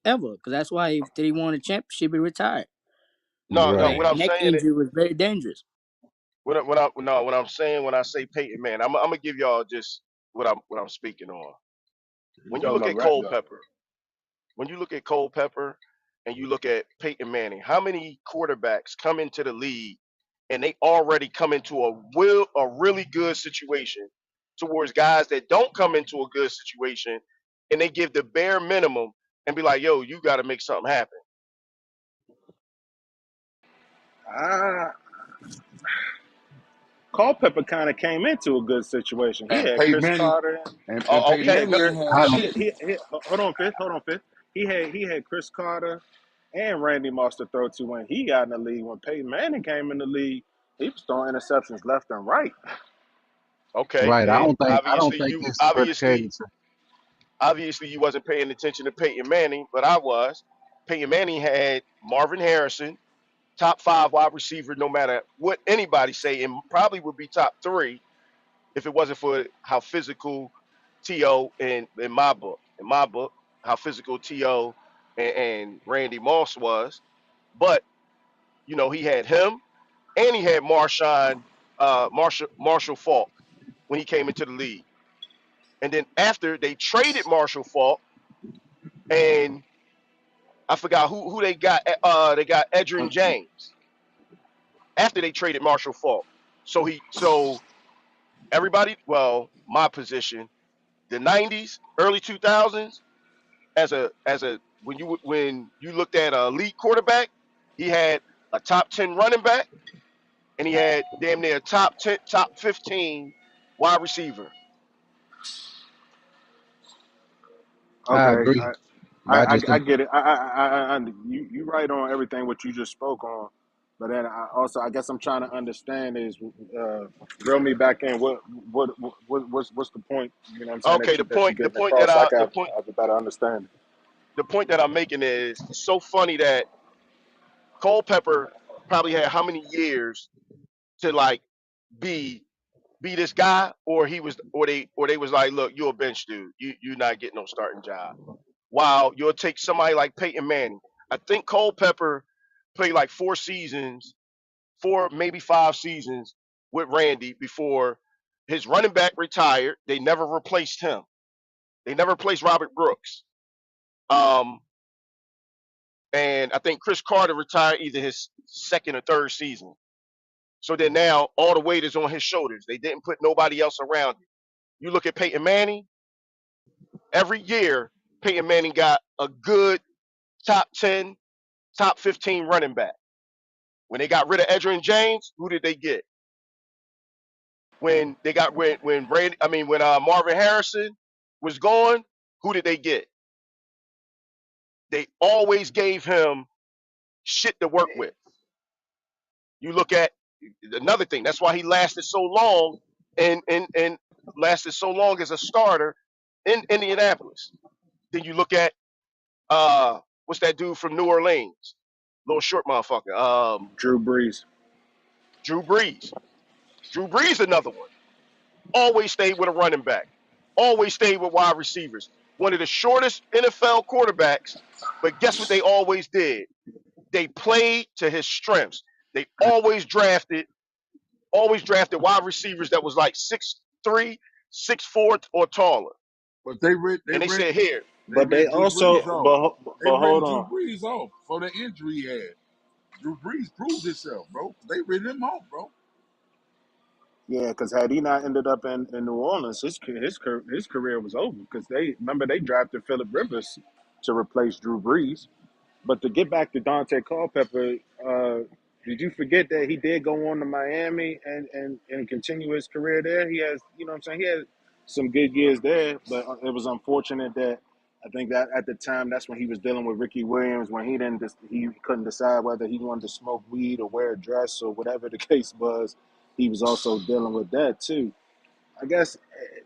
ever. Because that's why after he won a championship, he retired. No, no. That Right. What I'm neck saying injury was very dangerous. what I'm saying when I say Peyton, man, I'm gonna give y'all just what I'm speaking on. You When you talking look about at right now? Culpepper, when you look at Culpepper, and you look at Peyton Manning, how many quarterbacks come into the league and they already come into a really good situation towards guys that don't come into a good situation, and they give the bare minimum and be like, "Yo, you got to make something happen." Ah, Culpepper kind of came into a good situation. He And had Peyton Chris Manning Carter. and Oh, Peyton okay, Manning ain't had I don't. He hold on, fifth. Hold on, fifth. He had Chris Carter and Randy Moss to throw to when he got in the league. When Peyton Manning came in the league, he was throwing interceptions left and right. okay. Right. I Then don't think. I don't obviously think you it's obviously predicated to. obviously you wasn't paying attention to Peyton Manning, but I was. Peyton Manning had Marvin Harrison, top five wide receiver, no matter what anybody say, and probably would be top three if it wasn't for how physical T.O. in my book, how physical T.O. and Randy Moss was. But he had him and he had Marshall Falk when he came into the league. And then after they traded Marshall Falk, and I forgot who they got. They got Edgerrin James after they traded Marshall Falk. So everybody, well, my position, the '90s, early 2000s, as a when you looked at a elite quarterback, he had a top 10 running back, and he had damn near a top 10, top 15 wide receiver. I Okay, agree, but I just I think get it. You right on everything what you just spoke on, but then I guess I'm trying to understand is reel me back in. What's the point? You know what I'm saying Okay, that you the getting point that across? So I I can the point have a better understanding. the point that I'm making is it's so funny that Culpepper probably had how many years to like be be this guy, or they was like, look, you're a bench dude. You're not getting no starting job. While you'll take somebody like Peyton Manning. I think Culpepper played like 4 seasons, 4 maybe 5 seasons with Randy before his running back retired. They never replaced him. They never replaced Robert Brooks. Um, and I think Chris Carter retired either his second or third season. So then now all the weight is on his shoulders. They didn't put nobody else around him. You look at Peyton Manning, every year Peyton Manning got a good top 10, top 15 running back. When they got rid of Edgerrin James, who did they get? When they got when Brady, I mean when Marvin Harrison was gone, who did they get? They always gave him shit to work with. You look at another thing. That's why he lasted so long and lasted so long as a starter in Indianapolis. Then you look at what's that dude from New Orleans? Little short motherfucker. Drew Brees. Drew Brees. Drew Brees, another one. Always stayed with a running back. Always stayed with wide receivers. One of the shortest NFL quarterbacks, but guess what they always did? They played to his strengths. They always drafted wide receivers that was like 6'3", 6'4", or taller. But And they said, here, they But they read Drew also, Brees off. They but hold written Drew on. Brees off for the injury he had. Drew Brees proved himself, bro. They written him off, bro. Yeah, because had he not ended up in New Orleans, his career was over. Because they drafted Philip Rivers to replace Drew Brees. But to get back to Dante Culpepper, did you forget that he did go on to Miami and continue his career there? He has, you know what I'm saying? He had some good years there, but it was unfortunate that I think that at the time that's when he was dealing with Ricky Williams when he couldn't decide whether he wanted to smoke weed or wear a dress or whatever the case was. He was also dealing with that too. I guess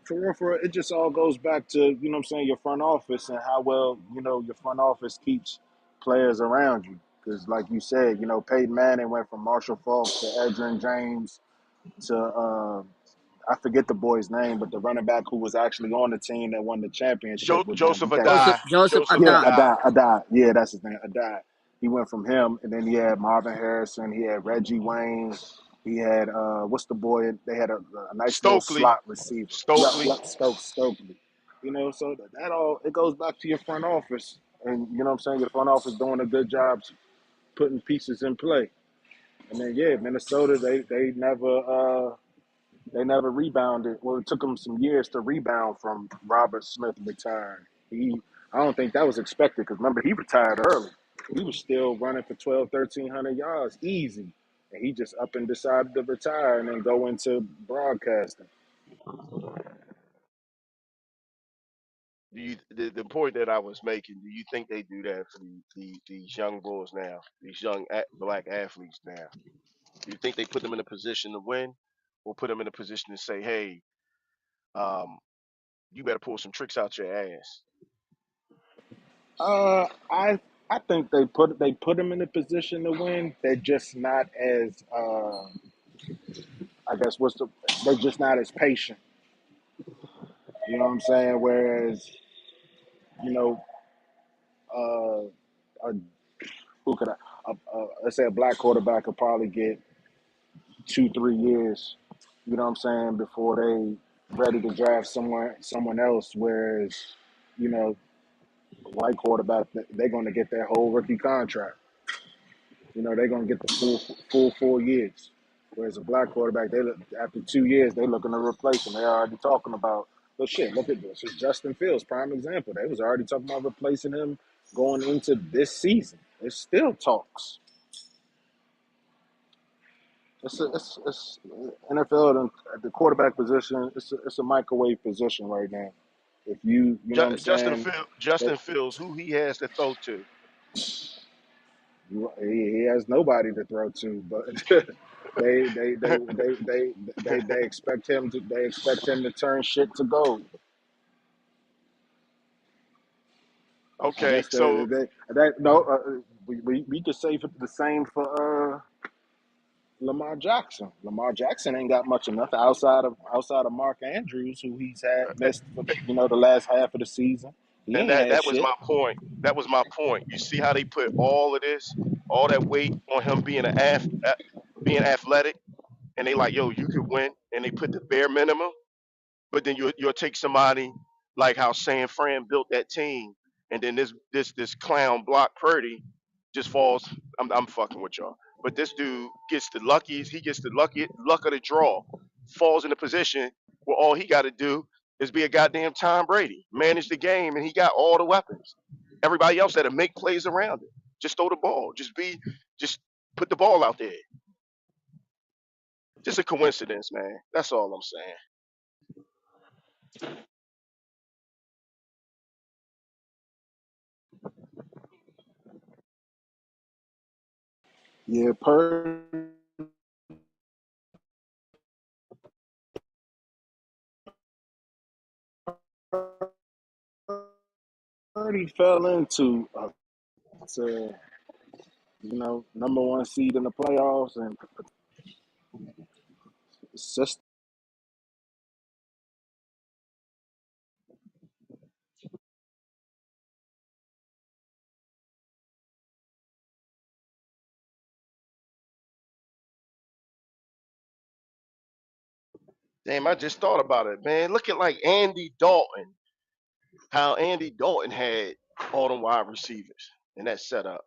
for real, it just all goes back to, you know what I'm saying, your front office and how well, your front office keeps players around you. Because, like you said, Peyton Manning went from Marshall Falk to Edgerrin James to, I forget the boy's name, but the running back who was actually on the team that won the championship with them. He Joseph came, Joseph Adai. Joseph Joseph yeah, Adan. Adai. Adai. Yeah, that's his name, Adai. He went from him, and then he had Marvin Harrison. He had Reggie Wayne. He had what's the boy? They had a nice little Stokely. slot receiver. Yep, Stokely. yep, Stokely. So that all it goes back to your front office, and you know what I'm saying. Your front office doing a good job putting pieces in play. And then yeah, Minnesota they never rebounded. Well, it took them some years to rebound from Robert Smith retiring. I don't think that was expected because remember, he retired early. He was still running for 1,300 yards easy. And he just up and decided to retire and then go into broadcasting. The point that I was making, do you think they do that for these young bulls now, these young black athletes now? Do you think they put them in a position to win, or put them in a position to say, hey, um, you better pull some tricks out your ass? I I think they put him in a position to win. They're just not as I guess what's the they're just not as patient. You know what I'm saying? Whereas you know, a, who could let's say a black quarterback could probably get 2 3 years. You know what I'm saying before they ready to draft someone else. Whereas you know, white quarterback they're going to get their whole rookie contract. You know, they're going to get the full 4 years. Whereas a black quarterback, after 2 years, they're looking to replace him. They're already talking about, but shit, look at this. It's Justin Fields, prime example. They was already talking about replacing him going into this season. It's still talks. It's NFL at the quarterback position. It's a microwave position right now. If you know what I'm saying, that Justin Fields, who he has to throw to. he has nobody to throw to, but they they they they they they expect him to turn shit to gold. I Okay, guess so that no we could say the same for Lamar Jackson. Lamar Jackson ain't got much of nothing outside of Mark Andrews, who he's had missed for the last half of the season. He and ain't that had that was shit. my point. That was my point. You see how they put all of this, all that weight on him being athletic, and they like, yo, you could win, and they put the bare minimum. But then you'll take somebody like how San Fran built that team, and then this clown Block Purdy just falls. I'm fucking with y'all, but this dude gets the luckiest. He gets the luck of the draw, falls in a position where all he got to do is be a goddamn Tom Brady, manage the game, and he got all the weapons. Everybody else had to make plays around it. Just throw the ball. Just put the ball out there. Just a coincidence, man. That's all I'm saying. Yeah, Purdy fell into to, number one seed in the playoffs and system. Damn, I just thought about it, man. Look at like Andy Dalton, how Andy Dalton had all the wide receivers in that setup.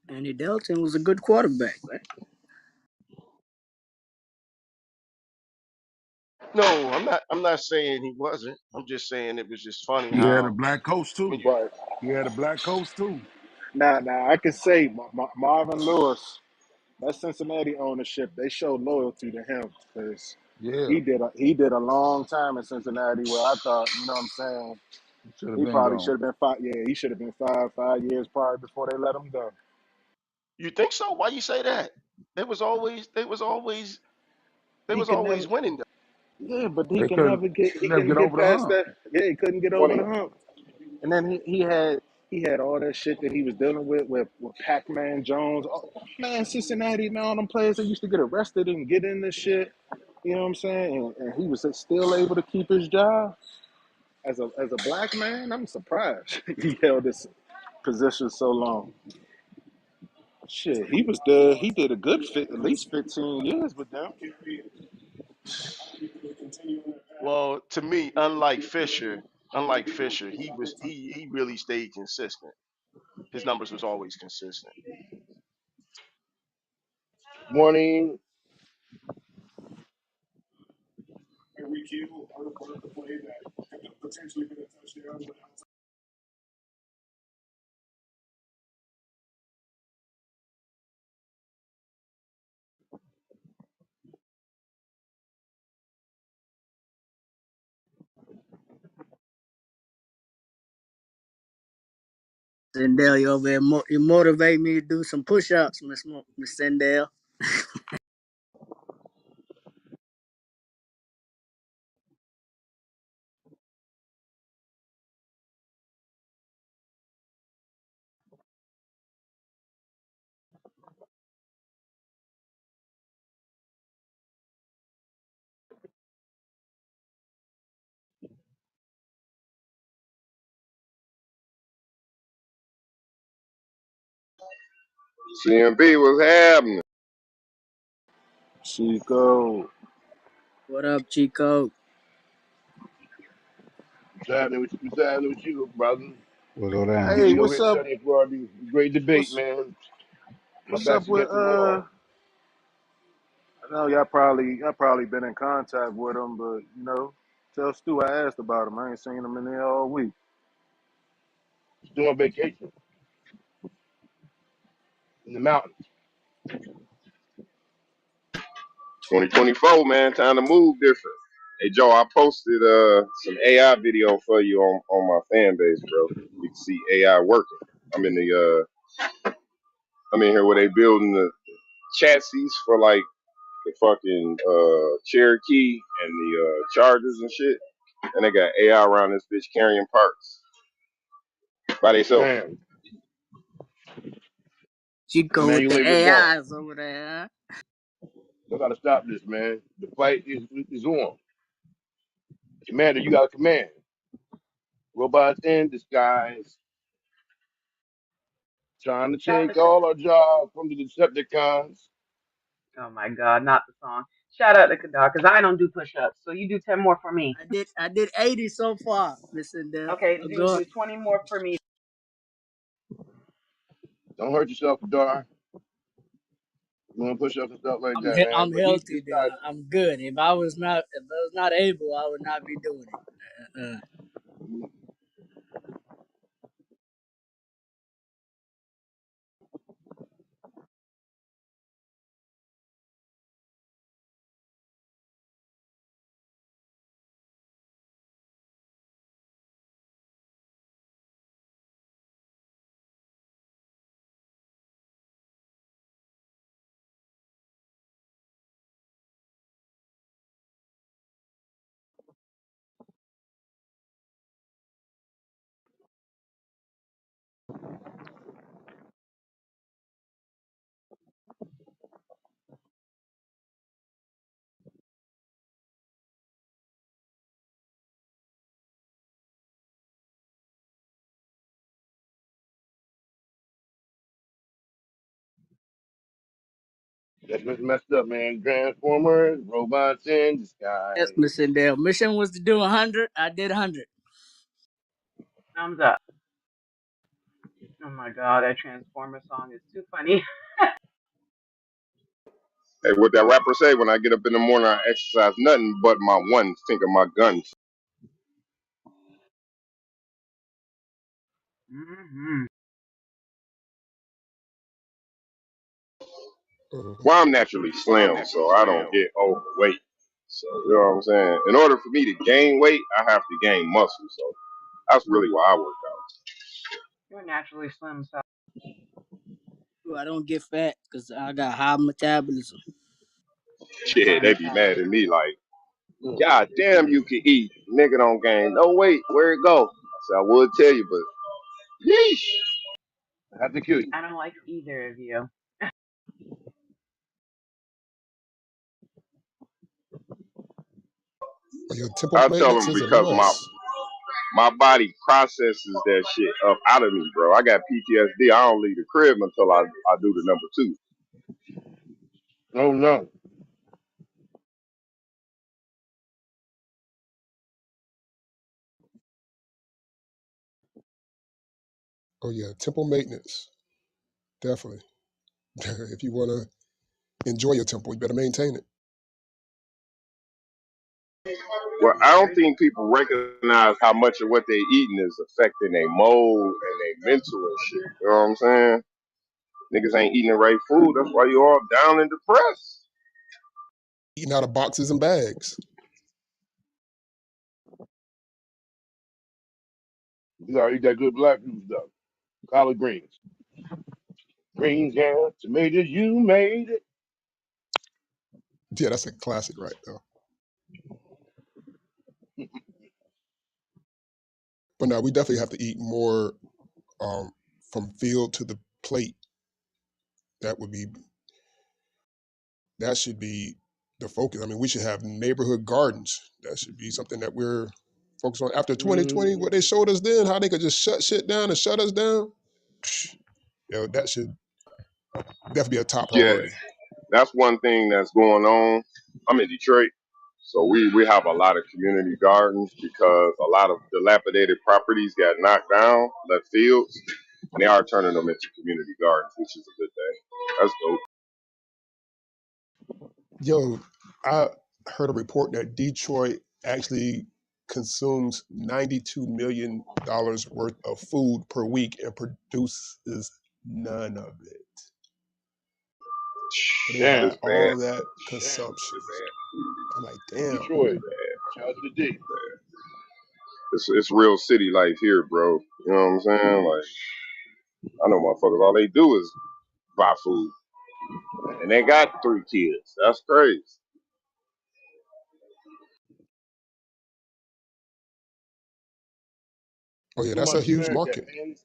Andy Dalton was a good quarterback, right? No, I'm not saying he wasn't. I'm just saying it was just funny He had a how black coach I too. mean, But He had a black coach too. now I can say Marvin Lewis, that Cincinnati ownership, they showed loyalty to him because Yeah, he did a long time in Cincinnati where I thought, you know what I'm saying, he should have he been probably gone. should have been five. Yeah, he should have been 5 years probably before they let him go. you think so? Why you say that? They He was could never, always winning though. yeah, but They couldn't he never couldn't get get over the past hump. that. Yeah, he couldn't get over the hump. And then he had all that shit that he was dealing with Pac-Man Jones. Oh, man, Cincinnati, man, all them players that used to get arrested and get in this shit. You know what I'm saying? And he was still able to keep his job as a black man. I'm surprised he held this position so long. Shit, he was there. He did a good fit, at least 15 years with them. Well, to me, unlike Fisher, he really stayed consistent. His numbers was always consistent. Morning. Sendell, you over there, you motivate me to do some push-ups, Miss Sendell. CMB was happening. Chico. What up, Chico? What's happening with you, brother? What go down? You Hey, know, over what's here up? studying for the great debate, What's man. My what's up back's with against the wall. I know y'all probably been in contact with him, but tell Stu I asked about him. I ain't seen him in there all week. Still on vacation in the mountains. 2024, man, time to move different. Hey Joe, I posted some AI video for you on my fan base, bro. You can see AI working. I'm in I'm in here where they building the chassis for like the fucking Cherokee and the Chargers and shit. And they got AI around this bitch carrying parts by themselves. Damn. Chico Man, with you the leave it alone. AIs over there. Huh? I gotta stop this, man. The fight is on. Commander, you got a command. Robots in disguise, trying to Shout out take to all our jobs from the Decepticons. Oh my God, not the song. Shout out to Kadar, because I don't do push-ups. So you do 10 more for me. I did 80 so far, Miss Sindel. Okay, Go. do 20 more for me. Don't hurt yourself, Dar. You want to push up and stuff like that, man. I'm But these healthy guys, there. I'm good. If I was not able, I would not be doing it. that's what's messed up, man. Transformers, robots in Yes, disguise. Miss Sindel. Mission was to do 100. I did 100. Thumbs up. Oh my God, that Transformer song is too funny. Hey, what that rapper say? When I get up in the morning, I exercise nothing but my one finger, my gun. Hmm. Well, I'm naturally slim, so I don't get overweight. So, you know what I'm saying? In order for me to gain weight, I have to gain muscle. So that's really why I work out. You're naturally slim, so Ooh, I don't get fat because I got high metabolism. Shit, high they be mad at metabolism. me like, Mm. God damn, you can eat. Nigga don't gain no weight. Where it go? I said, I would tell you, but yeesh. I have to kill you. I don't like either of you. Your temple I tell maintenance them is a because must. my body processes that shit up out of me, bro. I got PTSD. I don't leave the crib until I do the number two. Oh no. Oh yeah, temple maintenance, definitely. If you want to enjoy your temple, you better maintain it. Well, I don't think people recognize how much of what they eating is affecting their mold and their mental and shit. You know what I'm saying? Niggas ain't eating the right food. That's why you all down and depressed. Eating out of boxes and bags. You gotta eat that good black food stuff. Collard greens. Greens, yeah. Tomatoes, you made it. Yeah, that's a classic right there. But now we definitely have to eat more um, from field to the plate. That would be that should be the focus. I mean, we should have neighborhood gardens. That should be something that we're focused on. After 2020, what they showed us then, how they could just shut shit down and shut us down, that should definitely be a top Yeah, priority. that's one thing that's going on. I'm in Detroit, so we have a lot of community gardens because a lot of dilapidated properties got knocked down, left fields, and they are turning them into community gardens, which is a good thing. That's dope. Yo, I heard a report that Detroit actually consumes $92 million worth of food per week and produces none of it. But they Damn. had It's bad. all that consumption. It's bad. I'm like, In damn. Detroit. Shout out to the D. It's real city life here, bro. You know what I'm saying? Like, I know motherfuckers, all they do is buy food. And they got 3 kids. That's crazy. Oh yeah, So that's a much huge America, market. man.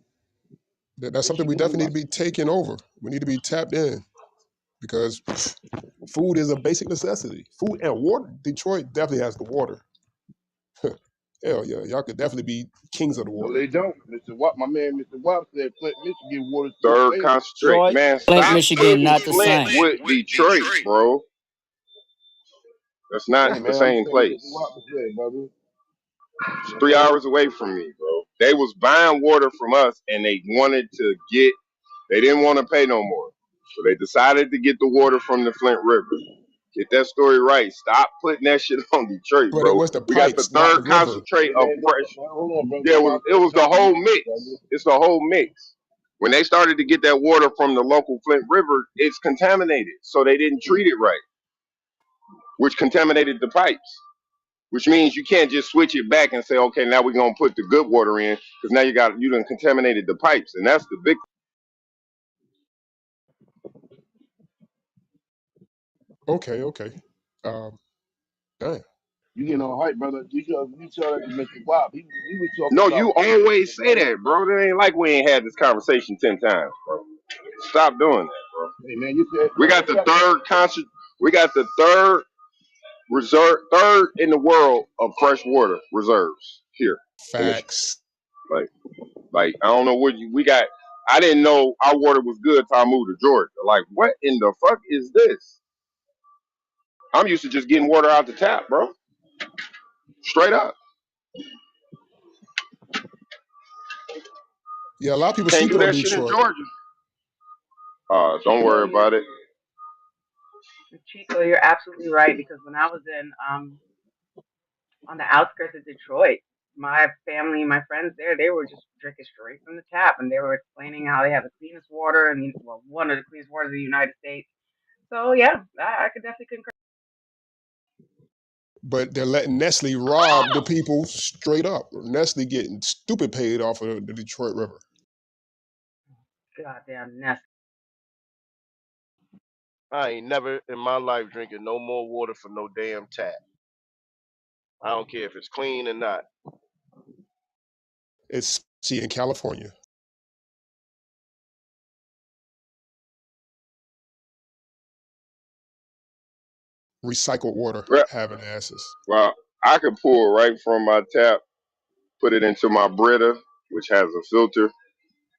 That's They something should we move definitely my need to be taking over. We need to be tapped in because food is a basic necessity. Food and water. Detroit definitely has the water. Hell yeah, y'all could definitely be kings of the no, water. they don't. Mr. Watt, my man, Mr. Watt said Flint, Michigan water too Third clean. concentrate. Detroit, Man, Flint, stop Michigan, putting not the Flint same. with Detroit, bro. That's not Hey the man, I'm just same saying what Mr. place. Watt said, brother. It's That's three all. hours away from me, bro. They was buying water from us and they wanted to get, they didn't want to pay no more. So they decided to get the water from the Flint River. Get that story right. Stop putting that shit on Detroit, But it bro. was the We got the pipes, not the third river. concentrate Hey of man, fresh. hold on, brother. Yeah, That's why I it said was the drink whole Detroit, mix. brother. It's the whole mix. When they started to get that water from the local Flint River, it's contaminated. So they didn't treat it right, which contaminated the pipes. Which means you can't just switch it back and say, okay, now we're gonna put the good water in, because now you done contaminated the pipes, and that's the big. Okay, okay. Um, Damn. You getting all hype, brother. You tell that to Mr. Watt. He was talking No, about you food always earlier, say brother. that, bro. It ain't like we ain't had this conversation 10 times, bro. Stop doing that, bro. Hey man, you said We matter got of the fact, third concert. We got the third reserve, third in the world of fresh water reserves here in Michigan. Facts. Like, I don't know what we got. I didn't know our water was good till I moved to Georgia. Like, what in the fuck is this? I'm used to just getting water out the tap, bro. Straight up. Yeah, a lot of people Can't do sleeping on that shit in Detroit. Georgia. Don't worry about it. Chico, you're absolutely right because when I was in on the outskirts of Detroit, my family, my friends there, they were just drinking straight from the tap, and they were explaining how they have the cleanest water and well, one of the cleanest waters in the United States. So yeah, I could definitely concur. But they're letting Nestle rob the people straight up. Nestle getting stupid paid off of the Detroit River. Goddamn nest. I ain't never in my life drinking no more water from no damn tap. I don't care if it's clean or not. Especially in California. Recycled water Well, having asses. well, I could pour right from my tap, put it into my Brita, which has a filter,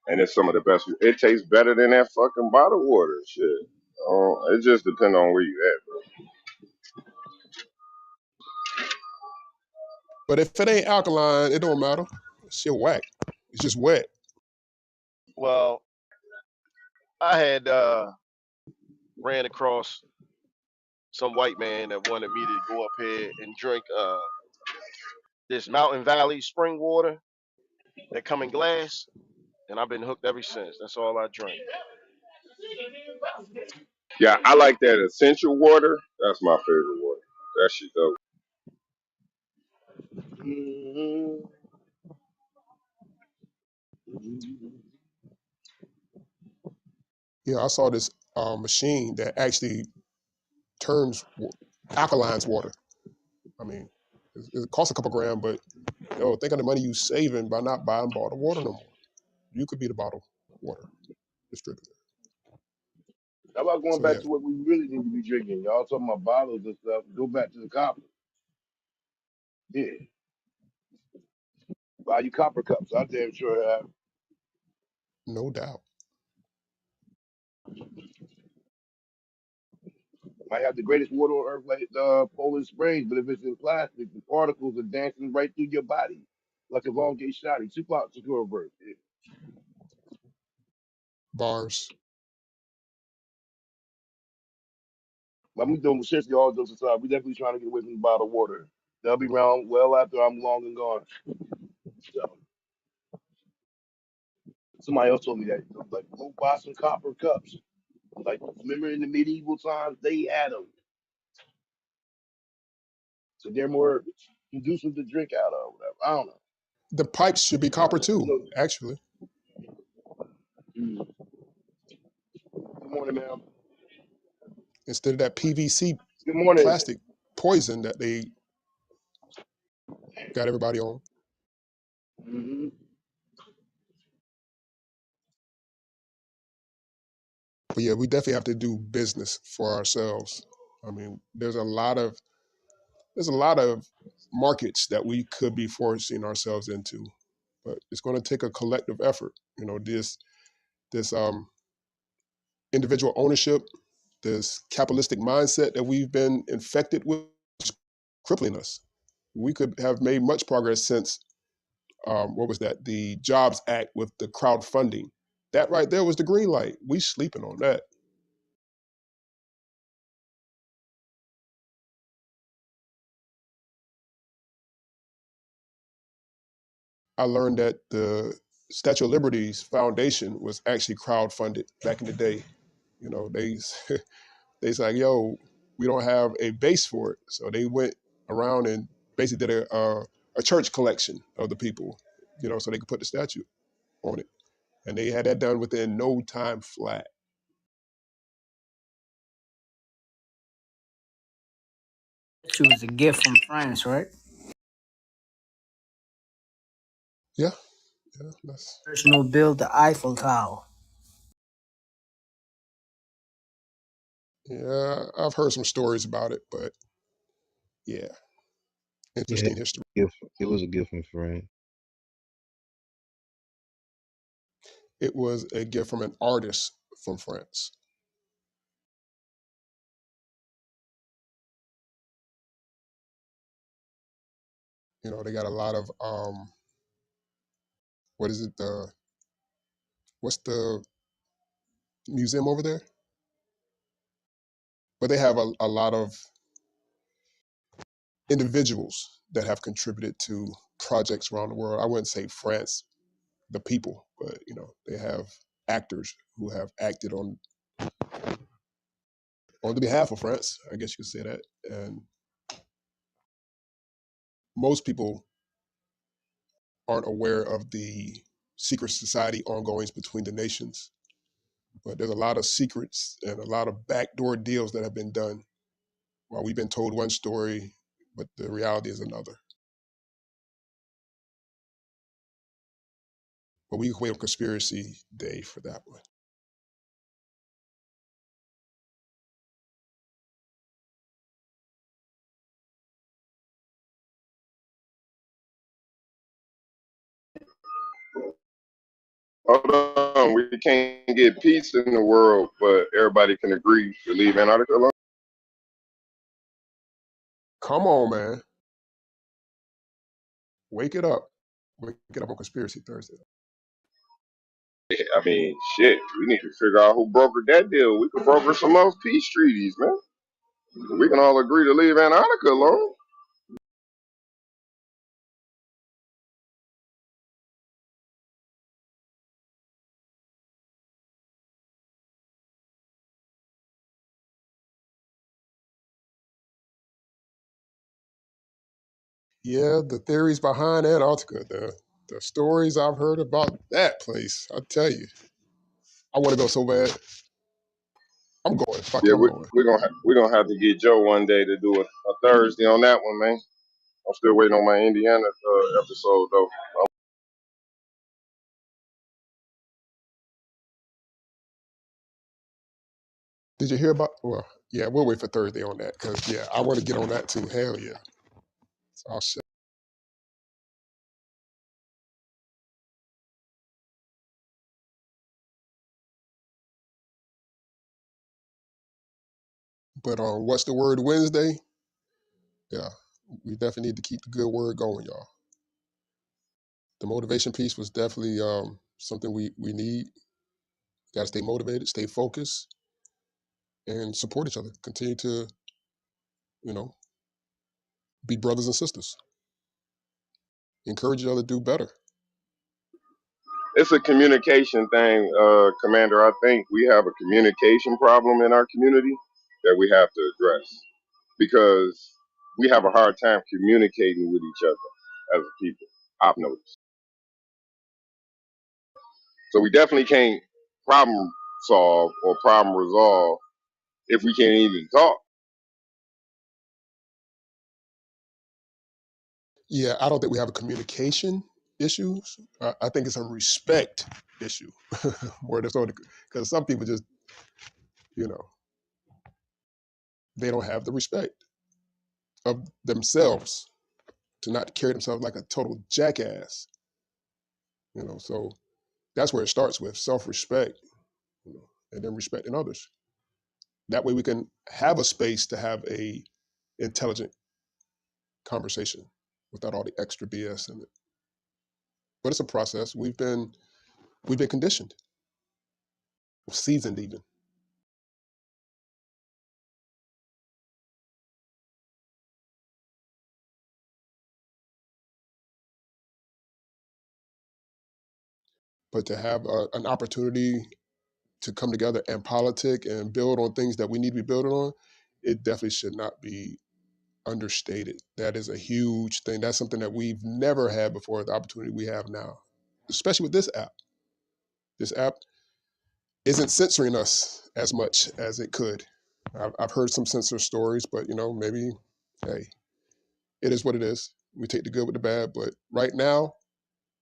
and it's some of the best. It tastes better than that fucking bottled water. Shit. It just depends on where you at, bro. But if it ain't alkaline, it don't matter. Shit whack. It's just wet. Well, I had ran across some white man that wanted me to go up here and drink this Mountain Valley spring water that come in glass, and I've been hooked ever since. That's all I drink. Yeah, I like that essential water. That's my favorite water. That shit dope. Mm-hmm. Yeah, I saw this machine that actually turns alkalines water. I mean, it costs a couple grand, but think of the money you saving by not buying bottled water no more. You could be the bottled water distributor. How about going So back yeah, to what we really need to be drinking? Y'all talking about bottles and stuff. Go back to the copper. Yeah, buy you copper cups. I damn sure have. no doubt. Might have the greatest water on earth, like Poland Springs, but if it's in plastic, the particles are dancing right through your body, like a long gay shotty. Tupac Shakur verse. Yeah. Bars. But I'm doing seriously all jokes aside. We definitely trying to get away from the bottled water. They'll be around well after I'm long and gone. So somebody else told me that. Like, go buy some copper cups. Like, remember in the medieval times, they had them. So they're more conducive to drink out of, whatever. I don't know. The pipes should be copper You too, know. actually, Mm. Good morning, ma'am. instead of that PVC Good morning. plastic poison that they got everybody on. Mm-hmm. But yeah, we definitely have to do business for ourselves. I mean, there's a lot of markets that we could be forcing ourselves into, but it's going to take a collective effort. This individual ownership, this capitalistic mindset that we've been infected with, is crippling us. We could have made much progress since what was that? The Jobs Act with the crowdfunding. That right there was the green light. We sleeping on that. I learned that the Statue of Liberty's foundation was actually crowdfunded back in the day. They they's like, yo, we don't have a base for it, so they went around and basically did a church collection of the people, so they could put the statue on it, and they had that done within no time flat. Yeah, yeah, was a gift from France, right? Yeah, yeah, that's Personal build the Eiffel Tower. yeah. I've heard some stories about it, but yeah, Yeah, interesting history. gift. It was a gift from friend. It was a gift from an artist from France. They got a lot of what is it? What's the museum over there? But they have a lot of individuals that have contributed to projects around the world. I wouldn't say France, the people, but they have actors who have acted on the behalf of France. I guess you could say that. And most people aren't aware of the secret society ongoings between the nations. But there's a lot of secrets and a lot of backdoor deals that have been done while we've been told one story, but the reality is another. But we can wait on conspiracy day for that one. Hold on, we can't get peace in the world, but everybody can agree to leave Antarctica alone. Come on, man. Wake it up. Wake it up on Conspiracy Thursday. I mean, shit, we need to figure out who brokered that deal. We could broker some else peace treaties, man. We can all agree to leave Antarctica alone. Yeah, the theories behind Antarctica, the stories I've heard about that place, I tell you, I want to go so bad. I'm going. Fuck it, Yeah, I'm going. we're gonna have to get Joe one day to do a Thursday on that one, man. I'm still waiting on my Indiana episode though. Did you hear about? Well, yeah, we'll wait for Thursday on that because yeah, I want to get on that too. Hell yeah. So I'll shit. But what's the word Wednesday? Yeah, we definitely need to keep the good word going, y'all. The motivation piece was definitely something we need. Got to stay motivated, stay focused, and support each other. Continue to you know be brothers and sisters. Encourage each other to do better. It's a communication thing, Commander. I think we have a communication problem in our community that we have to address because we have a hard time communicating with each other as a people. I've noticed. So we definitely can't problem solve or problem resolve if we can't even talk. Yeah, I don't think we have a communication issue. I think it's a respect issue more than so because some people just you know they don't have the respect of themselves to not carry themselves like a total jackass. So that's where it starts with self-respect, and then respecting others. That way we can have a space to have a intelligent conversation without all the extra BS in it. But it's a process. We've been conditioned, seasoned even. But to have an opportunity to come together and politic and build on things that we need to be building on, it definitely should not be understated. That is a huge thing. That's something that we've never had before, the opportunity we have now, especially with this app. This app isn't censoring us as much as it could. I've heard some censor stories, but maybe, hey, it is what it is. We take the good with the bad, but right now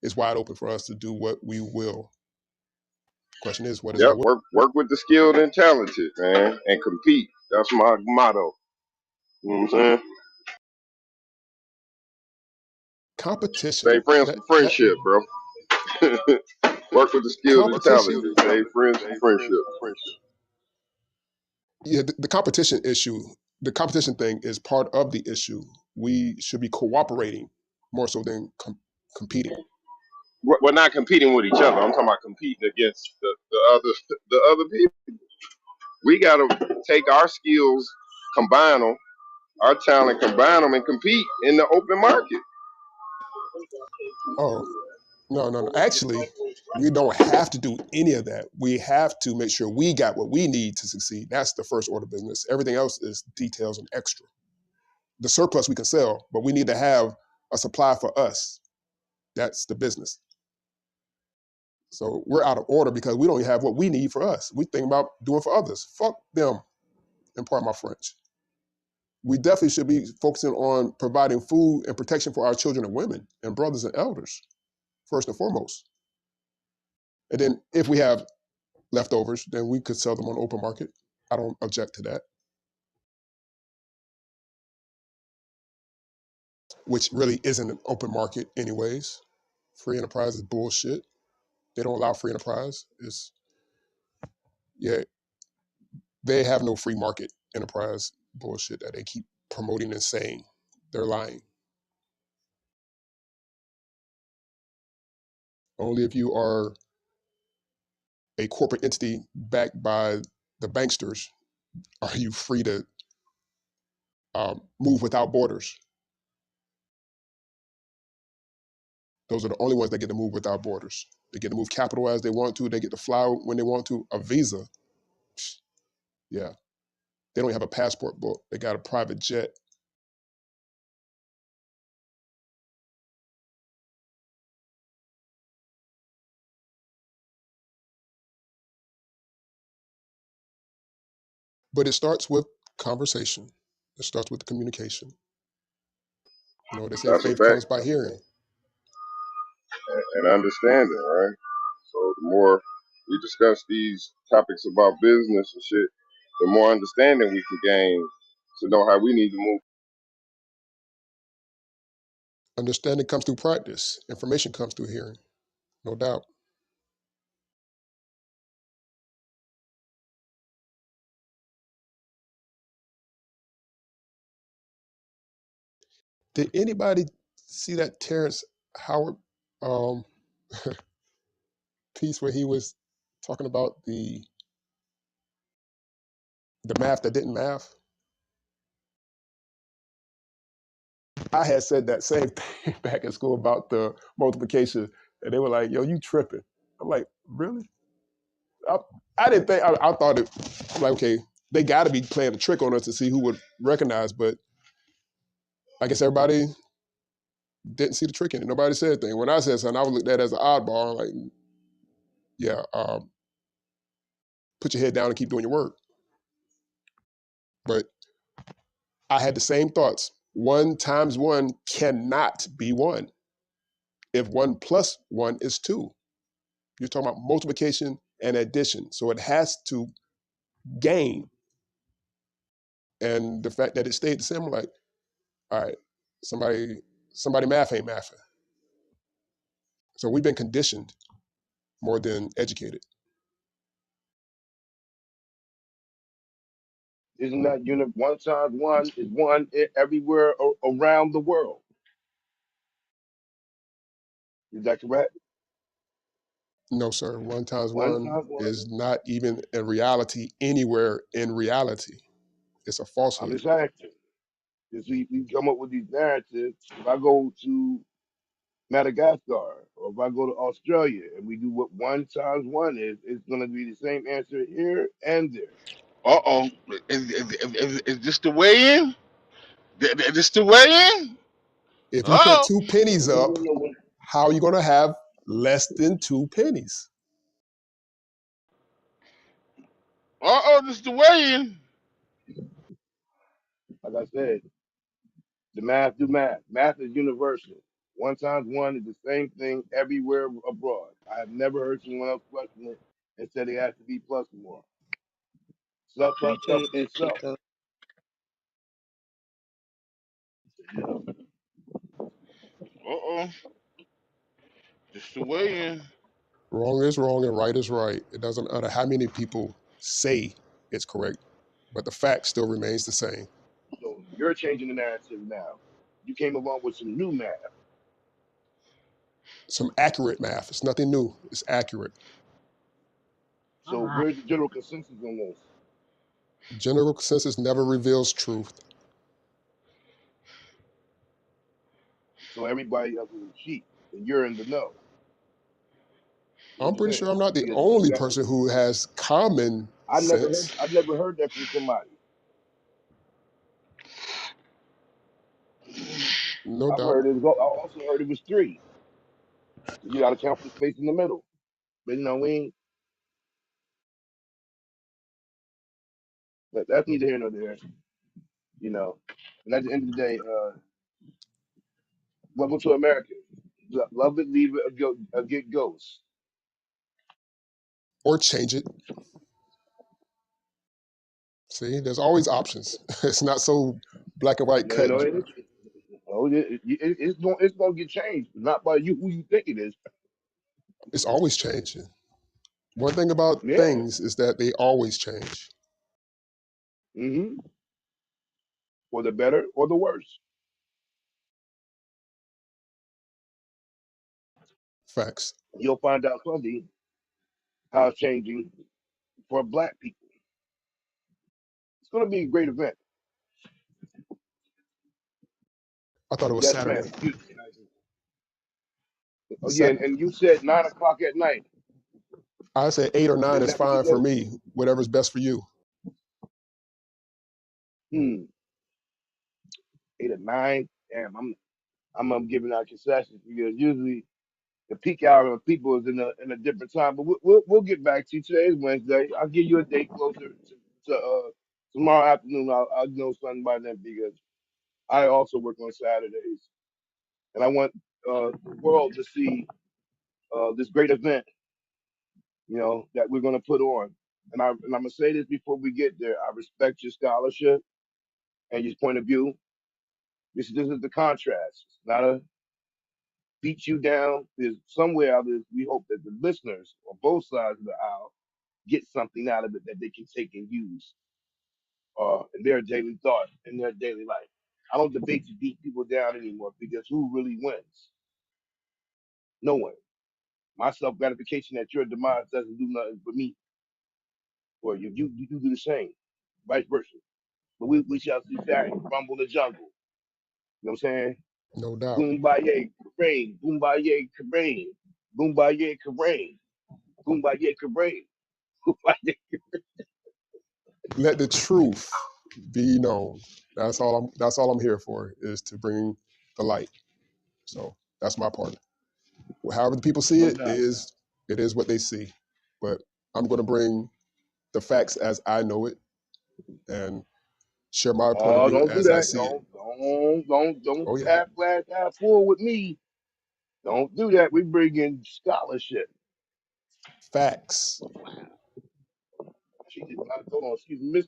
it's wide open for us to do what we will. Question is, what is our Yep, will? work with the skilled and talented, man, and compete. That's my motto. You know what I'm saying? Stay Competition. friends That for that friendship, bro. Work with the skilled and competition. talented. Stay friends for friendship. Yeah, the competition issue. The competition thing is part of the issue. We should be cooperating more so than competing. We're not competing with each other. I'm talking about competing against the other people. We gotta take our skills, combine them, our talent, combine them, and compete in the open market. Oh, no, no, no. Actually, we don't have to do any of that. We have to make sure we got what we need to succeed. That's the first order of business. Everything else is details and extra. The surplus we can sell, but we need to have a supply for us. That's the business. So we're out of order because we don't have what we need for us. We think about doing for others. Fuck them, and pardon my French. We definitely should be focusing on providing food and protection for our children and women and brothers and elders, first and foremost. And then if we have leftovers, then we could sell them on the open market. I don't object to that, which really isn't an open market anyways. Free enterprise is bullshit. They don't allow free enterprise. Yeah, they have no free market enterprise bullshit that they keep promoting and saying. They're lying. Only if you are a corporate entity backed by the banksters are you free to move without borders. Those are the only ones that get to move without borders. They get to move capital as they want to. They get to fly when they want to. A visa, yeah. They don't have a passport book. They got a private jet. But it starts with conversation. It starts with the communication. You know, they say That's a faith fact. comes by hearing. And understanding, right? So the more we discuss these topics about business and shit, the more understanding we can gain to know how we need to move. Understanding comes through practice. Information comes through hearing, no doubt. Did anybody see that Terrence Howard um, piece where he was talking about the math that didn't math? I had said that same thing back in school about the multiplication, and they were like, "Yo, you tripping?" I'm like, "Really?" I, I didn't think. I thought it. I'm like, okay, they got to be playing a trick on us to see who would recognize, but I guess everybody didn't see the trick in it. Nobody said anything. When I said something, I was looked at as an oddball. Like, yeah, put your head down and keep doing your work. But I had the same thoughts. 1 times 1 cannot be 1. If 1 plus 1 is 2, you're talking about multiplication and addition. So it has to gain. And the fact that it stayed the same, I'm like, all right, somebody math ain't mathing. So we've been conditioned more than educated. Isn't that unit 1 times 1 is one everywhere around the world? Is that correct? No, sir. One times One one times one. is not even a reality anywhere in reality. It's a I'm falsehood. just asking. Because we come up with these narratives. If I go to Madagascar or if I go to Australia and we do what 1 times 1 is, it's going to be the same answer here and there. Uh-oh. Is this the way in? Is this the way in? If you put Uh-oh. 2 pennies No, up, no, no, no. how are you going to have less than 2 pennies? Uh-oh, this the way in. Like I said, the math do math. Math is universal. 1 times 1 is the same thing everywhere abroad. I have never heard someone else question it and said it has to be plus more. Sup, sup, sup, Appreciate and that, sup. Chico. You know, Uh-oh, this the way in. Wrong is wrong and right is right. It doesn't matter how many people say it's correct, but the fact still remains the same. so you're changing the narrative now. You came along with some new math. Some accurate math. It's nothing new. It's accurate. Oh So my. where's the general consensus on this? General consensus never reveals truth. So everybody else is a sheep, and you're in the know. Is what I'm you're pretty saying? sure I'm not the Because only you got, person who has common sense. I never heard that from somebody. No I've doubt. heard it. I also heard it was three. You got to count for the space in the middle. But you know, we ain't. But that's neither here nor there. You know. And at the end of the day, welcome to America. Love it, leave it, or go, or get ghosts. Or change it. See, there's always options. It's not so black and white You cut know, and it, dry. it, oh, it's going to get changed, not by you who you think it is. It's always changing. One thing about Yeah. things is that they always change. Mm-hmm. For the better or the worse. Facts. You'll find out Sunday how it's changing for black people. It's going to be a great event. I thought it was Yes, ma'am. Saturday. Excuse me. Oh, yeah. Sa- And you said 9 o'clock at night. I say 8 or 9 Isn't is that what you fine for said? me. Whatever's best for you. Hmm. 8 or 9. Damn, I'm giving out concessions because usually the peak hour of people is in a different time. But we'll get back to you. Today is Wednesday. I'll give you a date closer to Tomorrow afternoon, I'll know something by then because I also work on Saturdays, and I want the world to see this great event, that we're going to put on. And I'm gonna say this before we get there. I respect your scholarship and your point of view. This is the contrast. It's not a beat you down. There's somewhere out there. We hope that the listeners on both sides of the aisle get something out of it that they can take and use in their daily thought, in their daily life. I don't debate to beat people down anymore because who really wins? No one. My self gratification at your demise doesn't do nothing for me or you. You do the same, vice versa. But we shall see Saturday, rumble the jungle. You know what I'm saying? No doubt. Boombaye, Kareem, Boombaye, Kareem, Boombaye, Kareem, Boombaye, Kareem. Let the truth be known. That's all I'm here for, is to bring the light. So that's my part. However the people see No it doubt. is what they see. But I'm going to bring the facts as I know it and share my point of Oh, view don't do as I that. see it. Don't Oh yeah. half glass half full with me. Don't do that. We bring in scholarship. Facts. She did not. Hold on, excuse me, Miss.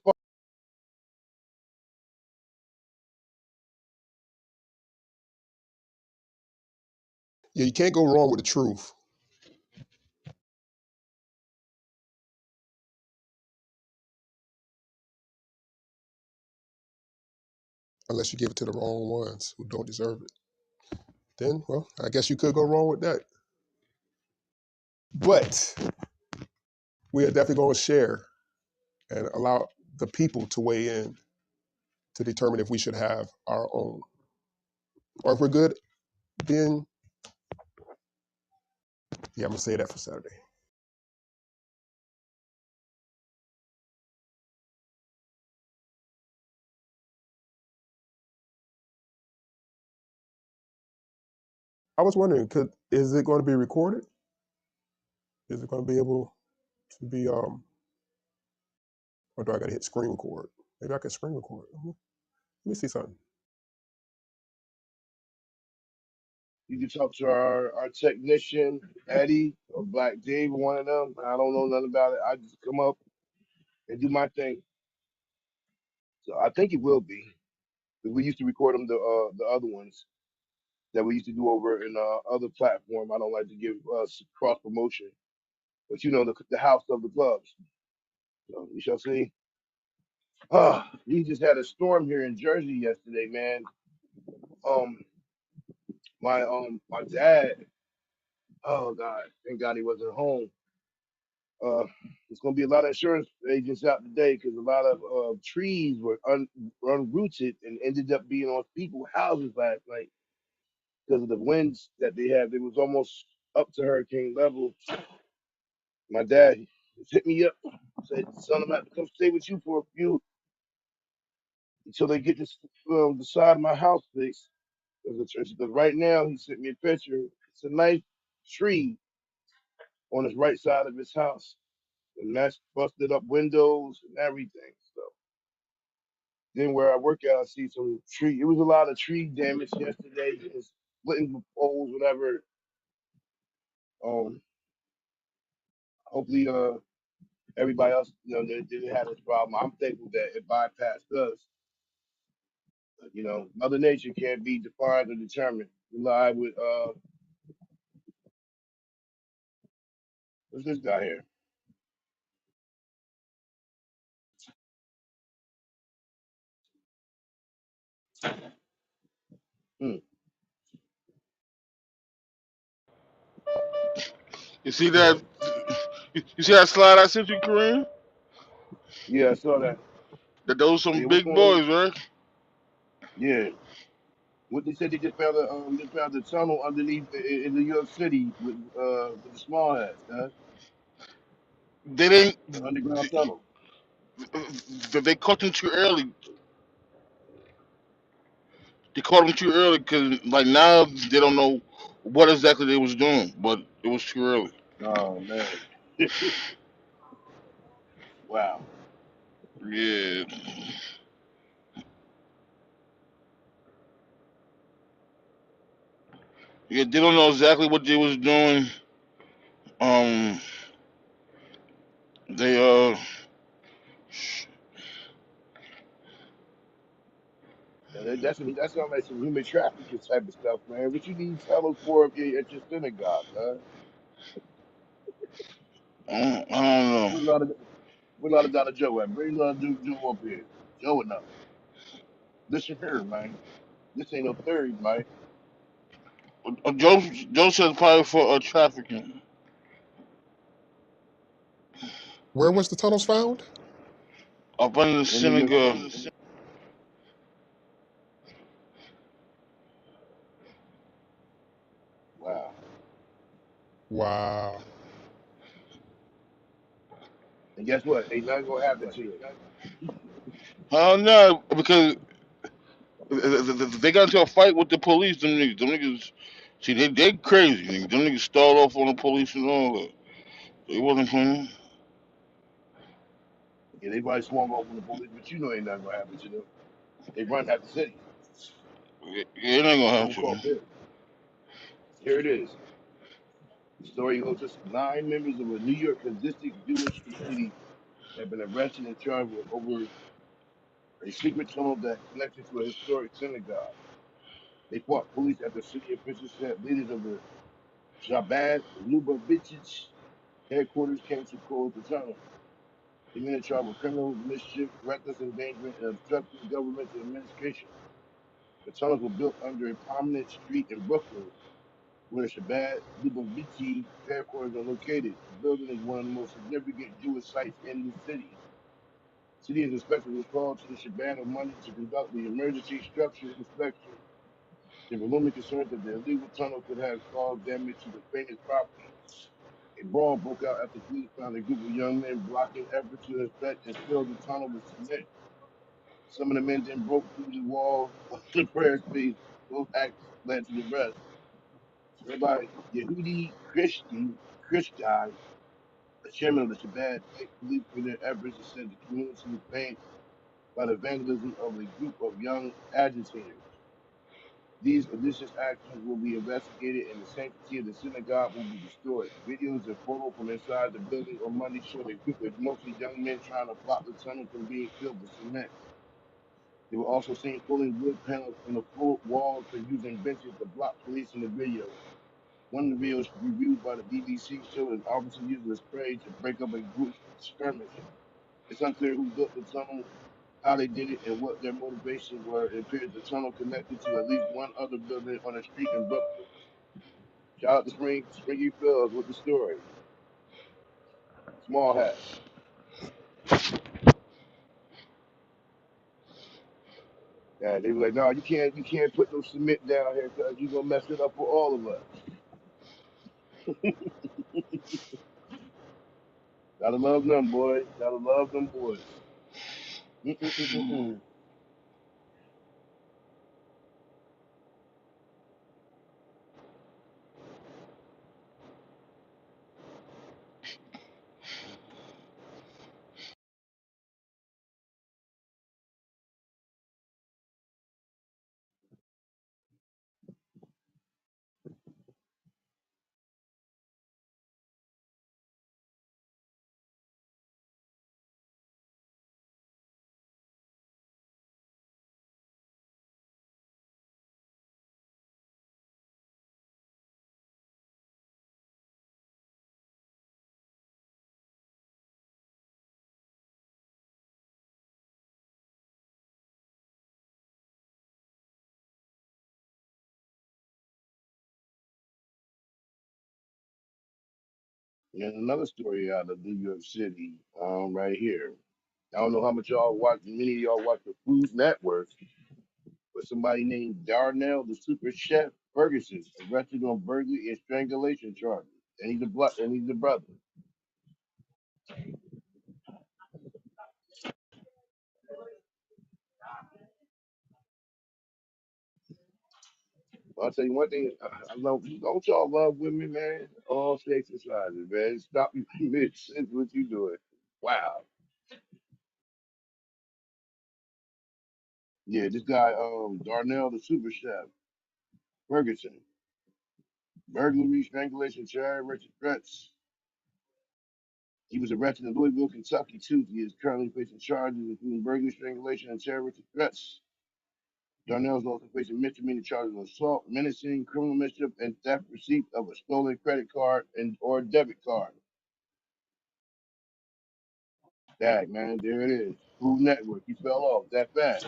Yeah, you can't go wrong with the truth. Unless you give it to the wrong ones who don't deserve it. Then, well, I guess you could go wrong with that. But we are definitely going to share and allow the people to weigh in to determine if we should have our own. Or if we're good being, yeah, I'm going to say that for Saturday. I was wondering, is it going to be recorded? Is it going to be able to be, or do I got to hit screen record? Maybe I can screen record. Let me see something. You can talk to our technician Eddie or Black Dave, one of them. I don't know nothing about it. I just come up and do my thing. So I think it will be. 'Cause we used to record them the other ones that we used to do over in other platform. I don't like to give us cross promotion, but the house of the clubs. So we shall see. We just had a storm here in Jersey yesterday, man. Um, my dad. Oh God, thank God he wasn't home. Uh, there's gonna be a lot of insurance agents out today because a lot of trees were unrooted and ended up being on people's houses last night because of the winds that they had. It was almost up to hurricane level. My dad just hit me up, said, "Son, I'm gonna have to come stay with you for a few until they get the side of my house fixed." Because right now he sent me a picture. It's a nice tree on his right side of his house, and that's busted up windows and everything. So then where I work at, I see some tree. It was a lot of tree damage yesterday. It's splitting the poles, whatever. Um, hopefully, everybody else, they didn't have this problem. I'm thankful that it bypassed us. Mother Nature can't be defined or determined. We live with what's this guy here? Hmm. You see Yeah. that? You see that slide I sent you, Kareem? Yeah, I saw that. That those some Yeah, what's big going on? boys, right? Yeah, what they said they just found the tunnel underneath in New York City with the small hats, huh? They didn't. The underground tunnel. They caught them too early. They caught them too early because like now they don't know what exactly they was doing, but it was too early. Oh man, wow. Yeah. Yeah, they don't know exactly what they was doing. Um, they Yeah, that's not like some human trafficking type of stuff, man. What you need tunnels for if you're at your synagogue, man? I don't know. Where's a lot of where's a lot of Donna Joe at? Bring a lot of Joe up here. Joe enough. Listen here, man. This ain't no third, man. Joe says probably for trafficking Where was the tunnels found? up under the In New York synagogue. City. Wow. Wow. And guess what? Ain't nothing gonna happen to them. I don't know because they got into a fight with the police. Them niggas, see, they crazy. Niggas. Them niggas stalled off on the police and all that. They wasn't playing. Yeah, they probably swung off on the police, but you know ain't nothing gonna happen to them. They run half the city. Yeah, it ain't gonna They happen gonna to call them. Bill. Here it is. The story goes us 9 members of a New York sadistic Jewish community have been arrested and charged with over a secret tunnel that connected to a historic synagogue. They fought police after city officials said leaders of the Chabad Lubavitch headquarters came to close the tunnel. The men are charged with criminal mischief, reckless endangerment, and obstructing governmental administration. The tunnels were built under a prominent street in Brooklyn, where Shabbat Lubavitch headquarters are located. The building is one of the most significant Jewish sites in the city. City inspectors was called to the Shabbat on Monday to conduct the emergency structure inspection. They were only concerned that the illegal tunnel could have caused damage to the famous property. A brawl broke out after police found a group of young men blocking efforts to inspect and fill the tunnel with cement. Some of the men then broke through the wall of the prayer space. Both acts led to the arrest. Rabbi Yehudi Krishkai, the chairman of the Shabbat, thanked police for their efforts and said the community was pained by the vandalism of a group of young agitators. These malicious actions will be investigated and the sanctity of the synagogue will be restored. Videos and photos from inside the building on Monday showed a group of mostly young men trying to block the tunnel from being filled with cement. They were also seen pulling wood panels from the floor walls and using benches to block police in the video. One of the videos reviewed by the BBC showed an officer using a spray to break up a group skirmish. It's unclear who built the tunnel, how they did it, and what their motivations were. It appears the tunnel connected to at least one other building on a street in Brooklyn. Shout out to Springy Fields with the story. Small hat. Yeah, they were like, no, you can't put no cement down here because you're gonna mess it up for all of us. Gotta love them, boy. Gotta love them boys. Mm-mm-mm-mm. And another story out of New York City, right here. I don't know how much y'all watch. Many of y'all watch the Food Network, but somebody named Darnell, the Super Chef Ferguson, is arrested on burglary and strangulation charges, and he's a brother. I'll tell you one thing. I love. Don't y'all love women, man? All sex exercises, man. Stop you mid sentence. What you doing? Wow. Yeah, this guy, Darnell, the Super Chef Ferguson. Burglary, strangulation, charge, Richard threats. He was arrested in Louisville, Kentucky Tuesday. He is currently facing charges including burglary, strangulation, and terroristic threats. Darnell is also facing misdemeanor charges of assault, menacing, criminal mischief, and theft receipt of a stolen credit card and or debit card. Dag, man, there it is. Food Network. He fell off that fast.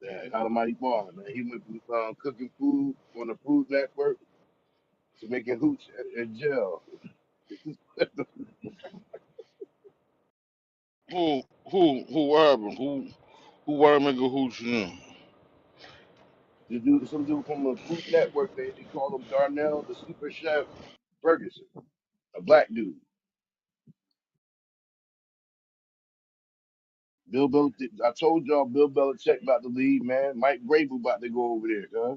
Dag, Almighty Baller, man. He went from cooking food on the Food Network to making hooch at jail. What happened? Who wanna make a hooch now? Some dude from the Food Network, they call him Darnell the Super Chef Ferguson, a black dude. Bill Belichick, I told y'all Bill Belichick about to leave, man. Mike Vrabel about to go over there, huh?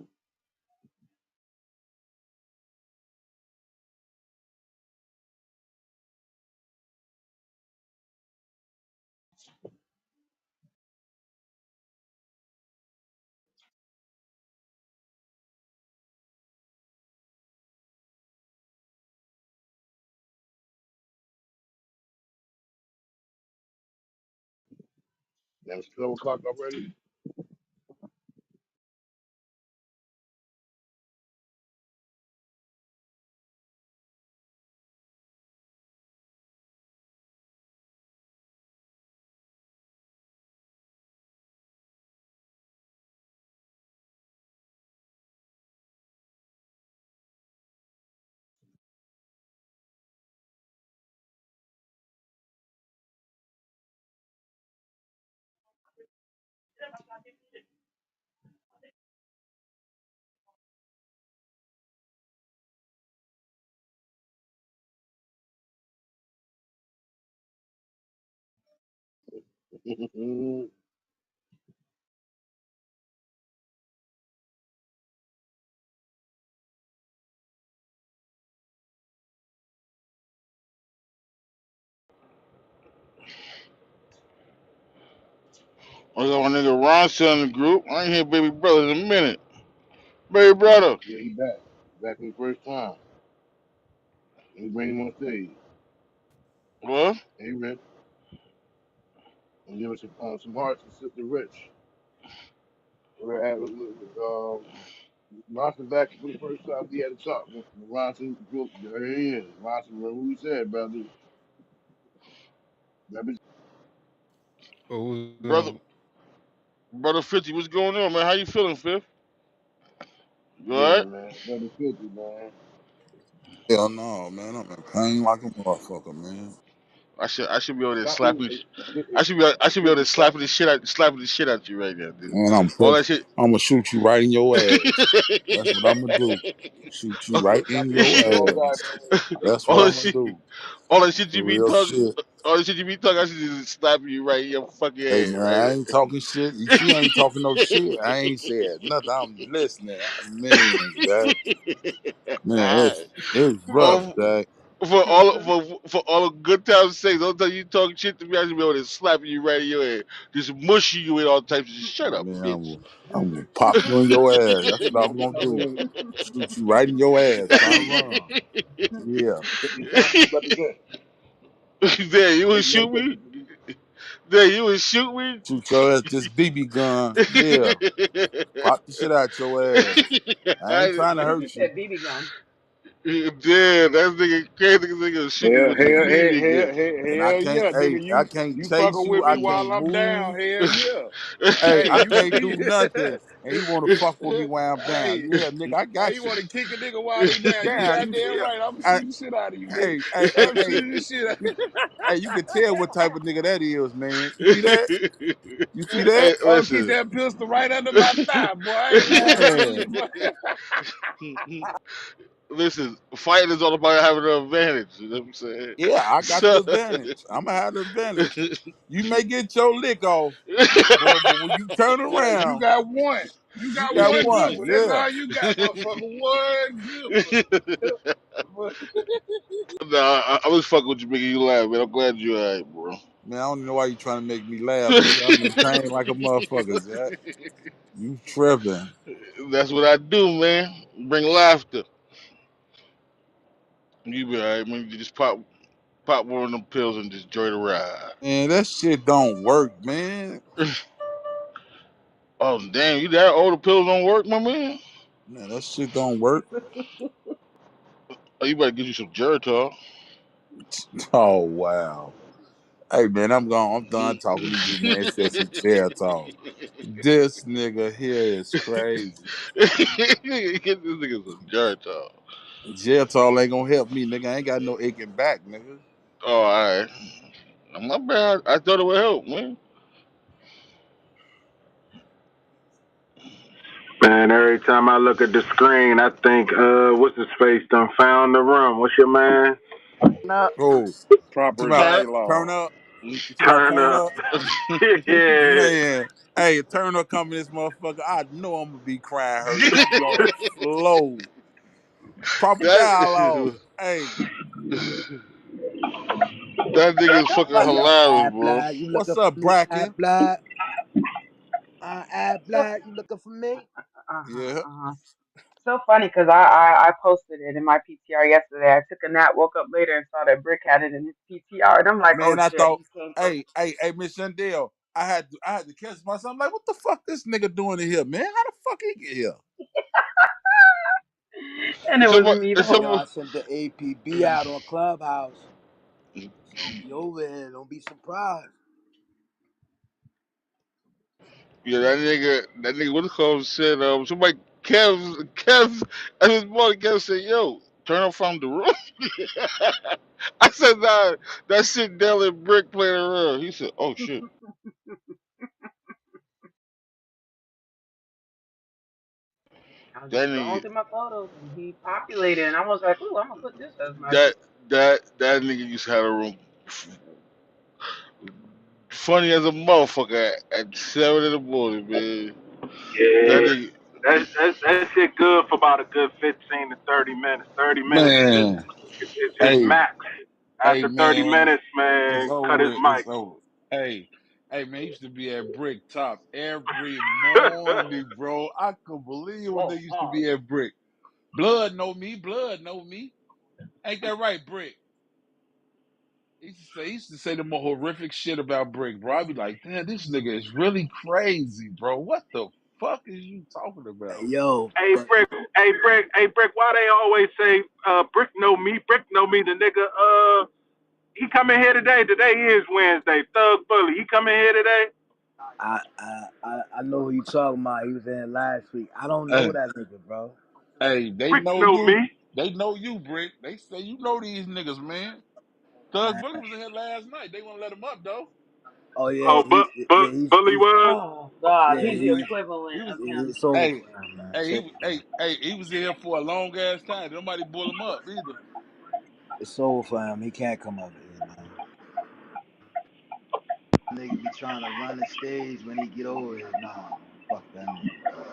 Now it's 12 o'clock already. I got my nigga Ron still in the group. I ain't hear baby brother in a minute. Baby brother. Yeah, he back. Back for the first time. Let me bring him on stage. What? Hey, Rich. And give us some hearts to Sister Rich. We're at Ronson back for the first time. We had a talk. Ronson, there he is. Ronson, remember what we said, brother. Remember? What was Brother brother 50, what's going on, man? How you feeling, Fifth? You Yeah, alright? man. Brother 50, man. Hell no, man. I'm in pain like a motherfucker, man. I should be able to Stop slap eating. you. I should be able to Fifty, stop. slap the shit out you right now, dude. Man, All that shit. I'm gonna shoot you right in your ass. That's what I'm gonna do. Shoot you right Stop in eating your the wrong guy, ass. man. That's what all that I'm gonna shit. do. All that shit For you be real talking. shit. All that shit you be talking. I should just slap you right in your fucking Hey head, man, I ain't right? talking shit. She ain't talking no shit. I ain't said nothing. I'm listening. Man, that man, it's rough, Oh, that. for all the good times' sake, don't tell you talk shit to me. I should be able to slap you right in your head, just mush you with all types of shut up, Man, bitch. I'm gonna pop you in your ass. That's what I'm gonna Stop do. saying. Shoot you right in your ass. Try to run. Yeah. 50, stop what you about to say. There, you What would you about shoot to say, me. 50? There, you would shoot me. Shoot your ass this BB gun. Yeah. Pop the shit out your ass. I ain't trying to He hurt you. said BB gun. Damn, that nigga crazy. Nigga shoot me Hell, with the hell, hell, BB hell, gun. And hell, hell yeah, nigga. I You can't you chase fucking you. with I me while can't I'm down. move. Hell yeah. Hey, Hey, I you can't do nothing. And you wanna fuck with me hey, while I'm down. Yeah, nigga, I you got you. want to kick a nigga while he down? You Damn, you goddamn feel right. I'm I, shooting shit out of you, nigga. I'm hey, shooting the shit out. you, hey, you can tell what type of nigga that is, man. You see that? You see that? Hey, I'm keep listen. that pistol right under my thigh, boy. I ain't lying to you, Man. boy. Listen, fighting is all about having an advantage. You know what I'm saying? Yeah, I got the So, advantage. I'ma have the advantage. You may get your lick off, boy, but when you turn Yeah, you around, got one. You You got got one one, zipper. That's yeah. all you got, motherfucker. One zipper. Nah, I was fucking with you, making you laugh, man. I'm glad you're alright, bro. Man, I don't know why you trying to make me laugh and shit. I'm in pain like a motherfucker, Zach. You tripping. That's what I do, man. Bring laughter. You be alright, man. You just pop one of them pills and just enjoy the ride. Man, that shit don't work, man. Oh damn, you that old? The pills don't work, my man. Man, that shit don't work. Oh, you better get you some Geritol. Oh wow. Hey man, I'm gone. I'm done talking to you, man. Said some jail talk. This nigga here is crazy. Get this nigga some Geritol. Jail talk ain't gonna help me, nigga. I ain't got no aching back, nigga. Oh, alright. My bad. I thought it would help, man. Man, every time I look at the screen, I think, what's his face done found the room. What's your man? Nah, Oh, you Proper about Cap. turn dialogue. up? You talking about Turn turn up. up? Yeah. Man, hey, turn up coming this motherfucker. I know I'm gonna be crying hurt. He gonna be on the floor. Proper dialogue. that Hey, that nigga is fucking Yo, hilarious, ad bro. blood, you looking what's for up, me? Ad Bracken? blood, ad So blood, you looking for me? Yeah. so funny because I posted it in my PTR yesterday. I took a nap, woke up later and saw that Brick had it in his PTR, and I'm like, oh Man, I shit, thought, he came for hey, Miss Shandell, I had to catch myself. I'm like, what the fuck this nigga doing in here, man? How the fuck he get here? and it It's was almost, me the it's Hey, whole yo, almost, I sent the APB out on Clubhouse. So be over here. Don't be surprised. yeah, that nigga, what it called said, somebody, Kev, at his morning, Kev said, yo, turn up from the room. I said, nah, that shit Dell and Brick playing around. He said, oh shit. I was That just scrolling nigga, through my photos and he populated, and I was like, ooh, I'm gonna put this as my that, that nigga used to have a room funny as a motherfucker at 7 in the morning, man. That Yeah. nigga, That shit good for about a good 15 to 30 minutes. 30 minutes Man, is his hey, max. hey, After 30 man, minutes, It's man, over cut his with. mic. It's over. Hey, hey, man, he used to be at Brick Top every morning, bro. I couldn't believe when they used to be at Brick. Blood know me. Blood know me. Ain't that right, Brick? He used to say the more horrific shit about Brick, bro. I'd be like, damn, this nigga is really crazy, bro. What the fuck is you talking about? Hey, yo, Hey Brick, hey Brick, why they always say Brick know me, Brick know me, the nigga he coming here today. Today is Wednesday. Thug Bully. He coming here today. I know who you talking about. He was in last week. I don't know Hey, that nigga, bro. hey, they Brick know know you. me. They know you, Brick. They say you know these niggas, man. Thug Man. Bully was in here last night. They won't let him up though. Oh yeah, Oh, but Bully he's was. Oh God, yeah he's the he equivalent He was of him. it's over hey, for him, man. hey, It's over. he was in here for a long ass time. Nobody pull him up either. It's over for him. He can't come over here, man. Nigga be trying to run the stage when he get over here. Nah, man. Fuck that nigga, bro.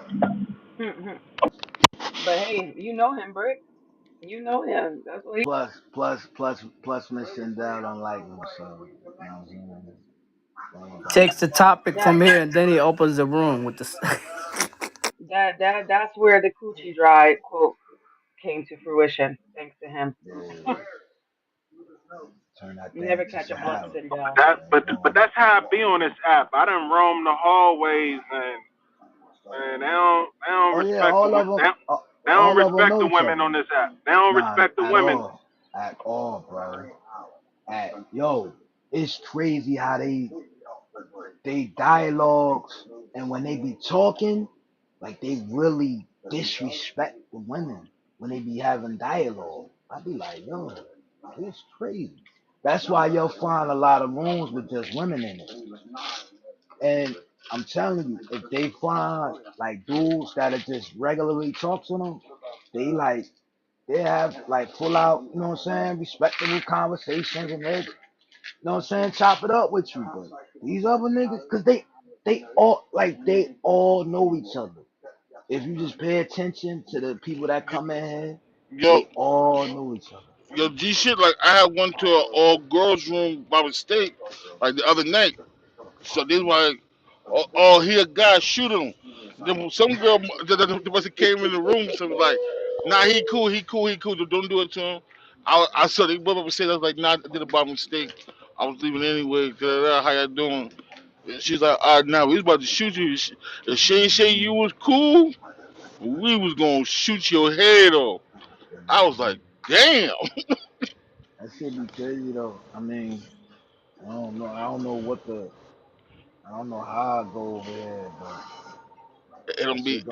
But hey, you know him, Brick. You know him. That's what he. Plus, Miss Shendell don't like him, so you know what I'm saying? Takes the topic That from here and then he opens the room with this. that's where the coochie dry quote came to fruition, thanks to him. Yeah, turn that You thing never to catch a buck Sahara. Sindel. But that's how I be on this app. I done roam the hallways and man, they don't Oh yeah, respect the they don't all of them respect know the each women other. on this app. They don't Nah, respect the women. at all, bro. Yo, it's crazy how they dialogues and when they be talking, like they really disrespect the women when they be having dialogue. I be like, yo, it's crazy. That's why you'll find a lot of rooms with just women in it. And I'm telling you, if they find like dudes that are just regularly talk to them, they like they have like full out, you know what I'm saying, respectable conversations and they, you know what I'm saying, chop it up with you. But these other niggas, cause they all know each other. if you just pay attention to the people that Yo, come in here, yo, they all know each other. yo, G shit. Like I had one to an all girls room by mistake, like the other night. So this why, oh, he a guy, shoot him. Then some girl, the person came in the room, so was like, nah, he cool, he cool, he cool. Don't do it to him. I saw the brother say that, like, nah, I did it by mistake. I was leaving anyway. How y'all doing? And she's like, all right, now we was about to shoot you. If she ain't say you was cool, we was gonna shoot your head off. I was like, damn. That shit be crazy though. I mean, I don't know. I don't know how I go over here, but It'll be,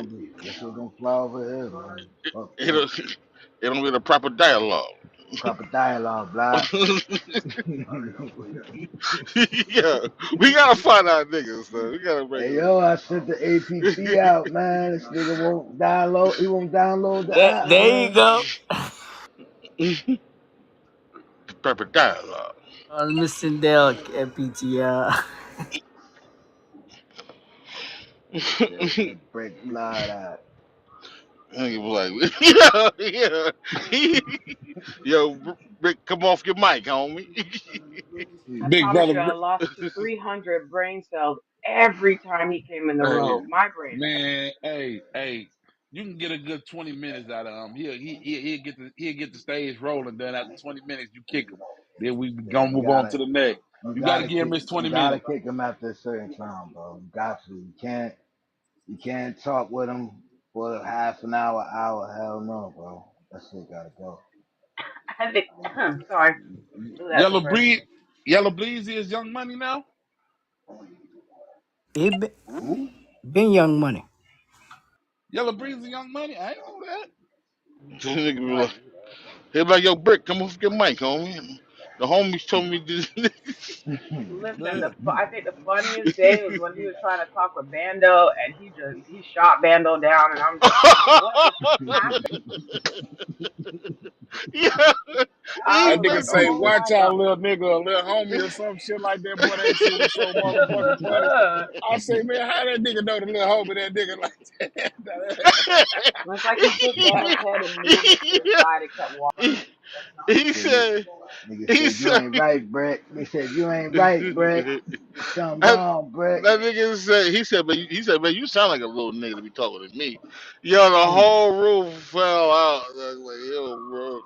that shit gonna fly over here, man. Fuck that. it'll, it'll be the proper dialogue. Proper dialogue, blood. Yeah, we gotta find our niggas, so we gotta bring Hey them. yo, I sent the APP out, man. This nigga won't download. He won't download the There, app, there you man. go. Proper dialogue. Mr. Dell at PTR. That break blood out. Nigga was like, yeah, yeah. Yo, Rick, come off your mic, homie. I Big promise brother, you, I lost 300 brain cells every time he came in the hey room. My brain cells. man, hey, you can get a good 20 minutes out of him. He'll get the stage rolling. Then after 20 minutes, you kick him. Then we Yeah, gonna move on to the next. You got to give him his you 20 gotta minutes. kick him after a certain time, bro. You got to. You can't talk with him for half an hour, hour. Hell no, bro. That shit gotta go. I think, sorry, blew that too Yellow fresh. breed, Yellow Bleezy is Young Money now. It been, Who? been Young Money. Yellow Breezy Young Money. I ain't know that. Nigga be like, he be like, yo, Brick, come off your mic, homie. The homies told me this. Listen, Yeah. I think the funniest day was when he was trying to talk with Bando and he shot Bando down and I'm just like, what is happening? Yeah, I he That was nigga like, say, oh fucking. my watch out, god. little nigga, a little homie or some shit like that. Boy, that shit was so motherfucking funny. I say, man, how that nigga know the little homie that nigga like that? It's like he took Bando's head and moved it to the side and kept walking. he, he Nigga, said, nigga he said you said, ain't right, Brett. They said you ain't right, Brett. Something that, wrong, Brett. that nigga said, he said, man, you sound like a little nigga to be talking to me. Yo, the Mm. whole roof fell out. I was like, yo, bro.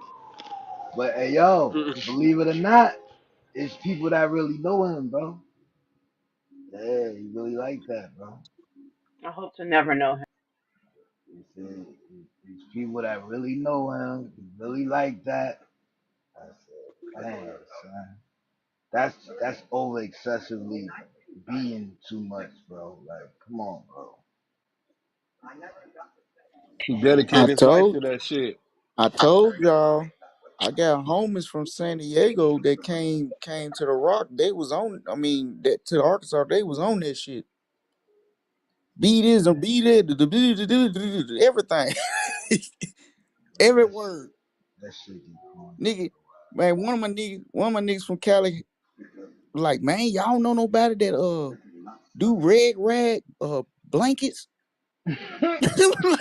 But hey, yo, believe it or not, it's people that really know him, bro. Yeah, he really like that, bro. I hope to never know him. He said it's people that really know him. He really like that. I said, man, son, that's over excessively being too much, bro. Like, come on, bro. He I dedicated his life told to that shit. I told y'all I got homies from San Diego that came to the Rock. They was on. I mean, that to Arkansas. They was on that shit. Beat this and beat that. Everything. Yeah, Every word, that shit be corny. nigga. Man, one of my niggas from Cali, like, man, y'all don't know nobody that do red rag blankets.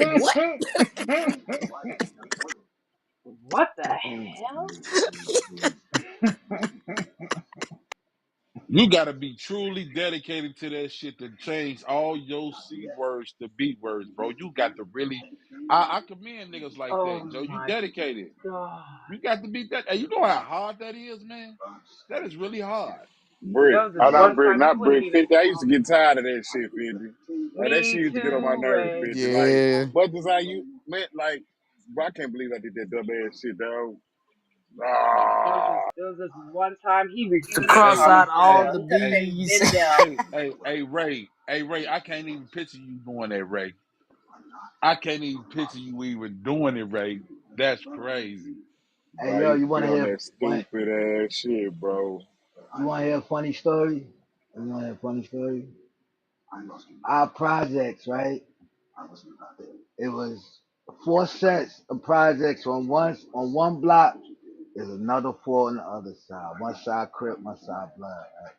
Like what? What the hell? You gotta be truly dedicated to that shit to change all your C words to beat words, bro. You got to really I commend niggas like Oh that, Joe. You my dedicated. god. You got to be that. And you know how hard that is, man? That is really hard. Brick. There was this Oh, one not brick, time he not wouldn't brick. even 50. I used call to me. get tired of that shit, 50. Like that shit Me used to get on my too, nerves, Ray. 50. Like, Yeah. what does I you man, like, bro, I can't believe I did that dumb ass shit, dog. Ah. There was this one time he To refused to cross Hey, call me out all Fendo. hey, the He kept hey, saying B's. Vindel. hey, Ray. Hey, Ray, I can't even picture you doing that, Ray. I can't even picture you even doing it, Ray. That's crazy. Hey, Bro, I yo, used to be on that want stupid ass shit, bro. you want to hear a funny story? You want to hear a funny story? Our projects, right? It was four sets of projects on one block. There's another four on the other side. One side Crip, one side Blood. Right?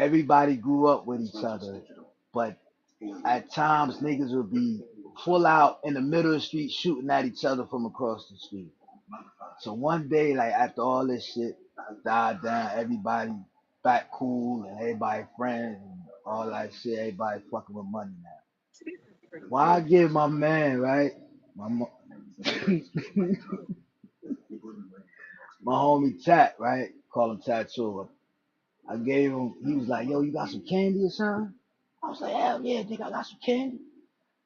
Everybody grew up with each other, but at times niggas would be full out in the middle of the street shooting at each other from across the street. So one day, like after all this shit died down, everybody back cool and everybody friends and all that shit. Everybody fucking with money now. Why I give my man right, my my homie Tat right, call him Tattoo. I gave him. He was like, "Yo, you got some candy or something?" I was like, "Hell yeah, nigga, I got some candy."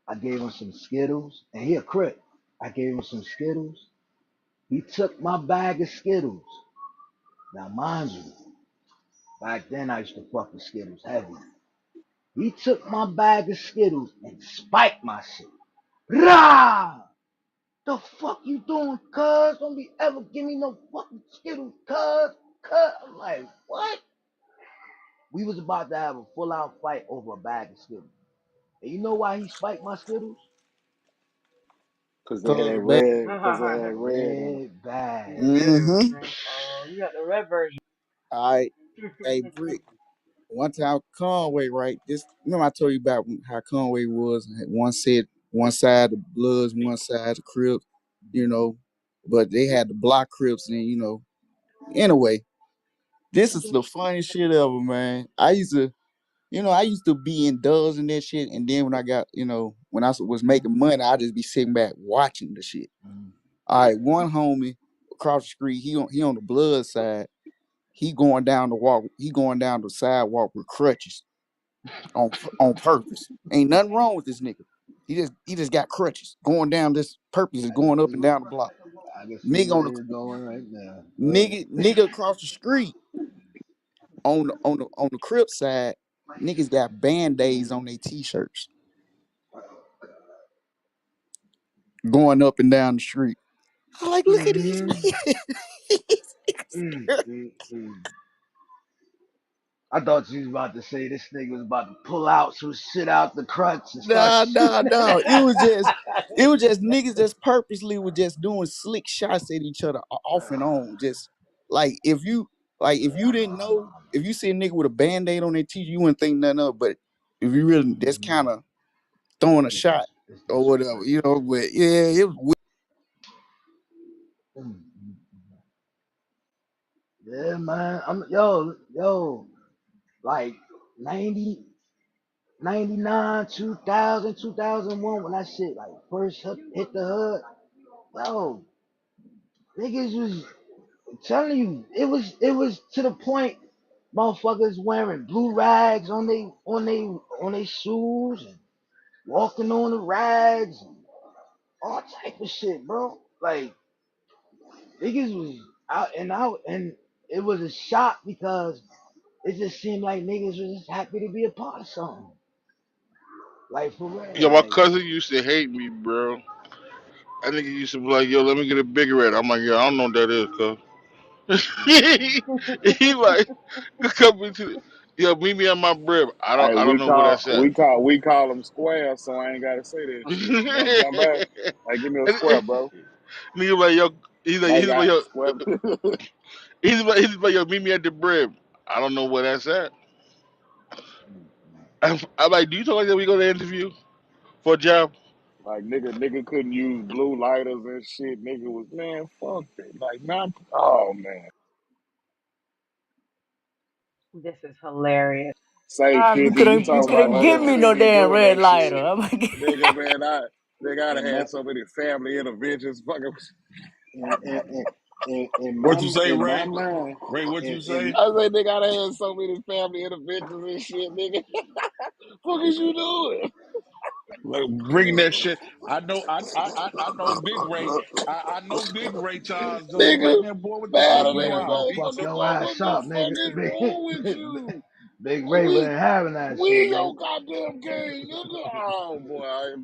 I gave him some Skittles, and he a crip. I gave him some Skittles. He took my bag of Skittles. Now, mind you, back then I used to fuck with Skittles heavy. He took my bag of Skittles and spiked my shit. Rah! The fuck you doing, cuz? Don't be ever give me no fucking Skittles, cuz. Cuz. I'm like, what? We was about to have a full out fight over a bag of Skittles. And you know why he spiked my Skittles? Cause they Cause had back. red. Cause they had red in 'em. Red bag. Skittles, Mm-hmm. man. Oh, you got the red version. All right. Hey, Brick. One time Conway, right? This remember I told you about how Conway was. One said one side the Bloods, one side the Crips, you know, but they had the block Crips, and anyway, this is the funniest shit ever, man. I used to be indulged in that shit, and then when I got, when I was making money, I just be sitting back watching the shit. All right, one homie across the street, he on the Blood side. He going down the walk. He going down the sidewalk with crutches on purpose. Ain't nothing wrong with this nigga. He just got crutches going down this purpose is I can going up and see, down the block. I can see Nigga where on the you're going right now. Go ahead. nigga across the street on the Crip side. Niggas got band-aids on their t-shirts going up and down the street. I like look at these Mm-hmm. Mm, niggas. mm, mm. I thought you was about to say this nigga was about to pull out some shit out the crutch and start Nah, nah, shooting. nah. It was just niggas just purposely were just doing slick shots at each other off and on. Just like if you didn't know, if you see a nigga with a band-aid on their teeth, you wouldn't think nothing of. But if you really just Mhm. kind of throwing a It's shot dis- it's or whatever, disrespectful. but yeah, it was Mm, mm, mm. Yeah, man. Yo, like 90, 99, 2000, 2001, when that shit like first hit the hood. Yo, niggas was I'm telling you, it was to the point motherfuckers wearing blue rags on they shoes and walking on the rags and all type of shit, bro. Like niggas was out and it was a shock because it just seemed like niggas was just happy to be a part of something. Like for Yo, real. my Like cousin used to hate me, bro. I think he used to be like, "Yo, let me get a big red." I'm like, "Yeah, I don't know what that is, cuz." he like come into the, yo, meet me at my crib. I don't Hey, I don't we know where call that's at. we call we call them squares, so I ain't gotta say that shit. You know what I'm talking about? Like, give me a square, And bro. nigga like, yo, Like, he's like, I yo, square. he's like, yo, meet me at the crib. I don't know where that's at. I'm like, do you talk like that? We go to interview for a job. Like, nigga couldn't use blue lighters and shit. Nigga was, man, fuck that. Like, not, oh man. This is hilarious. Say You 50, you couldn't you talking about couldn't give nigga me no 50 damn doing red that lighter. shit. I'm like, Nigga, man, nigga, I'd have and had that so many family interventions. Fucking, and and, and, in What you say, my Ray? mind, Ray, what in, you in say? I say, nigga, I'd have had so many family interventions and shit, nigga. Fuck is you doing? Like, bring that shit. I know Big Ray. I know Big Ray Charles. So he Nigga, like, man, boy, what the man, Big fuck a you Ray nigga was want? gonna say, He fuck said, your what ass the up, fuck nigga. is wrong with you? Big Ray We wasn't having that shit, we nigga. your goddamn game, nigga. Oh boy,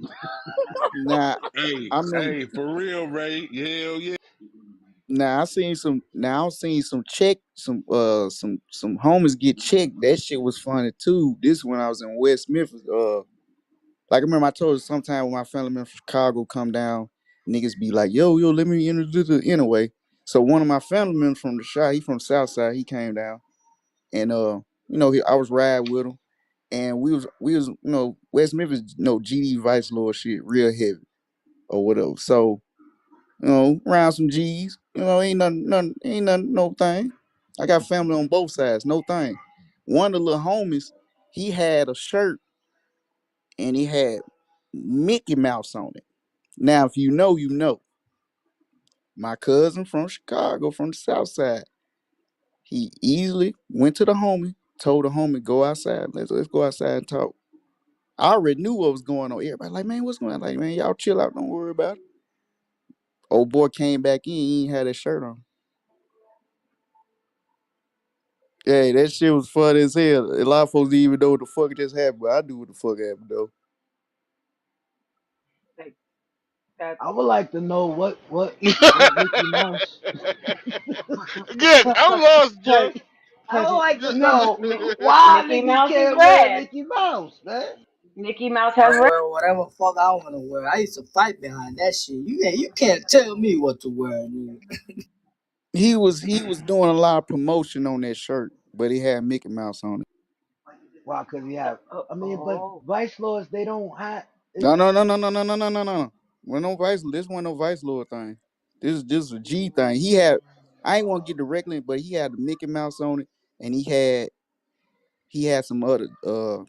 nah. hey, I mean, hey, for real, Ray. Hell yeah. now I seen some. Now I seen some homies get checked. That shit was funny too. This when I was in West Memphis. Like I remember I told you sometime when my family member from Chicago come down, niggas be like, yo, let me introduce the anyway. So one of my family members from the shop, he from the South Side, he came down and I was riding with him and we was West Memphis, GD Vice Lord shit real heavy or whatever. So around some G's, ain't nothing, no thing. I got family on both sides, no thing. One of the little homies, he had a shirt and he had Mickey Mouse on it. Now, if you know, you know. My cousin from Chicago, from the South Side, he easily went to the homie, told the homie, go outside, let's go outside and talk. I already knew what was going on. Everybody like, man, what's going on? Like, man, y'all chill out, don't worry about it. Old boy came back in, he ain't had that shirt on. Hey, that shit was fun as hell. A lot of folks didn't even know what the fuck just happened, but I knew what the fuck happened though. Like that's I would like to know what Mickey Mouse. Again, I'm lost, Joe. Like, I would like to know no. why Mickey niggas Mouse is can't wear red. Mickey Mouse, man. Mickey Mouse I has red. wear whatever fuck I want to wear. I used to fight behind that shit. You can't tell me what to wear, nigga. He was doing a lot of promotion on that shirt, but he had Mickey Mouse on it. Why? Cause he have. Oh, I mean, but oh, Vice Lords they don't have. No, no, no, no, no, no, no, no, no, no. Well, no Vice. This wasn't no Vice Lord thing. This is a G thing. He had. I ain't want to get directly, but he had the Mickey Mouse on it, and he had some other.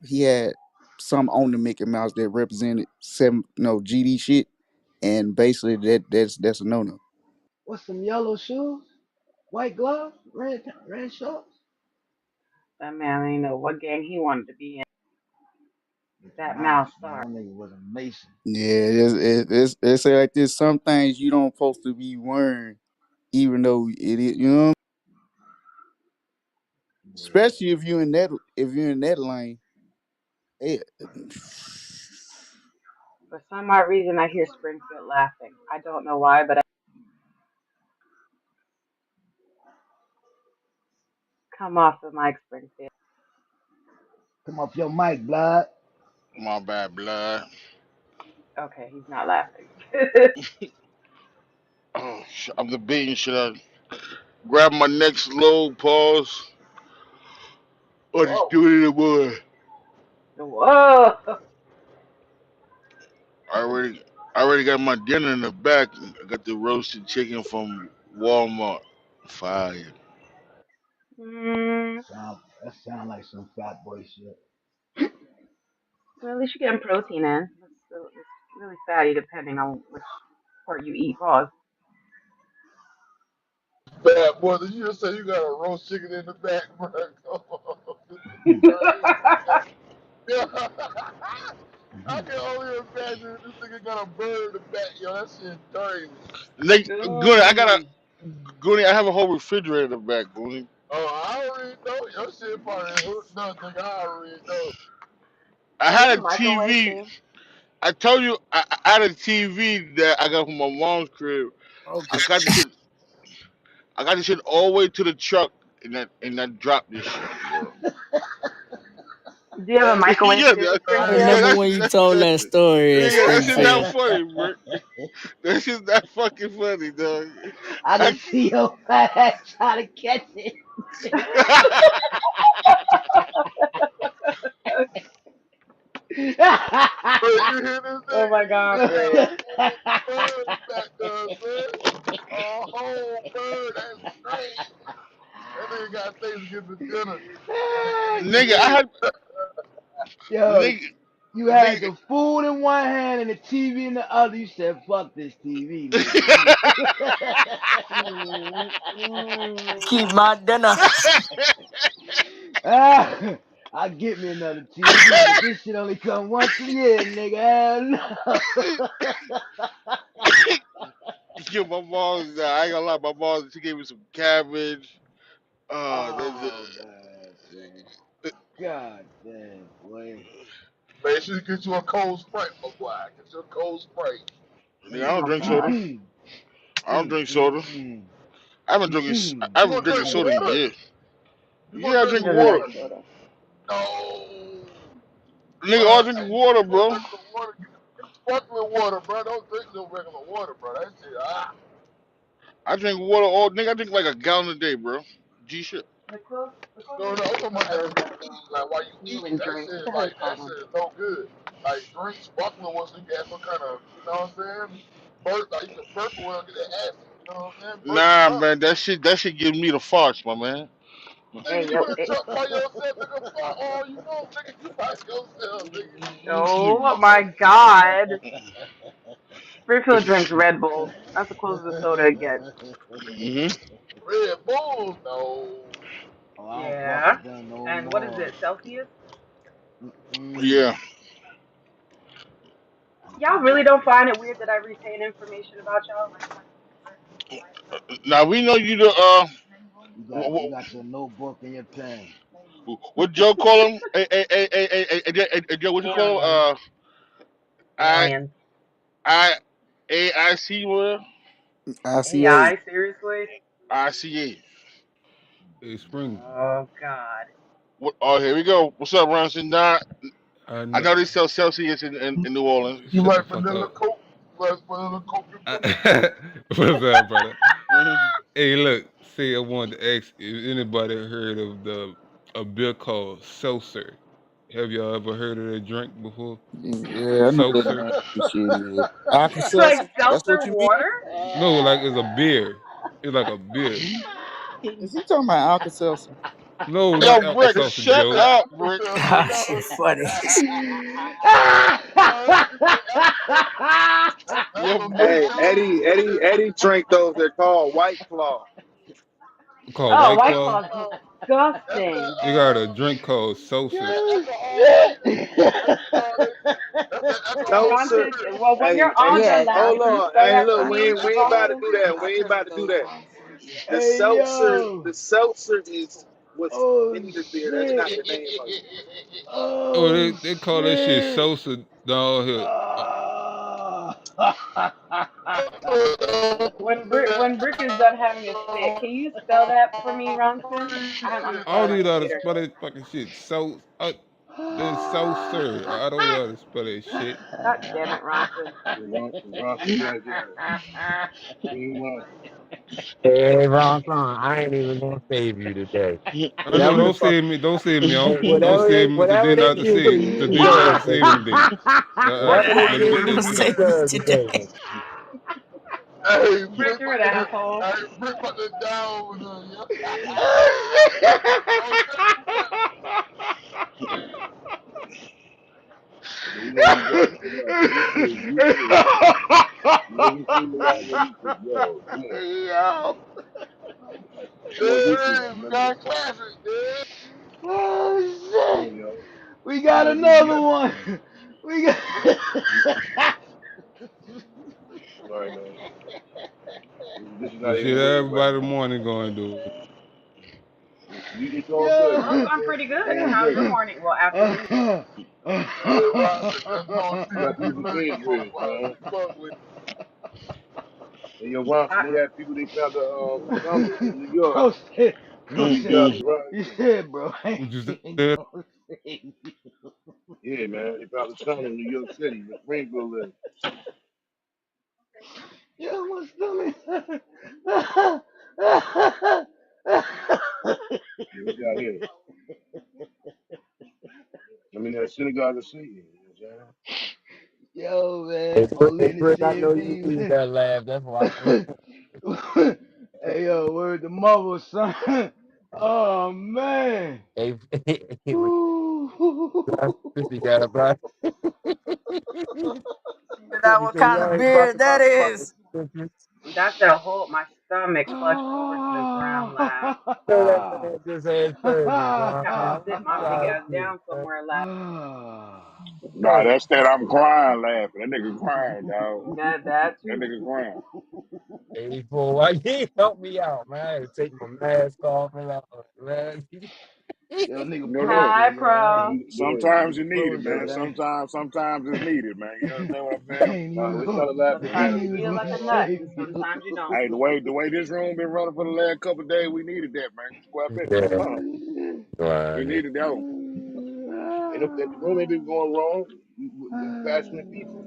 He had some on the Mickey Mouse that represented seven. No GD shit, and basically that's a no no. What's some yellow shoes, white gloves, red shorts? that man didn't know what gang he wanted to be in. Mickey That Mouse, mouse man, star. that nigga was a Mason. Yeah, it's say like this. Some things you don't supposed to be wearing, even though it is. Yeah. Especially if you're in that lane. Hey, For some odd reason, I hear Springfield laughing. I don't know why, but I come off the mic, Springfield. Come off your mic, blood. My bad, blood. Okay, he's not laughing. Oh, I'm debating should I grab my next low pause or just Whoa. do it in the morning. Whoa. I already, I already got my dinner in the back. I got the roasted chicken from Walmart. Fire. Mm, That sound like some fat boy shit. well, at least you're getting protein in. It's really fatty depending on which part you eat. Pause. Bad boy, did you just say you got a roast chicken in the back, bro? Come on. This is crazy, man. Yeah. I can only imagine this nigga got a bird in the back, yo. That shit crazy. Goody, Ooh. Goody, I have a whole refrigerator in the back, Goody. Oh, I already know. Your shit probably hooked up, nigga. I already know. I You had a can microwave TV. too. I told you I had a TV that I got from my mom's crib. I Okay. got the shit. I got the shit all the way to the truck, and that dropped this shit, bro. Do you have a That's microwave Yeah, too, I yeah, Springfield? remember that's when you told that story at nigga, that shit not Springfield. funny, bro. That shit's not fucking funny, dog. I I, can see your fat ass trying to catch it. But you hear this Oh my nigga? God, He got a Fred. whole bird back there, son. A whole bird. That's crazy. That nigga got things to get for dinner. Ah, nigga, I shit. had Yo, nigga, you had nigga. the food in one hand and the TV in the other. You said, "Fuck this TV, nigga." Mm, Keep mm. my dinner. Ah, I get me another TV, but this shit only come once a year, nigga. Hell no. Yo, my mom's. I ain't gonna lie, my mom. She gave me some cabbage. Oh man, see. God damn, boy. Make sure you get you a cold Sprite, my boy. Get you a cold Sprite. nigga, I Oh don't my drink soda. God. Mm-mm. I don't drink soda. Mm-mm. I haven't drinking. Mm-mm. I You haven't gonna drinking drink soda in water? years. You gonna Yeah, I drink He drink doesn't water. like water? soda. No. Nigga, all Bruh, drinking you water, gonna bro. drink some water? Get sparkling water, bro. Don't drink no regular water, bro. That shit, I drink water all. Nigga, I drink like a gallon a day, bro. G shit. The No, closest no, I'm thing to talking about soda as is you that eat. Like while you you eating, and that drink. What shit, the hell you like call that them? shit is no good. Like drink sparkling water, you got some kind of, you know what I'm saying? Burp, like you can burp or get that acid. You know what I'm saying? Burp or Nah, something. man, that shit give me the farts, my man. Nigga, Hey, you yo, in a truck by yourself, nigga. Fuck all you know, nigga. You by yourself, nigga. oh Fuck my all you know. God! Springfield drinks Red Bulls. That's the closest to soda it gets. Hmm. Red Bulls, no. Oh, I don't fuck Yeah. with them no And what is more. it? Celsius? Mm-mm. Yeah. I Y'all do really not. don't find it weird that I retain information about y'all? Now we know you the You got your notebook and your pen. what Joe call him? Joe, what you call him? Aliens. I Aliens. I AIC what? ICA. AI, seriously? ICA. Hey, Spring. Oh God. What? Oh, here we go. What's up, Ronson? Nah, I I know. know they sell Celsius in New Orleans. You Shut the like fuck vanilla up. Coke? You like vanilla Coke, you pussy? What's up, brother? Hmm. Hey, look. See, I wanted to ask if anybody heard of a beer called Seltzer. Have y'all ever heard of that drink before? Yeah, I know what Seltzer? that shit is. Alka It's like Seltzer? That's what seltzer you mean? water? No, like it's a beer. It's like a beer. Is he talking about Alka Seltzer? No, Yo, not Hey, Alka Brick, this, Seltzer, shut this Joe. that up, Alka Brick. Seltzer, Ah, y'all. shit funny. This that's Yo, some new Brick. Hey, shit. Eddie drank those. They're called White Claw. Called Oh, White White Claw. Claw's That's that disgusting. They got a drink called Seltzer. that alcohol later. That's that's that alcohol Seltzer. Roncis, later. well, when Hey, you're hey, on the Yeah, lab, hold can you on. spell Hey, that for look, me, we ain't about to alcohol? do that. We I've ain't heard about of to do those that. also. Hey yo. The seltzer is what's Oh in the beer. That's shit. not the name of it. Oh, Oh they call that shit shit. Sosa down here. Ah. When Brick is done having a fit, can you spell that for me, Ronson? I'm in I front don't of my even know how to computer. spell that fucking shit. The Seltzer. I don't know how to spell that shit. God damn it, Ronson. Ronson back at it. King Ronson. Hey, Ron, I ain't even gonna save you today. I know. Whatever the Don't fuck, save me. Don't save me. hey, Don't save me. To whatever then they not to give you, say. you To then not to deserve, save baby. them then. Whatever they give you, You you No. said deserve today. today. Hey, Brick, Brick you're about an to, asshole. hey, Brick about to down over there, yo. Don't tell him that. So you know you got so right. So you said never seen the rapper. You said, yo, come on. Yo. Come on, this is Hey, remember. God classic, man. Come Oh on, shit. yo. We You got gotta do it another better. one. We got All right, man. This is how The they shit move right everybody in the now. morning going to do. It's all good. Oh, it's Yo. going pretty good. All How's good. your morning? Well, afternoon. Hey, Ronson, just know You got season to use the alert. feds Them dreads, motherfuckers man. be fuck with. And your Ronson, I, they had people they found the summer in New York. Bro These said, guys Mm-mm. around you here. said, bro, I What you ain't said? gonna say. Yeah, man. They found the summer in New York City, in Springfield. Yo, my stomach. Yeah, we got here. I mean, that synagogue of Satan. You know what I'm saying? Yo, man, Hey, all Hey, in the Brick, I know you CMB, need man. that laugh. That's why. Hey, yo, word the mother, son. Oh, man. Hey, when Ooh. Sissy got up, right? Figured out Sissy what said, kind "Y'all of ain't beer about to that fucking is. Sissy." that's a whole, my stomach flushed over to the ground laugh. So that man just had surgery, Ron. Have to I'm sit my big proud of ass you. down somewhere laugh. Nah, Hey, that's that I'm crying laughing. That nigga crying, dog. That That too. nigga crying. 84, why you help me out, man? I had to take my mask off and all, man. Yo, nigga, No, pro no. Hi, say, yo, I pro. ain't, Sometimes you nigga, need it, pro man. said, Sometimes it's needed, man. You understand what I'm I saying? ain't Nah, even we gonna, started laughing. We I Sometimes had ain't you a even feel good gonna like a call. nut, save and you. sometimes you don't. Hey, the way this room been running for the last couple of days, we needed that, man. Square business. Yeah, We Ron. Yeah. needed that one. And the room ain't been going wrong. Them passionate people.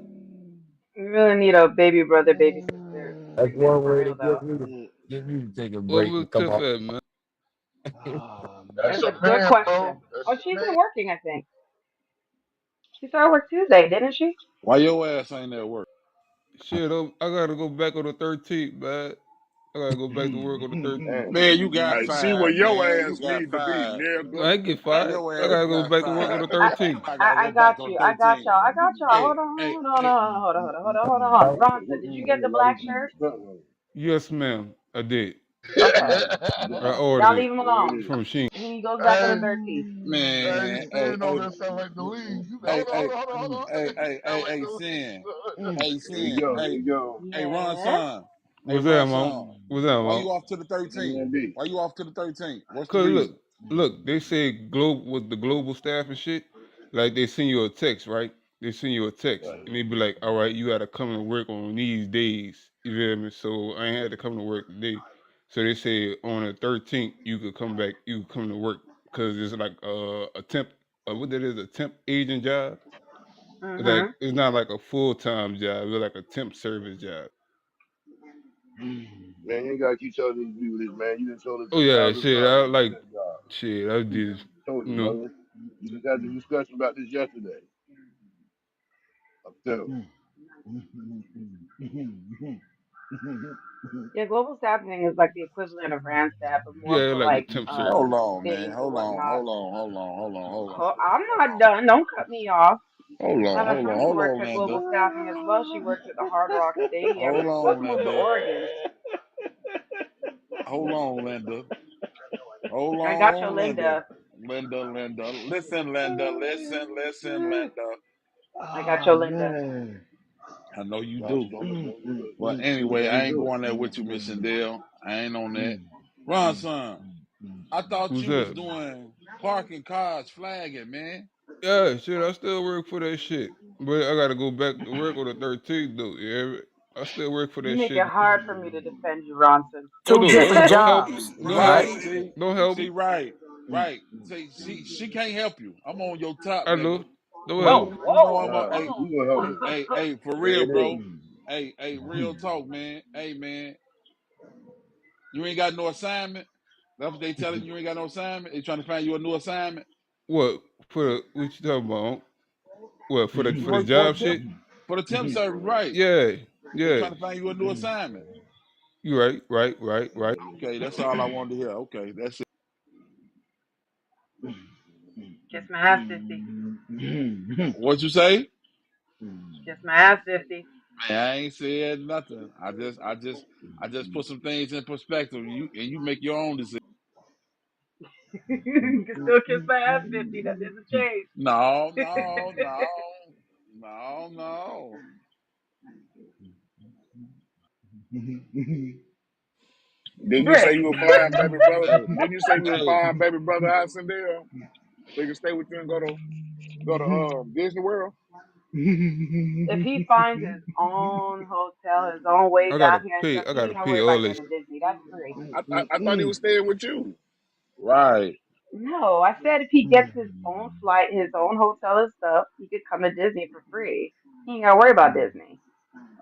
You really need a baby brother, baby sister That's agreement one for way to real though. get me to take a What break was and come Cliff on. at, man? Oh That's That's your a man. good man, bro. question. That's Oh, your she's man. been working, I think. She started work Tuesday, didn't she? Why your ass ain't at work? Shit, I gotta go back on the 13th, man. I gotta go back to work on the 13th. Man, Man, you got I see where fired, your man. You ass got need to be, fired. No, nigga. I ain't get fired. Your I ass gotta go got back to work on the fired. I, 13th. I gotta I go got back on you. I got 13. y'all. I got y'all. Hey, Hold on, hey, hold on, hold hey. on, hold on, hold on, hold on, hold on. Ronson, did you get the black shirt? Yes, ma'am. I did. Okay. I ordered Y'all it leave him there it alone. is. from Sheen. He goes back on the Hey, 13th. hey, Man, Sin over there sound like the league. You hey, hold on, hey, hold on, hold on, hold on. He sound like hey, the sin. league. Hey, Here we sin. go. Here Hey, we go. hey, Ron Yes. son. Hey, What's that, Ron mom? son. What's that, Why mom? you off to the 13th? CMB. Why you off to the 13th? What's the Cause look, reason? look, they say global with the global staff and shit. Like they send you a text, right? They send you a text, Right. and they be like, "All right, you got to come and work on these days." You feel me? So I ain't had to come to work today. So they say on the 13th you could come back. You could come to work because it's like a temp. What that is, a temp agent job. It's like Mhm. it's not like a full time job. It's like a temp service job. Man, you ain't gotta keep telling these people this, man. You done told us Oh this a yeah, thousand shit. I times. like Good job. shit. I just Told you you, know. brother. You just had the discussion about this yesterday. I'm telling Yeah, global staffing is like the equivalent of Randstad, but more Yeah, for like the like temp service. Hold on, man. biddings and Hold on, whatnot. hold on, hold on, hold on, hold on, I'm hold not on. done. Don't cut me off. Hold I on, have a hold on, friend who hold works on, at Linda. Global Staffing as well. She works at the Hard Rock Stadium. Hold Well, on, she moved to Linda. Oregon. Hold on, Linda. Hold I got your on, Linda. Linda. Linda. Listen, Linda. Listen, Linda. I got your Oh Linda. man. I know you you. do. Well, He anyway, I don't ain't do. going there with you, Miss Dale. I ain't on that. Ron, son, I thought Who's you was that? doing parking cars flagging, man. Yeah, shit. I still work for that shit, but I gotta go back to work on the 13th though. Yeah, I still work for You that make shit. it hard for me to defend you, Ronson. Oh Two no, different don't help me. jobs, Don't help right? Right. me. See, Don't help see, me. right, right. See, she can't help you. I'm on your top, I know. nigga. Don't help Whoa, me. You know whoa, I'm on. Nah, Hey, we gonna help hold you. for There real, it is. bro. Hey, real talk, man. Hey, man, you ain't got no assignment. That's what they telling you. You ain't got no assignment. They trying to find you a new assignment. What for? What you talking about? What for the You for the work for the job temp shit? service, right? Yeah, They yeah. trying to find you a new assignment. You right. Okay, that's all I wanted to hear. Okay, that's it. Kiss my ass, 50. What you say? Kiss my ass, 50. Man, I ain't said nothing. I just put some things in perspective. You make your own decision. You can still kiss my ass, 50. That doesn't change. No, no, no, no, no. Didn't you say Brick. you were flying baby brother? Hey, Didn't you say you were hey, flying baby brother out there? So you can stay with you and go to Disney World? If he finds his own hotel, his own way I gotta down here in pay. Chuck, I he gotta ain't gotta pay worry all about this. going to Disney. That's free. I thought he was staying with you. right. No, I said if he gets his own flight, his own hotel and stuff, he could come to Disney for free. He ain't gotta worry about Disney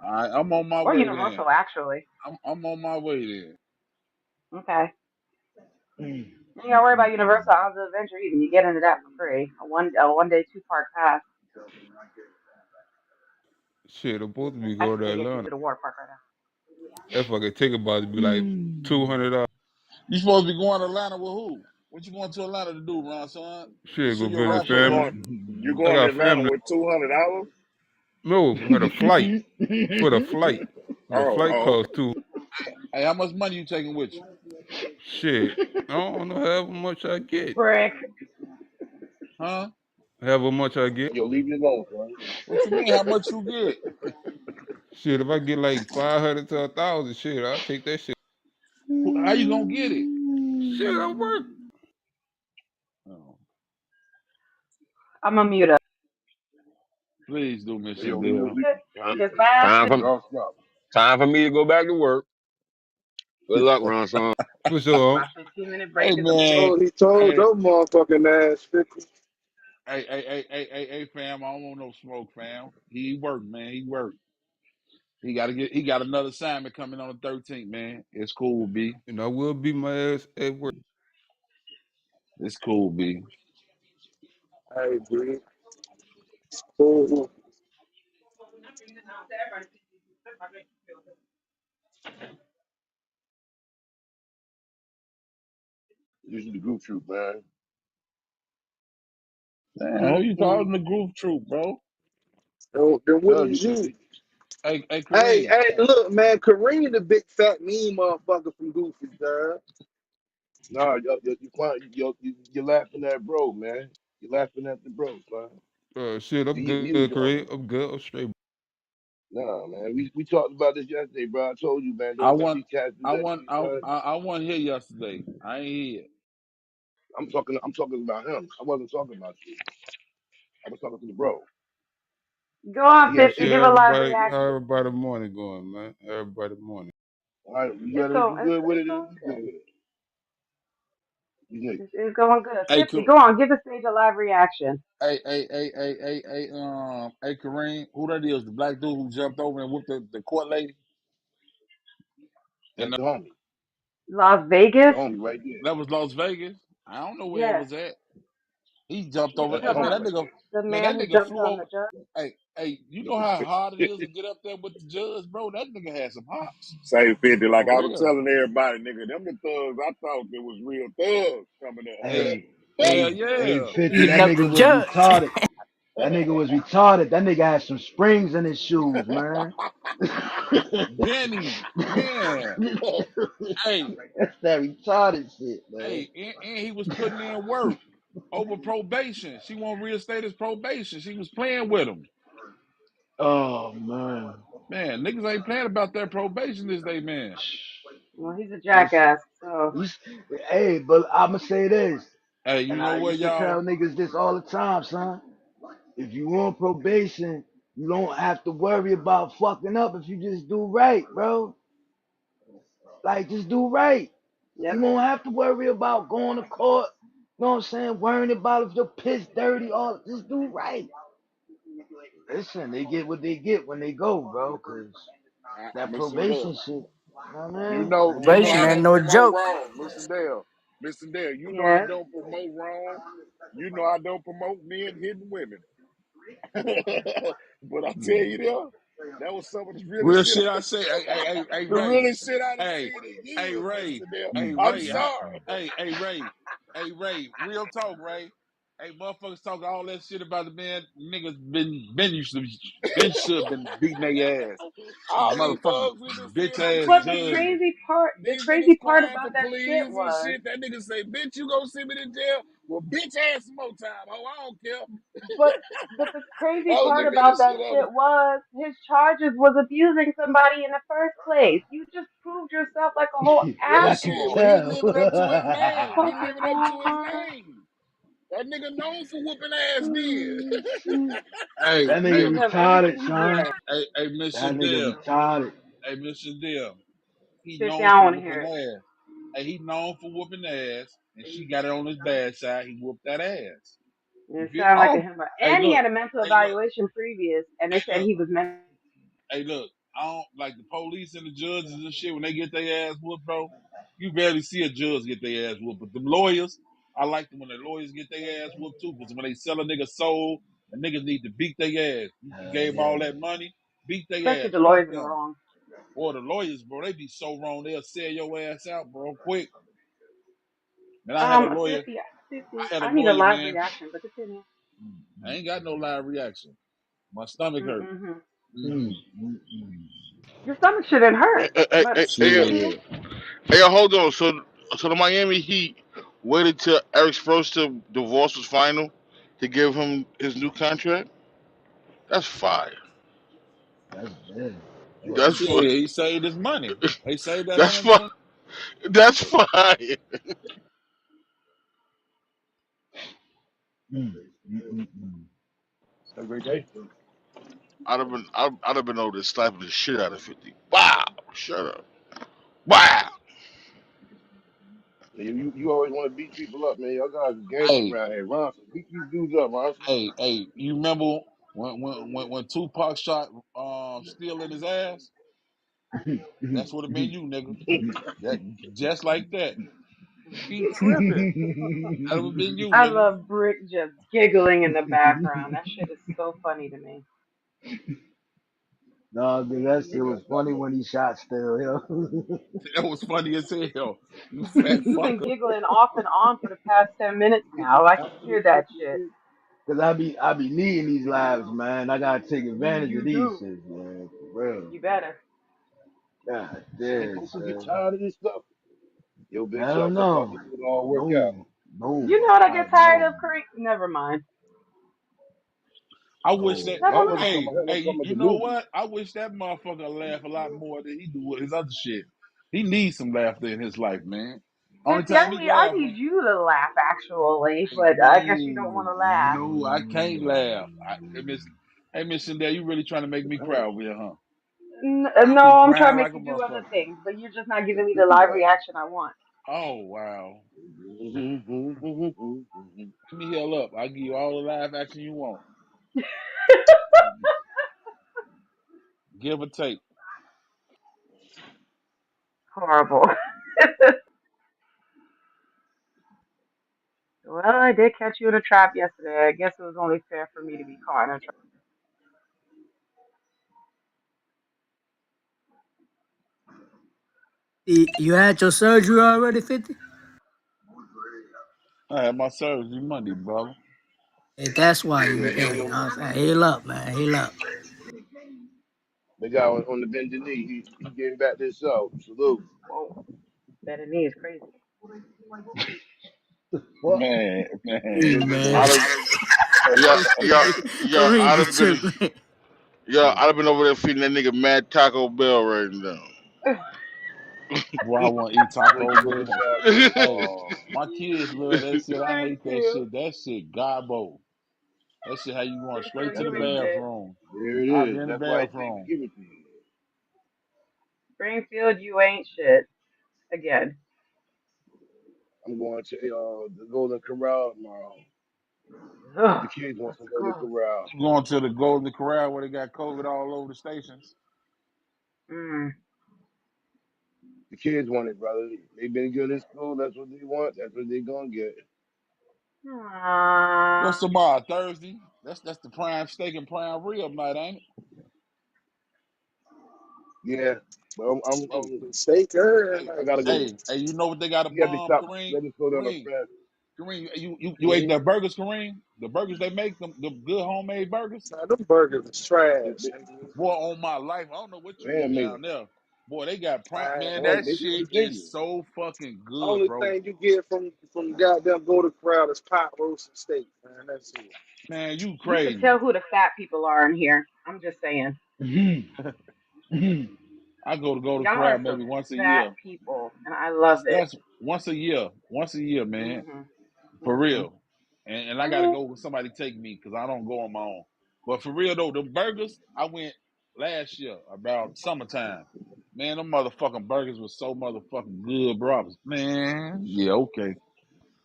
All right, I'm on my or way then. Universal, actually. I'm on my way then. Okay, you ain't gotta worry about Universal Islands of Adventure either. You get into that for free. A one day 2 park pass. Shit, I'm supposed to be I going just to can't get you Atlanta. to the water park right If I could take about to be like $200. You supposed to be going to Atlanta with who? What you going to Atlanta to do, Ron, son? Shit, See go your visit rap You family. career. going you I going to got Atlanta family. with $200? No, for the flight. For the flight. The Oh, flight oh, okay. cost too. Hey, how much money you taking with you? Shit. I don't know how much I get. now. Brick. Huh? However much I get. Yo, leave me alone, son. What you mean? How much you get? Shit, if I get like 500 to 1,000, shit, I'll take that shit. How you gonna get it? Shit, I work. Oh, I'm a mute up. please do, Miss Yo, Dale. Time, Kiss my ass. time for y'all stop. time for me to go back to work. Good luck, Ron son. For sure. My 15-minute break Hey is man, upstairs. He told hey, your motherfucking ass 50. hey, fam, I don't want no smoke, fam. He work, man. He work. He got another assignment coming on the 13th, man. It's cool, B. And I will beat my ass at work. It's cool, B. I agree. Cool. This is the group troop, man. Damn, who you Mm-mm. calling the goof troop, bro? Then what Told is you. you? Hey, Hey, Kareem. hey, look, man, Kareem the big fat mean motherfucker from Goofy, dog. Nah, you're laughing at bro, man. You're laughing at the bro, man. Shit, I'm He good, was doing Kareem. it. I'm good. I'm straight. Nah, man. We talked about this yesterday, bro. I told you, man. I Don't let want, these cats do I that to want, you, I, son. I, I wasn't here yesterday. I ain't here. I'm talking about him. I wasn't talking about you. I was talking to the bro. Go on, He had 50. Yeah, Give said, a live how reaction. everybody morning going, man? Everybody morning. all right, you It's better if going. you good with It's it, then going you good. good. You niggas. It's going good. Hey, 50. Go on. Give the stage a live reaction. hey, Kareem. Who that is? The black dude who jumped over and whooped the court lady? That's And the homie. Las That's the Vegas. homie right there. that was Las Vegas. I don't know where it Yes. was at. He jumped You over. That's talking the Hey, man, about homie that right nigga, there. the man, man that who nigga jumped flew on over. the judge? Hey, you know how hard it is to get up there with the judge, bro? That nigga had some hops. Say 50, like For I was real. telling everybody, nigga, them the thugs I thought there was real thugs coming Hey, Hey, hell hey, yeah. 50, that Eating up the nigga was judge. retarded. That nigga was retarded. That nigga had some springs in his shoes, man. Benny, man. Hey, That's that retarded shit, man. and he was putting in work over probation. She won't reinstate his probation. She was playing with him. Oh man. Man, niggas ain't playing about that probation this day, man. Well, he's a Listen, jackass. So you, s- hey, but I'ma say this, Hey, you and know I what, used to tell y'all? niggas this all the time, son. If you on probation, you don't have to worry about fucking up if you just do right, bro. Like just do right. You yep. won't have to worry about going to court. You know what I'm saying? Worrying about if your piss dirty. All just do right. Listen, they get what they get when they go, bro. Cause I'm that gonna say this. probation shit. You know what I You mean? know, That you ain't know nothing. I Probation ain't don't no promote joke. wrong, Mr. Dale. Mr. Dale, you know I Yes. don't promote wrong. You know I don't promote men hitting women. But I tell you that was some of the realest Real shit. shit I say. Hey, The Ray. realest shit I done Hey, seen in hey, years, Ray. Mr. Dale. Hey, I'm Ray. sorry. Ray. Hey, Ray. Real talk, Ray. Hey, motherfuckers talking all that shit about the man. Niggas been used to been should been beating their ass. All these Motherfucking thugs we been bitch seeing on ass But the TV, judges. crazy part, the these crazy niggas part crying for about that shit pleas and was, shit. That nigga say, bitch, you gonna send me to jail? Well, bitch ass some more time. Oh, I don't care. but but the crazy That was part the about realest that shit ever. shit was his charges was abusing somebody in the first place. You just proved yourself like a whole Well, I can shit. asshole. Well, he tell. living up to his name. He Come living up to his on. name. That nigga known for whooping ass then. Mm-mm. Hey, That You hey, nigga give him retarded, anything he son. wants. That Mr. nigga Dale. retarded. Hey, Mr. Dale. He 50, known I for want to hear whooping it. ass. Hey, he known for whooping ass, and she got it on his bad side. He whooped that ass. You It feel? sounded like a Oh, him. hey, And he look, had a mental hey, look, evaluation previous, and they hey, said look, he was mental. hey, look. I don't like the police and the judges and shit when they get their ass whooped, bro. You barely see a judge get their ass whooped, but them lawyers, I like them when the lawyers get their ass whooped too, because when they sell a nigga soul, the niggas need to beat their ass. You Hell gave them yeah. all that money, beat their Especially ass, the fuck lawyers in the them. wrong. Or the lawyers, bro, they be so wrong, they'll sell your ass out, bro, quick. Man, I had a lawyer. 50, 50. I had a I need a lawyer, live man. reaction, but continue. I ain't got no live reaction. My stomach hurt. Mm-hmm. Mm-hmm. Mm, mm, mm. Your stomach shouldn't hurt, but continue. Shit. Hold on. So the Miami Heat waited till Eric Spoelstra divorce was final to give him his new contract. That's fire. That's bad. That's That's bad. fi- Shit, he saved his money. They saved that that's fire. 120. That's fire. Mm, mm, mm, mm. Have a great day. I'd have been over to slapping the shit out of 50. Wow. Shut up. Wow. You always want to beat people up, man. Y'all guys are gangsters Hey, around here. Ronson, beat these dudes up, Ronson. hey, you remember when Tupac shot Steel in his ass? That's what it meant you, nigga. That just like that. He tripping. That would have been you, I nigga. love Brick just giggling in the background. That shit is so funny to me. No, dude, that shit was funny when he shot still, yo. That was funny as hell. You fat He's been fucker. giggling off and on for the past 10 minutes now. I can hear that shit. Cause I be needing these lives, man. I gotta take advantage of You these do. shits, man. For real. You better. God Ain't damn, folks gonna get son. tired of this stuff. Yo, I big don't shots. That's why we know. do it all work out. No, no, You know what I get tired no, of, Kareem? Never mind. I wish no. that. Never Well, I wasn't mind. talking Hey, about him. I was hey, talking about you the know movie. what? I wish that motherfucker laugh a lot more than he do with his other shit. He needs some laughter in his life, man. Only Fifty, time he I laugh need when, you to laugh actually, but I guess you don't want no, to laugh. no, I can't laugh. Hey, Miss Sindel, you really trying to make me cry Oh, over here, huh? No, I'll be I'm trying crying to make like a you do other motherfucker. things, but you're just not giving me the fifty live was. reaction I want. Oh wow. Mhm. Let me heal up. I'll give you all the live action you want. Give or take. Horrible. Well, I did catch you in a trap yesterday. I guess it was only fair for me to be caught in a trap. You had your surgery already, 50? I had my surgery Monday, brother. Hey, that's why you, Man, he don't hey, know. you know what I'm saying? Heal up, man. Heal up. The guy on the bended knee, he getting back this out. Salute. Whoa, better knee is crazy. What? Man, Hey, man. man. I'd have, yeah, yeah, yeah. Kareem I'd be have been, tripping. yeah, I'd have been over there feeding that nigga mad Taco Bell right now. Boy, I want to eat Went Taco to go get Bell. that. Oh, my kids love that shit. I hate that Springfield. shit. That shit gobbo. That shit how you going straight Springfield, to you the That's ain't what. shit. bathroom. There it I'll be is. in the That's why he can't bathroom. give it to you. Springfield, you ain't shit. Again. I'm going to the Golden Corral tomorrow. Ugh, The kids want that's some Golden gross. Corral. You going to the Golden Corral where they got COVID all over the stations? Mm. The kids want it, brother. They've been good in school. That's what they want. That's what they gonna get. What's Aww. tomorrow? Thursday? That's the prime steak and prime rib night, ain't Yeah, but it? Hey, Stay curd. hey, I gotta go. hey, you know what they got a You got to bomb, stop. You Kareem? got to slow down on Kareem, fast. Kareem, you ate Hmm. their burgers, Kareem? The burgers they make, the good homemade burgers? Now, them burgers is trash, nigga. Boy, on my life, I don't know what you eat Man, made down them. there. Boy, they got prime. I, Man, Oh, that they shit is continue. so fucking good, only bro. thing you get from goddamn Golden Corral is pot roast and steak, man. That's it. Man, you You could crazy. tell who the fat people are in here. I'm just saying. I go to Golden Y'all are Corral some maybe once a fat year. people, and I love it. That's once a year. Once a year, man. Mhm. For Mhm. real. And I gotta Mhm. go with somebody to take me because I don't go on my own. But for real though, the burgers, I went last year about summertime. Man, them motherfucking burgers was so motherfucking good, bro. Man, yeah, okay.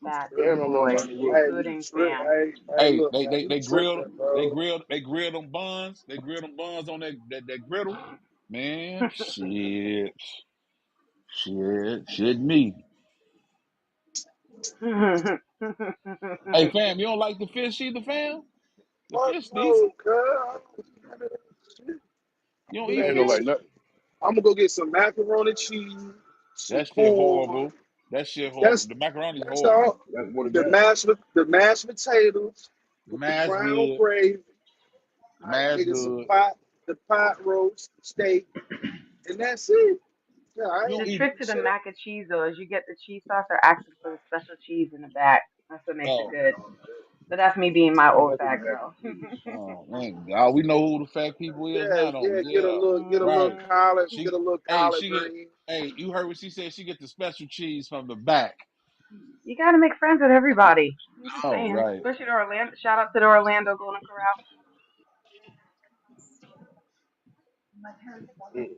Fat Man, big I'm on boy, down the road. Hey, you pudding trip? fan. Hey, Hey, look, man, you they grilled tripping, bro? they grilled them buns. They grilled them buns on that griddle. Man, shit me. Hey fam, you don't like the fish either, fam? The Fuck fish no, decent. cuz. I don't eat none of that shit. You don't But eat Man, no hey, like fish? nothing. I'm gonna go get some macaroni cheese, some That shit corn. horrible. That shit horrible. That's The macaroni's that's horrible. all. That's watered The down. mashed potatoes The with the mash brown good. gravy. The I mash nigga some good. the pot roast steak, and that's it. Yeah, I You The don't ain't eat. trick eating to the shit. mac and cheese though is you get the cheese sauce or asking for the special cheese in the back. That's what makes it Oh, good. But that's me being my I old mess with fat the mac and girl. cheese. oh man, God, we know who the fat people is Yeah, now, don't yeah. we? Yeah, Get a little right. collard, Mhm. get a little Hey, collard she get. green. Hey, you heard what she said? She get the special cheese from the back. You gotta make friends with everybody. I'm just Oh, saying. right. Especially the Orlando. Shout out to the Orlando Golden Corral. Mm.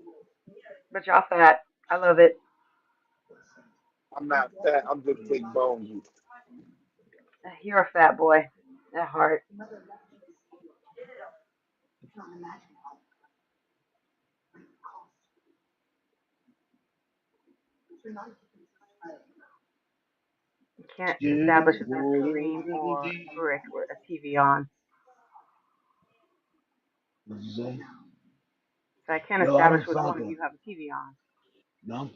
But y'all fat. I love it. I'm not fat. I'm just big boned. You're a fat boy at heart. Can't Still establish if there's a stream watering or deep. brick with a TV on. What you say? So I can't Yo, I establish don't which find one of the you have a TV on. no.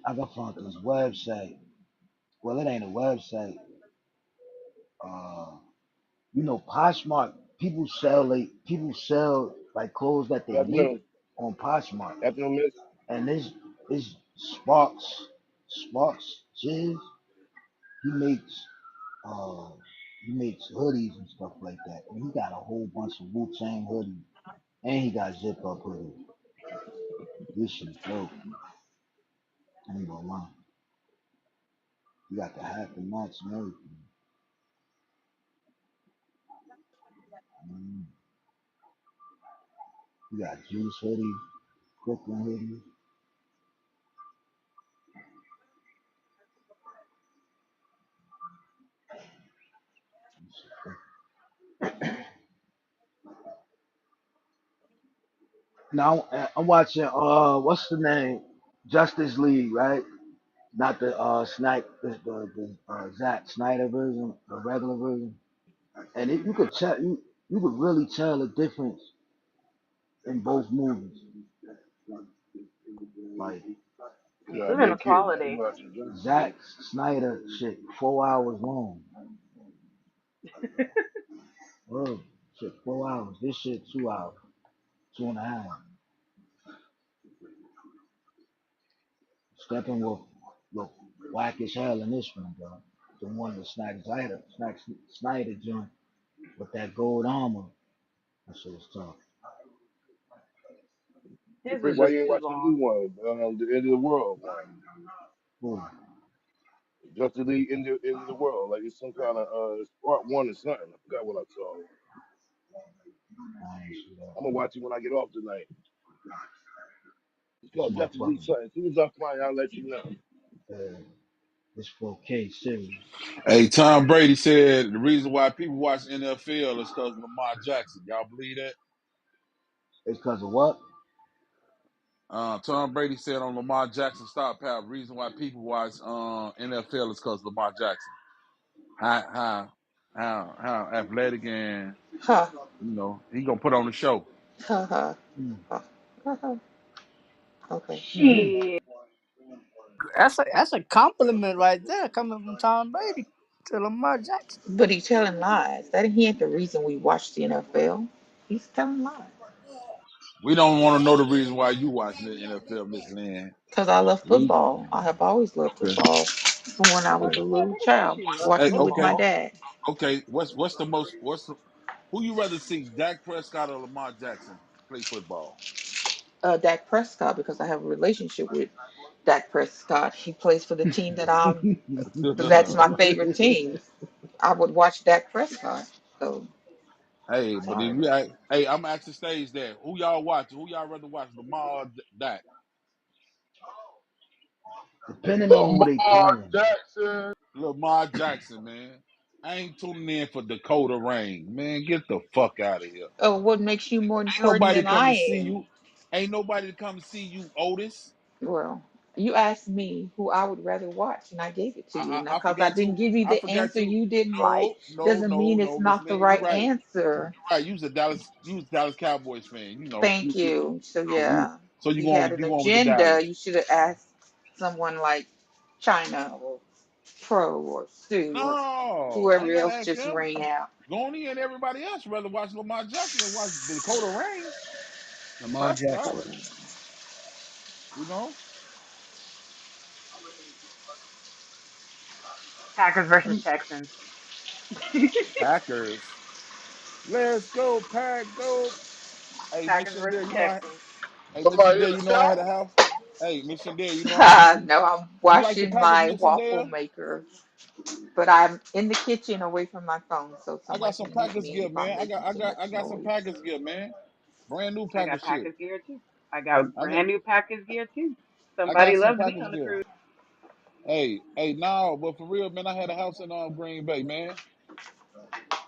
I got found this website. Well, it ain't a website. Uh, you know, Poshmark. People sell like clothes that they make Afternoon. on Poshmark, Afternoon, miss. and this Sparks Jizz. He makes uh he makes hoodies and stuff like that. And he got a whole bunch of Wu Tang hoodies, and he got zip up hoodies. This shit dope. I ain't gonna lie. You got the hat, the match, and everything. Mm. You got Juice hoodie, Brooklyn hoodie. Now I'm watching what's the name? Justice League, right? Not the Zack Snyder version, the regular version. And you could tell you could really tell the difference in both movies. Like They're Including the kidding. You quality. watching Justice Zack League. Snyder shit, 4 hours long. Oh shit, 4 hours. This shit 2 hours, 2.5. Stepping with whack as hell in this one, bro. The one with Snyder joint with that gold armor. That shit was tough. Hey, His Freak, was why just you ain't too watching the new long. one? The End of the World one. Ooh, Justice League End of the World. Like it's some kind of it's part one or something. I forgot what I saw. I ain't see that. I'm gonna watch it when I get off tonight. It's This called Justice League motherfucker, something. As soon as I find it, I'll let you know. this 4K series. Hey, Tom Brady said the reason why people watch NFL is because of Lamar Jackson. Y'all believe that? It's cause of what? Tom Brady said on Lamar Jackson Star Power, the reason why people watch NFL is because Lamar Jackson. How athletic and Ha he gonna put on the show. ha ha Mm. ha ha. Ha. Okay. Hmm. Shit. That's a compliment right there coming from Tom Brady to Lamar Jackson. But he's telling lies. That he ain't the reason we watch the NFL. He's telling lies. We don't want to know the reason why you watching the NFL, Miss Lynn. Because I love We football. I have always loved okay. football from when I was Okay. a I little think about child, you love Hey, watching it with my okay. football. dad. Okay. Who you rather see, Dak Prescott or Lamar Jackson play football? Dak Prescott, because I have a relationship with Dak Prescott. He plays for the team that's my favorite team. I would watch Dak Prescott. So Hey, but if sorry. you I'm at the stage there. Who y'all watching? Who y'all rather watch, Lamar or Dak? Depending on who they Lamar playing. Jackson. Lamar Jackson, man. I ain't tuning in for Dakota Rain. Man, get the fuck out of here. Oh, what makes you more Ain't important nobody than come I to see am? you. Ain't nobody to come see you, Otis. Well, you asked me who I would rather watch, and I gave it to you. Now, I because I forgot didn't you. give you I the forgot answer you. you didn't like, doesn't mean it's No, Miss not the Lynn. You right right. answer. You right. You was a Dallas Cowboys fan. You know. Thank you. So You yeah, so if you had an you going with the agenda, Dallas. you should have asked someone like China or Pro or Sue or No, I whoever ain't gotta else ask just him. rang out. Goni and everybody else rather watch Lamar Jackson than watch Dakota Rain, Lamar Prescott. Jackson. Hold on. You know, Packers versus Texans. Packers. Let's go, Pack, go. Hey, Miss Packers versus Shendell, Texans. Miss Somebody in Shendell, the I had chat? a house. Hey, Miss Shendell, I had some. No, I'm You like the washing Packers, my Miss waffle Shendell? maker, but I'm in the kitchen away from my phone, so I someone got some can mute Packers me gear, if I'm man. making too I much got some noise. Packers gear, man. Brand new I got Packers shit. Packers gear too. I got I got brand new Packers gear too. I Somebody got some loves me Packers on the gear. cruise. No, but for real, man, I had a house in Green Bay, man.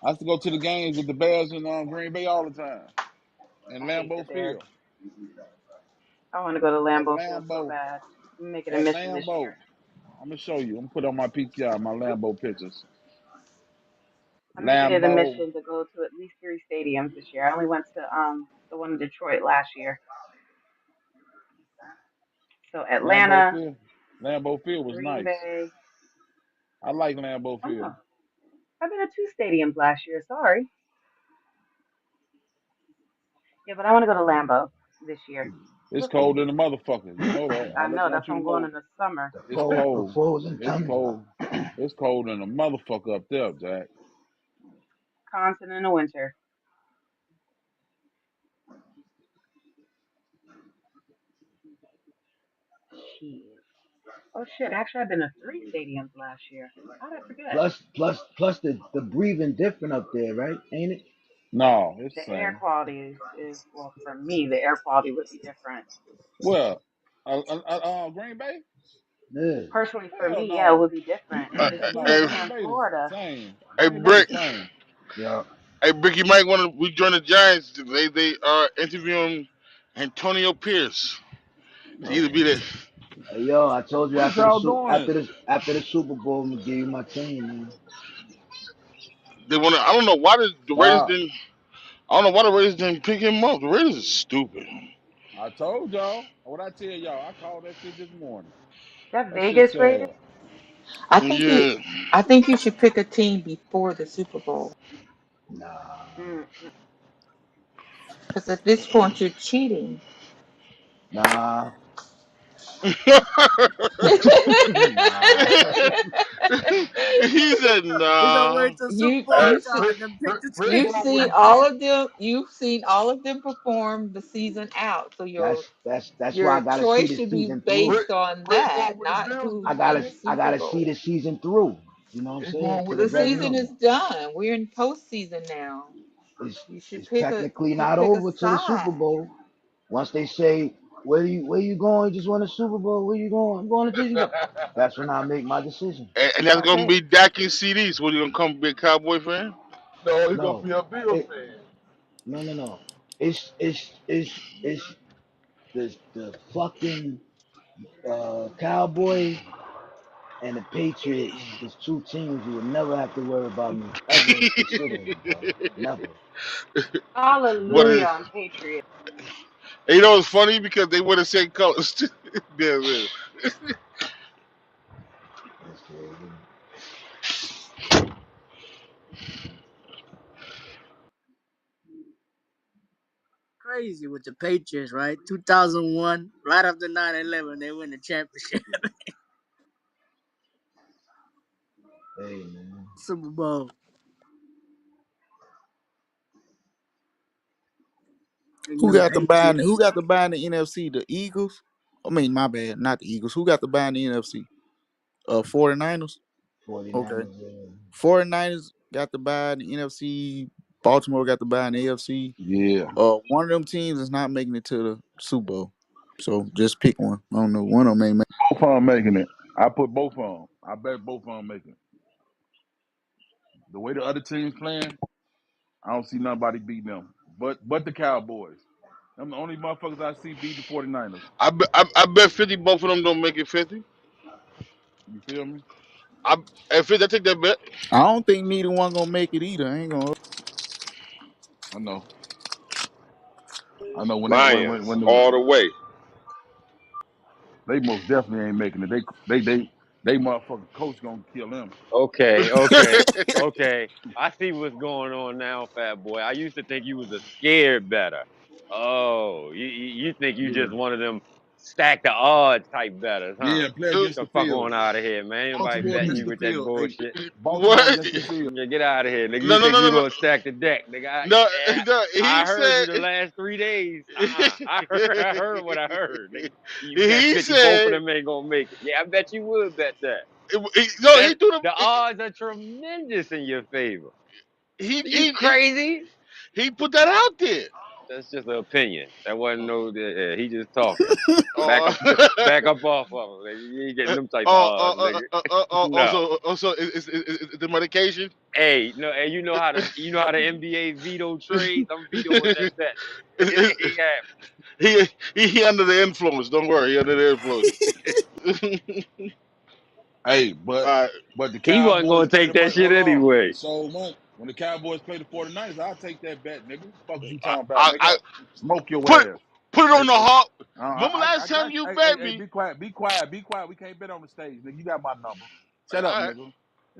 I used to go to the games with the Bears in Green Bay all the time. In I hate the Lambeau Bears. Field. I want to go to At Lambeau Field so Lambeau. bad. I'm making a At mission this Lambeau. year. I'm gonna show you. I'm gonna put on my PTR my Lambo pictures. I'm making it a Lambo, mission to go to at least 3 stadiums this year. I only went to the one in Detroit last year. So Lambeau Atlanta, Field. Lambeau Field was Green nice. Bay. I like Lambeau Field. Oh, I've been to 2 stadiums last year. Sorry. Yeah, but I want to go to Lambeau this year. It's We'll see. cold in the motherfucker. You know that. I I just know want that's you why to I'm going know in the summer. it's The cold. frozen It's tundra. cold. It's cold in the motherfucker up there, Jack. Wisconsin in the winter. Shit. Oh shit. Actually, I've been to 3 stadiums last year. How did I forget? Plus the breathing different up there, right? Ain't it? No, it's The the air same. quality is well for me. The air quality would be different. Well, Green Bay? Yeah. Personally, for Hell me, yeah, it no. would be different. It's Hell no. cooler Hey, here Green in Bay the Florida. same. hey, Green Bay the Brick. same. Yeah. Hey, Brick, you might want to. We join the Giants. They are interviewing Antonio Pierce to either be the. Hey, yo, I told you What y'all doing? after the Super Bowl, I'm gonna give you my team, man. They want to. I don't know why the Raiders Stop. didn't. I don't know why the Raiders didn't pick him up. The Raiders is stupid. I told y'all. What I tell y'all, I called that shit this morning. That That shit Vegas Raiders. sad. I think you Yeah. I think you should pick a team before the Super Bowl. Nah, Mm, Because at this point you're cheating. nah, you nah. He said, We gonna "Nah." wait till Super Bowl Hey, you've start seen and then pick the Brick you've team. going with seen Brick. all of them you've seen all of them perform the season out. So That's why I your gotta see choice the should be season through. Brick, based on Brick that, going with the not Bills who's I in gotta the I Super gotta see Bowl. the season through. You know what I'm You're saying? going To with the the very season end. is done. We're in postseason now. You should It's pick a technically not pick a over to the Super side. Bowl. Once they say, where you going? You just won a Super Bowl. Where you going? I'm going to Disney. That's when I make my decision. And that's gonna Okay. be Dak and CD. So what, you gonna come be a Cowboy fan? no, he's gonna No, be a Bills it, fan. no. It's the fucking Cowboys and the Patriots is two teams you would never have to worry about me ever considering, bro. Never. But Never. hallelujah it, on Patriots. and you know it's funny because they wear the same colors. Damn it. That's crazy. Crazy with the Patriots, right? 2001, right after 9/11, they win the championship Hey man. Super Bowl. And Who them got the buying? Patriots. Who got the buying the NFC? The Eagles. I mean, my bad, not the Eagles. Who got the buying the NFC? 49ers. Okay. 49ers. 49ers got the bye in the NFC. Baltimore got the bye in the AFC. Yeah. One of them teams is not making it to the Super Bowl. So just pick one. I don't know. One of them ain't make. Both of them making it. I put both of them. I bet both of them making it. The way the other teams playing, I don't see nobody beating them. But the Cowboys. I'm the only motherfuckers I see beat the 49ers. I bet 50 both of them don't make it 50. You feel me? I At 50, I take that bet. I don't think neither one gonna make it either. I ain't gonna. I know. I know when they Lions all the when way. they most definitely ain't making it. They motherfucking coach gonna kill them. Okay, okay, okay. I see what's going on now, fat boy. I used to think you was a scared better. Oh, you think you Yeah. just one of them stack the odds type betters, huh? Yeah, play Dude, against The the fuck on field. out of here, man. Ain't nobody Baltimore betting against you the with that field. Hey, bullshit. Baltimore what? against the field. Yeah, get out of here, nigga. No, You no, think no, you no, no. gonna stack the deck, nigga? No, Yeah, no. He I heard said. you the last 3 days. I heard what I heard, nigga. You bet He 50 both of said. them ain't gonna make it. Yeah, I bet you would bet that. No, he That do the the. odds are tremendous in your favor. He Are you he he, crazy? he put that out there. That's just an opinion. That wasn't no. He just talking. Back Oh, up, back up off of him. Nigga. You ain't getting them type of oh, odds, nigga. No. also, is the medication? Hey, no. Hey, you know how the NBA veto trades. I'm vetoing that bet. It Is- ain't happening. he under the influence. Don't worry, he under the influence. Hey, All right. but the He wasn't Cowboys gonna play take the that money. shit Hold on. anyway. So what? When the Cowboys play the 49ers, I'll take that bet, nigga. Fuck is you I, talking about, I nigga? Smoke your put ass. put it on If, the if hawk. Remember I last time got you hey, bet hey, me? be quiet. We can't bet on the stage, nigga. You got my number. Shut up, All right. nigga.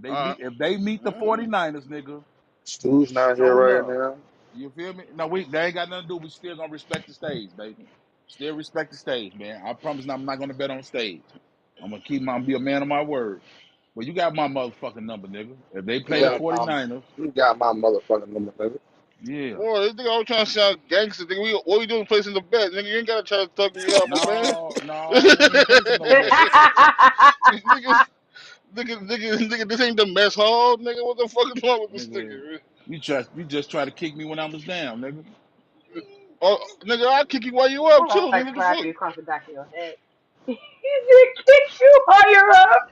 All If they meet the right. 49ers, nigga, Stu's not here show right love. now. You feel me? No, they ain't got nothing to do. We still gonna respect the stage, baby. Still respect the stage, man. I promise I'm not gonna bet on stage. I'm gonna be a man of my word. But you got my motherfucking number, nigga. If they You play the Mm. got my 49ers, you got my motherfucking number, baby. yeah. Boy, this nigga always trying to sound gangster. Nigga, what we doing placing the bet? Nigga, you ain't gotta try to talk me up, my man. No, we ain't placing no bets. nigga, nigga, this ain't the mess hall, nigga. What the fuck is wrong with this Nigga, nigga? you just try to kick me when I was down, nigga. Oh, nigga, I'll kick you while you up Pull too, out like nigga. The slap fuck? you across the back of your head. He said kick you while you're up.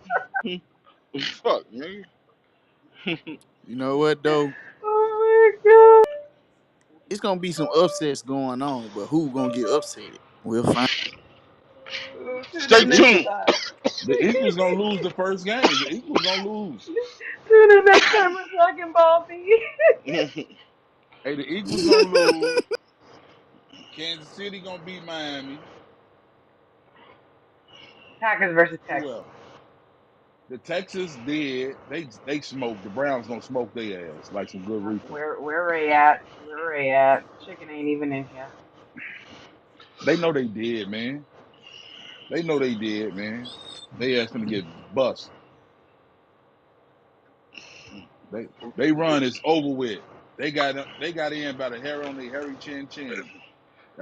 Fuck, nigga. You know what though? Oh my It's gonna be some upsets going on, but who gonna get upset? We'll find. god. Tune Stay in next tuned. time. The Eagles gonna lose the first game. The Eagles gonna lose. Tune in next time we're talking ball B. Hey, the Eagles gonna lose. Kansas City gonna beat Miami. Packers versus Who Texans. else? The Texans did. They smoked. The Browns gonna smoke their ass like some good reefer. Where Ray at? Where Ray at? Chicken ain't even in here. They know they did, man. They know they did, man. They ass gonna get bust. They run is over with. They got in by the hair on their hairy chin chin.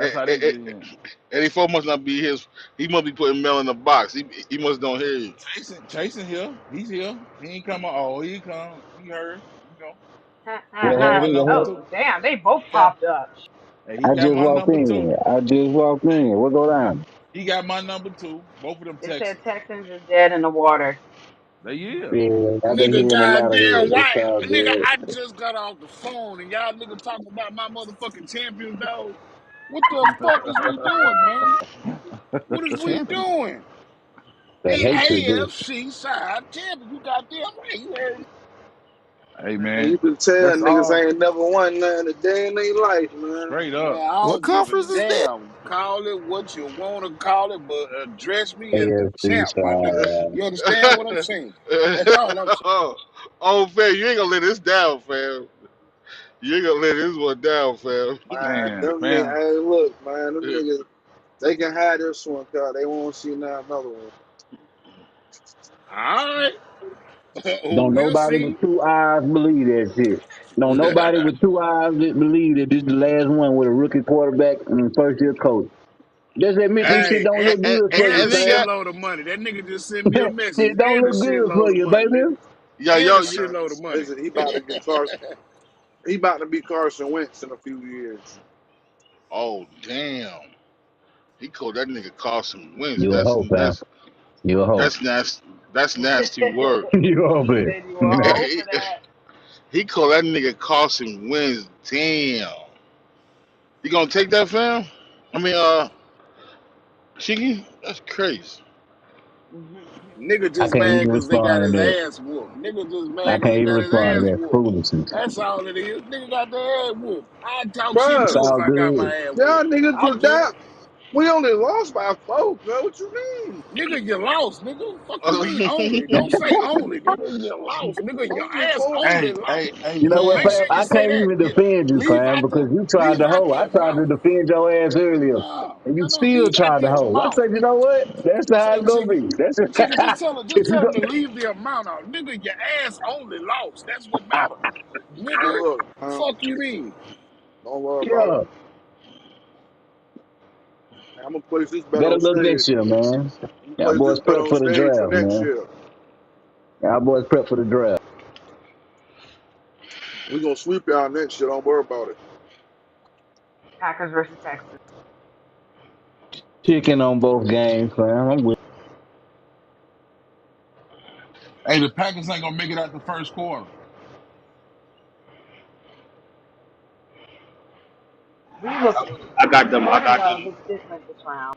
Eh, That's how eh, they eh, get in. 84 must not be his. He must be putting mail in the box. He must don't hear you. Chasing here. He's here. He ain't come. Oh, he come. He heard. You know. What He got my happened? What number happened? Oh too. damn, they both Got. popped up. Hey, he I got just my walked number too. in. I just walked in. What go down? He got my number too. Both of them They said Texans. Texans is dead in the water. They yeah. Yeah, I've been Nigga, hearing a lot of goddamn that. It's right. all Nigga, good. I just got off the phone and y'all nigga talking about my motherfucking champions, dog. What the fuck is we doing, man? What is we champion. doing? The The hatred is AFC side champions. You goddamn right. You heard me. Hey And you man, can tell that's niggas all ain't never won nothing a day in their life, man. straight Man, up. I What don't give a conference is that? damn. Call it what you want to call it, but address me as the AFC champ, my nigga. side. You understand what I'm saying? That's all I'm saying. oh, fam, you ain't gonna let this down, fam. You ain't gonna let this one down, fam. Man, Man, them niggas, fam. hey, look, man, them niggas, they can have this one, cause they won't see now another one. All right. Don't We'll nobody with see. two eyes believe that shit. Don't nobody with two eyes that believe that this is the last one with a rookie quarterback and first year coach. Just admit this shit Hey, don't look good for and you, a and he fam. got shitload of money. That nigga just sent me a message. It don't And a look good for shitload of you, money, baby. nigga. yo And a yo Man, yo shitload of money. listen, he about to get Carson. He about to be Carson Wentz in a few years. oh damn. He called that nigga Carson Wentz. You a hoe, fam. You a hoe. That's nasty. That's nasty word. You a hoe, He bitch. said you a hoe for that. He called that nigga Carson Wentz. Damn. You gonna take that, fam? I mean, Chingy? That's crazy. Nigga I just can't mad even because they got respond his to that. ass whooped. Nigga just I mad because can't he even got his respond to ass that whooped. foolishness. That's all it is. Nigga got their ass whooped. I talk shit It's Bruh, too if all I got good. my ass y'all whooped. niggas I just get it. that. We only lost by 4, bro. What you mean? Nigga, you lost, nigga. Fuck you mean only. Don't say only, nigga. You lost. Nigga, your Only ass 4. only Hey, lost. hey, hey, You know what, Make fam. fam? sure you I say can't that. even You defend you, leave fam, out because the you tried leave to out hoe. I the tried to amount. defend your ass earlier, No, and you no, no, still leave out tried to the hoe. I amount. said, you know what? That's how it's Tell gonna Chicken. be. That's just, Chicken, just if you tell go, him to leave the amount out. Nigga, your ass only lost. That's what matters. Man, Nigga, look, fuck you mean? don't worry about it. yeah, I'm gonna place this bet better on look stage. next year, man. I'm gonna Y'all place boys this bet prep on for the stage for draft, next man. year. Y'all boys prep for the draft. We gonna sweep y'all next year. Don't worry about it. Packers versus Texans. Chicken on both games, fam. I'm with. Hey, the Packers ain't gonna make it out the first quarter. We look I got the them. I got formula them. looks different this round.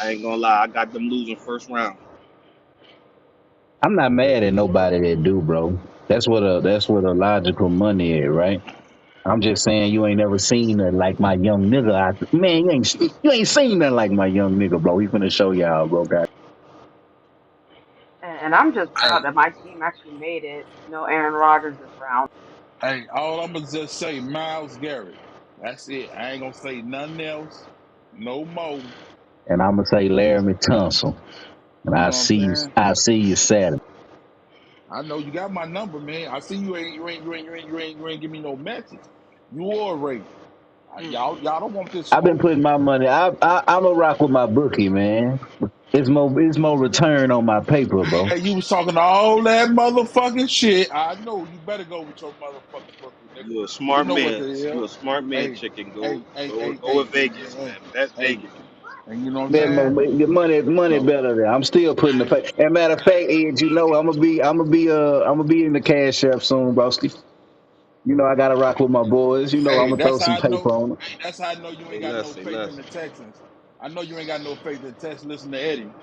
I ain't gonna lie. I got them losing first round. I'm not mad at nobody that do, bro. That's what a logical money is, right? I'm just saying you ain't never seen nothing like my young nigga. Man, you ain't seen nothing like my young nigga, bro. He finna show y'all, bro. God. And I'm just Hey, proud that my team actually made it. No Aaron Rodgers this round. hey, all I'm gonna just say, Miles Garrett. That's it. I ain't gonna say nothing else. No more. And I'm gonna say Laramie Tunsil. And You I know what I'm see you. saying? I see you Saturday. I know you got my number, man. I see you ain't give me no message. You already. Y'all don't want this I've been smoke. putting my money. I'm a rock with my bookie, man. It's more return on my paper, bro. Hey, you was talking all that motherfucking shit. I know you better go with your motherfucking bookie, nigga. You a You smart know what man. the You a hell? smart man, Hey, chicken. Go hey, hey, go hey, go hey, with hey, Vegas, hey, man. Bet hey. Vegas. And you know what I'm That saying? the money No. better there. I'm still putting the pay. And matter of fact, Ed, you know I'm gonna be in the cash app soon, broski. You know I gotta rock with my boys. You know I'm Hey, gonna throw that's some how I know. paper on it. Hey, that's how I know you ain't Say got less, no say faith in less. the Texans. I know you ain't got no faith in the Texans. Listen to Eddie.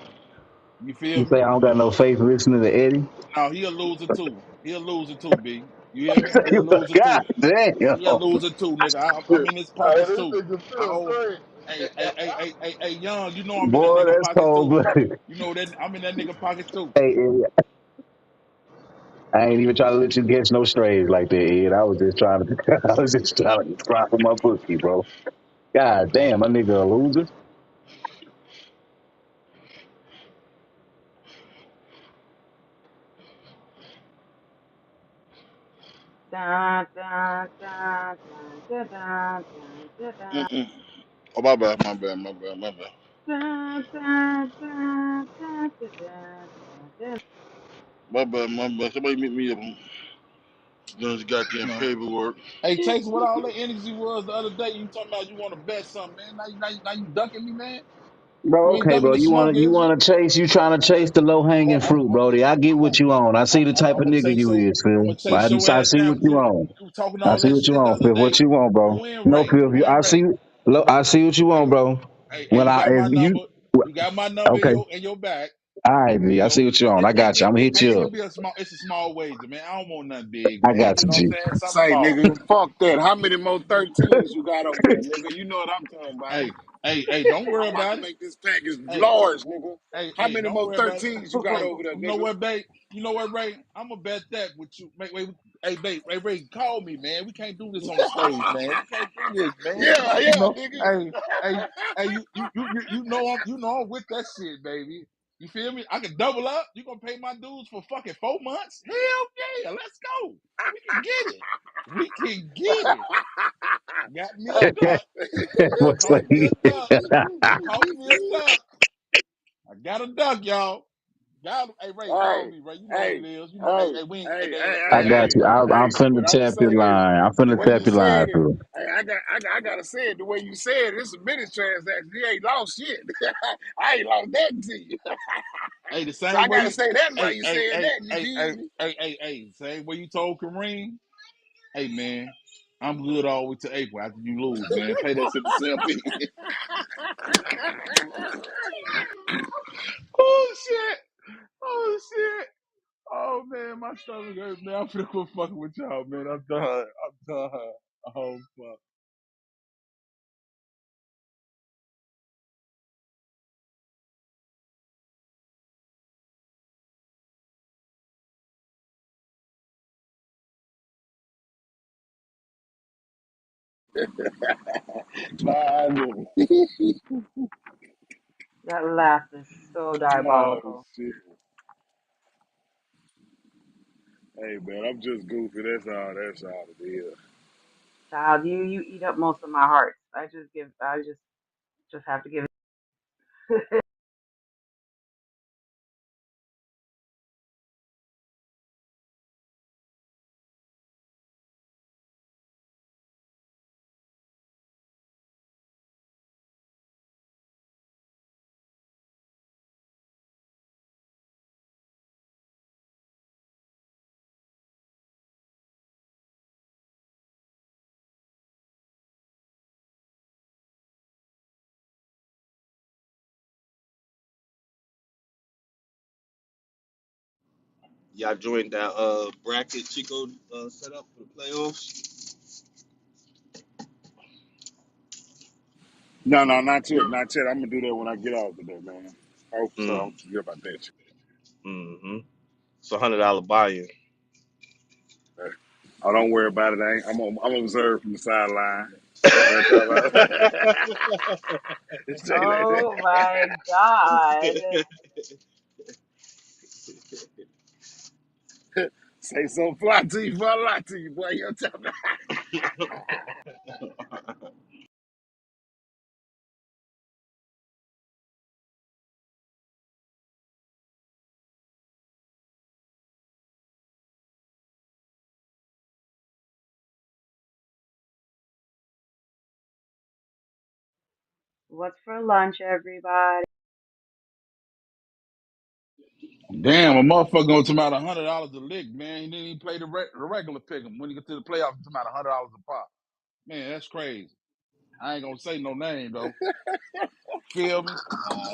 You feel You me? say I don't got no faith listening to Eddie? No, he a loser too. He a loser too, B. You hear me? He a loser God too. damn, He a loser too, nigga. I'm in his Hey, pockets this too. nigga I feel owe. crazy. Hey, young. You know I'm in that boy, nigga that's pockets cold too. blooded. You know that I'm in that nigga pockets too. Hey, Ed, I ain't even trying to let you catch no strays like that, Ed. I was just trying to, I was just trying to rock with my bookie, bro. God damn, my nigga a loser. Dun, dun, dun, dun, dun, dun, dun, dun, Mm-mm. Oh, my bad, my bad, my bad, my bad. dun, dun, dun, dun, dun, dun, dun, dun. My bad, my bad. Somebody meet me up on this goddamn No. paperwork. Hey, Chase, what all that energy was the other day? You talking about you want to bet something, man? Now you ducking me, man. You Bro, ain't okay, ducking bro. the You smoke, wanna you is you? wanna chase? You trying to chase the low I'm, hanging I'm, fruit, I'm, Brody? I get I'm, what you on. I see the type of I'm gonna nigga chase you your, is, Phil. chase your I ass see down what because you on. you were talking I all see that what you shit the on, other Phil. What day. you on, bro? You in No, Ray. Phil. You in I Ray. see. Look, I see what you on, Hey, bro. hey, When you I got if my you number. You got my number okay, in your back. all right, B. I You see know, what you on. I got you. I'm gonna hit it you up. could be it's a small wager, man. I don't want nothing big, I man. got You you, know what G. I'm saying? Something Say, small. nigga, fuck that. How many more 13s you got over there, nigga? You know what I'm talking about. Hey, don't worry I'm about to about it. make this package Hey, large, nigga. How hey, many don't more worry about it. 13s you got over there, You know nigga? what, babe? You know what, Ray? I'm gonna bet that with you. Wait, hey, babe, Ray, call me, man. We can't do this on the stage, man. We can't do this, man. Yeah, You yeah, know, nigga. hey, you know I'm with that shit, baby. You feel me? I can double up. You gonna pay my dues for fucking 4 months? Hell yeah, let's go. We can get it. We can get it. Got me a duck. What's Caught me a like? duck. Caught me a duck. I got a duck, y'all. God, hey Ray, call Hey, me, Ray. You know what hey, it is. You know, hey, we ain't, hey, hey, I hey, got hey, you. I'm hey. finna But I'm gonna tap say your this: line. I'm the finna way tap you your line, said it, Phil. hey, I gotta say it the way you said it. It's a business transaction. You ain't lost shit. I ain't lost nothing to you. hey the So same I way gotta you, say that while hey, you hey, said hey, that. You hey, feel hey, me? same way you told Kareem. Hey man, I'm good all the way to April after you lose, man. Pay that shit to CMB. Oh shit! Oh shit! Oh man, my stomach hurts, man. I'm finna quit fucking with y'all, man. I'm done. I'm done. Oh fuck. Nah, I didn't. That laugh is so Oh diabolical. shit. Hey man, I'm just goofy. That's all it is. Child, you eat up most of my hearts. I just have to give it. Y'all joined that bracket Chico set up for the playoffs. No, no, not yet, not yet. I'm gonna do that when I get off today, man. I hope so. I Mm. don't forget about that shit. Mm-hmm. It's $100 buy-in. Oh, don't worry about it. I'm observed from the sideline. We'll talk about it. Say like Oh that. my God. Say something fly to you, fly lie to you, boy. You tell me. What's for lunch, everybody? Damn, a motherfucker gonna come out $100 a lick, man. He didn't even play the regular pick 'em. When you get to the playoffs, it's about $100 a pop. Man, that's crazy. I ain't gonna say no name though. Feel me?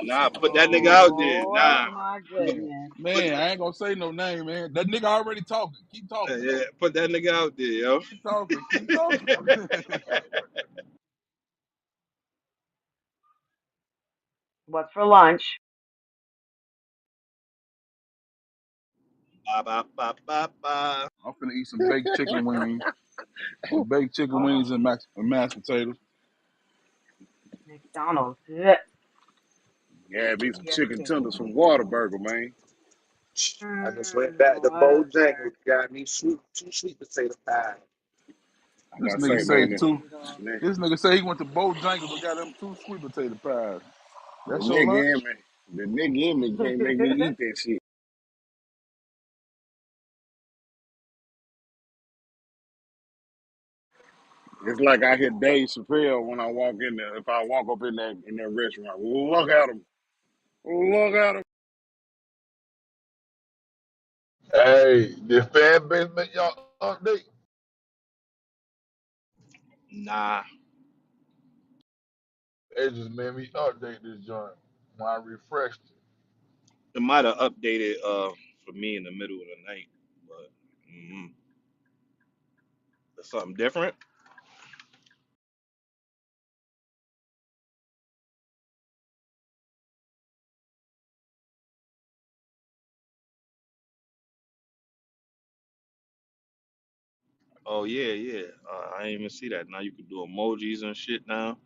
Nah, put that nigga out there. Oh Nah, my put, goodness. put Man, I ain't gonna say no name, man. That nigga already talking. Keep talking. yeah, put that nigga out there, yo. Keep talking. Keep talking. What's for lunch? Ba ba ba ba ba. I'm finna eat some baked chicken wings. Some baked chicken Oh, wings and mashed potatoes. McDonald's. Ugh. Yeah, be some Yes, chicken yes. tenders from Whataburger, man. I just went back to Whataburger. Bojangles, got me two sweet potato pies. I This gotta nigga say, say man, two. Bojangles. the, This nigga say he went to Bojangles and got them 2 sweet potato pies. the That's your nigga in lunch? me, the nigga in me can't make me eat that shit. It's like I hear Dave Chappelle when I walk in there. If I walk up in that restaurant, look at him, look at him. Hey, did Fanbase make y'all update? Nah, It just made me update this joint when I refreshed it. it might have updated for me in the middle of the night, but that's something different. Oh yeah, yeah. I didn't even see that. Now you can do emojis and shit now.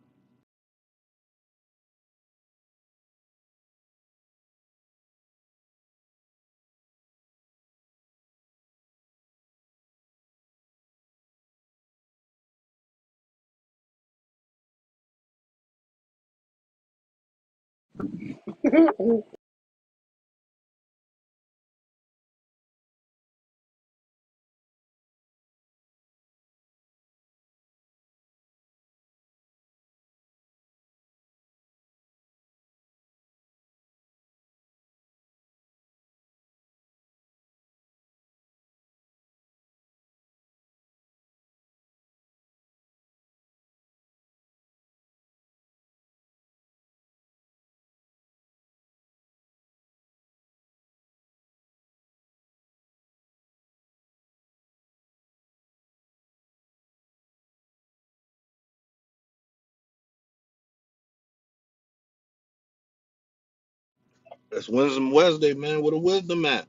It's Wisdom Wednesday, man. Where the wisdom at?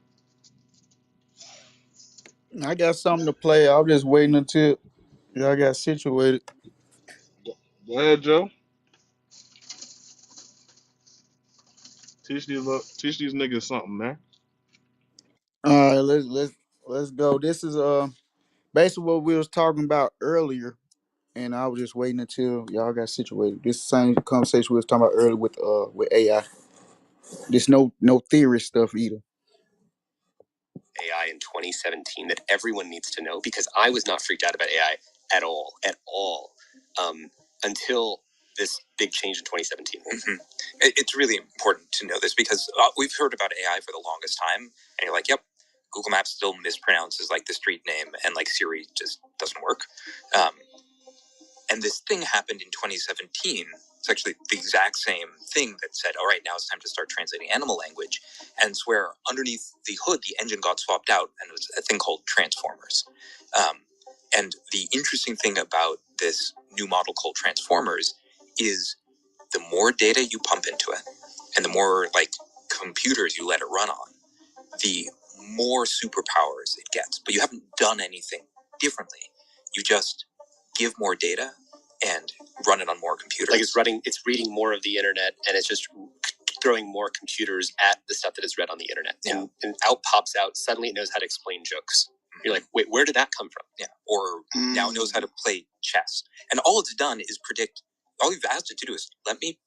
I got something to play. I was just waiting until y'all got situated. Go ahead, Joe. Teach these niggas something, man. All right, let's go. This is basically what we was talking about earlier, and I was just waiting until y'all got situated. This same conversation we was talking about earlier with AI. This no theory stuff either. AI in 2017 that everyone needs to know because I was not freaked out about AI at all, until this big change in 2017. It's really important to know this because we've heard about AI for the longest time, and you're like, yep, Google Maps still mispronounces like the street name, and like Siri just doesn't work. And this thing happened in 2017 It's actually the exact same thing that said, all right, now it's time to start translating animal language. And it's where underneath the hood, the engine got swapped out, and it was a thing called transformers. And the interesting thing about this new model called transformers is the more data you pump into it, and the more like computers you let it run on, the more superpowers it gets. But you haven't done anything differently. You just give more data and run it on more computers. Like it's reading more of the internet, and it's just throwing more computers at the stuff that is read on the internet. Yeah. And out pops out, suddenly it knows how to explain jokes. You're like, wait, where did that come from? Yeah. Or now it knows how to play chess. And all it's done is predict, all you've asked it to do is let me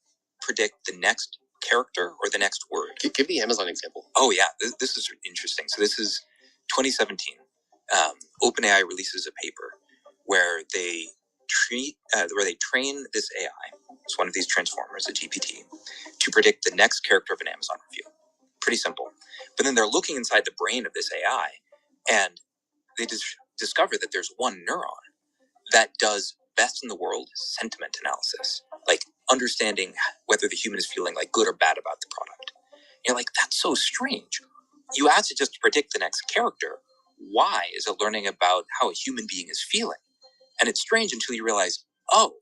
predict the next character or the next word. Give the Amazon example. Oh yeah, this is interesting. So this is 2017. OpenAI releases a paper where they train this AI, it's one of these transformers, a GPT, to predict the next character of an Amazon review. Pretty simple. But then they're looking inside the brain of this AI, and they discover that there's one neuron that does best in the world sentiment analysis, like understanding whether the human is feeling like good or bad about the product. You're like, that's so strange. You asked it just to predict the next character. Why is it learning about how a human being is feeling? And it's strange until you realize, oh,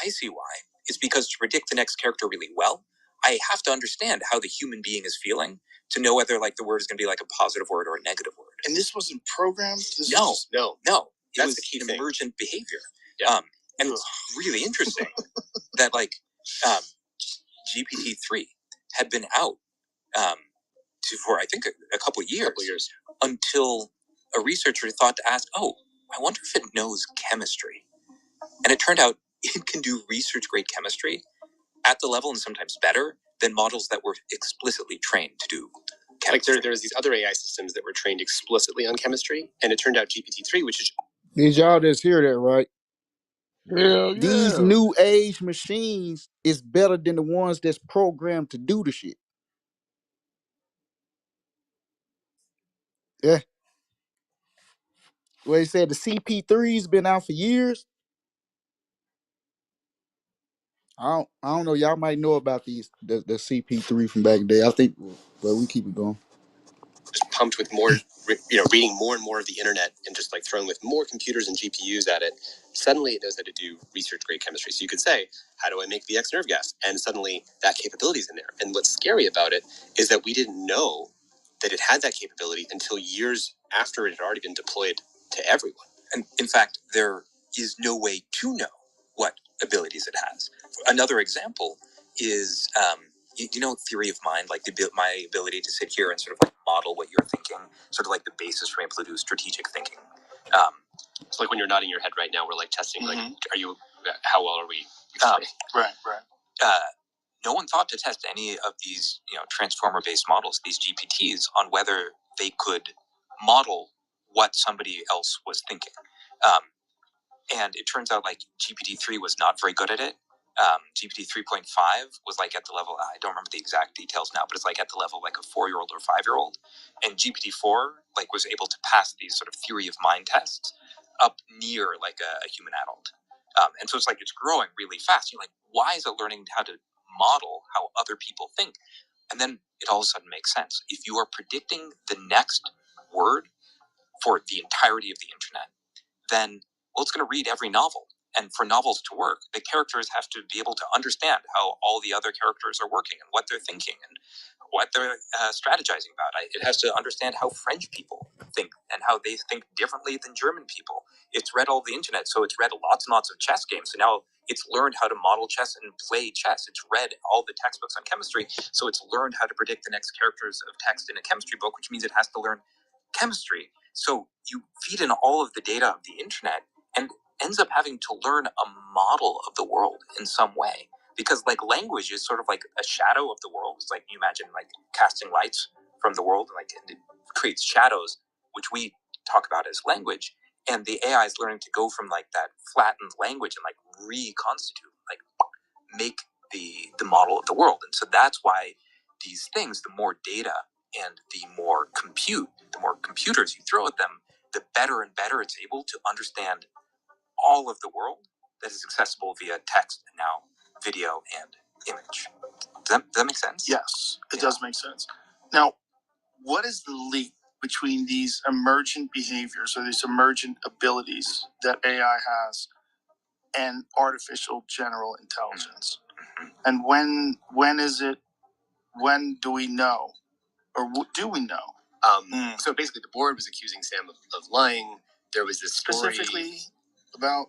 I see why. It's because to predict the next character really well, I have to understand how the human being is feeling to know whether like the word is going to be like a positive word or a negative word. And this wasn't programmed? No. It was emergent behavior. Yeah. And it's really interesting that like GPT-3 had been out for I think a couple of years until a researcher thought to ask, oh, I wonder if it knows chemistry. And it turned out it can do research grade chemistry at the level and sometimes better than models that were explicitly trained to do chemistry. Like there's these other AI systems that were trained explicitly on chemistry, and it turned out GPT-3, which is... Did y'all just hear that, right? Hell These yeah. new age machines is better than the ones that's programmed to do the shit. Yeah. Well, they said the CP3's been out for years. I don't know. Y'all might know about the CP3 from back in the day. I think, but we keep it going. Just pumped with more, reading more and more of the internet and just like throwing with more computers and GPUs at it. Suddenly it knows how to do research grade chemistry. So you could say, how do I make VX nerve gas? And suddenly that capability is in there. And what's scary about it is that we didn't know that it had that capability until years after it had already been deployed to everyone. And in fact, there is no way to know what abilities it has. Another example is, you know, theory of mind, like my ability to sit here and sort of like model what you're thinking, sort of like the basis for being able to do strategic thinking. So like when you're nodding your head right now, we're like testing, like, are you, how well are we? Right. No one thought to test any of these, transformer-based models, these GPTs, on whether they could model what somebody else was thinking. And it turns out like GPT-3 was not very good at it. GPT 3.5 was like at the level, I don't remember the exact details now, but it's like at the level of like a 4-year-old or 5-year-old. And GPT-4 like was able to pass these sort of theory of mind tests up near like a human adult. And so it's like it's growing really fast. You're like, why is it learning how to model how other people think? And then it all of a sudden makes sense. If you are predicting the next word for the entirety of the internet, then, well, it's going to read every novel. And for novels to work, the characters have to be able to understand how all the other characters are working and what they're thinking and what they're strategizing about. It has to understand how French people think and how they think differently than German people. It's read all the internet, so it's read lots and lots of chess games. So now it's learned how to model chess and play chess. It's read all the textbooks on chemistry, so it's learned how to predict the next characters of text in a chemistry book, which means it has to learn chemistry. So you feed in all of the data of the internet and ends up having to learn a model of the world in some way. Because like language is sort of like a shadow of the world. It's like you imagine like casting lights from the world, like and it creates shadows, which we talk about as language. And the AI is learning to go from like that flattened language and like reconstitute, like make the model of the world. And so that's why these things, the more data and the more computers you throw at them, the better and better it's able to understand all of the world that is accessible via text and now video and image. Does that make sense? Yes, it does make sense. Now, what is the link between these emergent behaviors or these emergent abilities that AI has and artificial general intelligence? And when do we know, or do we know? So basically, the board was accusing Sam of lying. There was this story specifically about.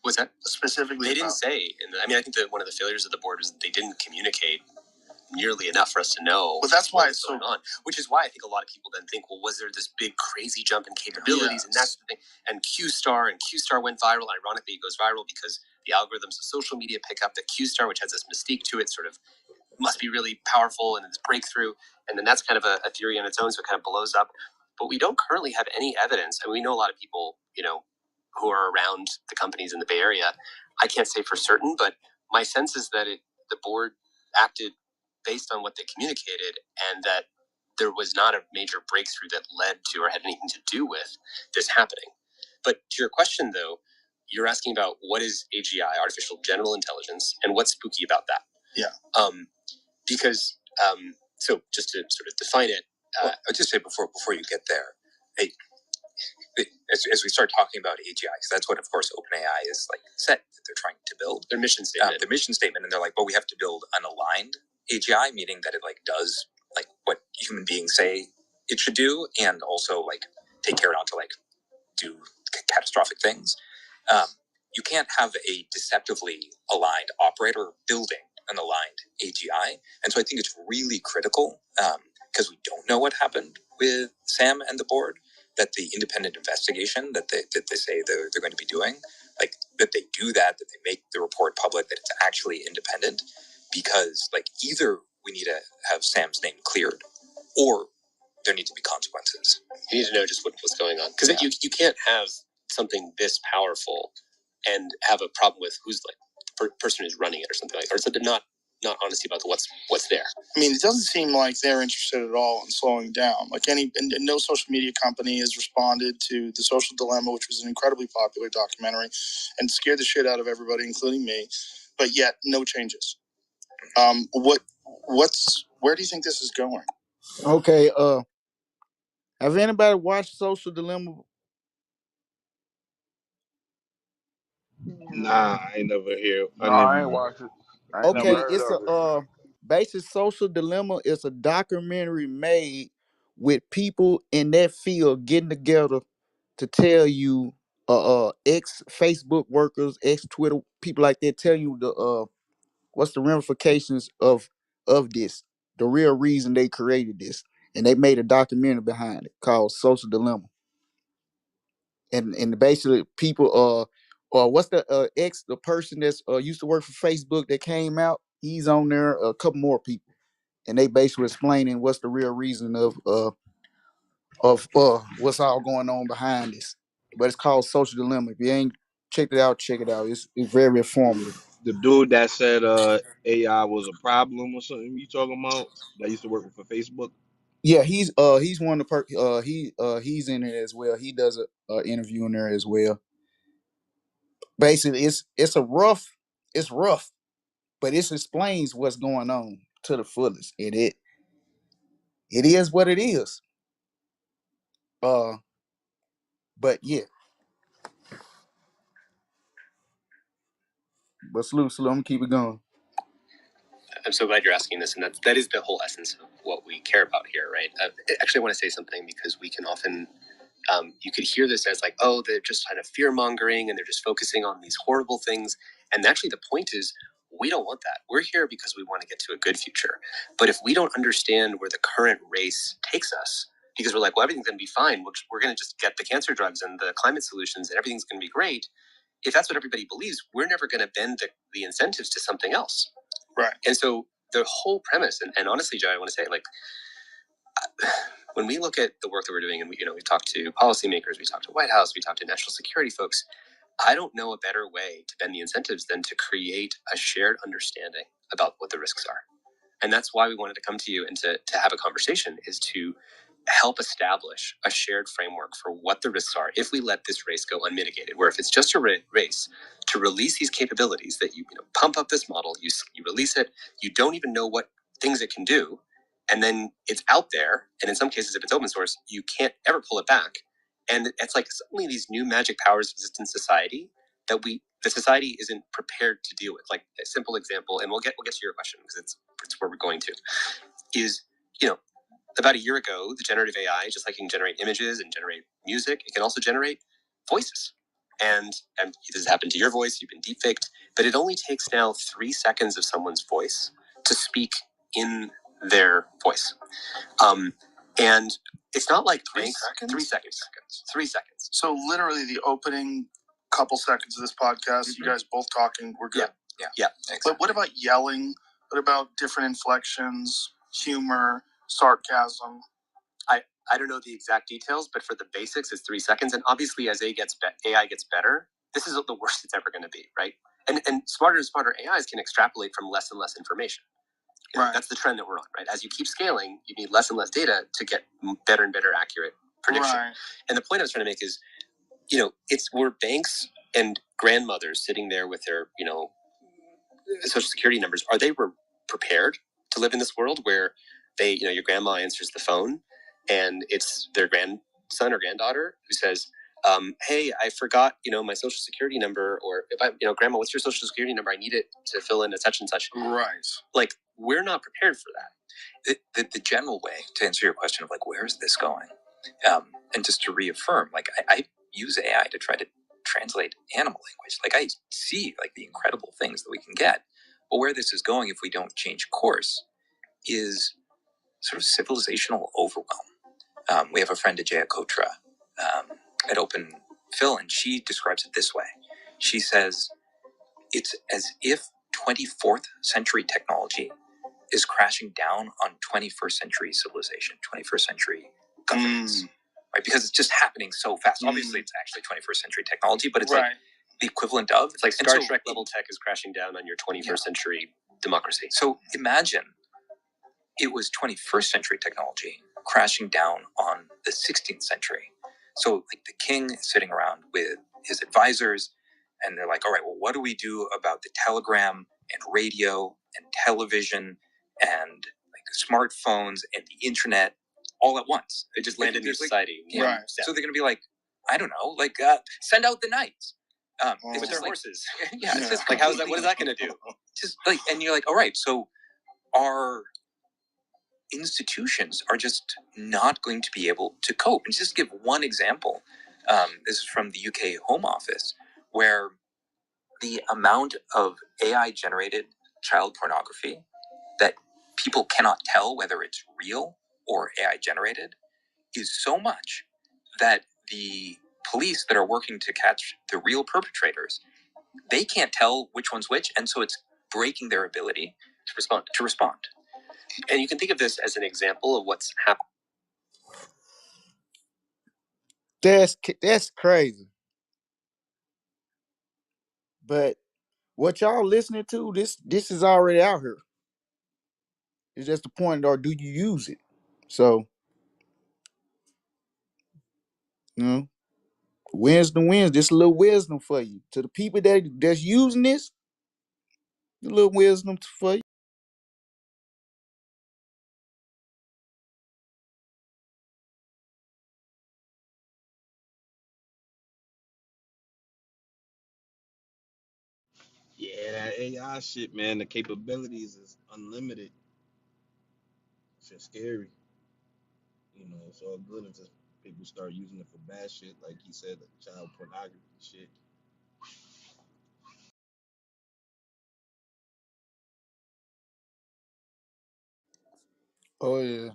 What's that? Specifically, they didn't say. I think that one of the failures of the board was that they didn't communicate nearly enough for us to know. But that's why it's going on. Which is why I think a lot of people then think, well, was there this big crazy jump in capabilities? Yes. And that's the thing. And Q Star went viral. Ironically, it goes viral because the algorithms of social media pick up the Q Star, which has this mystique to it, sort of must be really powerful and this breakthrough. And then that's kind of a theory on its own, so it kind of blows up. But we don't currently have any evidence. And we know a lot of people, who are around the companies in the Bay Area. I can't say for certain, but my sense is that the board acted based on what they communicated, and that there was not a major breakthrough that led to or had anything to do with this happening. But to your question, though, you're asking about what is AGI, artificial general intelligence, and what's spooky about that? Yeah. Because so just to sort of define it, I'll just say before you get there, hey, as we start talking about AGI, because that's what, of course, OpenAI is like said that they're trying to build their mission statement, and they're like, well, we have to build an aligned AGI, meaning that it like does like what human beings say it should do, and also like take care not to like do catastrophic things. You can't have a deceptively aligned operator building an aligned AGI. And so I think it's really critical, because we don't know what happened with Sam and the board, that the independent investigation that they say they're going to be doing, like that they do that they make the report public, that it's actually independent, because like either we need to have Sam's name cleared, or there need to be consequences. You need to know just what's going on, because you can't have something this powerful and have a problem with who's like the person who's running it or something like that, or something not honesty about what's there. I mean, it doesn't seem like they're interested at all in slowing down. Like and no social media company has responded to The Social Dilemma, which was an incredibly popular documentary and scared the shit out of everybody, including me. But yet, no changes. Where do you think this is going? Okay, have anybody watched Social Dilemma? No. Nah, I ain't never hear. I No, I ain't never. watched it. I ain't never Okay, heard it's of it. a basic Social Dilemma. It's a documentary made with people in that field getting together to tell you, ex Facebook workers, ex Twitter people like that, tell you the what's the ramifications of this, the real reason they created this, and they made a documentary behind it called Social Dilemma. And basically people or what's the person that's used to work for Facebook that came out, he's on there, a couple more people, and they basically explaining what's the real reason of what's all going on behind this. But it's called Social Dilemma. If you ain't checked it out, check it out. It's very informative. The dude that said AI was a problem or something you talking about that used to work for Facebook. Yeah, he's one of the he's in it as well. He does a interview in there as well. Basically, it's rough, but it explains what's going on to the fullest. And it is what it is. Uh, but yeah, but salute, I'm gonna keep it going. I'm so glad you're asking this, and that is the whole essence of what we care about here, right? Actually, I want to say something, because we can often you could hear this as like, oh, they're just kind of fear mongering and they're just focusing on these horrible things. And actually, the point is, we don't want that. We're here because we want to get to a good future. But if we don't understand where the current race takes us, because we're like, well, everything's going to be fine, we're going to just get the cancer drugs and the climate solutions and everything's going to be great. If that's what everybody believes, we're never going to bend the incentives to something else. Right. And so the whole premise, and honestly, Joe, I want to say, like, when we look at the work that we're doing, and we talk to policymakers, we talk to White House, we talk to national security folks, I don't know a better way to bend the incentives than to create a shared understanding about what the risks are. And that's why we wanted to come to you and to have a conversation, is to help establish a shared framework for what the risks are if we let this race go unmitigated, where if it's just a race to release these capabilities that you know, pump up this model, you release it, you don't even know what things it can do, and then it's out there, and in some cases if it's open source you can't ever pull it back, and it's like suddenly these new magic powers exist in society that the society isn't prepared to deal with. Like a simple example, and we'll get to your question because it's where we're going to, is, you know, about a year ago, the generative AI, just like it can generate images and generate music, it can also generate voices. And this has happened to your voice, you've been deepfaked, but it only takes now 3 seconds of someone's voice to speak in their voice. And it's not like 3 seconds? 3 seconds. 3 seconds. So literally the opening couple seconds of this podcast, you guys both talking, we're good. Yeah. But what about yelling? What about different inflections, humor, sarcasm? I don't know the exact details, but for the basics, it's 3 seconds. And obviously, as AI gets better, this is the worst it's ever going to be, right? And smarter and smarter AIs can extrapolate from less and less information. You know, Right. That's the trend that we're on, right? As you keep scaling, you need less and less data to get better and better accurate prediction. Right. And the point I was trying to make is, you know, we're banks and grandmothers sitting there with their, you know, social security numbers. Are they prepared to live in this world where they, you know, your grandma answers the phone and it's their grandson or granddaughter who says, hey, I forgot, you know, my social security number, or if I, you know, grandma, what's your social security number? I need it to fill in a such and such. Right. Like, we're not prepared for that. The general way to answer your question of like, where is this going? And just to reaffirm, like I use AI to try to translate animal language. Like I see like the incredible things that we can get, but where this is going if we don't change course is sort of civilizational overwhelm. We have a friend, Ajaya Kotra, at Open Phil, and she describes it this way. She says, it's as if 24th century technology is crashing down on 21st century civilization, 21st century governance, right? Because it's just happening so fast. Obviously, it's actually 21st century technology, but it's like the equivalent of. It's like Star Trek level tech is crashing down on your 21st century democracy. So imagine it was 21st century technology crashing down on the 16th century. So like the king is sitting around with his advisors and they're like, all right, well, what do we do about the telegram and radio and television and like smartphones and the internet all at once? They just landed in their society. Right. So they're going to be like, I don't know, like send out the knights. With their horses. It's just Like, what is that going to do? just like, and you're like, all right, so our institutions are just not going to be able to cope. And just give one example. This is from the UK Home Office, where the amount of AI generated child pornography that people cannot tell whether it's real or AI generated is so much that the police that are working to catch the real perpetrators, they can't tell which one's which, and so it's breaking their ability to respond. And you can think of this as an example of what's happening. That's crazy. But what y'all listening to, this is already out here. It's just the point, or do you use it? So, you know, wisdom wins. Just a little wisdom for you. To the people that's using this, a little wisdom for you. Yeah, that AI shit, man. The capabilities is unlimited. Shit scary. You know, it's all good until people start using it for bad shit, like he said, like child pornography shit. Oh yeah.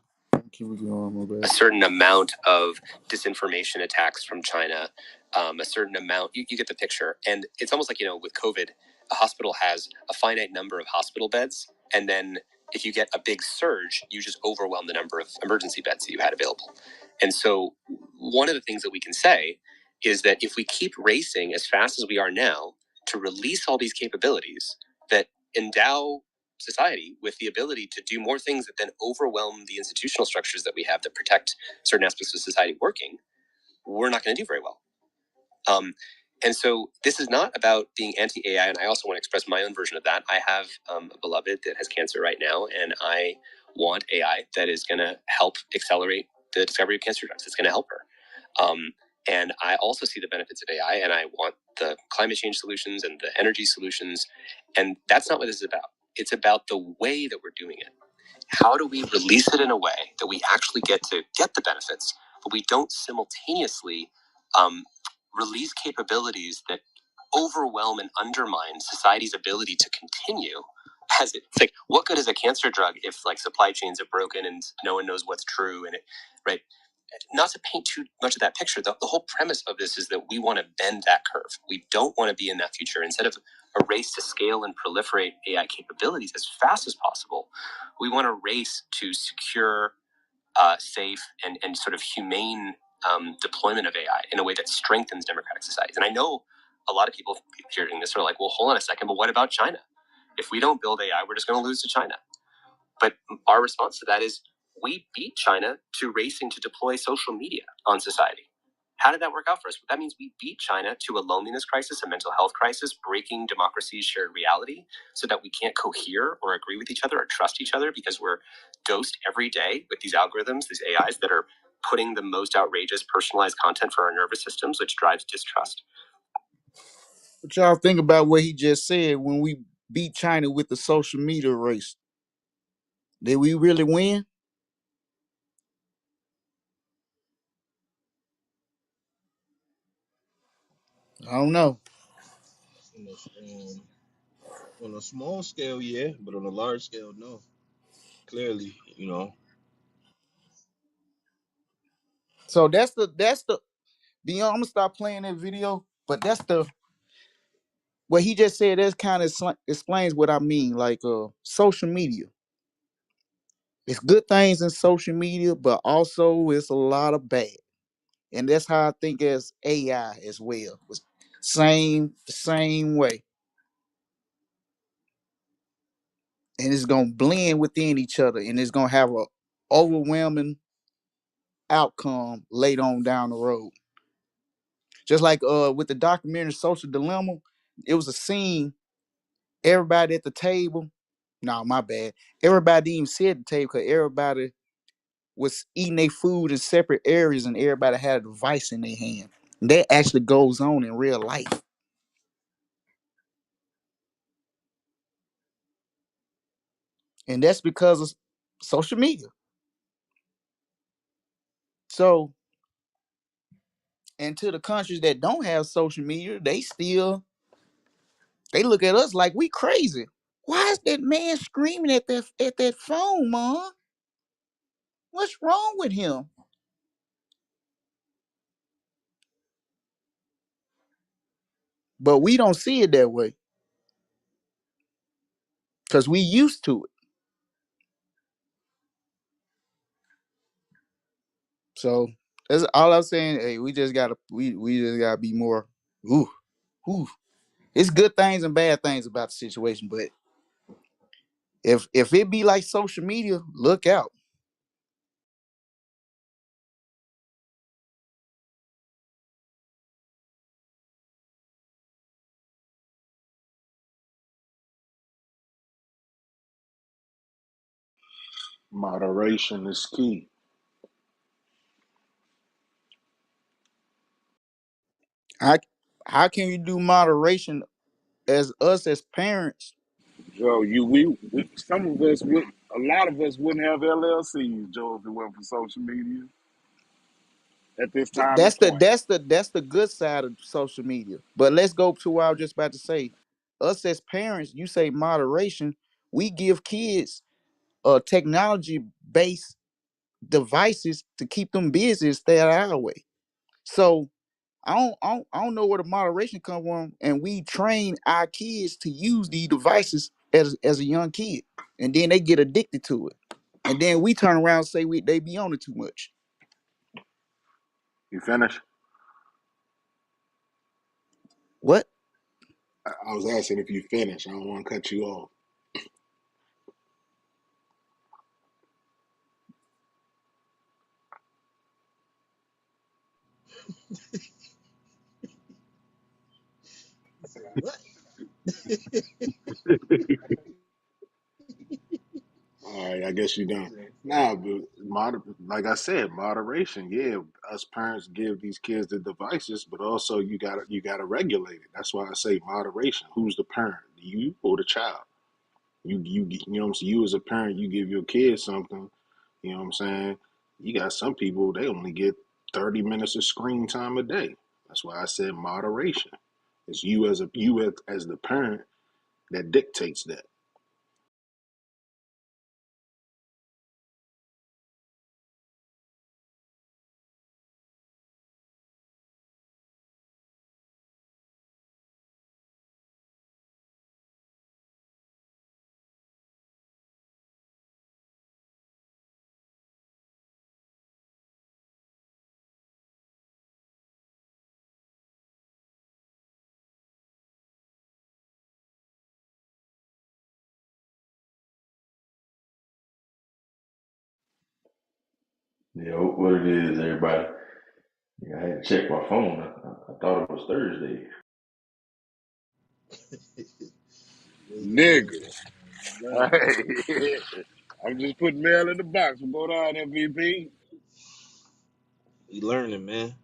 Keep it going, my A bad. certain amount of disinformation attacks from China, a certain amount, you get the picture. And it's almost like, you know, with COVID, a hospital has a finite number of hospital beds. And then if you get a big surge, you just overwhelm the number of emergency beds that you had available. And so one of the things that we can say is that if we keep racing as fast as we are now to release all these capabilities that endow society with the ability to do more things that then overwhelm the institutional structures that we have that protect certain aspects of society working, we're not going to do very well. And so this is not about being anti-AI, and I also want to express my own version of that. I have a beloved that has cancer right now, and I want AI that is going to help accelerate the discovery of cancer drugs. It's going to help her. And I also see the benefits of AI, and I want the climate change solutions and the energy solutions. And that's not what this is about. It's about the way that we're doing it. How do we release it in a way that we actually get to get the benefits, but we don't simultaneously release capabilities that overwhelm and undermine society's ability to continue as it's like, what good is a cancer drug if like supply chains are broken and no one knows what's true and it, right? Not to paint too much of that picture, the whole premise of this is that we want to bend that curve. We don't want to be in that future. Instead of a race to scale and proliferate AI capabilities as fast as possible, we want to race to secure, safe, and sort of humane deployment of AI in a way that strengthens democratic societies. And I know a lot of people hearing this are like, well, hold on a second, but what about China? If we don't build AI, we're just going to lose to China. But our response to that is we beat China to racing to deploy social media on society. How did that work out for us? That means we beat China to a loneliness crisis, a mental health crisis, breaking democracy's shared reality so that we can't cohere or agree with each other or trust each other because we're dosed every day with these algorithms, these AIs that are putting the most outrageous personalized content for our nervous systems, which drives distrust. What y'all think about what he just said when we beat China with the social media race? Did we really win? I don't know. On on a small scale, yeah, but on a large scale, no. Clearly, you know. So that's the beyond. I'm gonna stop playing that video, but that's the what he just said. That kind of explains what I mean. Like social media, it's good things in social media, but also it's a lot of bad, and that's how I think as AI as well. It's same way, and it's gonna blend within each other, and it's gonna have a overwhelming outcome later on down the road. Just like with the documentary Social Dilemma, it was a scene. Everybody at the table. No, my bad. Everybody didn't even sit at the table because everybody was eating their food in separate areas and everybody had a device in their hand. And that actually goes on in real life. And that's because of social media. So, and to the countries that don't have social media, they look at us like we crazy. Why is that man screaming at that phone, mom? What's wrong with him? But we don't see it that way because we used to it. So that's all I'm saying. Hey, we just gotta be more. Ooh, ooh. It's good things and bad things about the situation, but if it be like social media, look out. Moderation is key. How how can you do moderation as us as parents? Joe, we some of us would, a lot of us wouldn't have LLCs, Joe, if it weren't for social media at this time That's and the point. that's the good side of social media. But let's go to what I was just about to say. Us as parents, you say moderation. We give kids technology based devices to keep them busy and stay out of our way. So I don't know where the moderation come from, and we train our kids to use these devices as a young kid, and then they get addicted to it, and then we turn around and say they be on it too much. You finish? What? I was asking if you finished. I don't want to cut you off. I said, what? All right, I guess you He done. said, Nah, but like I said, moderation. Yeah, us parents give these kids the devices, but also you gotta regulate it. That's why I say moderation. Who's the parent, you or the child? You know what I'm saying. You as a parent, you give your kid something. You know what I'm saying. You got some people they only get 30 minutes of screen time a day. That's why I said moderation. It's you as the parent that dictates that. Yo, what it is, everybody? Yeah, I had to check my phone. I thought it was Thursday. Wisdom Nigga. is learning. Hey, I'm just putting mail in the box. Go down, MVP. we learning, man.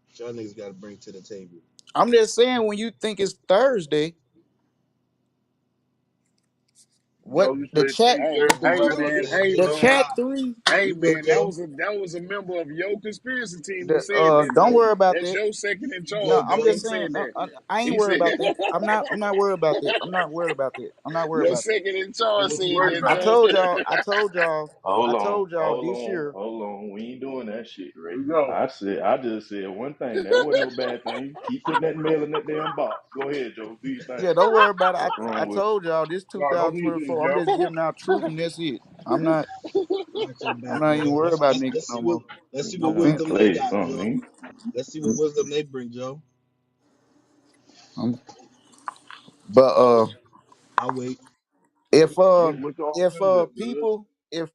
What y'all niggas got to bring to the table. I'm just saying, when you think it's Thursday, what Joe, you the said chat, today's Hey, Thursday, hey bro. man, Thursday, hey the Joe. man, chat three, hey You good, man. That Joe? was a member of your conspiracy team who the said that don't though. worry about That's that. your second in You No, charge good, I'm though. Joe? He just saying, said that. I ain't He worried said about that. I'm not worried about that. I'm not worried about that. I'm not worried your about that. second in Then charge what you said worried that, I about? Joe. told y'all. I told y'all Hold this on, year. hold on. We ain't doing that shit, Here Ray. we go. I just said one thing. That wasn't no bad thing. Keep putting that mail in that damn box. Go ahead, Joe. Do your thing. Yeah, don't worry about it. Fuck I wrong with told y'all this No, don't do anything, 2024. I'm Joe. just giving out truth, and that's it. I'm not. Watch your I'm back, not even man. worried about niggas Let's no see what more. let's see No what offense. offense. wisdom they Play got, something, Joe. man. Let's see what wisdom they bring, Joe. Um, but I wait. if What's the alternative, man? people, if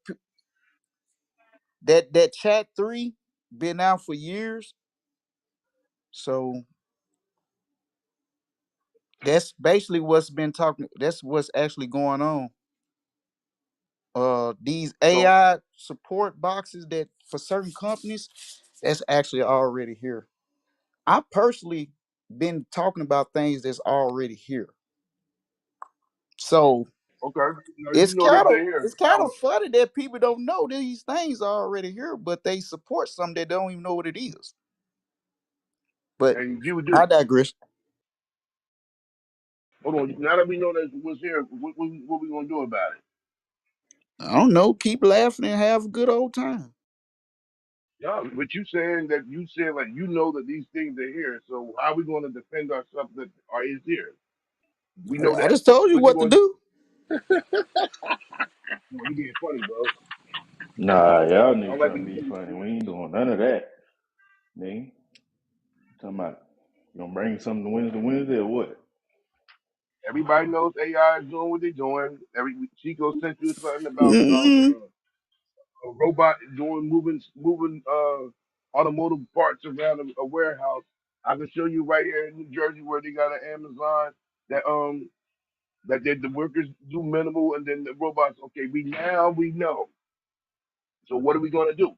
that chat three been out for years, so that's basically what's been talking. That's what's actually going on. These So, AI support boxes that for certain companies, that's actually already here. I personally been talking about things that's already here. So okay. Now you know that they're here. it's kind Now, of funny that people don't know these things are already here, but they support something that don't even know what it is. But and you do this. I digress. Hold on. Now that we know that what's here, what we gonna do about it? I don't know. Keep laughing and have a good old time. Yeah, but you saying that you said like you know that these things are here. So how are we gonna defend ourselves that are is here? We know I that. just told you What you what to gonna do? do. No, you being funny, bro. Nah, y'all I don't niggas like trying to when be you funny. We ain't doing none of that, nigga. Talking about you gonna bring something to Wednesday or what? everybody knows AI is doing what they're doing. Every Chico sent you something about Mm-mm. a robot doing moving automotive parts around a warehouse. I can show you right here in New Jersey where they got an Amazon that the workers do minimal and then the robots. Okay, we know. So what are we gonna do?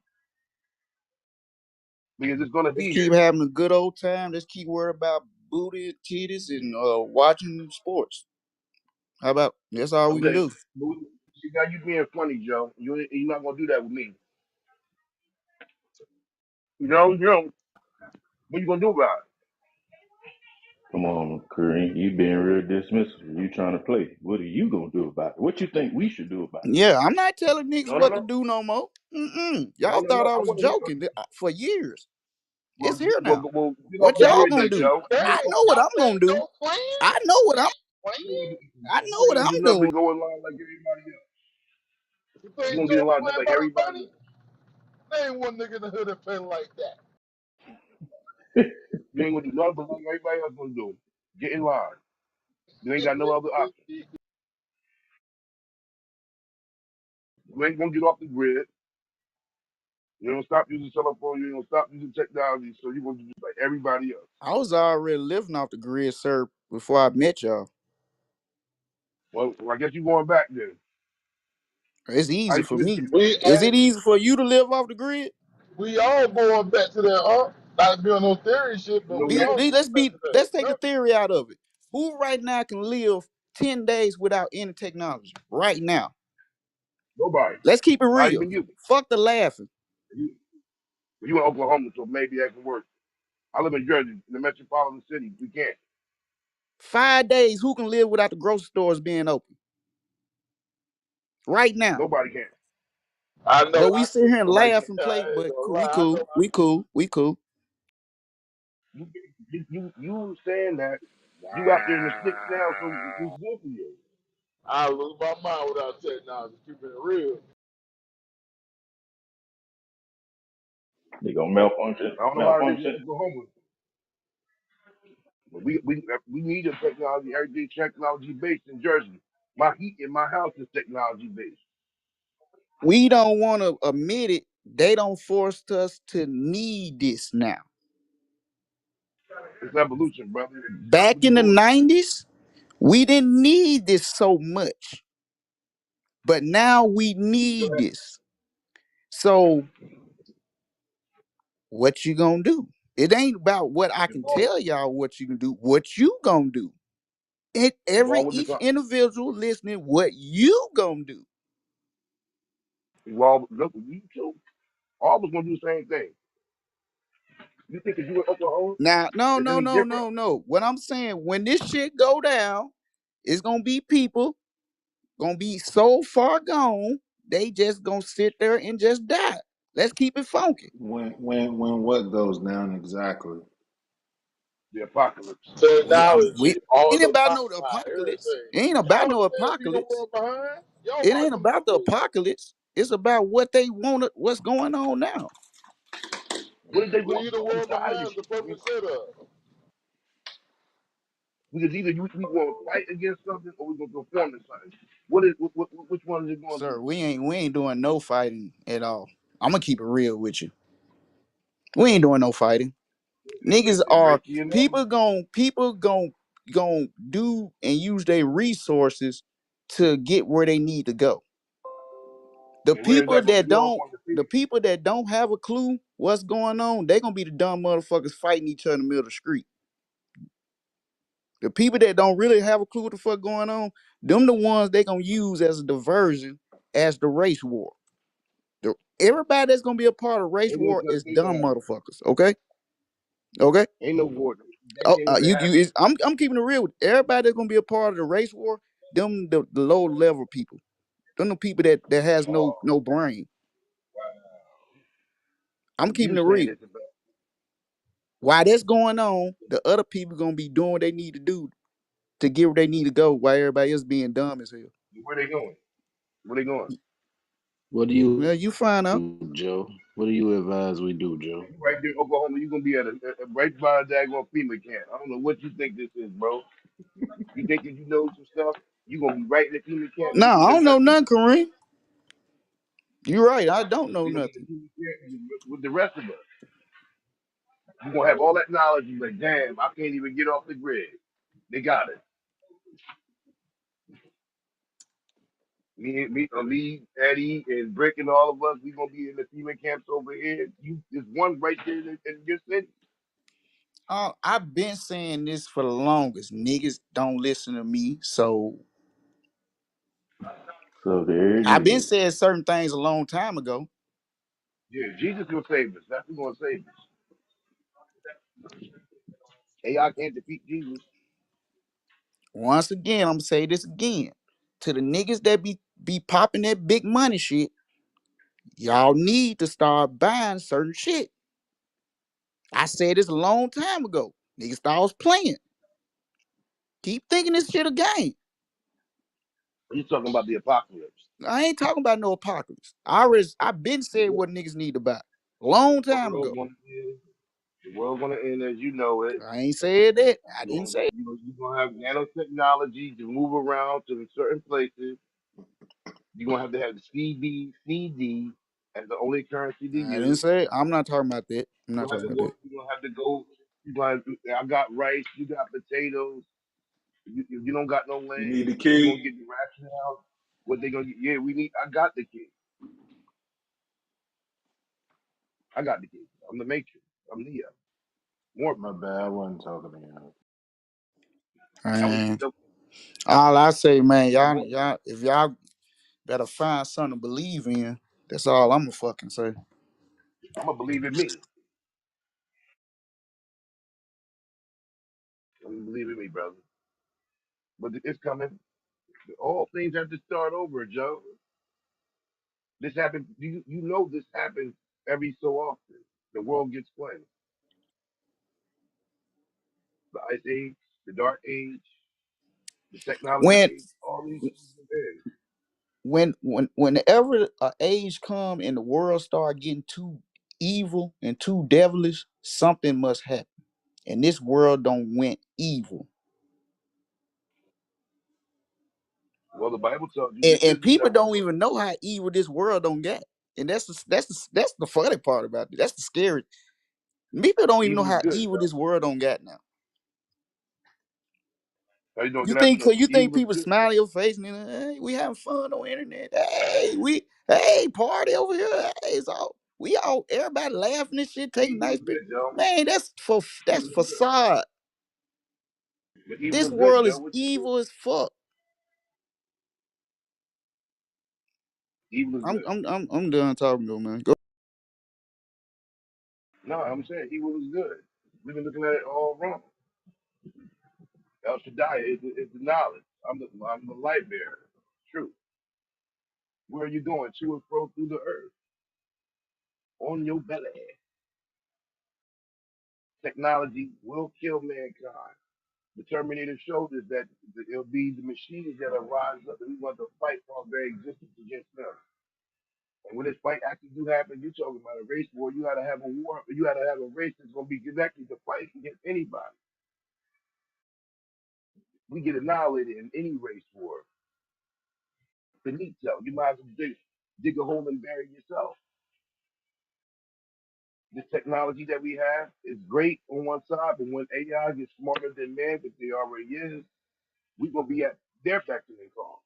Because it's gonna Let's be keep here. having a good old time. Let's keep worrying about booty, titties, and watching sports. How about that's all we can Okay. do? See, now you being funny, Joe. You're not gonna do that with me. What you gonna do about it? Come on, Kareem. You being real dismissive. You trying to play. What are you gonna do about it? What you think we should do about Yeah, I'm not telling niggas No, no, what to no, do no more. Mm-mm. no, Y'all no, thought no. I I was want to hear. joking for years. Well, It's here now. get off What the y'all grid gonna then, do? Joe. There you I go. know what Stop I'm there, gonna do. Joe. Playing, I know what playing. You ain't gonna I'm do nothing doing. but go in line like everybody else. You You think gonna get Joe in line just playing like Bugs everybody Bunny? else. There ain't one nigga in the hood that playing like that. You ain't gonna do nothing but like everybody else gonna do. Get in line. You ain't got no other option. You ain't gonna get off the grid. You don't stop using cell phone. You don't stop using technology. So you're gonna do just like everybody else. I was already living off the grid, sir, before I met y'all. Well, I guess you're going back then. It's I easy used to for live me. in We Is it ain't easy for you to live off the grid? we all going back to that not to be on no theory shit, but no we Be, all man. be, going let's back be to that. let's take a Yep. theory out of it. Who right now can live 10 days without any technology? Right now. Nobody. Let's keep it Not real. even you. Fuck the laughing. You, you in Oklahoma, so maybe that can work. I live in Jersey, in the metropolitan city. We can't. 5 days, who can live without the grocery stores being open? Right now. Nobody can. I know But we I sit here and Nobody laugh can. and play, I ain't but gonna we lie, I cool. know We cool. We cool. You saying that you out there in the sticks now, so it's good for you. I lose my mind without technology, keeping it real. They gonna malfunction. I don't know how it is in Malfunction. Oklahoma, but we need a technology. Everything technology based in Jersey. My heat in my house is technology based. We don't want to admit it. They don't force us to need this now. It's evolution, brother. Stop Back with the in the bullshit. 90s, we didn't need this so much. But now we need this. So what you gonna do? It ain't about what I can tell y'all what you can do. What you gonna do? It every Evolve with the each time. individual listening, what you gonna do? Evolve. Look, you too. All of us gonna do the same thing. You think if you in Oklahoma, Now, no, it's no, any no, different? no, no. What I'm saying, when this shit go down, it's gonna be people gonna be so far gone, they just gonna sit there and just die. Let's keep it funky. When what goes down exactly? The apocalypse. We Technology on ain't the about no timeline, apocalypse. everything. It ain't about Y'all no still be the apocalypse. world behind. Y'all It watch ain't the about the movies. apocalypse. It's about what they want. What's going on now? What did they want Leave the on the world side of the behind is the shit? I mean, perfect setup. because either we want to fight against something or we going to conform to something. What is which one is it going to Sir, be? we ain't doing no fighting at all. I'm gonna keep it real with you. We ain't doing no fighting. Niggas It's are right to your name. people gon' do and use their resources to get where they need to go. The And where is people that going to that be? We all don't going to the defeat it. people that don't have a clue what's going on, they gonna be the dumb motherfuckers fighting each other in the middle of the street. The people that don't really have a clue what the fuck going on, them the ones they gonna use as a diversion as the race war. Everybody that's gonna be a part of race Ain't no war such is thing dumb to happen. okay? Okay? Okay? Ain't no war. That Oh, can't even happen. I'm keeping it real. Everybody that's gonna be a part of the race war, them the low level people. Them the people that has Oh, no brain. I'm keeping you it saying real. it's about While that's going on, the other people gonna be doing what they need to do to get where they need to go while everybody else being dumb as hell. where they going? Where they going? What do Well, you you find out. do, Joe? What do you advise we do, Joe? You right there in Oklahoma. You gonna be at a right by a daggone FEMA camp. I don't know what you think this is, bro. You think that you know some stuff? You gonna be right in the FEMA camp. No, You gonna be I don't living know at FEMA nothing, camp. Kareem. You're right. I don't know You gonna be in nothing. the FEMA camp with the rest of us. You gonna have all that knowledge. You like, damn, I can't even get off the grid. They got it. Me, Eddie, and Brick, and all of us, we gonna be in the FEMA camps over here. You, there's one right there in your city. I've been saying this for the longest. Niggas don't listen to me, so So there it I've been is. saying certain things a long time ago. Yeah, Jesus will save us. That's who's gonna save us. AI can't defeat Jesus. Once again, I'm gonna say this again to the niggas that be popping that big money shit. Y'all need to start buying certain shit. I said this a long time ago. Niggas starts playing. Keep thinking this shit a game. He's talking about the apocalypse. I ain't talking about no apocalypse. I've been The said what niggas need to buy. Long time world ago. gonna end. The world gonna end as you know it. I ain't said that. I You're didn't gonna, say it. you're gonna have nanotechnology to move around to certain places. You're gonna have to have CB, CD. as the only currency to I didn't use. say I'm not talking about that. I'm You not don't have talking to about go. that. You don't have to go. You got. I got rice. You got potatoes. You don't got no You need land. the You key. gonna get the ration out. What they gonna get? Yeah, we need. I got the kid. I got the kid. I'm the matrix. I'm Neo. My Morpheus. bad, I wasn't talking to you. That was And the. all I say, man, I'm y'all, if y'all better find something to believe in, that's all I'm gonna fucking say. gonna believe in me. I'm gonna believe in me, brother. But it's coming. All things have to start over, Joe. This happens. You know this happens every so often. The world gets cleansed. The ice age, the dark age, the technology When age, all these things are there. whenever a age come and the world start getting too evil and too devilish, something must happen. And this world don't went evil. Well, the Bible tells you And, this is and the people devil's don't work. even know how evil this world don't get. And that's the funny part about it. That's the scary. People don't even know Evil is how good, evil Joe. this world don't get now. How you doing? You Good think afternoon. cause you think Evil is people good. smile in your face and then, hey, we having fun on the internet. Hey, party over here. Hey, it's all we all everybody laughing and shit, taking Evil nice is pictures. good, Joe. Man, that's Evil is good. facade. But evil This is good, world Joe. is What you do? evil as fuck. Evil is good. I'm done talking though, man. Go. No, I'm saying evil is good. We've been looking at it all wrong. El Shaddai is the knowledge. I'm the light bearer. Truth. Where are you going? To and fro through the earth. On your belly. Technology will kill mankind. The Terminator showed us that it'll be the machines that will rise up and we want to fight for our very existence against them. And when this fight actually do happen, you're talking about a race war. You got to have a war. You got to have a race that's going to be connected to fight against anybody. We get annihilated in any race war. Finito. You might as well dig a hole and bury yourself. This technology that we have is great on one side, but when AI gets smarter than man, which they already is, we're going to be at their beck and call.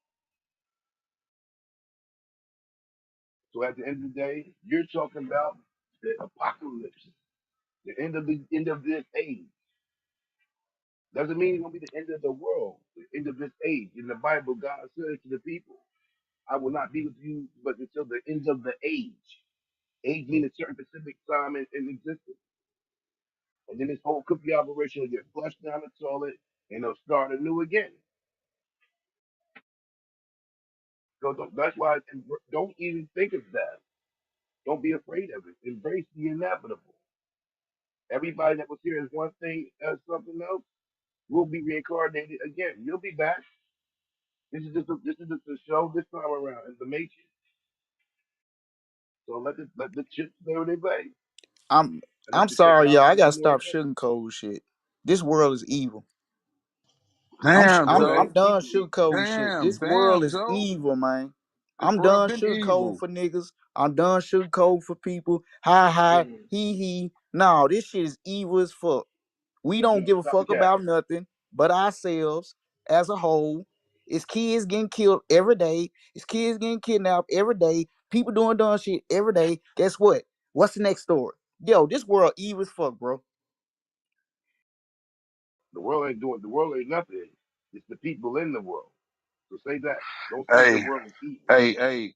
So at the end of the day, you're talking about the apocalypse, the end of this age. Doesn't mean it's gonna be the end of the world, the end of this age. In the Bible, God says to the people, I will not be with you but until the end of the age. Age means a certain specific time in existence. And then this whole cookie operation will get flushed down the toilet and they'll start anew again. So that's why don't even think of that. Don't be afraid of it. Embrace the inevitable. Everybody that was here as one thing as something else will be reincarnated again. You'll be back. This is just a show this time around. It's the Matrix. So let the chips stay where they play, I'm and let I'm the sorry, y'all. I technology gotta do more stop things. sugarcoating shit. This world is evil. Damn, Well, I'm Joe. ain't done people evil? sugarcoating shit. This world Damn, is Joe. evil, man. This I'm world done been sugarcoating evil. for niggas. I'm done sugarcoating for people. Hi hi, he. No, this shit is evil as fuck. We don't Mm-mm. give a Stop the fuck cap. about nothing but ourselves as a whole. It's kids getting killed every day. It's kids getting kidnapped every day. People doing dumb shit every day. Guess what? What's the next story? Yo, this world evil as fuck, bro. The world ain't doing. The world ain't nothing. It's the people in the world. So say that. Don't say the Hey, world is evil. hey,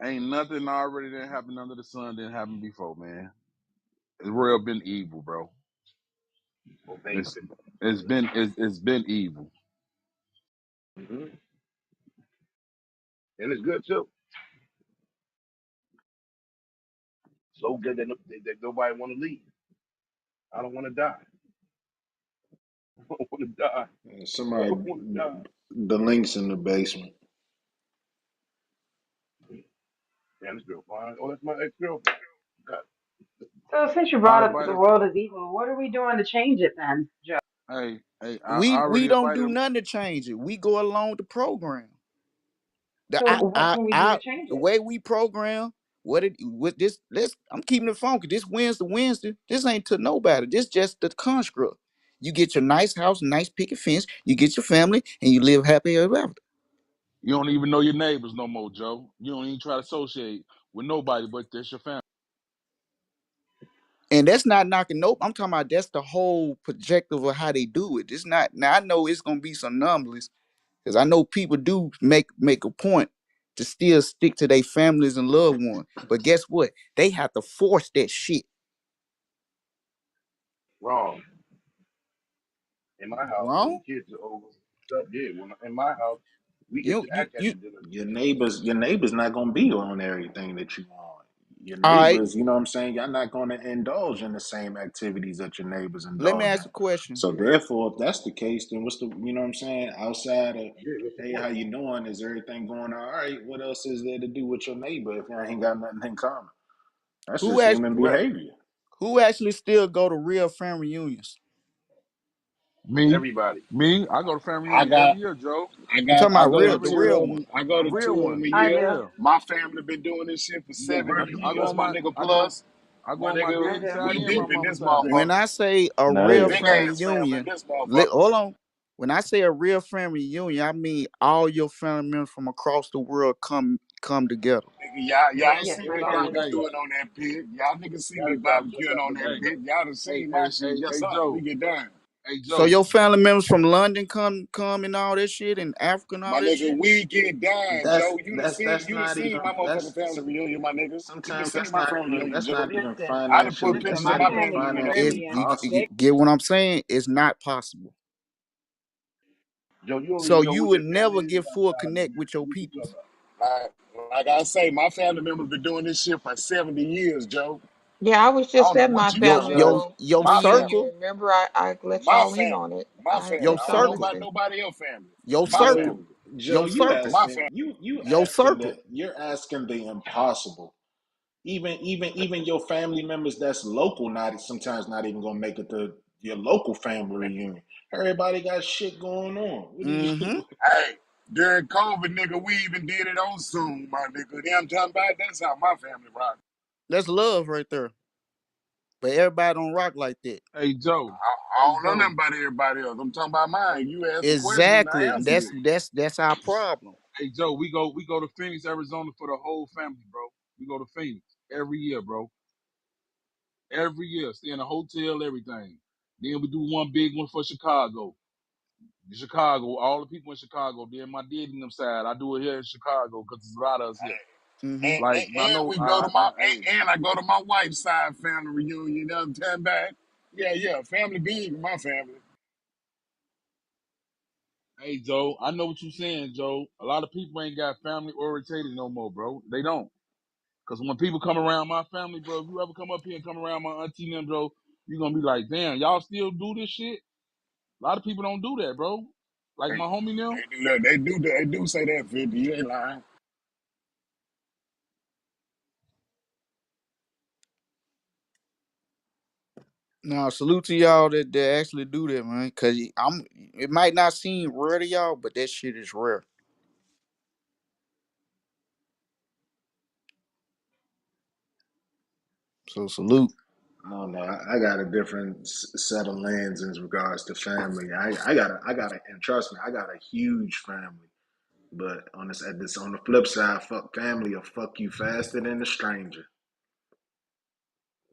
ain't nothing already that happened under the sun didn't happen before, man. The world been evil, bro. Well, thank It's you. it's been evil. Mm-hmm. And it's good too. So good that nobody want to leave. I don't want to die. I don't want to die. I Somebody, don't want to die. the links in the basement. Damn, this girl fine. Oh, that's my ex girlfriend. God. So since you I brought up the invited. world is evil, what are we doing to change it then, Joe? Hey, I We already don't invited do him. nothing to change it. We go along with the program. The So what can we do to change the it? way we program, what this? Let's. I'm keeping it funky. This Wednesday. This ain't to nobody. This just the construct. You get your nice house, nice picket fence. You get your family, and you live happy ever after. You don't even know your neighbors no more, Joe. You don't even try to associate with nobody but that's your family. And that's not knocking nope. I'm talking about that's the whole projective of how they do it. It's not now I know it's gonna be some numbers because I know people do make a point to still stick to their families and loved ones. But guess what? They have to force that shit. Wrong. In my house, when the Wrong? kids are over, stuff did. When in my house, we get You to you act at you the dinner table. Your neighbors not gonna be on everything that you want. Your all right. neighbors, you know what I'm saying? Y'all not gonna indulge in the same activities that your neighbors Let me indulge ask in. a question. So therefore, if that's the case, then what's the you know what I'm saying? Outside of Yeah, what's the hey, how point? you doing? Is everything going all right? What else is there to do with your neighbor if y'all ain't got nothing in common? That's Who just act human Correct. behavior. who actually still go to real family reunions? Me, Everybody. me, I go to family I reunions got every year, Joe. I'm talking I about go to real Every the two year. real of one. them. I go The to real two of them ones. a I year. do. Yeah. My family been doing this shit for Yeah, very 70 few I go years, on though. my my nigga. I go Plus, I go my on my nigga, I daddy's do. side we and my deep in mama's this side. When motherfucker. I say a Now We real hey, big family ass family in reunion, this motherfucker. hold on. When I say a real family reunion, I mean all your family members from across the world come together. Nigga, y'all Yes, see me we all Hey, do. hey, barbecuing on that pig. Y'all niggas see That me is not barbecuing on that hey, though. pig. Y'all done hey, seen my hey, shit. hey, Yes, hey, sir. We Joe. get down. Hey, So Joe. your family members from London come and all that shit and Africa and My all that nigga, shit. we get down, Joe. That's You done not seen even my motherfucking that's family reunion, my nigga. You done sometimes seen my family reunion, that's Joe. not even Listen, I done put financially pictures that's of my not my even family family reunion on Is financially reunion, you possible. they get what I'm saying? It's not possible. Joe, you don't So even know you what would your family never is. You get got a full child in connect here. with your What you talking peoples. about? like I say, my family members been doing this shit for 70 years, Joe. Yeah, I was I just don't know at what my you Your talking family about. your your My family. circle, reunion. Remember, I let My y'all in family. on it. My I family. your let I don't y'all know about circle, listen. nobody else family. your My circle, Joe, family. your you circle, My asking family. you your asking circle. that you're asking the impossible. Even your family members that's local not sometimes not even gonna make it to your local family reunion. Everybody got shit going on. What do you Mm-hmm. Hey, during COVID, nigga, we even did it on Zoom, my nigga. Damn talking about that's how my family rock. That's love right there. But everybody don't rock like that. Hey, Joe. I Hey, don't know Joe. nothing about everybody else. I'm talking about mine. You asked the question, I Exactly. answered it. That's our problem. Hey, Joe. We go to Phoenix, Arizona for the whole family, bro. We go to Phoenix every year, bro. Every year, stay in a hotel, everything. Then we do one big one for Chicago. Chicago, all the people in Chicago. Then my dad and them side, I do it here in Chicago because there's a lot of us here. Mm-hmm. And, Like and, I and know, we go to hey, I go to my wife's side family reunion. You know what I'm talking about? Yeah, family big in my family. hey, Joe. I know what you're saying, Joe. A lot of people ain't got family orientated no more, bro. They don't. Cause when people come around my family, bro, if you ever come up here and come around my auntie and them, bro, you're gonna be like, damn, y'all still do this shit? A lot of people don't do that, bro. Like They, my homie them. they do that. They do say that 50. You ain't lying. Now salute to y'all that actually do that, man. Cause it might not seem rare to y'all, but that shit is rare. So salute. I don't know. I got a different set of lens in regards to family. I got a, and trust me, I got a huge family. But on the flip side, fuck family or fuck you faster than a stranger.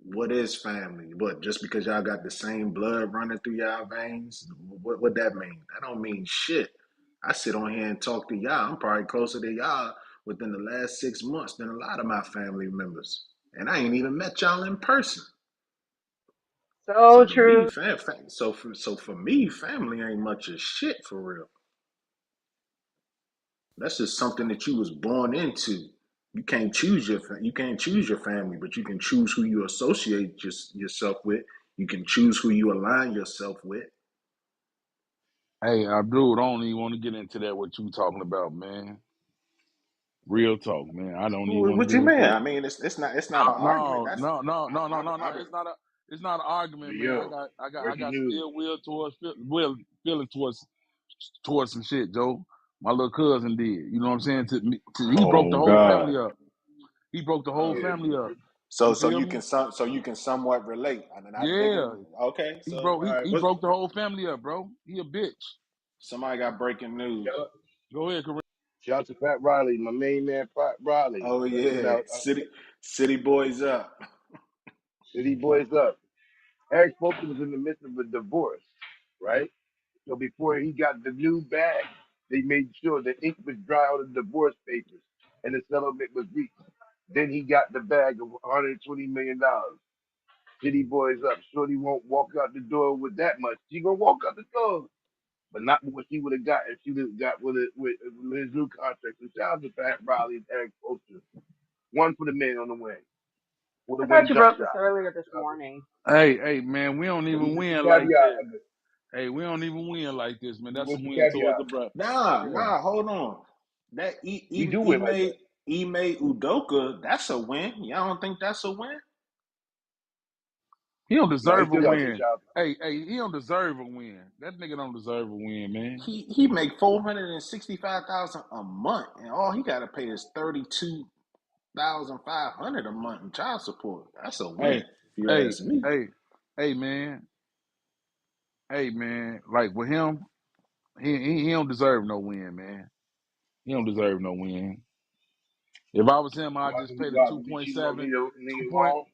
What is family? What just because y'all got the same blood running through y'all veins? What that mean? That don't mean shit. I sit on here and talk to y'all. I'm probably closer to y'all within the last 6 months than a lot of my family members, and I ain't even met y'all in person. so So to me, true. so for me, family ain't much of shit for real. That's just something that you was born into. You can't choose your family, but you can choose who you associate yourself with. You can choose who you align yourself with. Hey, Abdul, I don't even want to get into that. What you talking about, man? Real talk, man. I don't even want to What get you into mean? that. I mean, it's not an argument. No, no, no, no, no, no, no. I, It's not an argument, man. I Yo, got, I got, I breaking got news. ill will feeling towards some shit, Joe. My little cousin did. You know what I'm saying? He broke the oh whole God. family up. He broke the whole Uh, Yeah, family up. so You so feel you me? can so you can somewhat relate. I mean, I dig it. Yeah. Okay, He so broke all he, right, he what? broke the whole family up, bro. He a bitch. Somebody got breaking news. shout out, Go ahead, Kareem. shout out to Pat Riley, my main man, Pat Riley. Oh Put yeah, out city boys up. City Boys Up. Eric Spoken was in the midst of a divorce, right? So before he got the new bag, they made sure the ink was dry on the divorce papers and the settlement was reached. Then he got the bag of $120 million. City Boys Up. Shorty won't walk out the door with that much. She gonna walk out the door, but not what she would have got if she would have got with his new contract. So shout out to Pat Riley and Eric Spoken. One for the men on the wing. For the I thought win you jump wrote this shot. earlier this morning. Hey, man, we don't even With the win like caveat this. of it. Hey, we don't even win like this, man. That's a With the win towards caveat. the brother. Yeah. Nah, hold on. That We do win like that. Ime Udoka, that's a win. Y'all don't think that's a win? He don't No, he deserve a still gotta say win. shout out. Hey, he don't deserve a win. That nigga don't deserve a win, man. He make 465,000 a month, and all he got to pay is 32,500 a month in child support. That's a win, Hey, if you hey, ask me. hey, hey, man. Hey, man. Like with him, he don't deserve no win, man. He don't deserve no win. If I was him, I'd just pay the Why? two Because point she gonna seven, leave 2 it point. alone?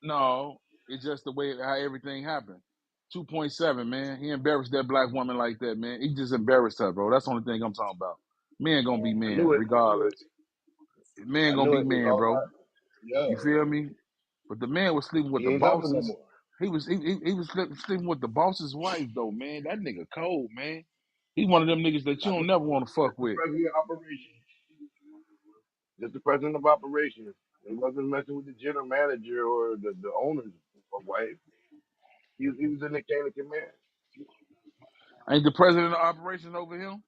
No, it's just the way how everything happened. 2.7, man. He embarrassed that black woman like that, man. He just embarrassed her, bro. That's the only thing I'm talking about. Men gonna be I men, knew it. I knew regardless. it. Men I gonna knew be it. It's men, all bro. about. Yeah. You feel me? But the man was sleeping with He the ain't helping no bosses. more. He was sleeping with the boss's wife, though, man. That nigga cold, man. He one of them niggas that you That's don't never want to fuck that's the with. president of operations. Just the president of operations. He wasn't messing with the general manager or the owner's wife. He was in the chain of command. Ain't the president of operations over him?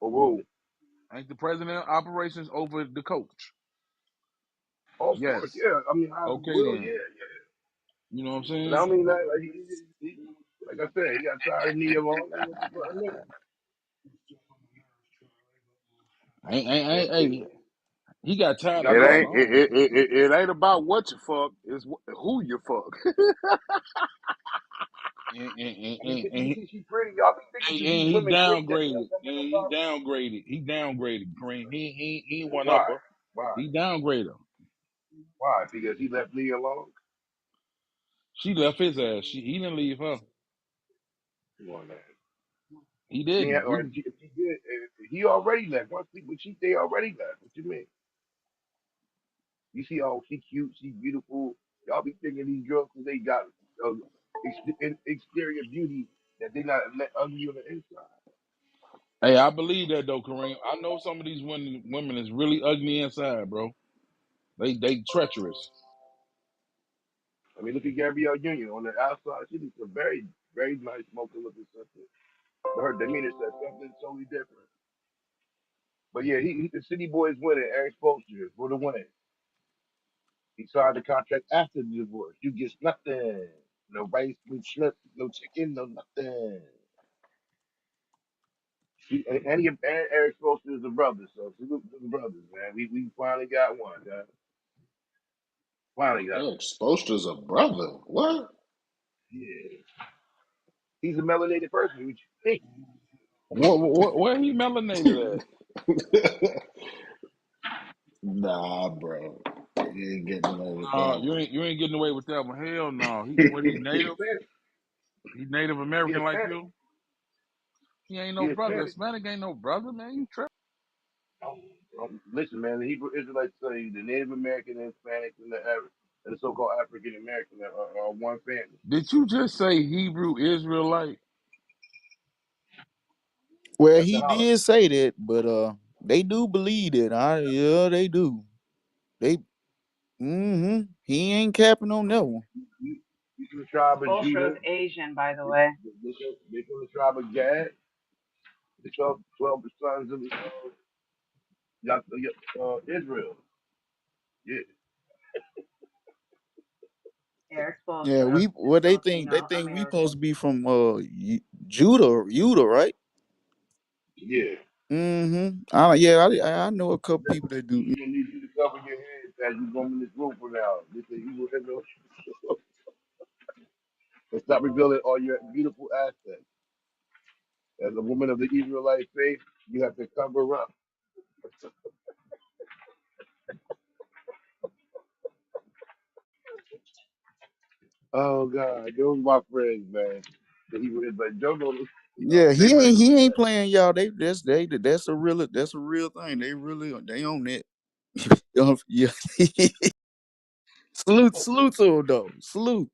Oh, whoa. Ain't the president of operations over the coach? Oh, of course, Yes. yeah. I mean, I Okay will, then. yeah, yeah. You know what I'm But I saying? don't mean that. Like, like I said, he got tired of Nia Long. He went to something new. Hey, he got He tired of got It her. that. ain't No. it ain't about what you fuck, it's who you fuck. And, and, and, I mean, and, you and, see, she pretty. Y'all be thinking and because these he women pretty that downgraded. that make And a he problem. downgraded. He downgraded, Kareem. He ain't one up Why? her. Why? He downgraded her. Why? Because he left Nia alone. She left his ass. He didn't leave her. Come on, man. He She ain't, didn't. or if she did, he already left. Once people cheat, they already left. What you mean? You see, oh, she cute, she beautiful. Y'all be thinking these girls 'cause they got exterior beauty that they not ugly on the inside. Hey, I believe that though, Kareem. I know some of these women is really ugly inside, bro. They treacherous. I mean, look at Gabrielle Union on the outside. She looks a very nice, smoking looking sister. But her demeanor says something totally different. But yeah, the City Boys winning. Eric Spoelstra for the win. He signed the contract after the divorce. You get nothing. No rice, no shrimp, no chicken, no nothing. And Eric Spoelstra is a brother, so salute to the brothers, man. We finally got one, man. Finally got Yeah, one. exposed as a brother. What? Yeah. He's a melanated person. What you think? Where he melanated at? Nah, bro. You ain't getting away with No, that one. you ain't getting away with that one. Hell no. He He native? Hispanic. He Native He American like Hispanic. you? He ain't He no brother. Hispanic. Hispanic ain't no brother, man. You tripping? Listen, man, the Hebrew Israelites say the Native American, the Hispanics, and the so-called African American are one family. Did you just say Hebrew Israelite? Well, That's the he holler. did say that, but they do believe it. Yeah, they do. They He ain't capping on that one. He's from the tribe of Spolstro's Judah. Asian, by the way. They from the tribe of Gad. The 12 sons of Israel. Yeah. Eric Yeah, Spolstra we is what they Filipino think we supposed American. to be from Judah, right? Yeah. Mm-hmm. I know a couple people that do. You gonna need you to cover your head as you go in this room for now. This is you will and stop revealing all your beautiful assets. As a woman of the Israelite faith, you have to cover up. Oh God, those my friends, man. The Hebrew Israelite. Joe knows, Yeah, they ready for he ain't that. playing y'all. That's a real thing. They own that. Yeah. Salute to him though. Salute.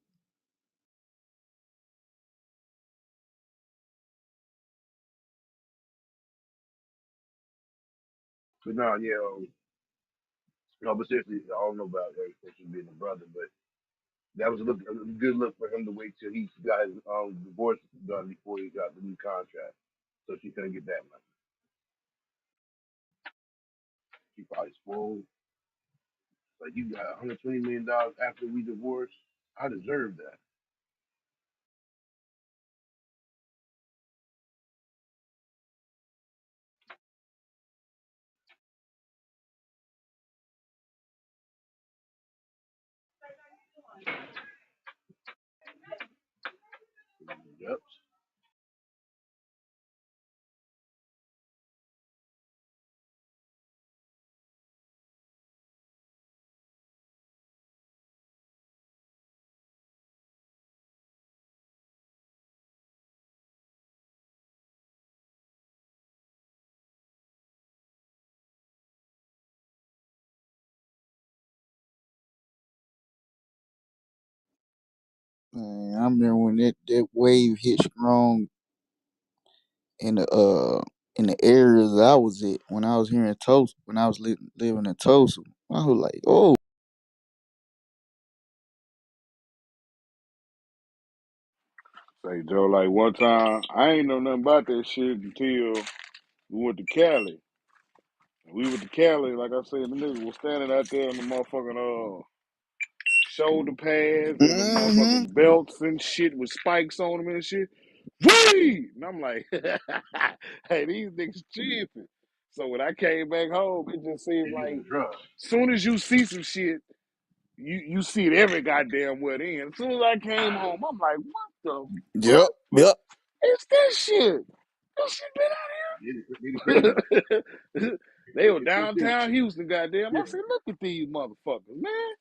But no, yeah, no, but seriously, I don't know about Eric Fisher being a brother, but that was a good look for him to wait till he got his divorce done before he got the new contract. So she couldn't get that money. She probably spoiled. Like you got $120 million after we divorced. I deserve that. Yep. Man, I remember when that wave hit strong in the areas I was at when I was here in Tulsa, when I was living in Tulsa. I was like, oh, Say Joe, like one time I ain't know nothing about that shit until we went to Cali. We went to Cali, like I said, the niggas was standing out there in the motherfucking shoulder pads and the mm-hmm. motherfucking belts and shit with spikes on them and shit. Whee! And I'm like, hey, these niggas tripping. So when I came back home, it just seemed They like doing drugs. soon as you see some shit, you see it every goddamn where then. As soon as I came home, I'm like, what the Yep, fuck? yep. It's this shit. This shit They the been crazy. out here. They were They twisted. downtown Houston, goddamn. I said, look at these motherfuckers, man.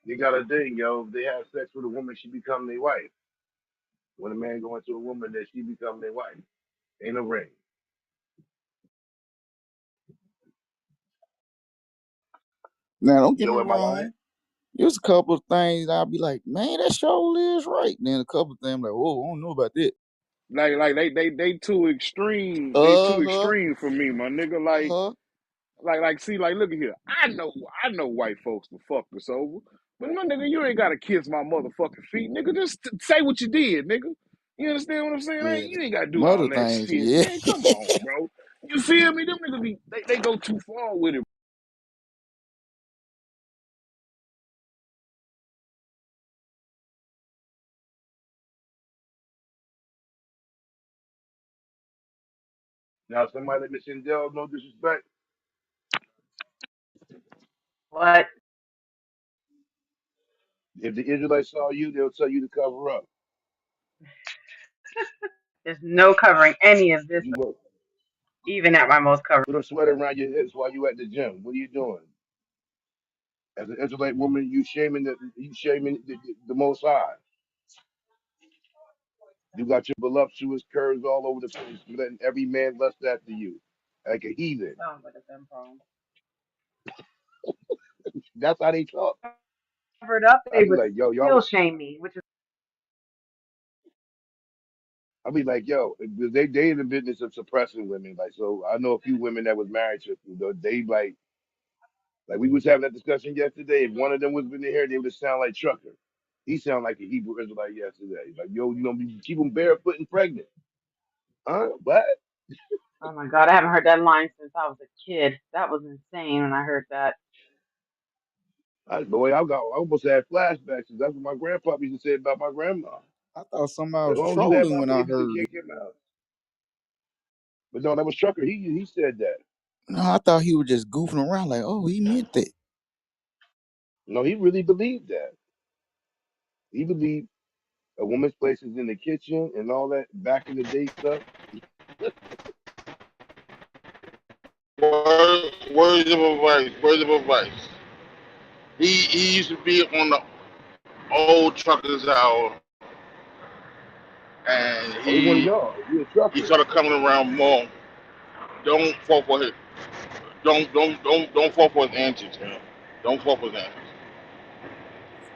They got a thing, yo. If they have sex with a woman, she become their wife. When a man go into a woman, that she become their wife. Ain't a ring. Now don't get me Joe, am I lying? wrong. There's a couple of things I'll be like, man, that sure is right. Then a couple of things I'm like, whoa, I don't know about that. Like they too extreme. They too Uh-huh. extreme for me, my nigga. Uh-huh. See, like, look at here. I know white folks to fuck this over. But my nigga, you ain't gotta kiss my motherfucking feet, nigga. Just say what you did, nigga. You understand what I'm saying? Yeah. You ain't gotta do all Mother that things, shit, yeah. man. Come on, bro. You feel me? Them niggas they go too far with it. Now, somebody like Miss Sindel, no disrespect. What? If the Israelites saw you, they'll tell you to cover up. There's no covering any of this, You will even at my most covered. put a sweater around your hips while you at the gym. What are you doing? As an Israelite woman, you shaming the Most High. You got your voluptuous curves all over the place, letting every man lust after you, like a heathen. Sounds like a them problem. That's how they talk. Covered up, I they be would like, yo, still y'all. shame me, which is I be like, yo, they in the business of suppressing women. Like, so I know a few women that was married to, they like we was having that discussion yesterday. If one of them was in here, they would sound like Trucker. He sound like a Hebrew Israelite yesterday. Like, yo, you keep them barefoot and pregnant. Huh? What? oh my god, I haven't heard that line since I was a kid. That was insane when I heard that. I almost had flashbacks. 'Cause that's what my grandpa used to say about my grandma. I thought somebody As was long as you have trolling my when I babies, it heard it. can't get out. But no, that was Trucker. He said that. No, I thought he was just goofing around. Like, oh, he meant that. No, he really believed that. He believed a woman's place is in the kitchen and all that back in the day stuff. Words of advice. Words of advice. He used to be on the old truckers hour, and Oh, he one of y'all. He a he trucker. started coming around more. Don't fall for it. Don't fall for his antics, man. Don't fall for his antics.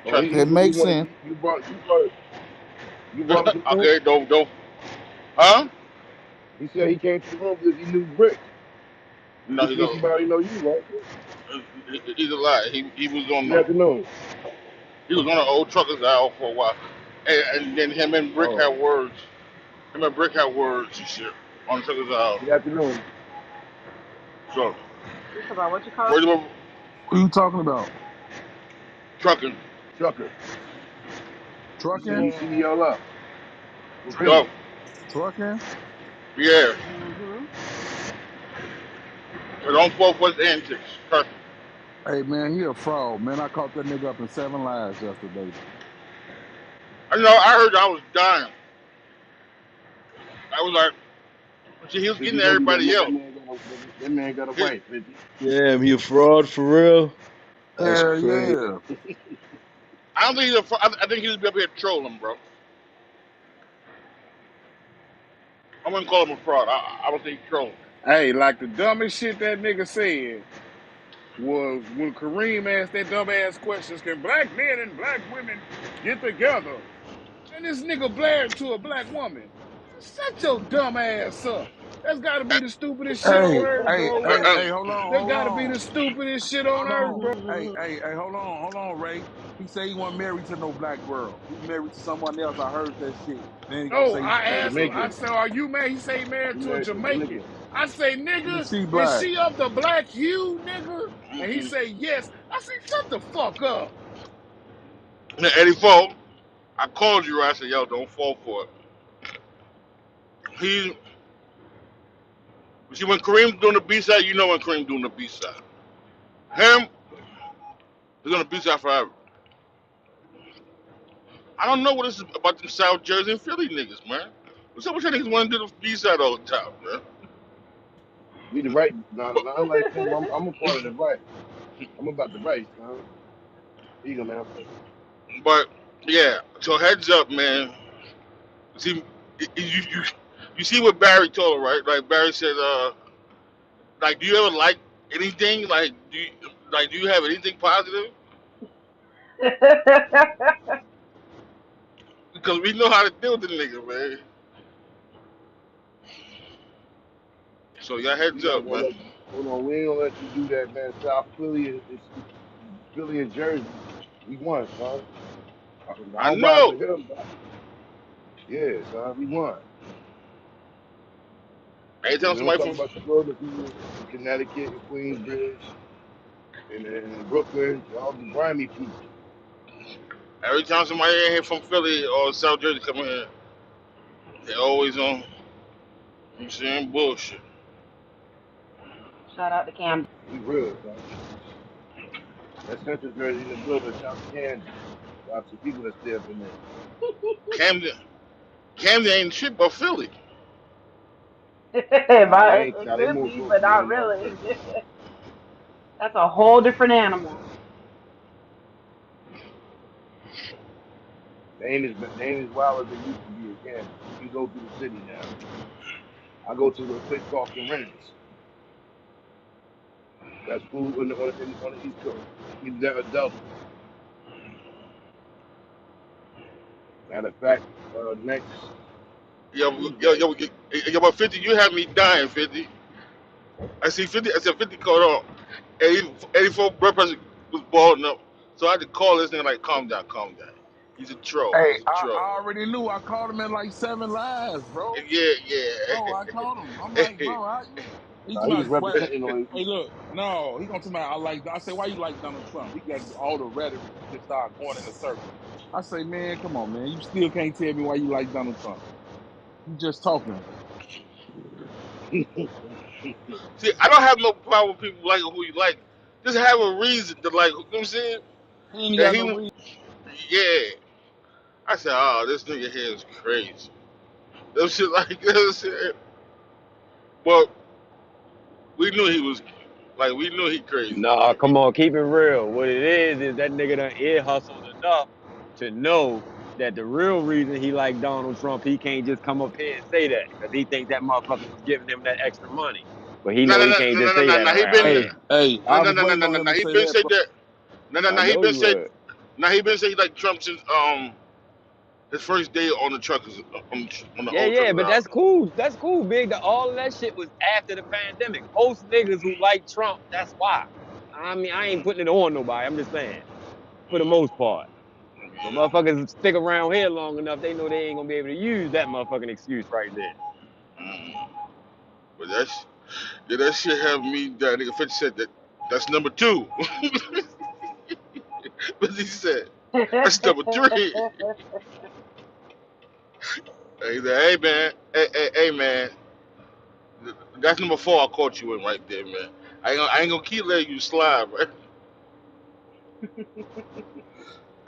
Oh, Trust he It really makes wanted. sense. You me. brought him to the room. Okay, don't. Huh? He said he came to the room because he knew Brick. No, Which means he already know you, right? he's a lie. He was on Good afternoon. the old truckers hour for a while, and then him and Brick Oh, had words. Him and Brick had words and shit on the truckers hour. good afternoon. So You talk about what you call words him? about Who you talking about? trucking. Trucker. He said Trucking? he Yeah. CDL up for Hey, Yup. Philly. trucking? Yeah. Mhm. So don't fall for his antics. Trust me. Hey man, he a fraud, man. I caught that nigga up in 7 lives yesterday. I know. I heard I was dying. I was like, see, he was getting 50 know you everybody else. that man got a He, wife, 50. Damn, he a fraud for real? That's Hell crazy. yeah. I don't think he's a. I think he was up here trolling, bro. I wouldn't call him a fraud. I would say trolling. Hey, like the dumbest shit that nigga said was when Kareem asked that dumbass questions, can black men and black women get together? And this nigga blared to a black woman. Shut your dumb ass up. That's gotta be the stupidest shit on Hey, earth, hey, bro. hey, hey, hold on, That hold gotta be on. the stupidest shit on Hold earth, on. bro. Hey, hold on, Ray. He say he wasn't married to no black girl. He married to someone else. I heard that shit. Then he gonna No, say he I married asked him, to. I Jamaican. said, are you married? He say he He married to a married to a Jamaican. Jamaican. I say, Is nigga, she is black? she of the black hue, nigga? And he Mm-mm. say, yes. I say, shut the fuck up. And Eddie Fo, I called you. I said, yo, don't fall for it. He, see, when Kareem doing the B side, you know when Kareem doing the B side. Him, he's on the B side forever. I don't know what this is about them South Jersey and Philly niggas, man. What's up with you niggas want to do the B side all the time, man? We the right. No, I'm like him. I'm a part of the right. I'm about the right, son. Here you go, man. But yeah, so heads up, man. See, you see what Barry told her, right? Like Barry said, like, do you ever like anything? Like, do you have anything positive? Because we know how to deal with the nigga, man. So y'all We heads not up, gonna man. let you. Hold on, we ain't gonna let you do that, man. South Philly is Philly and Jersey. We won, son. I I don't ride know. with him, but yeah, son, we won. Anytime We don't somebody talk from about suburban people in Connecticut and Queensbridge and Brooklyn, all the grimy people. every time somebody in here from Philly or South Jersey come in here, they always on you saying bullshit. Shout out to Cam. We real, son. That Central Jersey in the building. Shout out to Kansas. Got some people that stay up in there. Camden, Camden ain't shit but Philly. Nah, they But ain't. it Nah, they could moved be, closer but to not them now. really. That's a whole different animal. They ain't as wild as they used to be in Kansas. You can go through the city now. I go to a place called Firenze. That's cool on the East Coast. Either that or Delta. Matter of fact, next Tuesday, But 50, you have me dying, 50. I see 50, I said 50 caught on. 84 blood pressure was balling up. So I had to call this nigga like, calm down. He's a troll. Hey, He's a troll. I already knew. I called him in like 7 lives, bro. Yeah, Bro, I called him. I'm yeah. like, bro, how you? He nah, told he me, was what? representing on. Hey, look, no, he gonna tell me I like. I say, why you like Donald Trump? He got all the rhetoric. He just started going in a circle. I say, man, come on, man. You still can't tell me why you like Donald Trump. You just talking. See, I don't have no problem with people liking who you like. Just have a reason to like. You know what I'm saying? He ain't That got no he, reason. yeah. I said, oh, this nigga here is crazy. That shit like this. But we knew he was like we knew he crazy. Nah, Like we come on, keep it real. What it is that nigga done ear hustled enough to know that the real reason he like Donald Trump, he can't just come up here and say that because he think that motherfucker was giving him that extra money. But he no know no he no can't no no just no say no that no he around been Hey, here. hey, no I no was no no waiting no on no him no to he say been that, said bro. that no I he know been he said would. no he been said like Trump since his first day on the truckers on the Yeah, old yeah, truckers but out. that's cool. That's cool, big. All of that shit was after the pandemic. Most niggas who like Trump, that's why. I mean, I ain't putting it on nobody. I'm just saying, for the most part. But Yeah. motherfuckers stick around here long enough, they know they ain't gonna be able to use that motherfucking excuse right there. Mm. But that's yeah, that shit have me. That nigga 50 said that. That's number two. But he said that's number three. He said, hey man, hey man, that's number four. I caught you in right there, man. I ain't gonna keep letting you slide, right?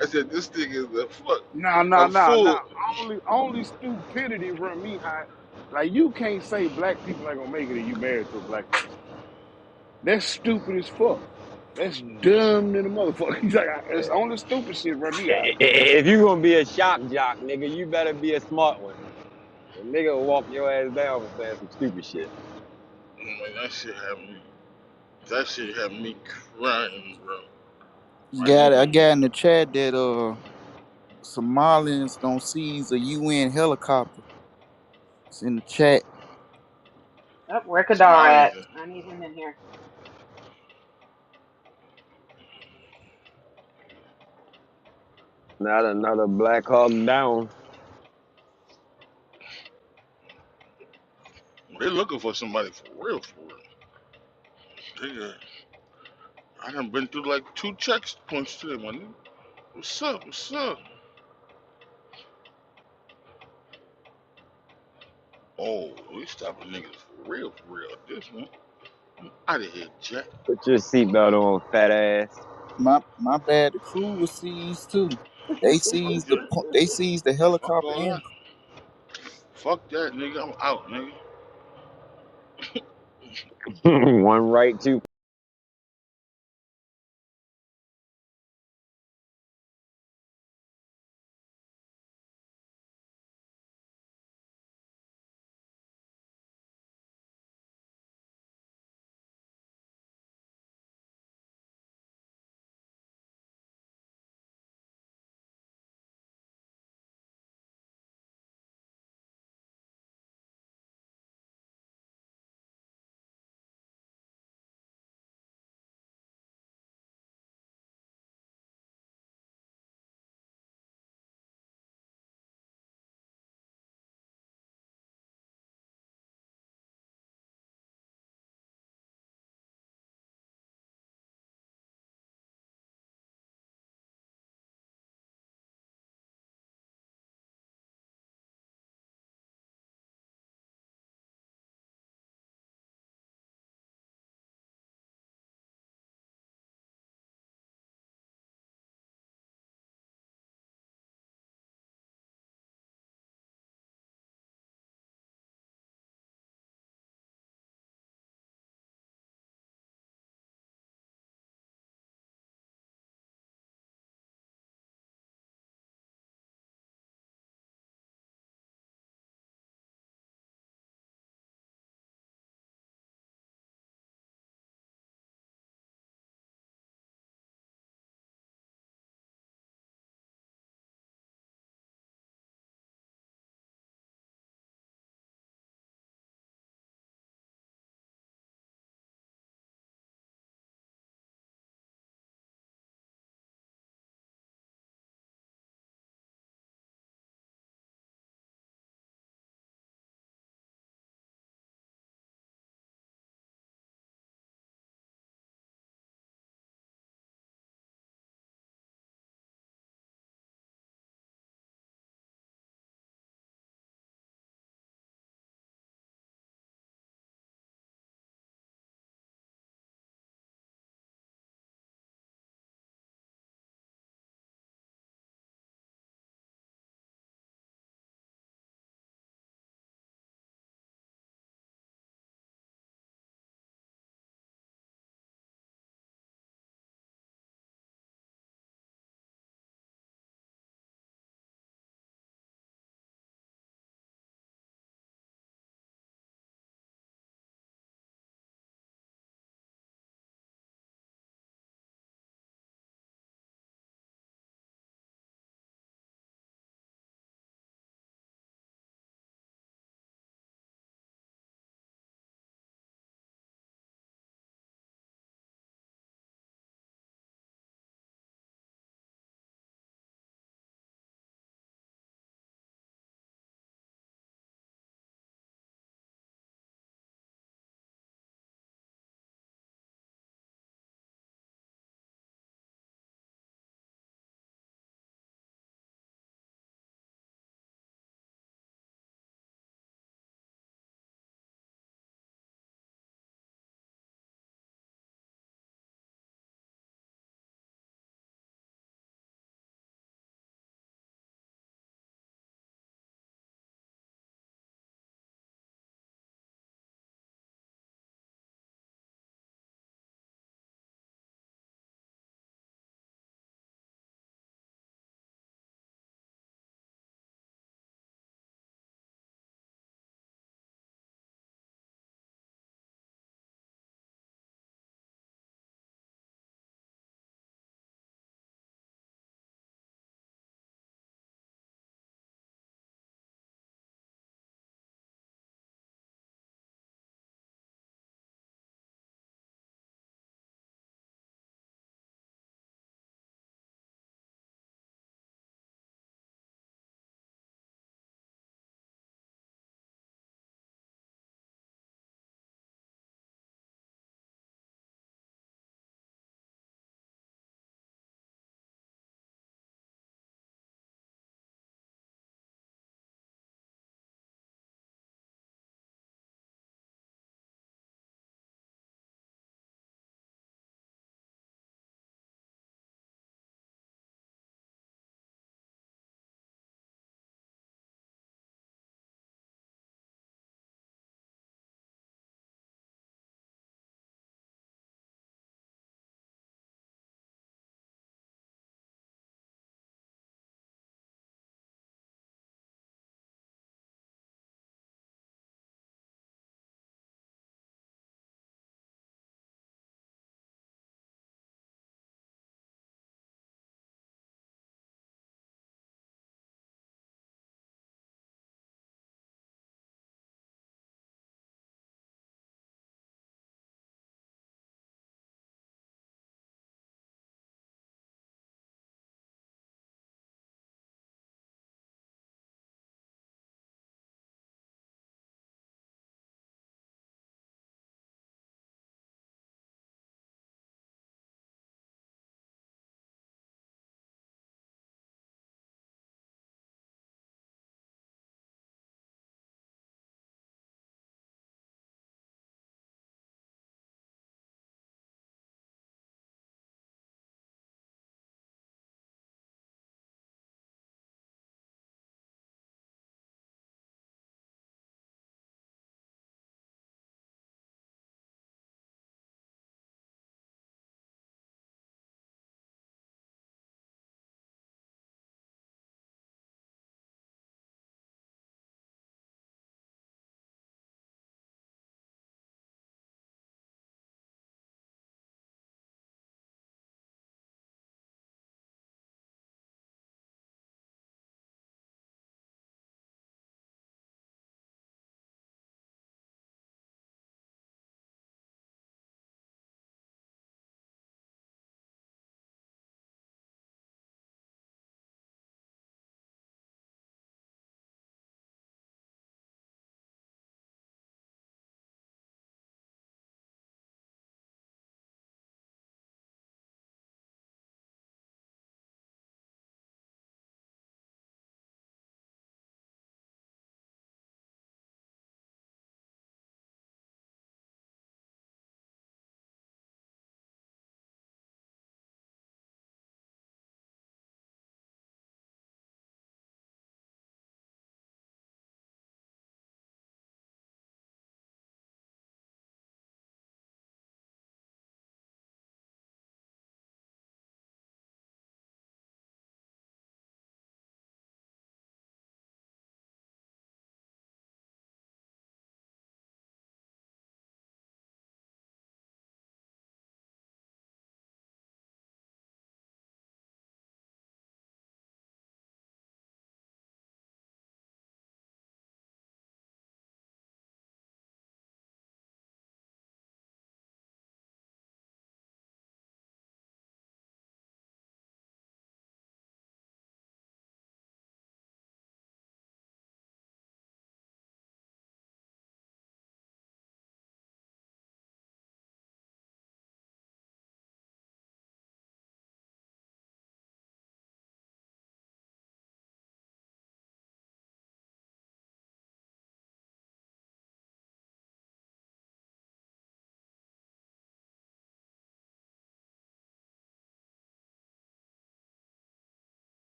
I said this thing is Nah, nah, a nah, nah. fool. Only stupidity run me hot. Like you can't say black people ain't gonna make it if you married to a black person. That's stupid as fuck. That's dumb than a motherfucker. He's like, it's only stupid shit run me hot. If you gonna be a shock jock, nigga, you better be a smart one. A nigga will walk your ass down for saying some stupid shit. Man, that shit had me crying, bro. Like Got it. I nigga, got in the chat that Somalians don't seize a UN helicopter. It's in the chat. Oh, where Kadar at? Somalians. I need him in here. Not another Black Hawk down. They looking for somebody for real, for real. Nigga, I done been through like two checkpoints today, my nigga. What's up? What's up? Oh, we stopping niggas for real. This one, I'm out of here, Jack. Put your seatbelt on, fat ass. My bad. The crew was seized too. They seized Okay. they seized the Fuck helicopter all and that. Fuck that, nigga. I'm out, nigga. One right, two